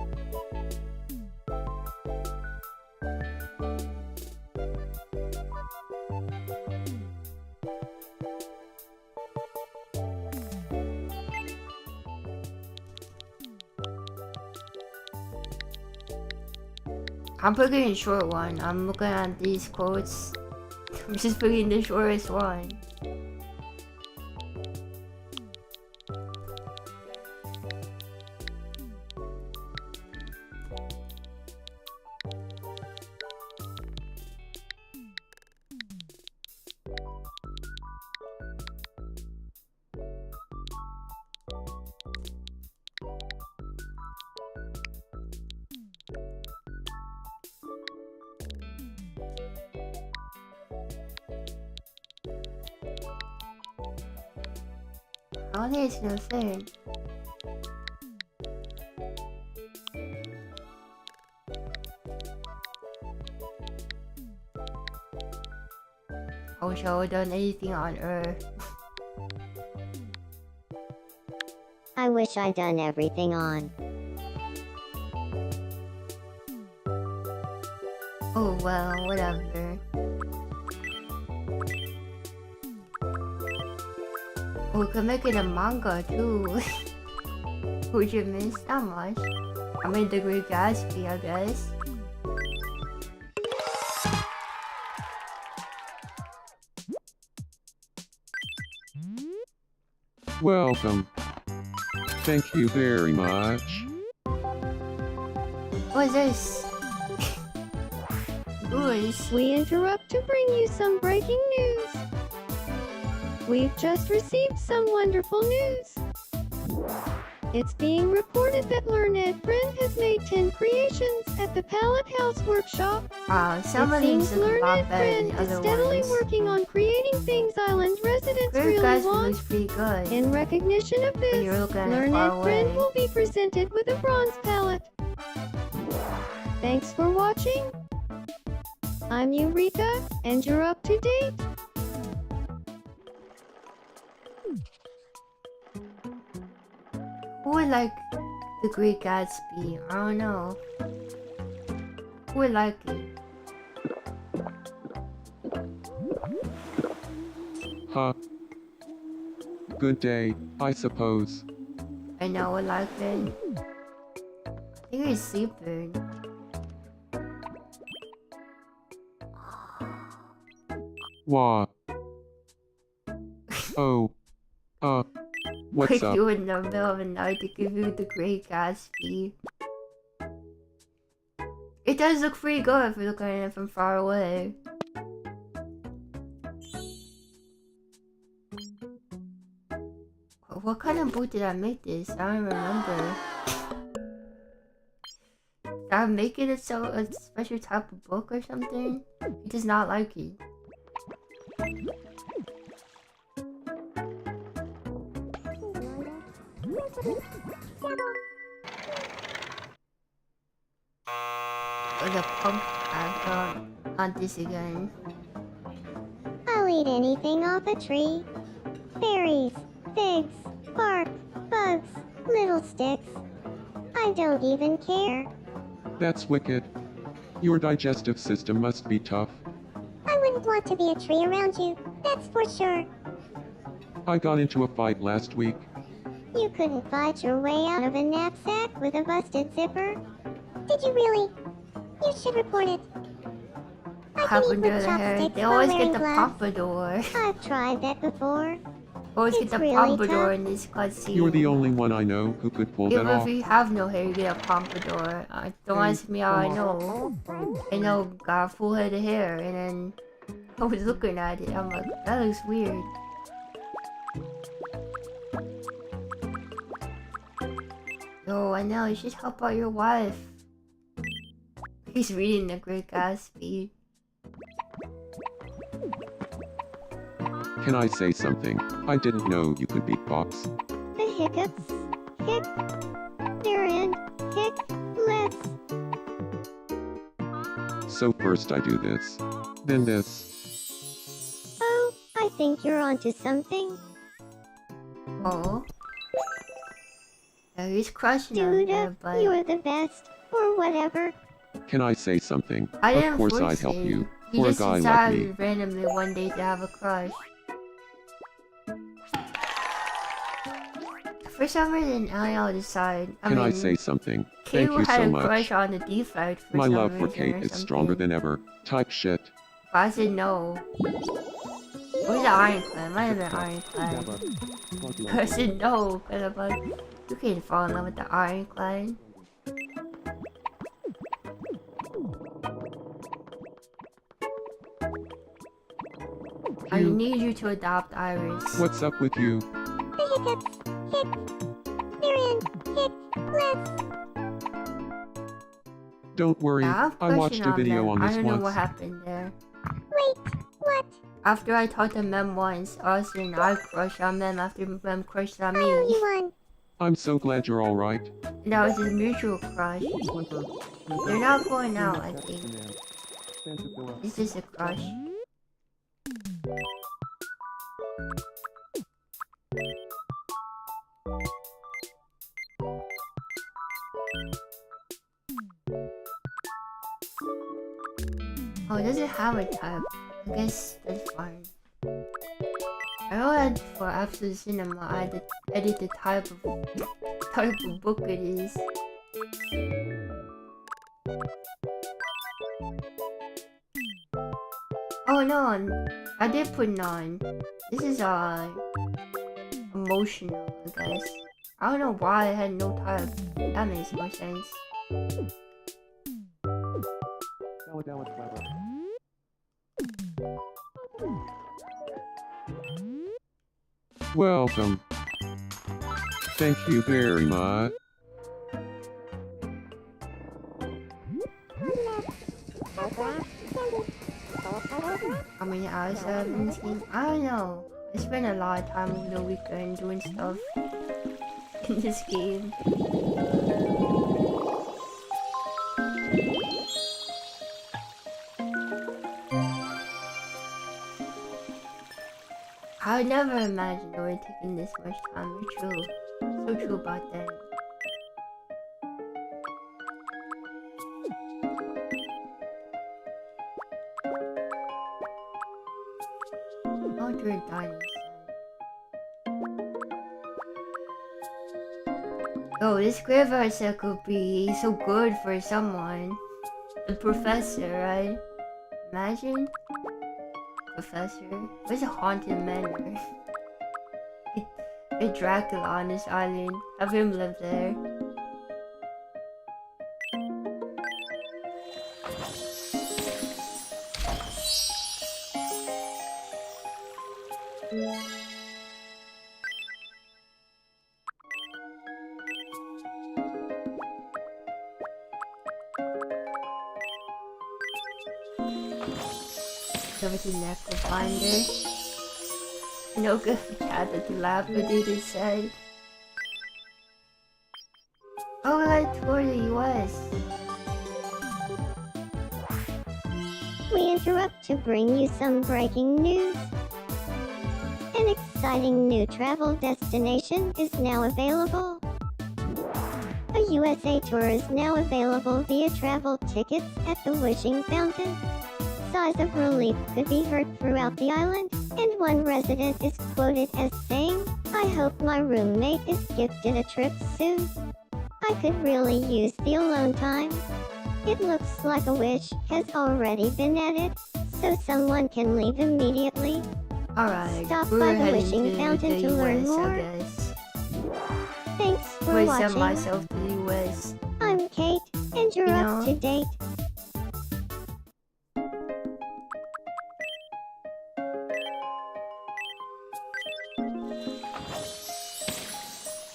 I'm picking a short one. I'm looking at these quotes. I'm just picking the shortest one. Oh, there's no third. I wish I would have done anything on Earth. I wish I'd done everything on. Oh well, whatever. We could make it a manga too. Would you miss that much? I mean, The Great Gatsby, I guess. Welcome. Thank you very much. What's this? Who is? We interrupt to bring you some breaking news. We've just received some wonderful news. It's being reported that Learned Friend has made 10 creations at the Palette House Workshop. Some It of these seems look a Learned lot better Friend than is other steadily ones. working on creating things island residents Great really Gatsby want. looks pretty good. In recognition of When you're this, looking at it far Learned Friend away. will be presented with a bronze palette. Thanks for watching. I'm Yurika, and you're up to date. Who would like The Great Gatsby? I don't know. Who would like it? Huh. Good day, I suppose. I know would like it. I think it's sleeping. Wah. Oh. What's Put up? you in the middle of the night to give you The Great Gatsby. It does look pretty good if you're looking at it from far away. What kind of book did I make this? I don't remember. Did I make it a special type of book or something? He does not like it. The pump not this again. I'll eat anything off a tree. Berries, figs, bark, bugs, little sticks. I don't even care. That's wicked. Your digestive system must be tough. I wouldn't want to be a tree around you, that's for sure. I got into a fight last week. You couldn't fight your way out of a knapsack with a busted zipper. Did you really? You should report it. I can eat with chopsticks They while always wearing get the gloves. pompadour. I've tried that before. Always get It's the really pompadour tough. in this cutscene. You're the only one I know who could pull that Even if off. you have no hair, you get a pompadour. Don't ask me how I know. I know, got a full head of hair, and then I was looking at it. I'm like, that looks weird. Yo, I know, you should help out your wife. He's reading The Great Gatsby. Can I say something? I didn't know you could beatbox. The hiccups. Hic. They're in. Hic. Let's. So first I do this. Then this. Oh, I think you're onto something. Oh. Yeah, he's crushing on her, Duda, but you're the best. Or whatever. Can I say something? I didn't Of course force I'd help it. you. He For a just guy like decided me. randomly one day to have a crush. For some reason, I'll decide. Can I say something? Thank Kate you had so a much. crush on the defect for My some love for reason Kate or is stronger something. than ever. Type shit. But I said no. It was the ironclad. Might have been ironclad. I said no, because I'm like, you can't fall in love with the ironclad. I need you to adopt Iris. What's up with you? The hiccups. Hic. They're in. Hic. Let's. Don't worry. Yeah, I watched a video on I this don't know what once. happened there. Wait. What? After I taught them Mem once, Austin, I crushed on them after Mem crushed on I owe me. you one. I'm so glad you're alright. And that was a mutual crush. They're not going out, I think. It's just a crush. Oh, it doesn't have a type. I guess that's fine. I know that for Absolute Cinema, I had to edit the type of book it is. Oh no, I did put none. This is emotional, I guess. I don't know why I had no type. That makes more sense. Welcome. Thank you very much. How many hours have I been seeing? I don't know. I spent a lot of time over the weekend doing stuff in this game. I never imagined it would taking this much time. It's true. So true about that. Oh, you're done. Oh, this graveyard set could be so good for someone. The professor, right? Imagine. Professor. Where's a haunted manor? Get Dracula on this island. Have him live there. Over to Necrofinder. No good cat that dilapidated said. Oh, I tour the US. We interrupt to bring you some breaking news. An exciting new travel destination is now available. A USA tour is now available via travel tickets at the Wishing Fountain. Sighs of relief could be heard throughout the island, and one resident is quoted as saying, "I hope my roommate is gifted a trip soon. I could really use the alone time." It looks like a wish has already been added, so someone can leave immediately. Alright, Stop we're by the heading Wishing to Fountain the to learn US, more. I guess. Thanks for I sent watching. myself to the US. I'm Kate, and you're up to date.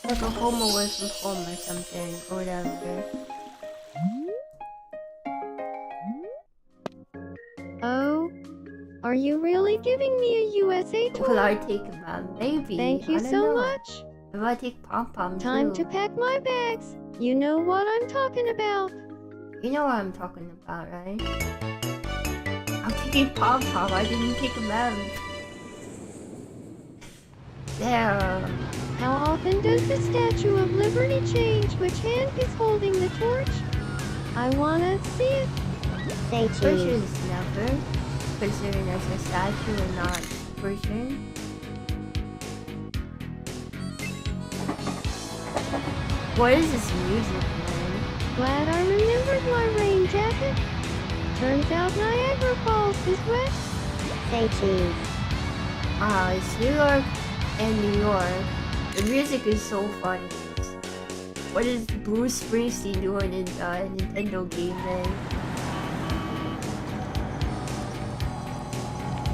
Like a home away from home or something, or whatever. Oh, are you really giving me a USA Will tour? I take him out? Maybe. Thank I you don't so know. much. If I take Pom Pom Time too. to pack my bags. You know what I'm talking about. You know what I'm talking about, right? I'm taking Pom Pom. I didn't take him out. There. How often does the Statue of Liberty change which hand is holding the torch? I wanna see it. Say Person cheese. is never considered as a statue and not person. What is this music, man? Glad I remembered my rain jacket. Turns out Niagara Falls is wet. Say cheese. Ah, it's New York and New York. The music is so funny. What is Bruce Springsteen doing in Nintendo game, man?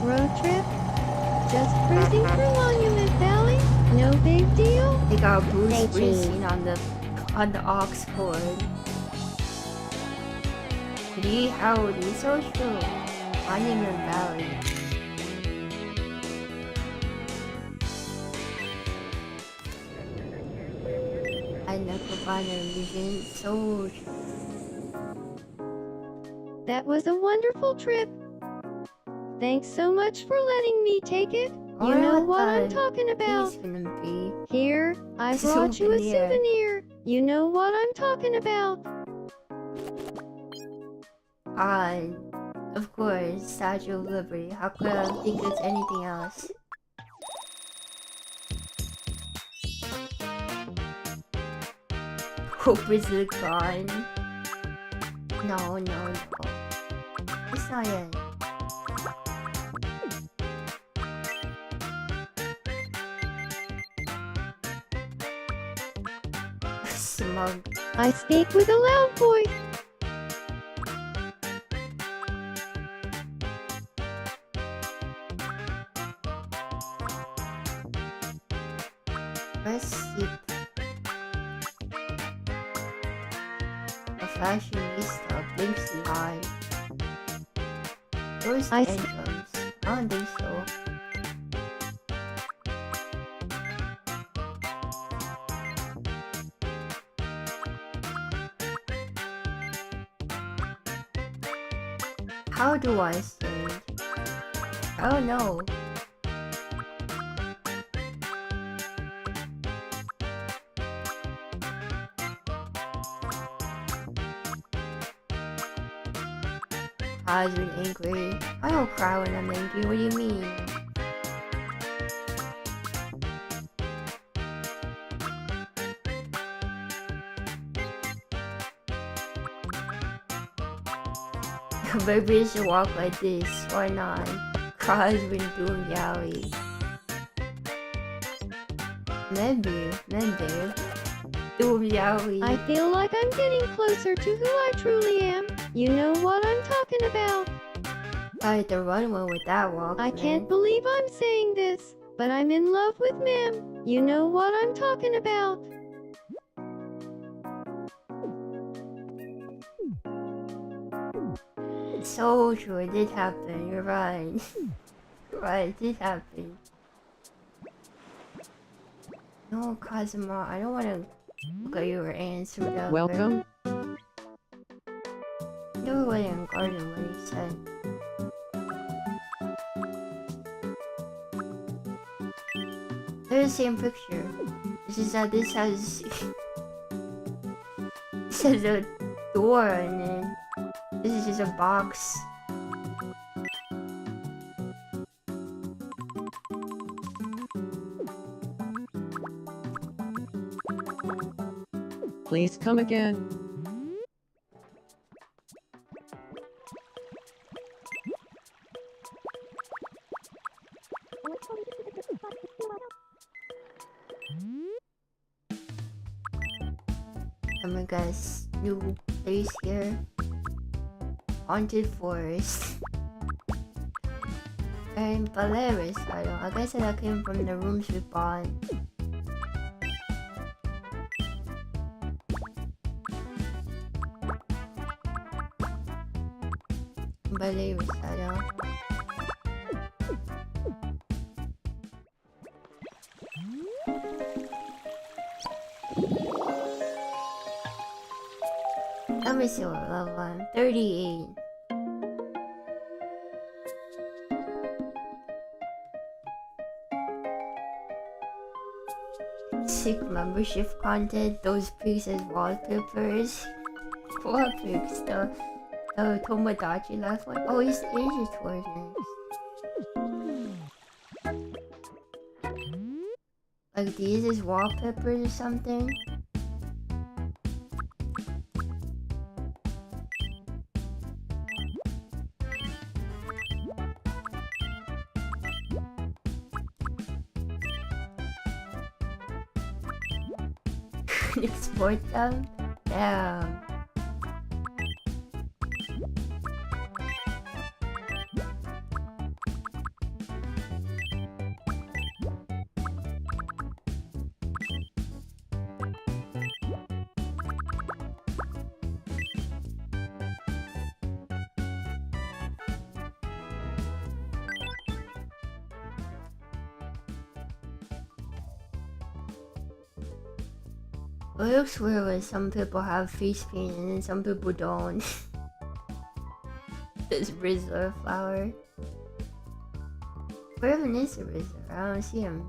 Road trip? Just cruising through Monument Valley? No big deal? They got Bruce Hey, cheese. Springsteen on the aux cord. Lee Howdy, so true. Monument Valley. I never find a reason, so true. That was a wonderful trip. Thanks so much for letting me take it. You know what I'm talking about. He's gonna be. Here, I brought you a Souvenir. souvenir. You know what I'm talking about. Of course, Statue of Liberty. How could I think it's anything else? Hope is gone. No. It's not it. Smug. I speak with a loud voice. Receipt. A fashionista blinks the eye. Those I entrance. I don't think so. How do I stand? I don't know. eyes when angry. I don't cry when I'm angry, what do you mean? Maybe you should walk like this, why not? Cries when doing yaoi. Maybe. Doing yaoi. I feel like I'm getting closer to who I truly am. You know what I'm talking about. I had to run one with that walk. I can't believe I'm saying this, but I'm in love with Mim. You know what I'm talking about. So true, it did happen, you're right. Right, it did happen. No, Kazuma, I don't want to look at your answer. Welcome. You were in garden when he said. They're the same picture. It's just that this has... this has a door and then this is just a box. Please come again. Oh my gosh, new place here. Haunted forest. And Polaris, I guess that came from the rooms we bought. Polaris, let me see what level I'm. 38. Sick membership content, those pigs as wallpapers. What pigs? The Tomodachi last one? Oh, he's Asia towards next. Like these as wallpapers or something? Export them? Damn. It looks weird when some people have face paint and then some people don't. This Rizzler flower. Where even is the Rizzler? I don't see him.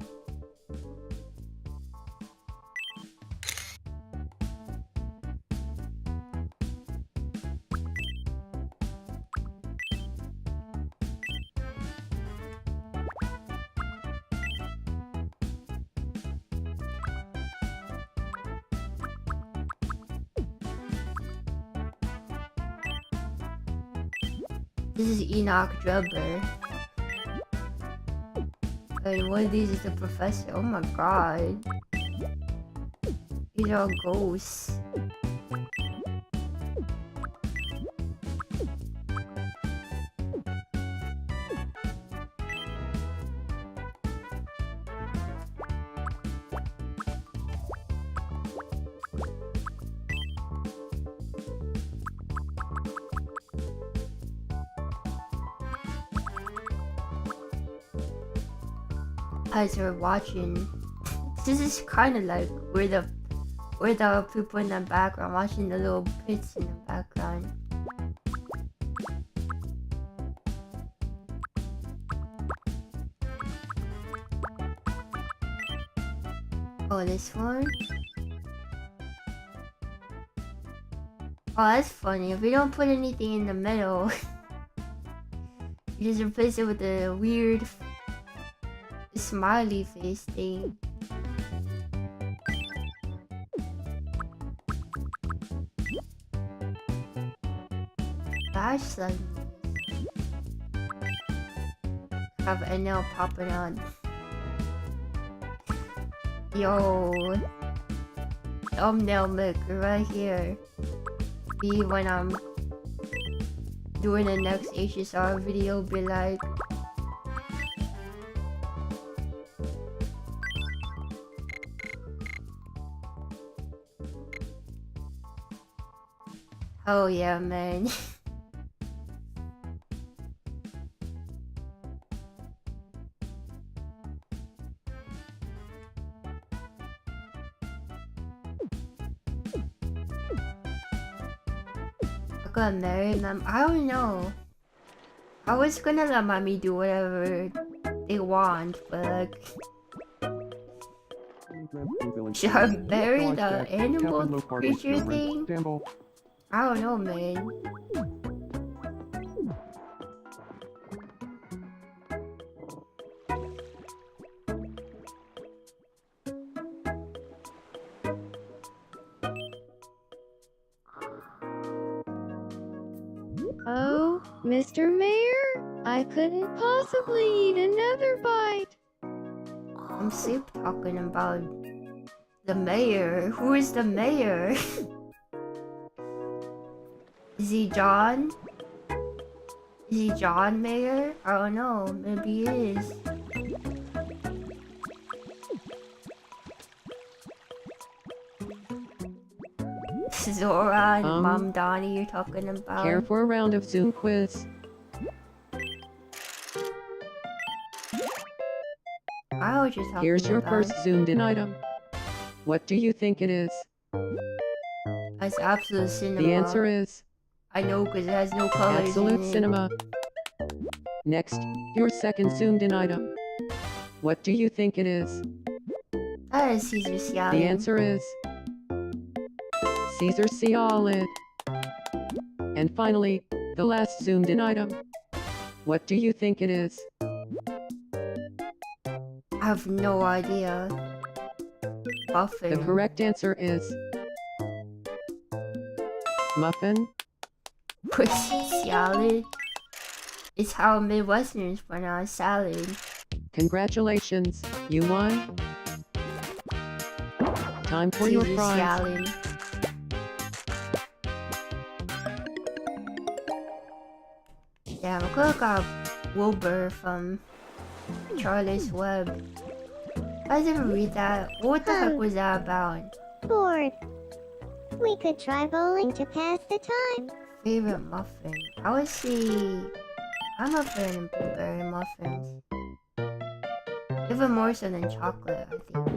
This is Enoch Drebber. And one of these is the professor. Oh my god. These are all ghosts. As we're watching, this is kind of like where the people in the background watching the little pits in the background. Oh, this one. Oh, that's funny. If we don't put anything in the middle, You just replace it with the weird smiley face thing. Flashlight. Have a nail popping on. Yo, thumbnail maker right here. Be when I'm doing the next HSR video, be like, oh yeah, man. Gonna marry them? I don't know. I was gonna let mommy do whatever they want, but like, should I marry the animal creature thing? I don't know, man. Oh, Mr. Mayor, I couldn't possibly eat another bite. I'm sleep talking about the mayor. Who is the mayor? Is he John? Is he John Mayer? I don't know. Maybe he is. Zora and Mom Donnie you're talking about. Care for a round of Zoom quiz? I was just talking Here's your about. first zoomed in item. What do you think it is? That's Absolute Cinema. The answer is I know because it has no colors. Absolute in it. Cinema. Next, your second zoomed in item. What do you think it is? That is Caesar Salad. The answer is Caesar Salad. And finally, the last zoomed in item. What do you think it is? I have no idea. Muffin. The correct answer is muffin. Salad. It's how Midwesterners pronounce salad. Congratulations, you won. Time for your Caesar prize. salad. Yeah, I'm gonna got Wilbur from Charlotte's Web. I didn't read that. What the heck was that about? Bored. We could try bowling to pass the time. Favorite muffin? I would say I'm a fan of blueberry muffins. Even more so than chocolate, I think.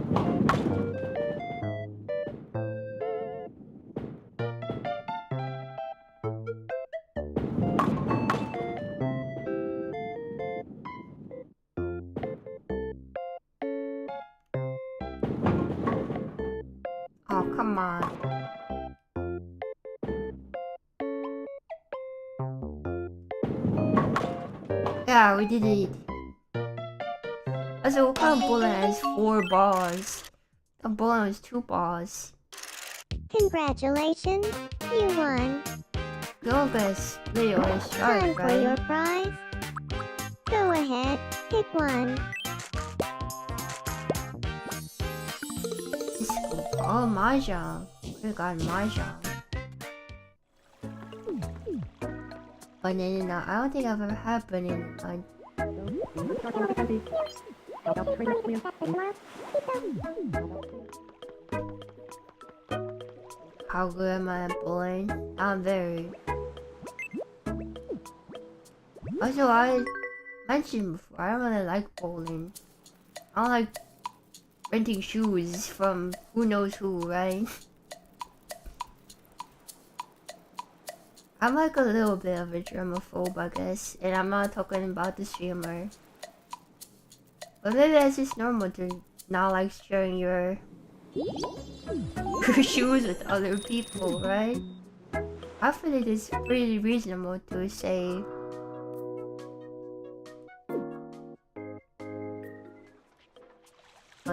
Oh, come on. Yeah, we did it. Also, what kind of bowling has 4 balls? The bowling was 2 balls. Congratulations, you won. Don't get split or Time sharp, for your right? prize. Go ahead, pick one. This is cool. Oh, Mahjong. We got Mahjong. Banana. I don't think I've ever had banana. How good am I at bowling? I'm very. Also, I mentioned before, I don't really like bowling. I don't like renting shoes from who knows who, right? I'm like a little bit of a germaphobe, I guess, and I'm not talking about the streamer. But maybe that's just normal to not like sharing your shoes with other people, right? I feel like it's pretty reasonable to say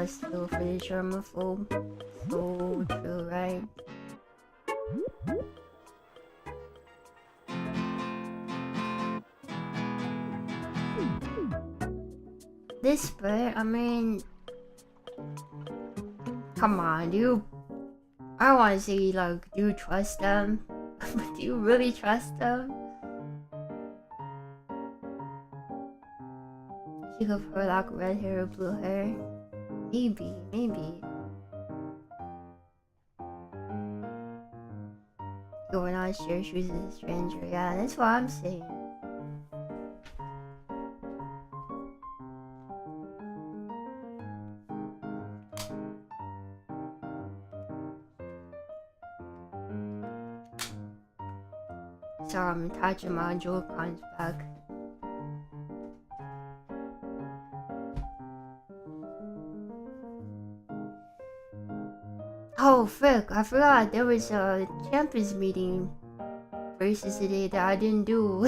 us do for the germaphobe. So true, right? This bird, I mean, come on, I want to say, like, do you trust them? But do you really trust them? She could have like red hair or blue hair. Maybe. You will not share shoes with a stranger. Yeah, that's what I'm saying. Sorry, I'm touching my Joy-Cons back. Oh frick, I forgot there was a campus meeting versus today that I didn't do.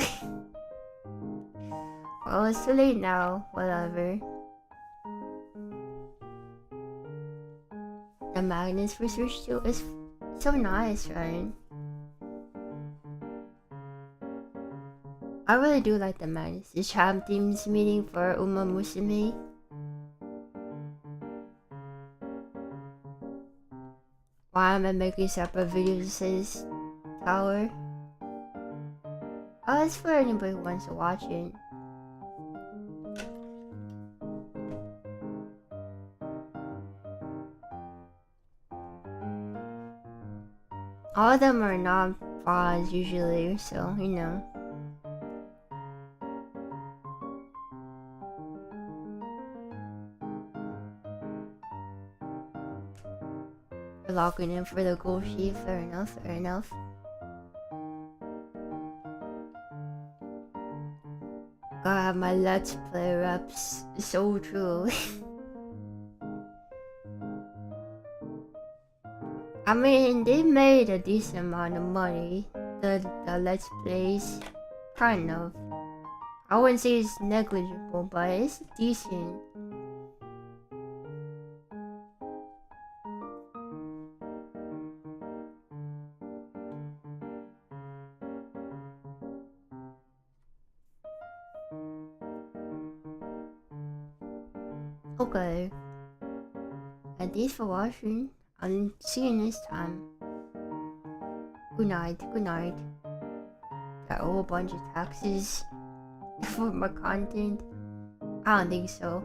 Well, it's too late now, whatever. The magnets for Switch 2 is so nice, right? I really do like the magnets. The champ teams meeting for Uma Musume. Why am I making separate videos that says tower? Oh, it's for anybody who wants to watch it. All of them are not frauds usually, so you know. We're logging in for the goal sheet, fair enough. Gotta have my Let's Play reps, so true. I mean, they made a decent amount of money, the Let's Plays, kind of. I wouldn't say it's negligible, but it's decent. Okay. And thanks for watching. I'll see you next time. Good night. Got a whole bunch of taxes for my content. I don't think so.